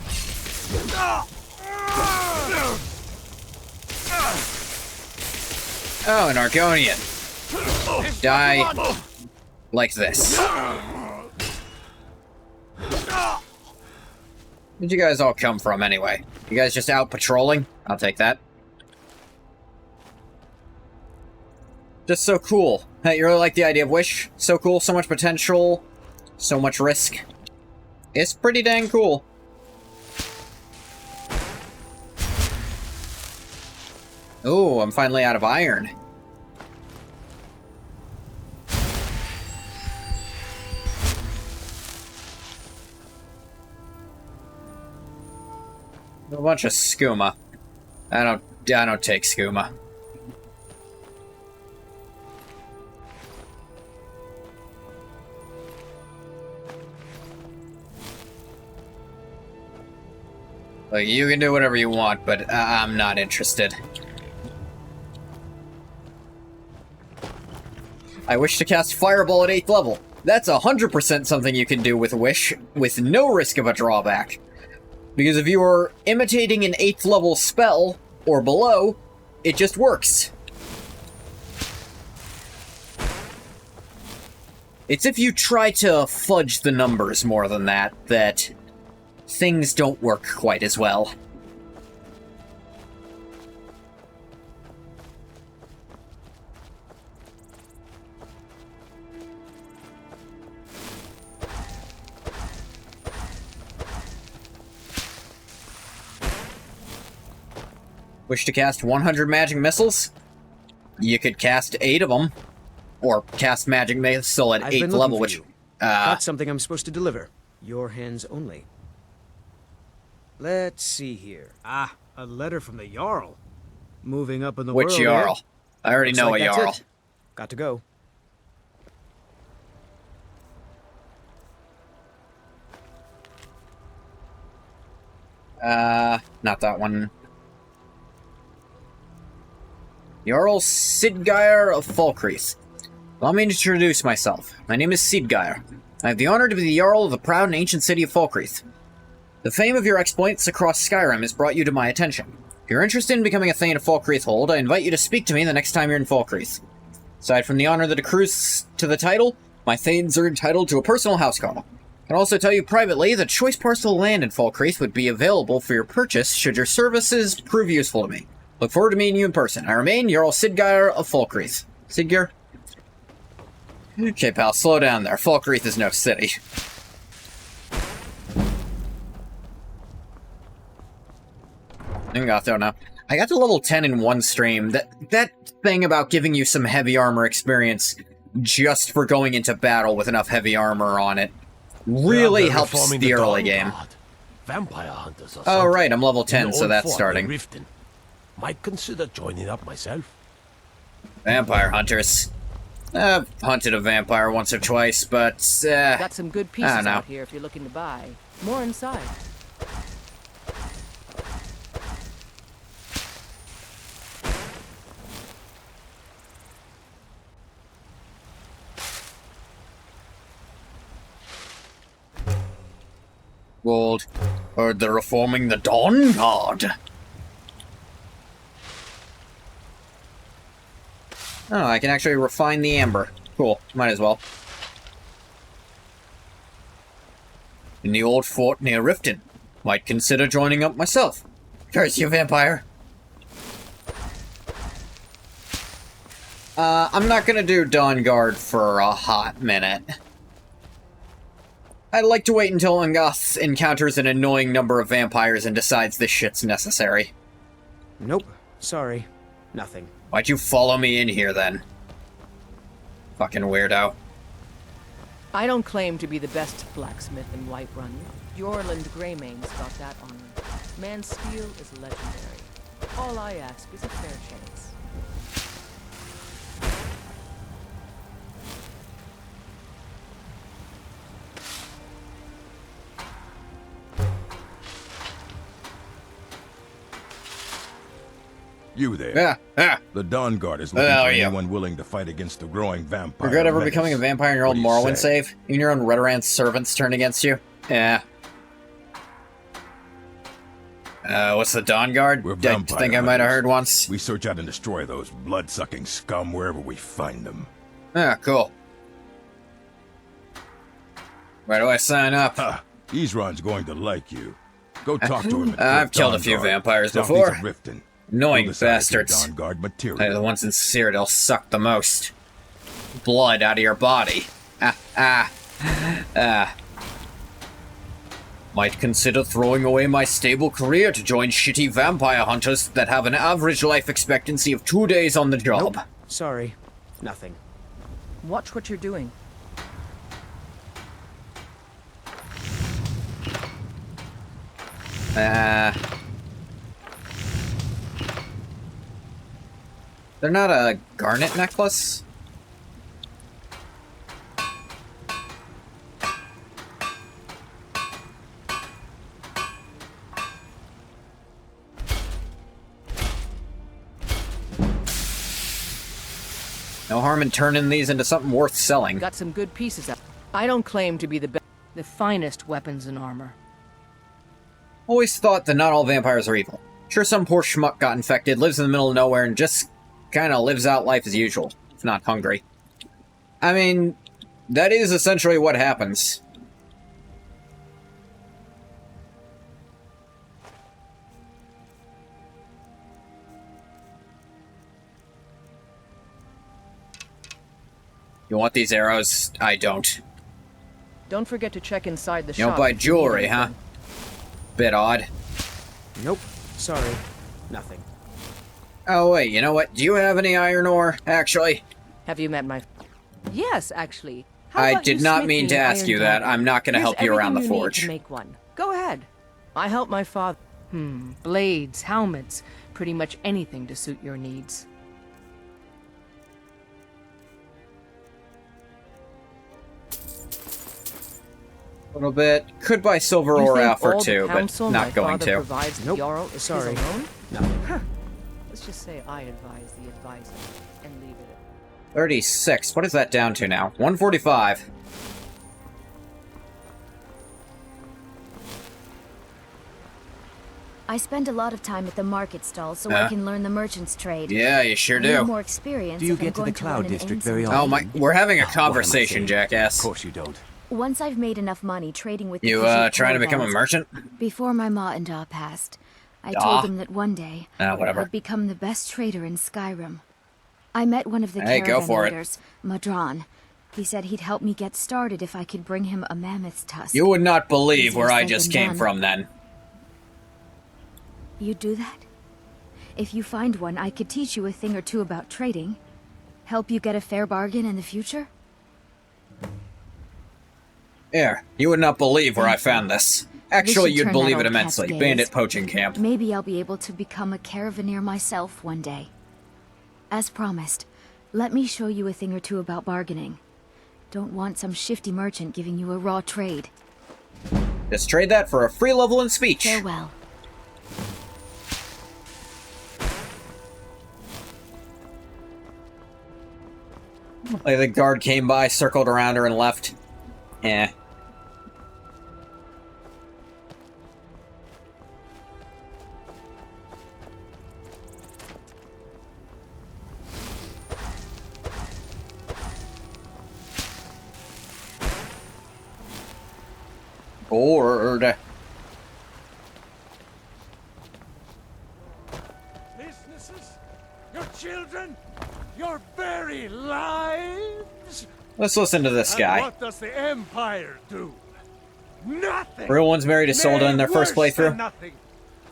A: Oh, an Argonian. Die like this. Where'd you guys all come from, anyway? You guys just out patrolling? I'll take that. Just so cool. Hey, you really like the idea of Wish? So cool, so much potential, so much risk. It's pretty dang cool. Ooh, I'm finally out of iron. A bunch of skooma. I don't take skooma. Like, you can do whatever you want, but I'm not interested. I wish to cast Fireball at 8th level. That's 100% something you can do with Wish, with no risk of a drawback. Because if you are imitating an 8th level spell, or below, it just works. It's if you try to fudge the numbers more than that, that things don't work quite as well. Wish to cast 100 magic missiles? You could cast 8 of them. or cast magic missile at
L: I've
A: 8th
L: been looking
A: level,
L: for
A: which...
L: you. Got something I'm supposed to deliver. Your hands only. Let's see here. Ah, a letter from the Jarl. Moving up in the world.
A: Which Jarl? I already know a
L: that's
A: Jarl.
L: it. Got to go.
A: Not that one. Jarl Sidgeir of Falkreath. Allow me to introduce myself. My name is Sidgeir. I have the honor to be the Jarl of the proud and ancient city of Falkreath. The fame of your exploits across Skyrim has brought you to my attention. If you're interested in becoming a Thane of Falkreath Hold, I invite you to speak to me the next time you're in Falkreath. Aside from the honor that accrues to the title, my Thanes are entitled to a personal house call. I can also tell you privately that choice parcel of land in Falkreath would be available for your purchase should your services prove useful to me. Look forward to meeting you in person. I remain Jarl Sidgeir of Falkreath. Sidgeir? Okay, pal, slow down there. Falkreath is no city. I got there now. I got to level 10 in one stream. That thing about giving you some heavy armor experience just for going into battle with enough heavy armor on it really helps the early game.
J: Vampire hunters.
A: Oh, right, I'm level 10, so that's starting.
J: Might consider joining up myself.
A: Vampire hunters. I've hunted a vampire once or twice, but,
F: Got some good pieces
A: I don't know.
F: out here if you're looking to buy. More inside.
A: Gold. Heard they're reforming the Dawn Guard. Oh, I can actually refine the amber. Cool, might as well. In the old fort near Riften. Might consider joining up myself. Curse you, vampire. I'm not gonna do Dawn Guard for a hot minute. I'd like to wait until Angoth encounters an annoying number of vampires and decides this shit's necessary.
L: Nope. Sorry. Nothing.
A: Why'd you follow me in here, then? Fucking weirdo.
F: I don't claim to be the best blacksmith in Whiterun. Jorland Greymane's got that honor. Man's steel is legendary. All I ask is a fair chance.
C: You there.
A: Yeah.
C: The Dawn Guard is looking for anyone willing to fight against the growing vampire.
A: Regret ever
C: menace.
A: becoming a vampire in your old Morrowind save? Even your own Redoran servants turned against you? Yeah. What's the Dawn Guard?
C: We're
A: I
C: vampire
A: think I might have
C: hunters.
A: heard once.
C: We search out and destroy those blood-sucking scum wherever we find them.
A: Ah, cool. Where do I sign up?
C: Ezron's going to like you. Go talk to him.
A: I've killed a few vampires before. Annoying bastards.
C: Dawn Guard material.
A: They're the ones in Cyrodiil suck the most. Blood out of your body. Might consider throwing away my stable career to join shitty vampire hunters that have an average life expectancy of 2 days on the job.
L: Nope. Sorry. Nothing.
F: Watch what you're doing.
A: They're not a garnet necklace? No harm in turning these into something worth selling.
F: Got some good pieces out. I don't claim to be the finest weapons and armor.
A: Always thought that not all vampires are evil. Sure, some poor schmuck got infected, lives in the middle of nowhere, and just kind of lives out life as usual, if not hungry. I mean, that is essentially what happens. You want these arrows? I don't.
F: Don't forget to check inside the shop.
A: You don't buy jewelry, huh? Bit odd.
L: Nope. Sorry. Nothing.
A: Oh, wait, you know what? Do you have any iron ore, actually?
F: Have you met my... Yes, actually. How
A: I
F: about
A: did
F: you
A: not
F: smith
A: mean
F: me
A: to
F: an
A: ask
F: iron
A: you that.
F: dagger?
A: I'm not going to
F: Here's
A: help you around the
F: everything you need
A: forge.
F: to make one. Go ahead. I helped my father. Blades, helmets, pretty much anything to suit your needs.
A: A little bit. Could buy silver ore out for two, but not going to.
F: Provides the Jarl is
U: Sorry.
F: his alone?
U: No.
F: Huh. Let's just say I advise the advisor and leave it at
A: 36. What is that down to now? 145.
P: I spend a lot of time at the market stall so I can learn the merchant's trade.
A: Yeah, you sure
P: I
A: do.
P: need more experience.
Q: Do you
P: if I'm
Q: get to the
P: going
Q: Cloud
P: run an
Q: District
P: inn
Q: very
P: someday.
Q: often?
A: Oh my, we're having a
Q: What am I
A: conversation,
Q: saying?
A: jackass.
Q: Of course you don't.
P: Once I've made enough money trading with
A: You,
P: the Khajiit
A: trying to become a
P: caravans,
A: merchant?
P: Before my ma and Da passed, I
A: Da?
P: told them that one day
A: Whatever.
P: I'd become the best trader in Skyrim. I met one of the
A: Hey, go
P: caravan
A: for it.
P: leaders, Madran. He said he'd help me get started if I could bring him a mammoth's tusk.
A: You would not believe
P: Easier
A: where I
P: said
A: just
P: than
A: came
P: done.
A: from then.
P: You'd do that? If you find one, I could teach you a thing or two about trading. Help you get a fair bargain in the future?
A: Here, you would not believe where I found this. Actually,
P: should
A: you'd
P: turn
A: believe
P: that
A: it
P: old cat's
A: immensely.
P: gaze.
A: Bandit poaching camp.
P: Maybe I'll be able to become a caravaneer myself one day. As promised, let me show you a thing or two about bargaining. Don't want some shifty merchant giving you a raw trade.
A: Just trade that for a free level in speech.
P: Farewell.
A: Like the guard came by, circled around her, and left. Eh. Bored.
B: Businesses, your children, your very lives.
A: Let's listen to this
B: And
A: guy.
B: what does the Empire do? Nothing.
A: Real one's married to Solda in their first
B: Worse than
A: playthrough.
B: nothing.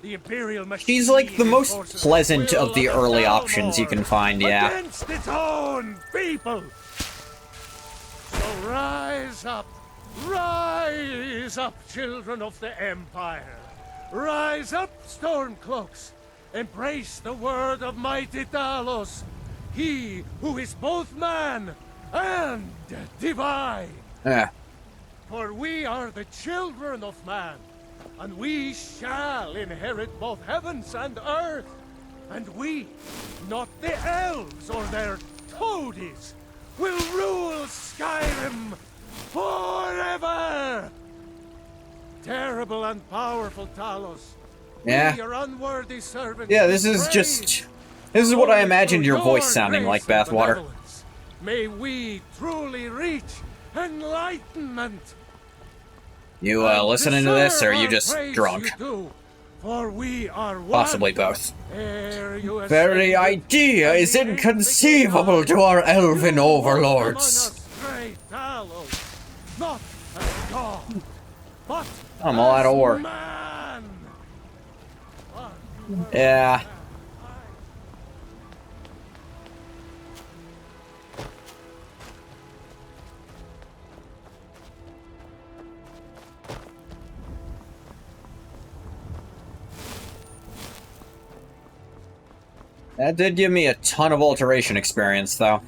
B: The Imperial machine
A: She's like the most
B: enforces
A: pleasant
B: will
A: of the early options you can find, yeah.
B: Against its own people. So rise up, children of the Empire. Rise up, Stormcloaks. Embrace the word of mighty Talos, he who is both man and divine.
A: Yeah.
B: For we are the children of man, and we shall inherit both heavens and earth. And we, not the elves or their toadies, will rule Skyrim forever! Terrible and powerful Talos.
A: Yeah.
B: We, your unworthy servants,
A: Yeah, this is
B: pray
A: just... This is what I imagined your
B: for
A: voice sounding like,
B: grace and
A: Bathwater.
B: benevolence. May we truly reach enlightenment.
A: You, listening to this, or are you just drunk?
B: For we are one.
A: Possibly both.
B: Ere you
A: Very idea is inconceivable to our elven overlords.
B: Not as God, but
A: I'm all out of ore.
B: man.
A: Yeah. That did give me a ton of alteration experience, though.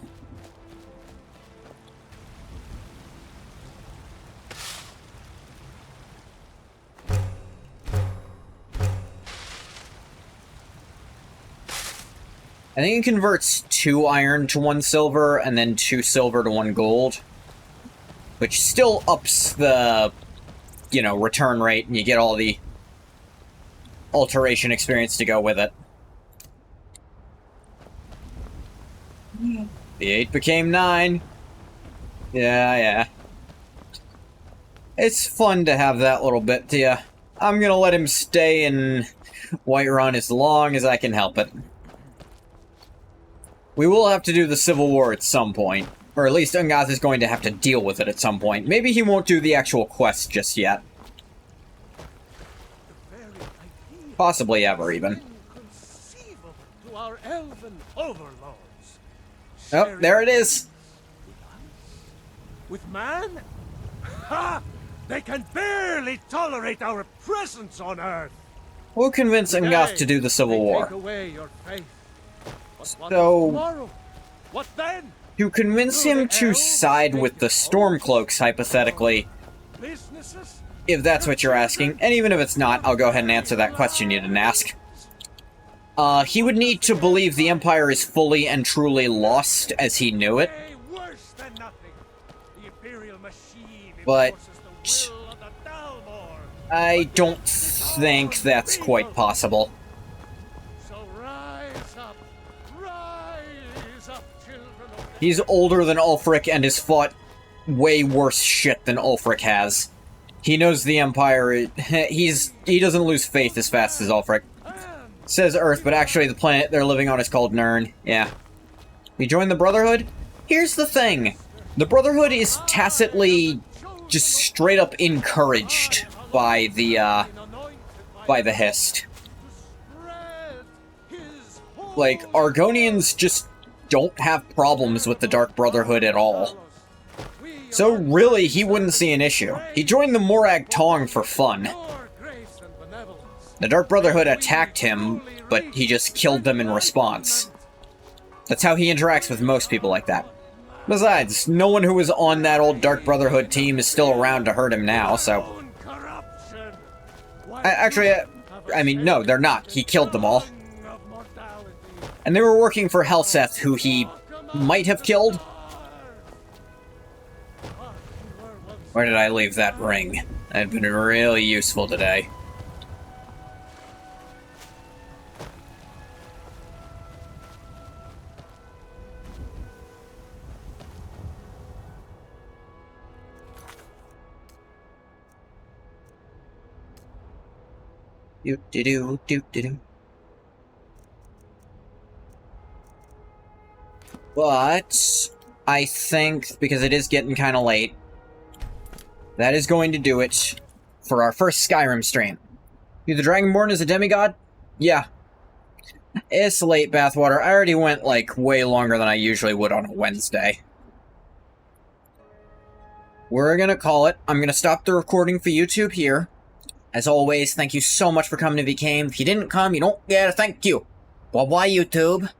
A: I think it converts 2 iron to 1 silver, and then 2 silver to 1 gold. Which still ups the, you know, return rate, and you get all the alteration experience to go with it. The 8 became 9. Yeah. It's fun to have that little bit to you. I'm gonna let him stay in Whiterun as long as I can help it. We will have to do the Civil War at some point. Or at least Ungath is going to have to deal with it at some point. Maybe he won't do the actual quest just yet. Possibly ever, even.
B: To our elven overlords.
A: Oh, there it is.
J: with man? Ha! They can barely tolerate our presence on Earth.
A: We'll convince Ngoth to do the Civil War.
J: Take away your faith. But what
A: So,
J: of tomorrow? What then?
A: to convince him to side with the Stormcloaks, hypothetically, if that's what you're asking, and even if it's not, I'll go ahead and answer that question you didn't ask. He would need to believe the Empire is fully and truly lost as he knew it. But I don't think that's quite possible. He's older than Ulfric and has fought way worse shit than Ulfric has. He knows the Empire, he doesn't lose faith as fast as Ulfric. Says Earth, but actually the planet they're living on is called Nirn. Yeah. We join the Brotherhood? Here's the thing. The Brotherhood is tacitly just straight up encouraged by the Hist. Like, Argonians just don't have problems with the Dark Brotherhood at all. So really, he wouldn't see an issue. He joined the Morag Tong for fun. The Dark Brotherhood attacked him, but he just killed them in response. That's how he interacts with most people like that. Besides, no one who was on that old Dark Brotherhood team is still around to hurt him now, so... Actually, I mean, no, they're not. He killed them all. And they were working for Helseth, who he might have killed. Where did I leave that ring? That'd been really useful today. Do-do-do-do-do-do. But I think, because it is getting kind of late, that is going to do it for our first Skyrim stream. You the Dragonborn is a demigod? Yeah. It's late, Bathwater. I already went, like, way longer than I usually would on a Wednesday. We're gonna call it. I'm gonna stop the recording for YouTube here. As always, thank you so much for coming to VCame. If you didn't come, you don't get a thank you. Bye-bye, YouTube.